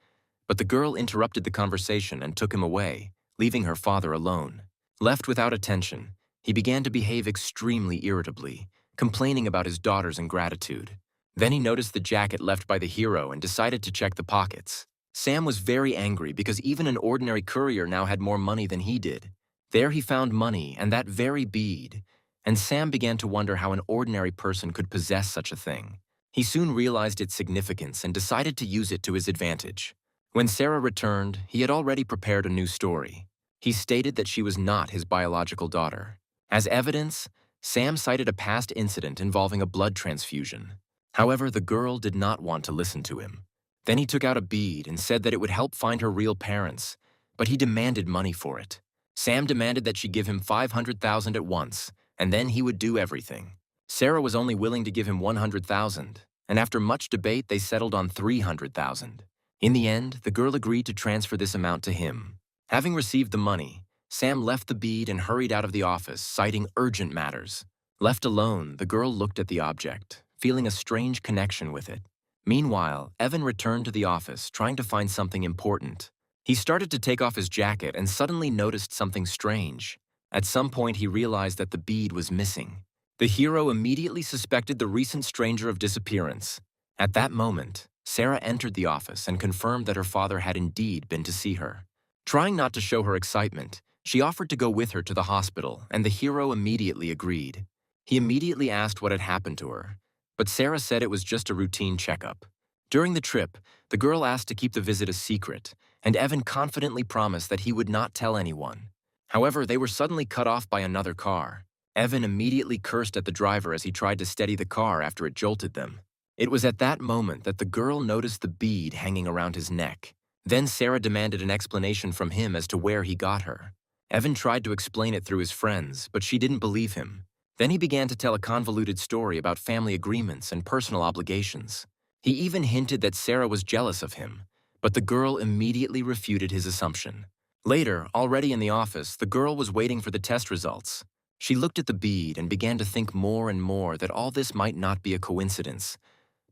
but the girl interrupted the conversation and took him away, leaving her father alone. Left without attention, he began to behave extremely irritably, complaining about his daughter's ingratitude. Then he noticed the jacket left by the hero and decided to check the pockets. Sam was very angry because even an ordinary courier now had more money than he did. There he found money and that very bead, and Sam began to wonder how an ordinary person could possess such a thing. He soon realized its significance and decided to use it to his advantage. When Sarah returned, he had already prepared a new story. He stated that she was not his biological daughter. As evidence, Sam cited a past incident involving a blood transfusion. However, the girl did not want to listen to him. Then he took out a bead and said that it would help find her real parents, but he demanded money for it. Sam demanded that she give him $500,000 at once, and then he would do everything. Sarah was only willing to give him $100,000, and after much debate, they settled on $300,000. In the end, the girl agreed to transfer this amount to him. Having received the money, Sam left the bead and hurried out of the office, citing urgent matters. Left alone, the girl looked at the object, feeling a strange connection with it. Meanwhile, Evan returned to the office, trying to find something important. He started to take off his jacket and suddenly noticed something strange. At some point, he realized that the bead was missing. The hero immediately suspected the recent stranger of disappearance. At that moment, Sarah entered the office and confirmed that her father had indeed been to see her. Trying not to show her excitement, she offered to go with her to the hospital, and the hero immediately agreed. He immediately asked what had happened to her, but Sarah said it was just a routine checkup. During the trip, the girl asked to keep the visit a secret, and Evan confidently promised that he would not tell anyone. However, they were suddenly cut off by another car. Evan immediately cursed at the driver as he tried to steady the car after it jolted them. It was at that moment that the girl noticed the bead hanging around his neck. Then Sarah demanded an explanation from him as to where he got her. Evan tried to explain it through his friends, but she didn't believe him. Then he began to tell a convoluted story about family agreements and personal obligations. He even hinted that Sarah was jealous of him, but the girl immediately refuted his assumption. Later, already in the office, the girl was waiting for the test results. She looked at the bead and began to think more and more that all this might not be a coincidence,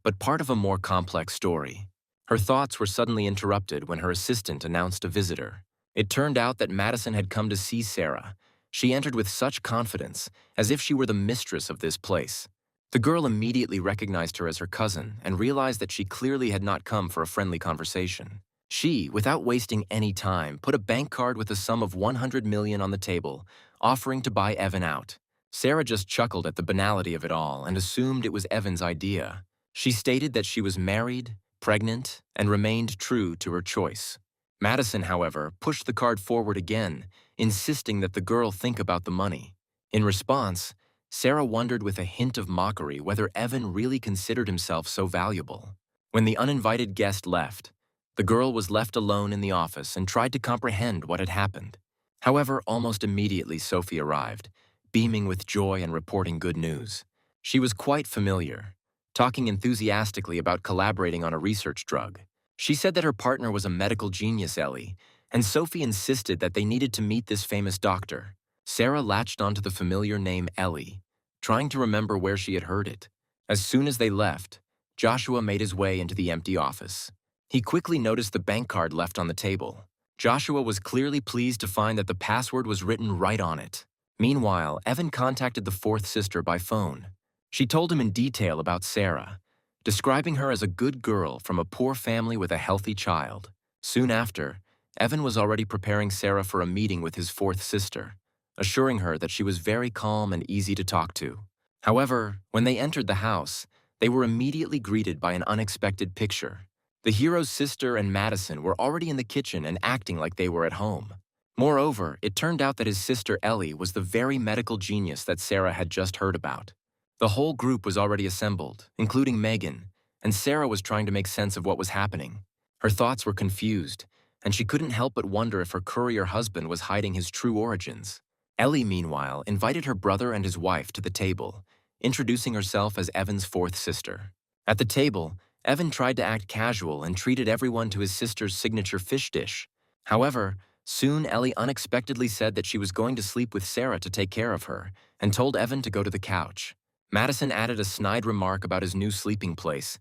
but part of a more complex story. Her thoughts were suddenly interrupted when her assistant announced a visitor. It turned out that Madison had come to see Sarah. She entered with such confidence, as if she were the mistress of this place. The girl immediately recognized her as her cousin and realized that she clearly had not come for a friendly conversation. She, without wasting any time, put a bank card with a sum of 100 million on the table, offering to buy Evan out. Sarah just chuckled at the banality of it all and assumed it was Evan's idea. She stated that she was married, pregnant, and remained true to her choice. Madison, however, pushed the card forward again, insisting that the girl think about the money. In response, Sarah wondered with a hint of mockery whether Evan really considered himself so valuable. When the uninvited guest left, the girl was left alone in the office and tried to comprehend what had happened. However, almost immediately Sophie arrived, beaming with joy and reporting good news. She was quite familiar, talking enthusiastically about collaborating on a research drug. She said that her partner was a medical genius, Ellie, and Sophie insisted that they needed to meet this famous doctor. Sarah latched onto the familiar name Ellie, trying to remember where she had heard it. As soon as they left, Joshua made his way into the empty office. He quickly noticed the bank card left on the table. Joshua was clearly pleased to find that the password was written right on it. Meanwhile, Evan contacted the fourth sister by phone. She told him in detail about Sarah, describing her as a good girl from a poor family with a healthy child. Soon after, Evan was already preparing Sarah for a meeting with his fourth sister, assuring her that she was very calm and easy to talk to. However, when they entered the house, they were immediately greeted by an unexpected picture. The hero's sister and Madison were already in the kitchen and acting like they were at home. Moreover, it turned out that his sister Ellie was the very medical genius that Sarah had just heard about. The whole group was already assembled, including Megan, and Sarah was trying to make sense of what was happening. Her thoughts were confused, and she couldn't help but wonder if her courier husband was hiding his true origins. Ellie, meanwhile, invited her brother and his wife to the table, introducing herself as Evan's fourth sister. At the table, Evan tried to act casual and treated everyone to his sister's signature fish dish. However, soon Ellie unexpectedly said that she was going to sleep with Sarah to take care of her, and told Evan to go to the couch. Madison added a snide remark about his new sleeping place,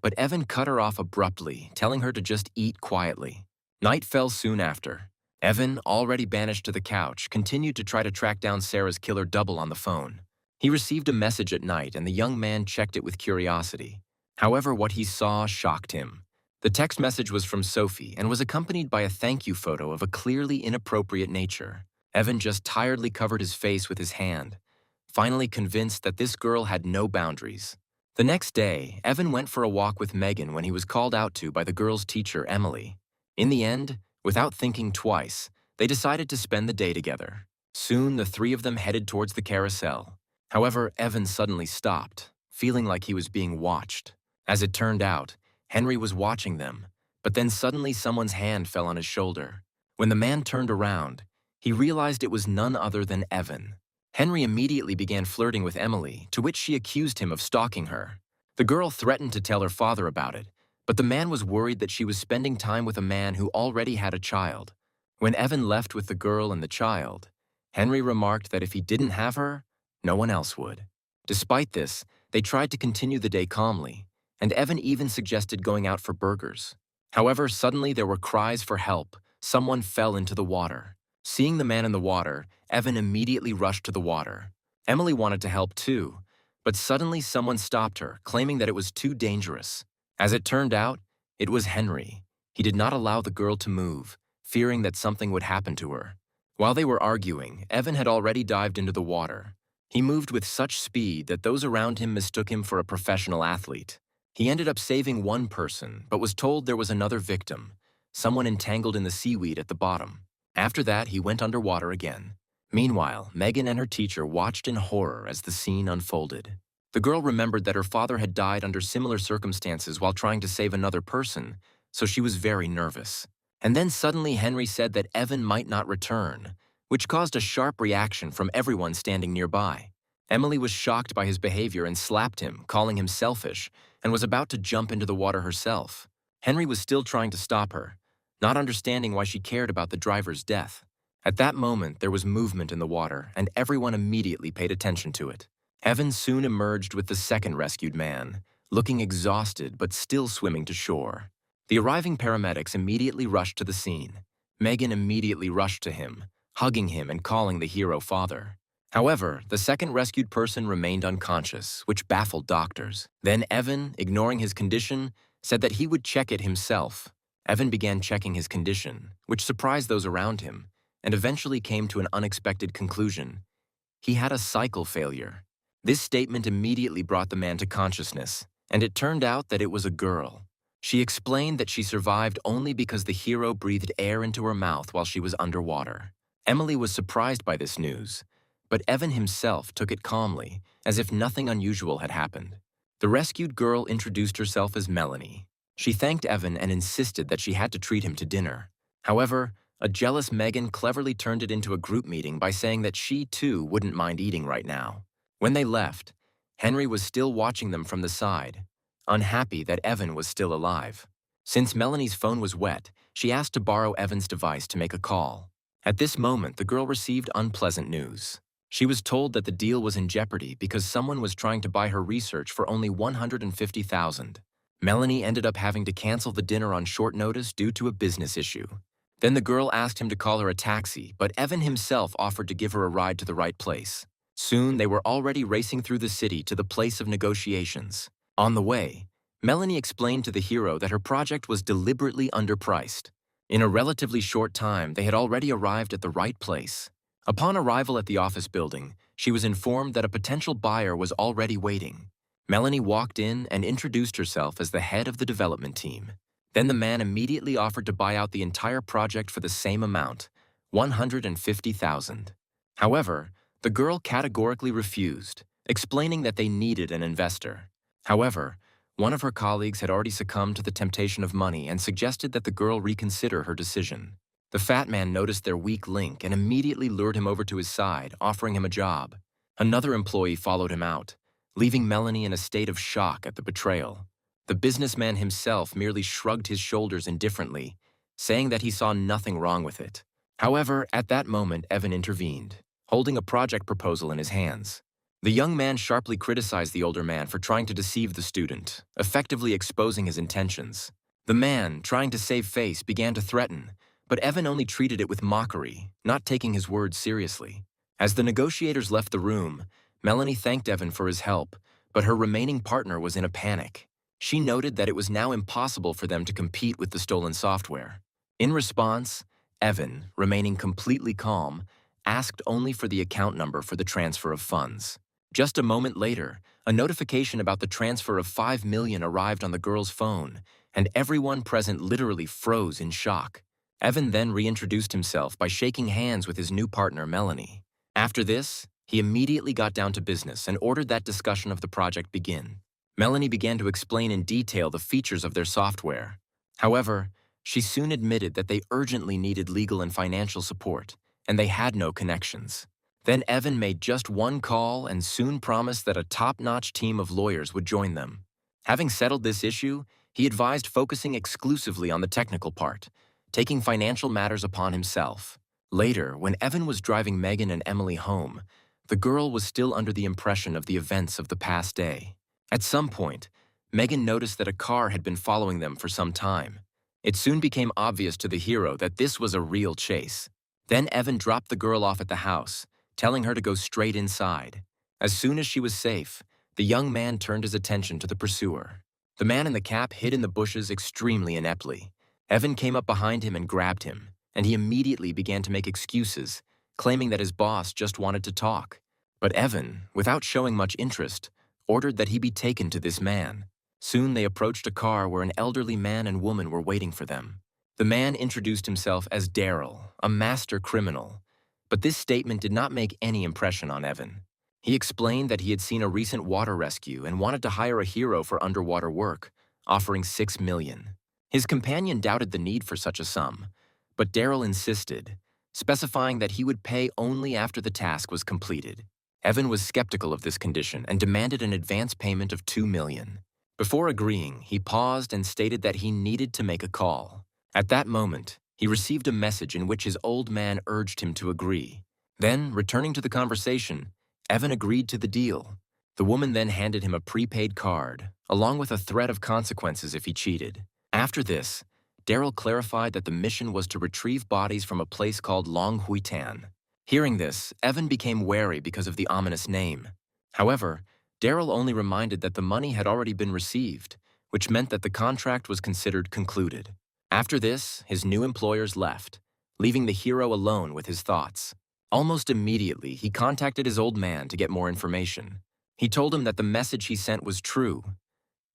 but Evan cut her off abruptly, telling her to just eat quietly. Night fell soon after. Evan, already banished to the couch, continued to try to track down Sarah's killer double on the phone. He received a message at night, and the young man checked it with curiosity. However, what he saw shocked him. The text message was from Sophie and was accompanied by a thank you photo of a clearly inappropriate nature. Evan just tiredly covered his face with his hand, finally convinced that this girl had no boundaries. The next day, Evan went for a walk with Megan when he was called out to by the girl's teacher, Emily. In the end, without thinking twice, they decided to spend the day together. Soon, the three of them headed towards the carousel. However, Evan suddenly stopped, feeling like he was being watched. As it turned out, Henry was watching them, but then suddenly someone's hand fell on his shoulder. When the man turned around, he realized it was none other than Evan. Henry immediately began flirting with Emily, to which she accused him of stalking her. The girl threatened to tell her father about it, but the man was worried that she was spending time with a man who already had a child. When Evan left with the girl and the child, Henry remarked that if he didn't have her, no one else would. Despite this, they tried to continue the day calmly, and Evan even suggested going out for burgers. However, suddenly there were cries for help. Someone fell into the water. Seeing the man in the water, Evan immediately rushed to the water. Emily wanted to help too, but suddenly someone stopped her, claiming that it was too dangerous. As it turned out, it was Henry. He did not allow the girl to move, fearing that something would happen to her. While they were arguing, Evan had already dived into the water. He moved with such speed that those around him mistook him for a professional athlete. He ended up saving one person, but was told there was another victim, someone entangled in the seaweed at the bottom. After that, he went underwater again. Meanwhile, Megan and her teacher watched in horror as the scene unfolded. The girl remembered that her father had died under similar circumstances while trying to save another person, so she was very nervous. And then suddenly Henry said that Evan might not return, which caused a sharp reaction from everyone standing nearby. Emily was shocked by his behavior and slapped him, calling him selfish, and was about to jump into the water herself. Henry was still trying to stop her, not understanding why she cared about the driver's death. At that moment, there was movement in the water, and everyone immediately paid attention to it. Evan soon emerged with the second rescued man, looking exhausted but still swimming to shore. The arriving paramedics immediately rushed to the scene. Megan immediately rushed to him, hugging him and calling the hero father. However, the second rescued person remained unconscious, which baffled doctors. Then Evan, ignoring his condition, said that he would check it himself. Evan began checking his condition, which surprised those around him, and eventually came to an unexpected conclusion. He had a cycle failure. This statement immediately brought the man to consciousness, and it turned out that it was a girl. She explained that she survived only because the hero breathed air into her mouth while she was underwater. Emily was surprised by this news, but Evan himself took it calmly, as if nothing unusual had happened. The rescued girl introduced herself as Melanie. She thanked Evan and insisted that she had to treat him to dinner. However, a jealous Megan cleverly turned it into a group meeting by saying that she, too, wouldn't mind eating right now. When they left, Henry was still watching them from the side, unhappy that Evan was still alive. Since Melanie's phone was wet, she asked to borrow Evan's device to make a call. At this moment, the girl received unpleasant news. She was told that the deal was in jeopardy because someone was trying to buy her research for only $150,000. Melanie ended up having to cancel the dinner on short notice due to a business issue. Then the girl asked him to call her a taxi, but Evan himself offered to give her a ride to the right place. Soon, they were already racing through the city to the place of negotiations. On the way, Melanie explained to the hero that her project was deliberately underpriced. In a relatively short time, they had already arrived at the right place. Upon arrival at the office building, she was informed that a potential buyer was already waiting. Melanie walked in and introduced herself as the head of the development team. Then the man immediately offered to buy out the entire project for the same amount, $150,000. However, the girl categorically refused, explaining that they needed an investor. However, one of her colleagues had already succumbed to the temptation of money and suggested that the girl reconsider her decision. The fat man noticed their weak link and immediately lured him over to his side, offering him a job. Another employee followed him out, leaving Melanie in a state of shock at the betrayal. The businessman himself merely shrugged his shoulders indifferently, saying that he saw nothing wrong with it. However, at that moment, Evan intervened, holding a project proposal in his hands. The young man sharply criticized the older man for trying to deceive the student, effectively exposing his intentions. The man, trying to save face, began to threaten, but Evan only treated it with mockery, not taking his words seriously. As the negotiators left the room, Melanie thanked Evan for his help, but her remaining partner was in a panic. She noted that it was now impossible for them to compete with the stolen software. In response, Evan, remaining completely calm, asked only for the account number for the transfer of funds. Just a moment later, a notification about the transfer of $5 million arrived on the girl's phone, and everyone present literally froze in shock. Evan then reintroduced himself by shaking hands with his new partner, Melanie. After this, he immediately got down to business and ordered that discussion of the project begin. Melanie began to explain in detail the features of their software. However, she soon admitted that they urgently needed legal and financial support, and they had no connections. Then Evan made just one call and soon promised that a top-notch team of lawyers would join them. Having settled this issue, he advised focusing exclusively on the technical part, taking financial matters upon himself. Later, when Evan was driving Megan and Emily home, the girl was still under the impression of the events of the past day. At some point, Megan noticed that a car had been following them for some time. It soon became obvious to the hero that this was a real chase. Then Evan dropped the girl off at the house, telling her to go straight inside. As soon as she was safe, the young man turned his attention to the pursuer. The man in the cap hid in the bushes extremely ineptly. Evan came up behind him and grabbed him, and he immediately began to make excuses, claiming that his boss just wanted to talk. But Evan, without showing much interest, ordered that he be taken to this man. Soon they approached a car where an elderly man and woman were waiting for them. The man introduced himself as Daryl, a master criminal. But this statement did not make any impression on Evan. He explained that he had seen a recent water rescue and wanted to hire a hero for underwater work, offering $6 million. His companion doubted the need for such a sum, but Daryl insisted, specifying that he would pay only after the task was completed. Evan was skeptical of this condition and demanded an advance payment of $2 million. Before agreeing, he paused and stated that he needed to make a call. At that moment, he received a message in which his old man urged him to agree. Then, returning to the conversation, Evan agreed to the deal. The woman then handed him a prepaid card, along with a threat of consequences if he cheated. After this, Daryl clarified that the mission was to retrieve bodies from a place called Long Huitan. Hearing this, Evan became wary because of the ominous name. However, Daryl only reminded that the money had already been received, which meant that the contract was considered concluded. After this, his new employers left, leaving the hero alone with his thoughts. Almost immediately, he contacted his old man to get more information. He told him that the message he sent was true.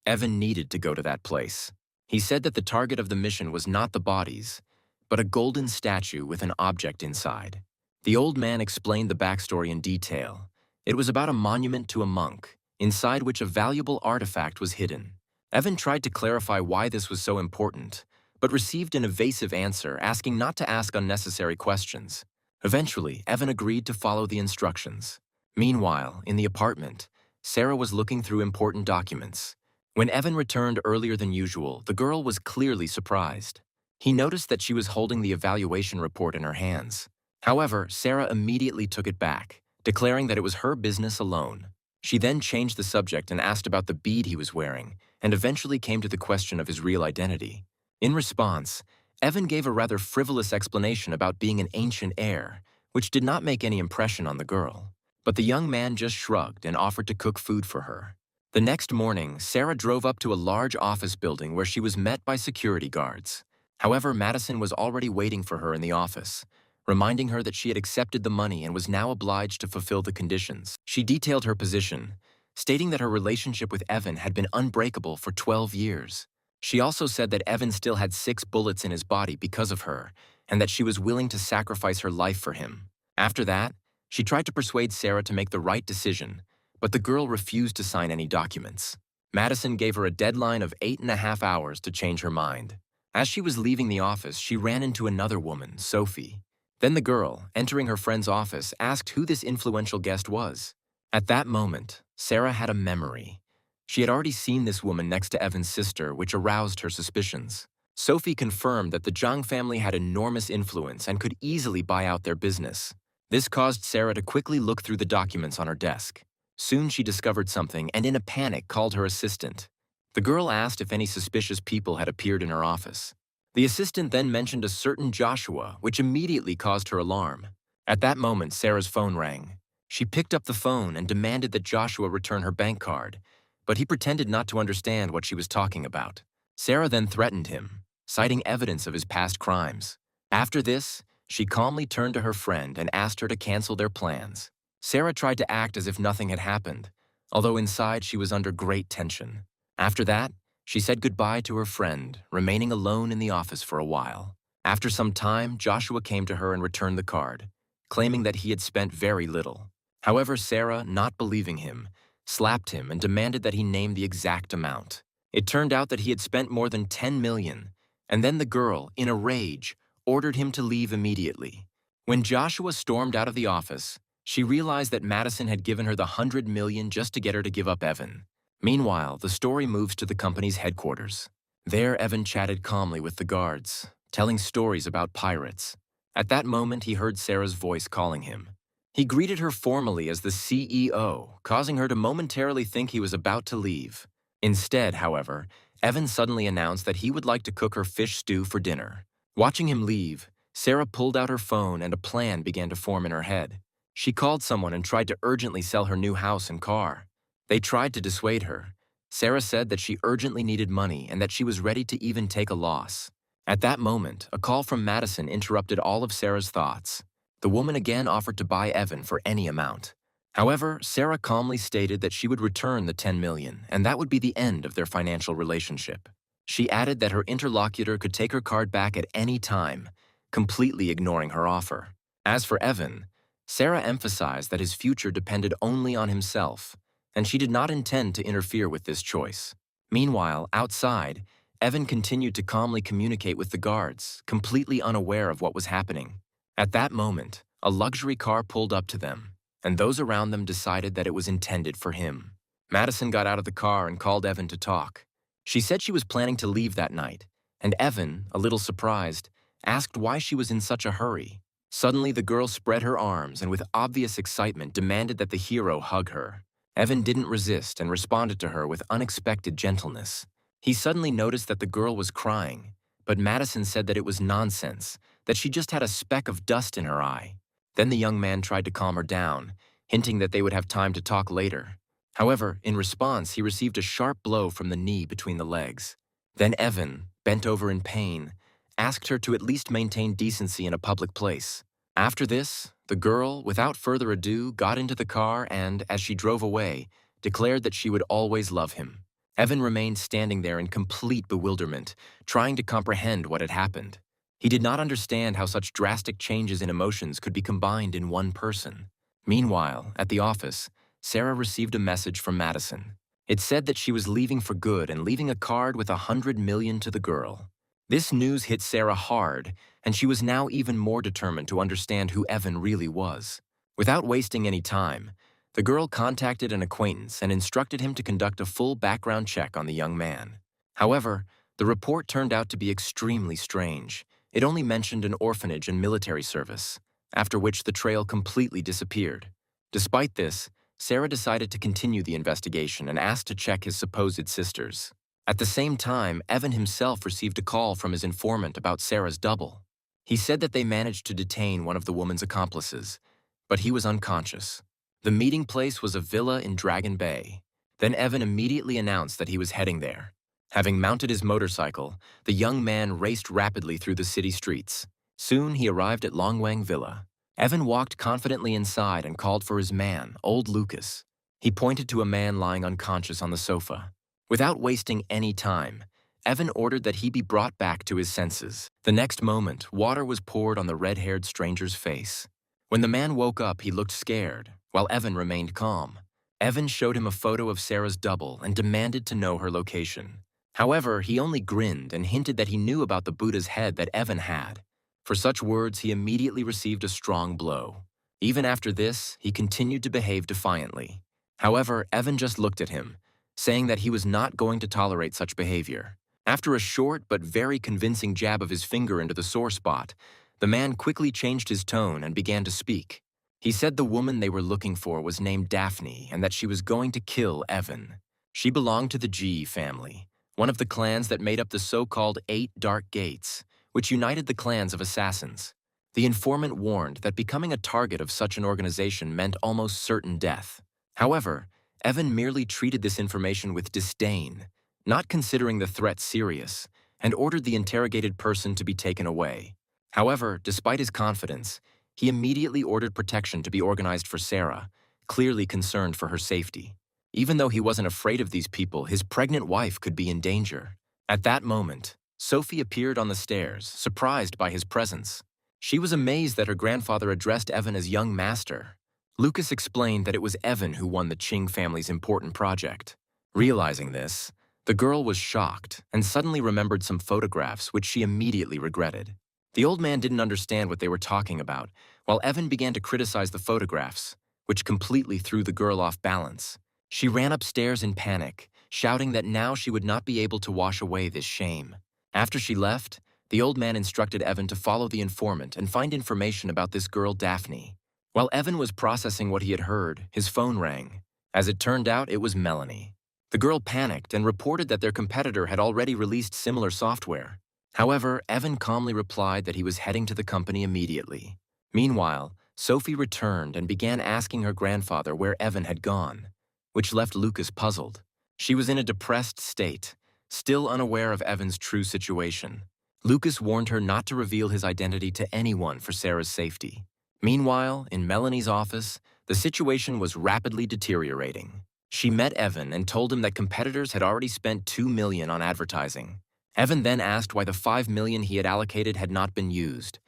Evan needed to go to that place. He said that the target of the mission was not the bodies, but a golden statue with an object inside. The old man explained the backstory in detail. It was about a monument to a monk, inside which a valuable artifact was hidden. Evan tried to clarify why this was so important, but received an evasive answer asking not to ask unnecessary questions. Eventually, Evan agreed to follow the instructions. Meanwhile, in the apartment, Sarah was looking through important documents. When Evan returned earlier than usual, the girl was clearly surprised. He noticed that she was holding the evaluation report in her hands. However, Sarah immediately took it back, declaring that it was her business alone. She then changed the subject and asked about the bead he was wearing, and eventually came to the question of his real identity. In response, Evan gave a rather frivolous explanation about being an ancient heir, which did not make any impression on the girl. But the young man just shrugged and offered to cook food for her. The next morning, Sarah drove up to a large office building where she was met by security guards. However, Madison was already waiting for her in the office, reminding her that she had accepted the money and was now obliged to fulfill the conditions. She detailed her position, stating that her relationship with Evan had been unbreakable for 12 years. She also said that Evan still had 6 bullets in his body because of her, and that she was willing to sacrifice her life for him. After that, she tried to persuade Sarah to make the right decision, but the girl refused to sign any documents. Madison gave her a deadline of 8.5 hours to change her mind. As she was leaving the office, she ran into another woman, Sophie. Then the girl, entering her friend's office, asked who this influential guest was. At that moment, Sarah had a memory. She had already seen this woman next to Evan's sister, which aroused her suspicions. Sophie confirmed that the Zhang family had enormous influence and could easily buy out their business. This caused Sarah to quickly look through the documents on her desk. Soon she discovered something and in a panic called her assistant. The girl asked if any suspicious people had appeared in her office. The assistant then mentioned a certain Joshua, which immediately caused her alarm. At that moment, Sarah's phone rang. She picked up the phone and demanded that Joshua return her bank card, but he pretended not to understand what she was talking about. Sarah then threatened him, citing evidence of his past crimes. After this, she calmly turned to her friend and asked her to cancel their plans. Sarah tried to act as if nothing had happened, although inside she was under great tension. After that, she said goodbye to her friend, remaining alone in the office for a while. After some time, Joshua came to her and returned the card, claiming that he had spent very little. However, Sarah, not believing him, slapped him and demanded that he name the exact amount. It turned out that he had spent more than 10 million, and then the girl, in a rage, ordered him to leave immediately. When Joshua stormed out of the office, she realized that Madison had given her the 100 million just to get her to give up Evan. Meanwhile, the story moves to the company's headquarters. There, Evan chatted calmly with the guards, telling stories about pirates. At that moment, he heard Sarah's voice calling him. He greeted her formally as the CEO, causing her to momentarily think he was about to leave. Instead, however, Evan suddenly announced that he would like to cook her fish stew for dinner. Watching him leave, Sarah pulled out her phone and a plan began to form in her head. She called someone and tried to urgently sell her new house and car. They tried to dissuade her. Sarah said that she urgently needed money and that she was ready to even take a loss. At that moment, a call from Madison interrupted all of Sarah's thoughts. The woman again offered to buy Evan for any amount. However, Sarah calmly stated that she would return the 10 million, and that would be the end of their financial relationship. She added that her interlocutor could take her card back at any time, completely ignoring her offer. As for Evan, Sarah emphasized that his future depended only on himself, and she did not intend to interfere with this choice. Meanwhile, outside, Evan continued to calmly communicate with the guards, completely unaware of what was happening. At that moment, a luxury car pulled up to them, and those around them decided that it was intended for him. Madison got out of the car and called Evan to talk. She said she was planning to leave that night, and Evan, a little surprised, asked why she was in such a hurry. Suddenly, the girl spread her arms and with obvious excitement demanded that the hero hug her. Evan didn't resist and responded to her with unexpected gentleness. He suddenly noticed that the girl was crying, but Madison said that it was nonsense, that she just had a speck of dust in her eye. Then the young man tried to calm her down, hinting that they would have time to talk later. However, in response, he received a sharp blow from the knee between the legs. Then Evan, bent over in pain, asked her to at least maintain decency in a public place. After this, the girl, without further ado, got into the car and, as she drove away, declared that she would always love him. Evan remained standing there in complete bewilderment, trying to comprehend what had happened. He did not understand how such drastic changes in emotions could be combined in one person. Meanwhile, at the office, Sarah received a message from Madison. It said that she was leaving for good and leaving a card with $100 million to the girl. This news hit Sarah hard, and she was now even more determined to understand who Evan really was. Without wasting any time, the girl contacted an acquaintance and instructed him to conduct a full background check on the young man. However, the report turned out to be extremely strange. It only mentioned an orphanage and military service, after which the trail completely disappeared. Despite this, Sarah decided to continue the investigation and asked to check his supposed sisters. At the same time, Evan himself received a call from his informant about Sarah's double. He said that they managed to detain one of the woman's accomplices, but he was unconscious. The meeting place was a villa in Dragon Bay. Then Evan immediately announced that he was heading there. Having mounted his motorcycle, the young man raced rapidly through the city streets. Soon he arrived at Longwang Villa. Evan walked confidently inside and called for his man, old Lucas. He pointed to a man lying unconscious on the sofa. Without wasting any time, Evan ordered that he be brought back to his senses. The next moment, water was poured on the red-haired stranger's face. When the man woke up, he looked scared, while Evan remained calm. Evan showed him a photo of Sarah's double and demanded to know her location. However, he only grinned and hinted that he knew about the Buddha's head that Evan had. For such words, he immediately received a strong blow. Even after this, he continued to behave defiantly. However, Evan just looked at him, saying that he was not going to tolerate such behavior. After a short but very convincing jab of his finger into the sore spot, the man quickly changed his tone and began to speak. He said the woman they were looking for was named Daphne and that she was going to kill Evan. She belonged to the G family, one of the clans that made up the so-called 8 Dark Gates, which united the clans of assassins. The informant warned that becoming a target of such an organization meant almost certain death. However, Evan merely treated this information with disdain, not considering the threat serious, and ordered the interrogated person to be taken away. However, despite his confidence, he immediately ordered protection to be organized for Sarah, clearly concerned for her safety. Even though he wasn't afraid of these people, his pregnant wife could be in danger. At that moment, Sophie appeared on the stairs, surprised by his presence. She was amazed that her grandfather addressed Evan as young master. Lucas explained that it was Evan who won the Ching family's important project. Realizing this, the girl was shocked and suddenly remembered some photographs which she immediately regretted. The old man didn't understand what they were talking about, while Evan began to criticize the photographs, which completely threw the girl off balance. She ran upstairs in panic, shouting that now she would not be able to wash away this shame. After she left, the old man instructed Evan to follow the informant and find information about this girl Daphne. While Evan was processing what he had heard, his phone rang. As it turned out, it was Melanie. The girl panicked and reported that their competitor had already released similar software. However, Evan calmly replied that he was heading to the company immediately. Meanwhile, Sophie returned and began asking her grandfather where Evan had gone, which left Lucas puzzled. She was in a depressed state, still unaware of Evan's true situation. Lucas warned her not to reveal his identity to anyone for Sarah's safety. Meanwhile, in Melanie's office, the situation was rapidly deteriorating. She met Evan and told him that competitors had already spent $2 million on advertising. Evan then asked why the $5 million he had allocated had not been used,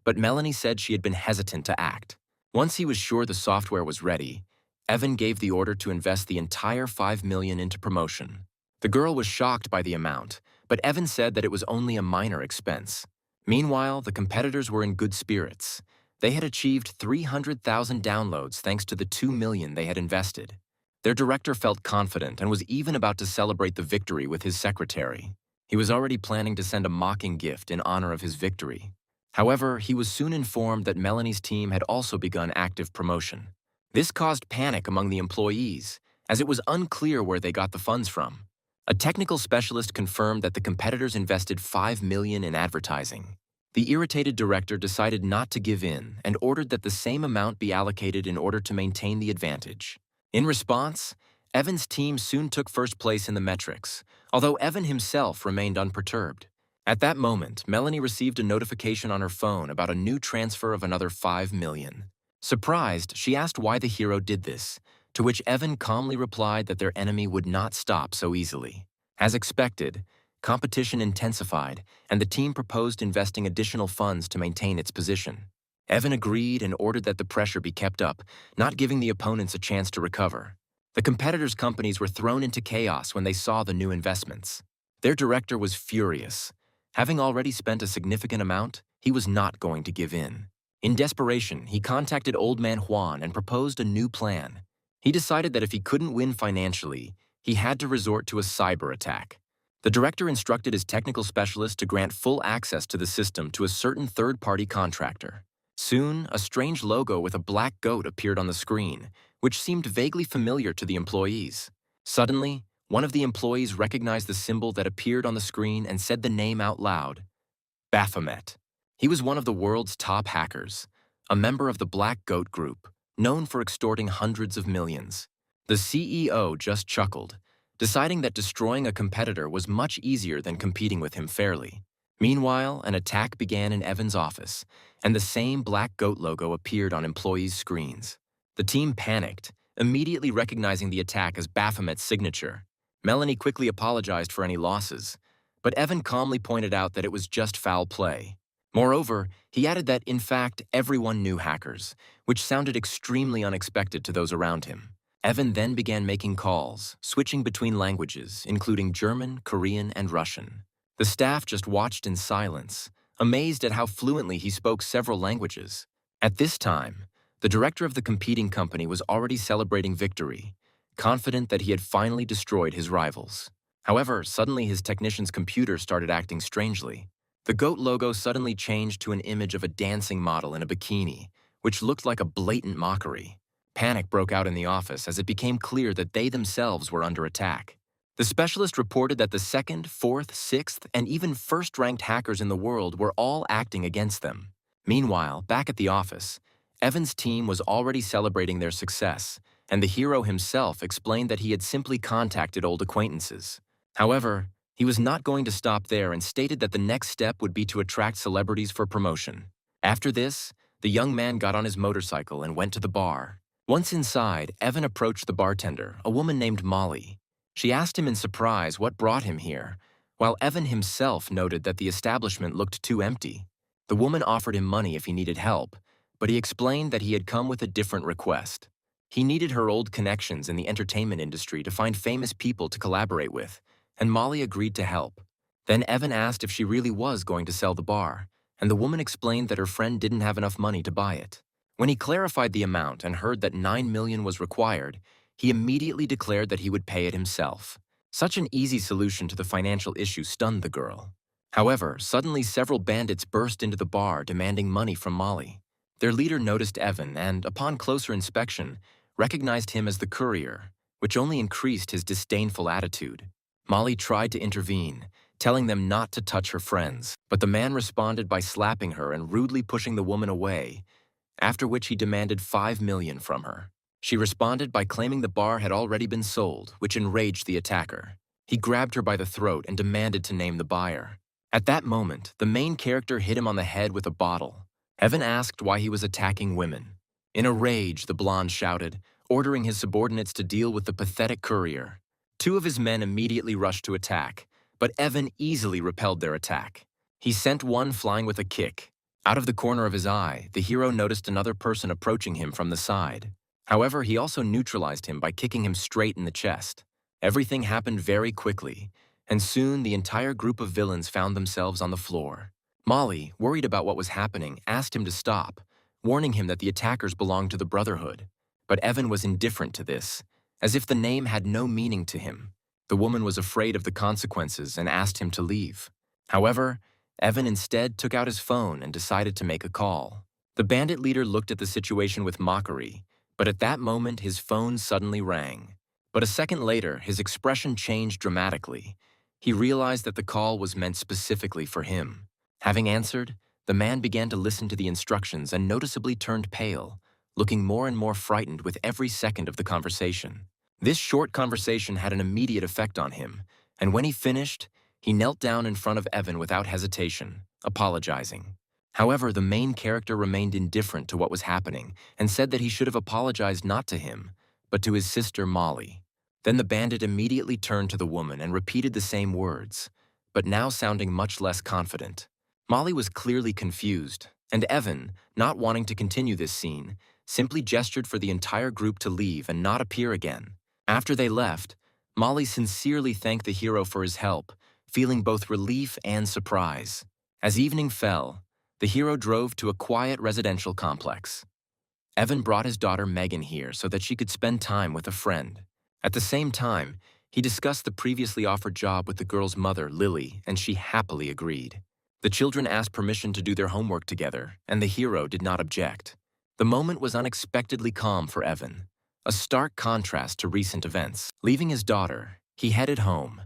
but Melanie said she had been hesitant to act. Once he was sure the software was ready, Evan gave the order to invest the entire $5 million into promotion. The girl was shocked by the amount, but Evan said that it was only a minor expense. Meanwhile, the competitors were in good spirits. They had achieved 300,000 downloads thanks to the $2 million they had invested. Their director felt confident and was even about to celebrate the victory with his secretary. He was already planning to send a mocking gift in honor of his victory. However, he was soon informed that Melanie's team had also begun active promotion. This caused panic among the employees, as it was unclear where they got the funds from. A technical specialist confirmed that the competitors invested $5 million in advertising. The irritated director decided not to give in and ordered that the same amount be allocated in order to maintain the advantage. In response, Evan's team soon took first place in the metrics, although Evan himself remained unperturbed. At that moment, Melanie received a notification on her phone about a new transfer of another $5 million. Surprised, she asked why the hero did this, to which Evan calmly replied that their enemy would not stop so easily. As expected, competition intensified, and the team proposed investing additional funds to maintain its position. Evan agreed and ordered that the pressure be kept up, not giving the opponents a chance to recover. The competitors' companies were thrown into chaos when they saw the new investments. Their director was furious. Having already spent a significant amount, he was not going to give in. In desperation, he contacted Old Man Juan and proposed a new plan. He decided that if he couldn't win financially, he had to resort to a cyber attack. The director instructed his technical specialist to grant full access to the system to a certain third-party contractor. Soon, a strange logo with a black goat appeared on the screen, which seemed vaguely familiar to the employees. Suddenly, one of the employees recognized the symbol that appeared on the screen and said the name out loud: Baphomet. He was one of the world's top hackers, a member of the Black Goat Group, known for extorting hundreds of millions. The CEO just chuckled, deciding that destroying a competitor was much easier than competing with him fairly. Meanwhile, an attack began in Evan's office, and the same Black Goat logo appeared on employees' screens. The team panicked, immediately recognizing the attack as Baphomet's signature. Melanie quickly apologized for any losses, but Evan calmly pointed out that it was just foul play. Moreover, he added that, in fact, everyone knew hackers, which sounded extremely unexpected to those around him. Evan then began making calls, switching between languages, including German, Korean, and Russian. The staff just watched in silence, amazed at how fluently he spoke several languages. At this time, the director of the competing company was already celebrating victory, confident that he had finally destroyed his rivals. However, suddenly his technician's computer started acting strangely. The goat logo suddenly changed to an image of a dancing model in a bikini, which looked like a blatant mockery. Panic broke out in the office as it became clear that they themselves were under attack. The specialist reported that the second, fourth, sixth, and even first-ranked hackers in the world were all acting against them. Meanwhile, back at the office, Evan's team was already celebrating their success, and the hero himself explained that he had simply contacted old acquaintances. However, he was not going to stop there and stated that the next step would be to attract celebrities for promotion. After this, the young man got on his motorcycle and went to the bar. Once inside, Evan approached the bartender, a woman named Molly. She asked him in surprise what brought him here, while Evan himself noted that the establishment looked too empty. The woman offered him money if he needed help, but he explained that he had come with a different request. He needed her old connections in the entertainment industry to find famous people to collaborate with, and Molly agreed to help. Then Evan asked if she really was going to sell the bar, and the woman explained that her friend didn't have enough money to buy it. When he clarified the amount and heard that $9 million was required, he immediately declared that he would pay it himself. Such an easy solution to the financial issue stunned the girl. However, suddenly several bandits burst into the bar demanding money from Molly. Their leader noticed Evan and, upon closer inspection, recognized him as the courier, which only increased his disdainful attitude. Molly tried to intervene, telling them not to touch her friends, but the man responded by slapping her and rudely pushing the woman away, after which he demanded $5 million from her. She responded by claiming the bar had already been sold, which enraged the attacker. He grabbed her by the throat and demanded to name the buyer. At that moment, the main character hit him on the head with a bottle. Evan asked why he was attacking women. In a rage, the blonde shouted, ordering his subordinates to deal with the pathetic courier. Two of his men immediately rushed to attack, but Evan easily repelled their attack. He sent one flying with a kick. Out of the corner of his eye, the hero noticed another person approaching him from the side. However, he also neutralized him by kicking him straight in the chest. Everything happened very quickly, and soon the entire group of villains found themselves on the floor. Molly, worried about what was happening, asked him to stop, warning him that the attackers belonged to the Brotherhood. But Evan was indifferent to this, as if the name had no meaning to him. The woman was afraid of the consequences and asked him to leave. However, Evan instead took out his phone and decided to make a call. The bandit leader looked at the situation with mockery, but at that moment his phone suddenly rang. But a second later, his expression changed dramatically. He realized that the call was meant specifically for him. Having answered, the man began to listen to the instructions and noticeably turned pale, looking more and more frightened with every second of the conversation. This short conversation had an immediate effect on him, and when he finished, he knelt down in front of Evan without hesitation, apologizing. However, the main character remained indifferent to what was happening and said that he should have apologized not to him, but to his sister Molly. Then the bandit immediately turned to the woman and repeated the same words, but now sounding much less confident. Molly was clearly confused, and Evan, not wanting to continue this scene, simply gestured for the entire group to leave and not appear again. After they left, Molly sincerely thanked the hero for his help, feeling both relief and surprise. As evening fell, the hero drove to a quiet residential complex. Evan brought his daughter Megan here so that she could spend time with a friend. At the same time, he discussed the previously offered job with the girl's mother, Lily, and she happily agreed. The children asked permission to do their homework together, and the hero did not object. The moment was unexpectedly calm for Evan, a stark contrast to recent events. Leaving his daughter, he headed home,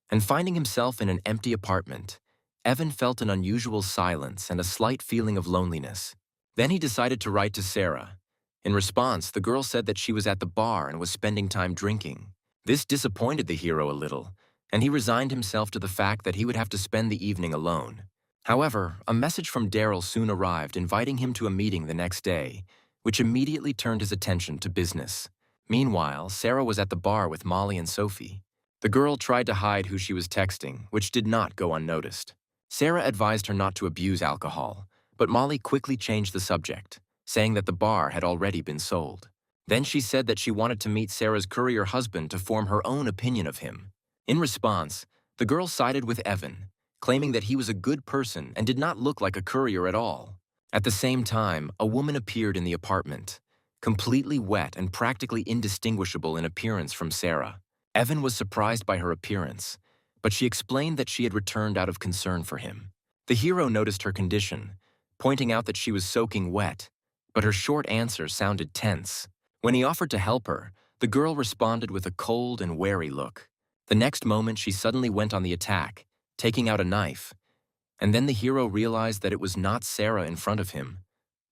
and finding himself in an empty apartment, Evan felt an unusual silence and a slight feeling of loneliness. Then he decided to write to Sarah. In response, the girl said that she was at the bar and was spending time drinking. This disappointed the hero a little, and he resigned himself to the fact that he would have to spend the evening alone. However, a message from Daryl soon arrived inviting him to a meeting the next day, which immediately turned his attention to business. Meanwhile, Sarah was at the bar with Molly and Sophie. The girl tried to hide who she was texting, which did not go unnoticed. Sarah advised her not to abuse alcohol, but Molly quickly changed the subject, saying that the bar had already been sold. Then she said that she wanted to meet Sarah's courier husband to form her own opinion of him. In response, the girl sided with Evan, claiming that he was a good person and did not look like a courier at all. At the same time, a woman appeared in the apartment, completely wet and practically indistinguishable in appearance from Sarah. Evan was surprised by her appearance, but she explained that she had returned out of concern for him. The hero noticed her condition, pointing out that she was soaking wet, but her short answer sounded tense. When he offered to help her, the girl responded with a cold and wary look. The next moment, she suddenly went on the attack, taking out a knife, and then the hero realized that it was not Sarah in front of him,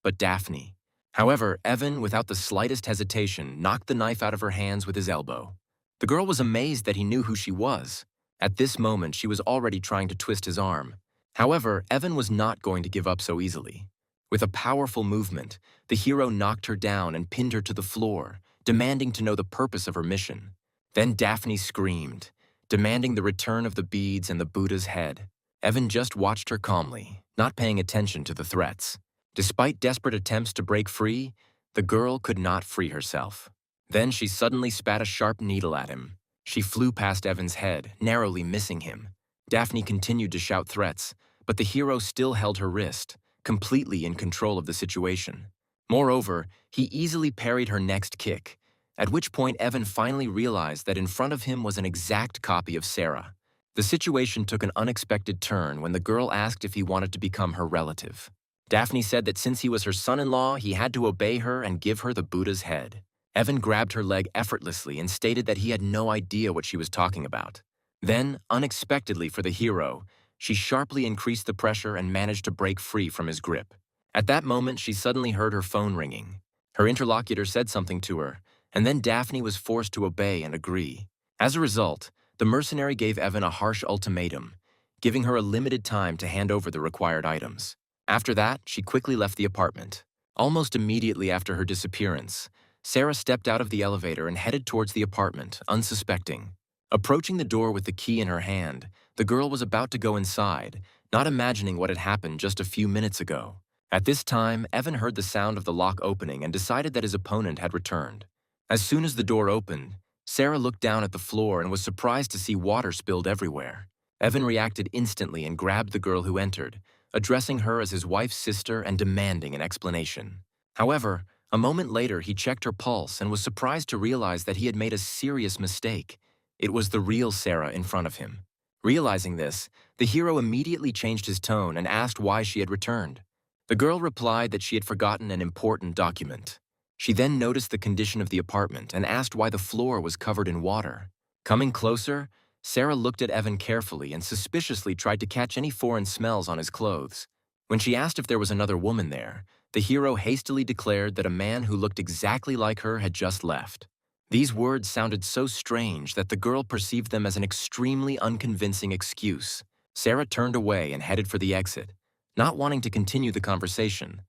but Daphne. However, Evan, without the slightest hesitation, knocked the knife out of her hands with his elbow. The girl was amazed that he knew who she was. At this moment, she was already trying to twist his arm. However, Evan was not going to give up so easily. With a powerful movement, the hero knocked her down and pinned her to the floor, demanding to know the purpose of her mission. Then Daphne screamed, demanding the return of the beads and the Buddha's head. Evan just watched her calmly, not paying attention to the threats. Despite desperate attempts to break free, the girl could not free herself. Then she suddenly spat a sharp needle at him. She flew past Evan's head, narrowly missing him. Daphne continued to shout threats, but the hero still held her wrist, completely in control of the situation. Moreover, he easily parried her next kick, at which point Evan finally realized that in front of him was an exact copy of Sarah. The situation took an unexpected turn when the girl asked if he wanted to become her relative. Daphne said that since he was her son-in-law, he had to obey her and give her the Buddha's head. Evan grabbed her leg effortlessly and stated that he had no idea what she was talking about. Then, unexpectedly for the hero, she sharply increased the pressure and managed to break free from his grip. At that moment, she suddenly heard her phone ringing. Her interlocutor said something to her, and then Daphne was forced to obey and agree. As a result, the mercenary gave Evan a harsh ultimatum, giving her a limited time to hand over the required items. After that, she quickly left the apartment. Almost immediately after her disappearance, Sarah stepped out of the elevator and headed towards the apartment, unsuspecting. Approaching the door with the key in her hand, the girl was about to go inside, not imagining what had happened just a few minutes ago. At this time, Evan heard the sound of the lock opening and decided that his opponent had returned. As soon as the door opened, Sarah looked down at the floor and was surprised to see water spilled everywhere. Evan reacted instantly and grabbed the girl who entered, addressing her as his wife's sister and demanding an explanation. However, a moment later he checked her pulse and was surprised to realize that he had made a serious mistake. It was the real Sarah in front of him. Realizing this, the hero immediately changed his tone and asked why she had returned. The girl replied that she had forgotten an important document. She then noticed the condition of the apartment and asked why the floor was covered in water. Coming closer, Sarah looked at Evan carefully and suspiciously tried to catch any foreign smells on his clothes. When she asked if there was another woman there, the hero hastily declared that a man who looked exactly like her had just left. These words sounded so strange that the girl perceived them as an extremely unconvincing excuse. Sarah turned away and headed for the exit, not wanting to continue the conversation,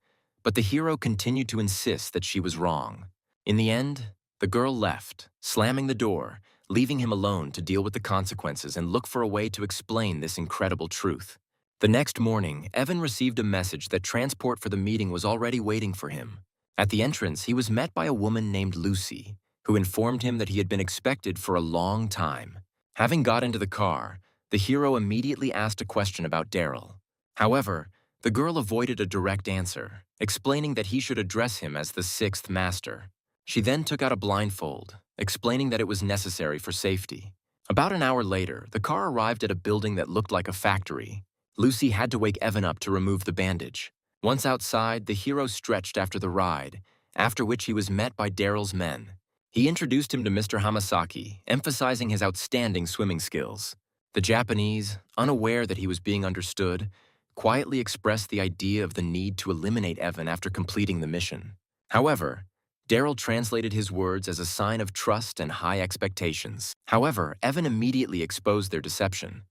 but the hero continued to insist that she was wrong. In the end, the girl left, slamming the door, leaving him alone to deal with the consequences and look for a way to explain this incredible truth. The next morning, Evan received a message that transport for the meeting was already waiting for him. At the entrance, he was met by a woman named Lucy, who informed him that he had been expected for a long time. Having got into the car, the hero immediately asked a question about Daryl. However, the girl avoided a direct answer, explaining that he should address him as the sixth master. She then took out a blindfold, explaining that it was necessary for safety. About an hour later, the car arrived at a building that looked like a factory. Lucy had to wake Evan up to remove the bandage. Once outside, the hero stretched after the ride, after which he was met by Daryl's men. He introduced him to Mr. Hamasaki, emphasizing his outstanding swimming skills. The Japanese, unaware that he was being understood, quietly expressed the idea of the need to eliminate Evan after completing the mission. However, Daryl translated his words as a sign of trust and high expectations. However, Evan immediately exposed their deception,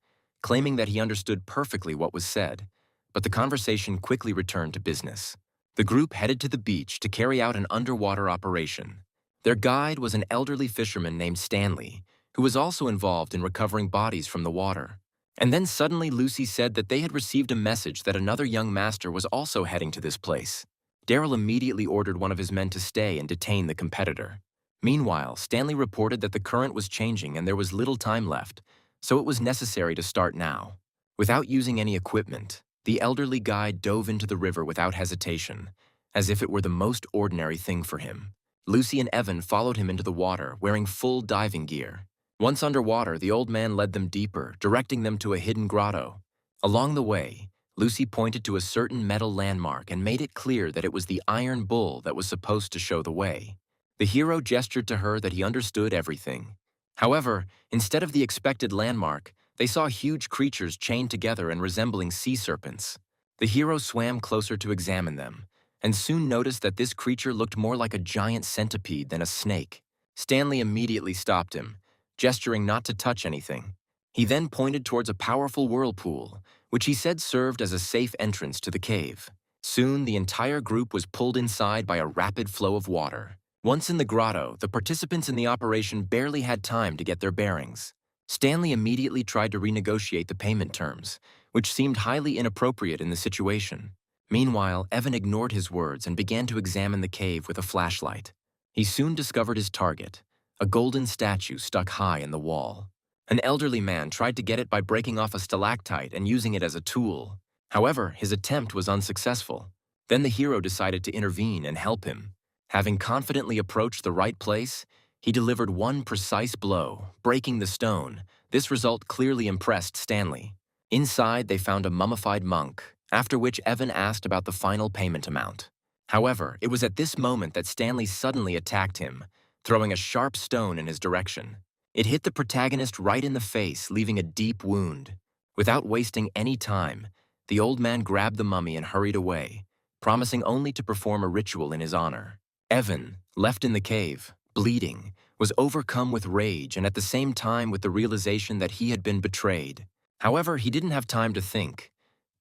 claiming that he understood perfectly what was said, but the conversation quickly returned to business. The group headed to the beach to carry out an underwater operation. Their guide was an elderly fisherman named Stanley, who was also involved in recovering bodies from the water. And then suddenly Lucy said that they had received a message that another young master was also heading to this place. Daryl immediately ordered one of his men to stay and detain the competitor. Meanwhile, Stanley reported that the current was changing and there was little time left, so it was necessary to start now. Without using any equipment, the elderly guide dove into the river without hesitation, as if it were the most ordinary thing for him. Lucy and Evan followed him into the water, wearing full diving gear. Once underwater, the old man led them deeper, directing them to a hidden grotto. Along the way, Lucy pointed to a certain metal landmark and made it clear that it was the iron bull that was supposed to show the way. The hero gestured to her that he understood everything. However, instead of the expected landmark, they saw huge creatures chained together and resembling sea serpents. The hero swam closer to examine them, and soon noticed that this creature looked more like a giant centipede than a snake. Stanley immediately stopped him, gesturing not to touch anything. He then pointed towards a powerful whirlpool, which he said served as a safe entrance to the cave. Soon, the entire group was pulled inside by a rapid flow of water. Once in the grotto, the participants in the operation barely had time to get their bearings. Stanley immediately tried to renegotiate the payment terms, which seemed highly inappropriate in the situation. Meanwhile, Evan ignored his words and began to examine the cave with a flashlight. He soon discovered his target, a golden statue stuck high in the wall. An elderly man tried to get it by breaking off a stalactite and using it as a tool. However, his attempt was unsuccessful. Then the hero decided to intervene and help him. Having confidently approached the right place, he delivered one precise blow, breaking the stone. This result clearly impressed Stanley. Inside, they found a mummified monk, after which Evan asked about the final payment amount. However, it was at this moment that Stanley suddenly attacked him, throwing a sharp stone in his direction. It hit the protagonist right in the face, leaving a deep wound. Without wasting any time, the old man grabbed the mummy and hurried away, promising only to perform a ritual in his honor. Evan, left in the cave, bleeding, was overcome with rage and at the same time with the realization that he had been betrayed. However, he didn't have time to think.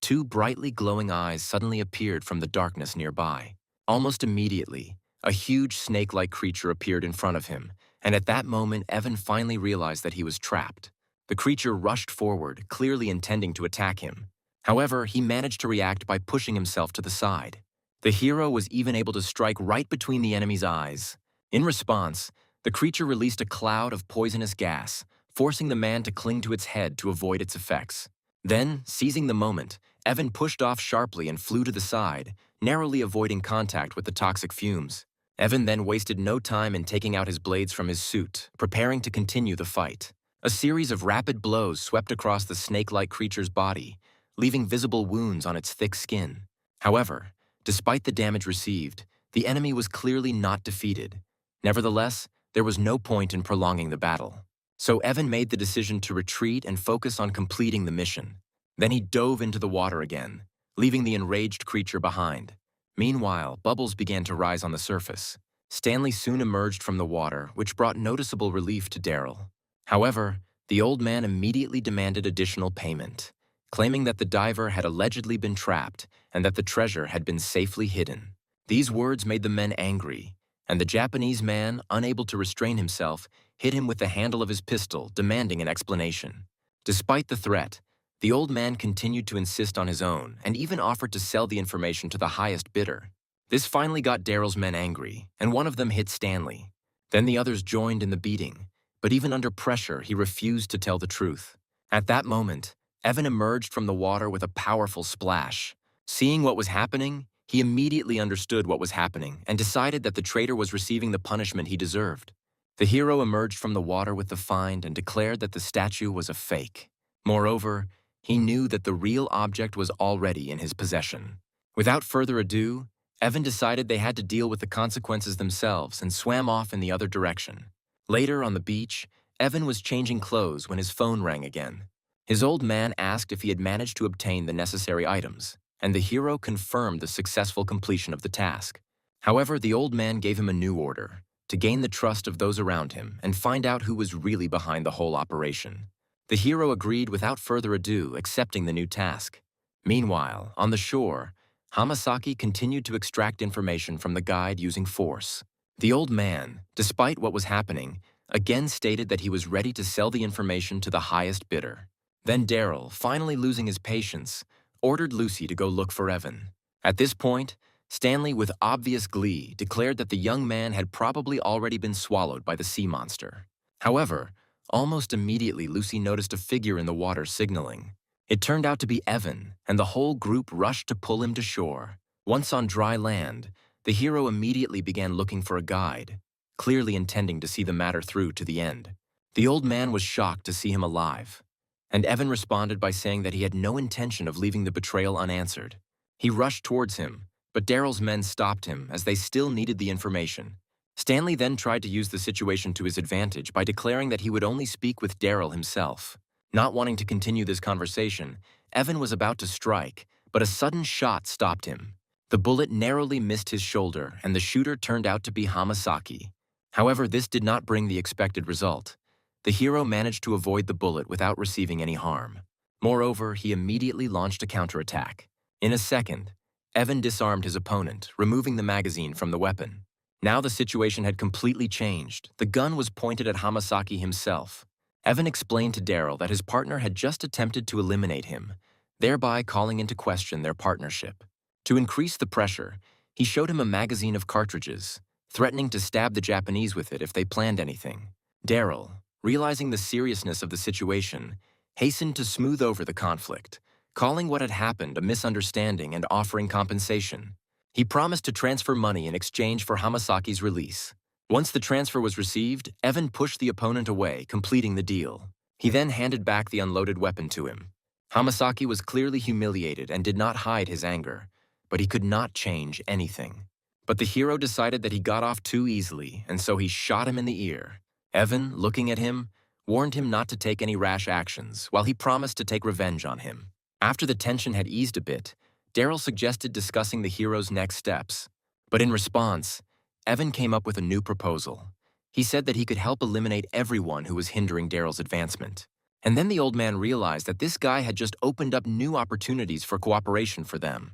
Two brightly glowing eyes suddenly appeared from the darkness nearby. Almost immediately, a huge snake-like creature appeared in front of him, and at that moment, Evan finally realized that he was trapped. The creature rushed forward, clearly intending to attack him. However, he managed to react by pushing himself to the side. The hero was even able to strike right between the enemy's eyes. In response, the creature released a cloud of poisonous gas, forcing the man to cling to its head to avoid its effects. Then, seizing the moment, Evan pushed off sharply and flew to the side, narrowly avoiding contact with the toxic fumes. Evan then wasted no time in taking out his blades from his suit, preparing to continue the fight. A series of rapid blows swept across the snake-like creature's body, leaving visible wounds on its thick skin. However, despite the damage received, The enemy was clearly not defeated. Nevertheless, there was no point in prolonging the battle. So Evan made the decision to retreat and focus on completing the mission. Then he dove into the water again, leaving the enraged creature behind. Meanwhile, bubbles began to rise on the surface. Stanley soon emerged from the water, which brought noticeable relief to Daryl. However, the old man immediately demanded additional payment, claiming that the diver had allegedly been trapped and that the treasure had been safely hidden. These words made the men angry, and the Japanese man, unable to restrain himself, hit him with the handle of his pistol, demanding an explanation. Despite the threat, the old man continued to insist on his own and even offered to sell the information to the highest bidder. This finally got Daryl's men angry, and one of them hit Stanley. Then the others joined in the beating, but even under pressure, he refused to tell the truth. At that moment, Evan emerged from the water with a powerful splash. Seeing what was happening, he immediately understood what was happening and decided that the traitor was receiving the punishment he deserved. The hero emerged from the water with the find and declared that the statue was a fake. Moreover, he knew that the real object was already in his possession. Without further ado, Evan decided they had to deal with the consequences themselves and swam off in the other direction. Later on the beach, Evan was changing clothes when his phone rang again. His old man asked if he had managed to obtain the necessary items, and the hero confirmed the successful completion of the task. However, the old man gave him a new order, to gain the trust of those around him and find out who was really behind the whole operation. The hero agreed without further ado, accepting the new task. Meanwhile, on the shore, Hamasaki continued to extract information from the guide using force. The old man, despite what was happening, again stated that he was ready to sell the information to the highest bidder. Then Daryl, finally losing his patience, ordered Lucy to go look for Evan. At this point, Stanley, with obvious glee, declared that the young man had probably already been swallowed by the sea monster. However, almost immediately Lucy noticed a figure in the water signaling. It turned out to be Evan, and the whole group rushed to pull him to shore. Once on dry land, the hero immediately began looking for a guide, clearly intending to see the matter through to the end. The old man was shocked to see him alive, and Evan responded by saying that he had no intention of leaving the betrayal unanswered. He rushed towards him, but Daryl's men stopped him as they still needed the information. Stanley then tried to use the situation to his advantage by declaring that he would only speak with Daryl himself. Not wanting to continue this conversation, Evan was about to strike, but a sudden shot stopped him. The bullet narrowly missed his shoulder, and the shooter turned out to be Hamasaki. However, this did not bring the expected result. The hero managed to avoid the bullet without receiving any harm. Moreover, he immediately launched a counterattack. In a second, Evan disarmed his opponent, removing the magazine from the weapon. Now the situation had completely changed. The gun was pointed at Hamasaki himself. Evan explained to Daryl that his partner had just attempted to eliminate him, thereby calling into question their partnership. To increase the pressure, he showed him a magazine of cartridges, threatening to stab the Japanese with it if they planned anything. Daryl, realizing the seriousness of the situation, hastened to smooth over the conflict, calling what had happened a misunderstanding and offering compensation. He promised to transfer money in exchange for Hamasaki's release. Once the transfer was received, Evan pushed the opponent away, completing the deal. He then handed back the unloaded weapon to him. Hamasaki was clearly humiliated and did not hide his anger, but he could not change anything. But the hero decided that he got off too easily, and so he shot him in the ear. Evan, looking at him, warned him not to take any rash actions, while he promised to take revenge on him. After the tension had eased a bit, Daryl suggested discussing the hero's next steps. But in response, Evan came up with a new proposal. He said that he could help eliminate everyone who was hindering Daryl's advancement. And then the old man realized that this guy had just opened up new opportunities for cooperation for them.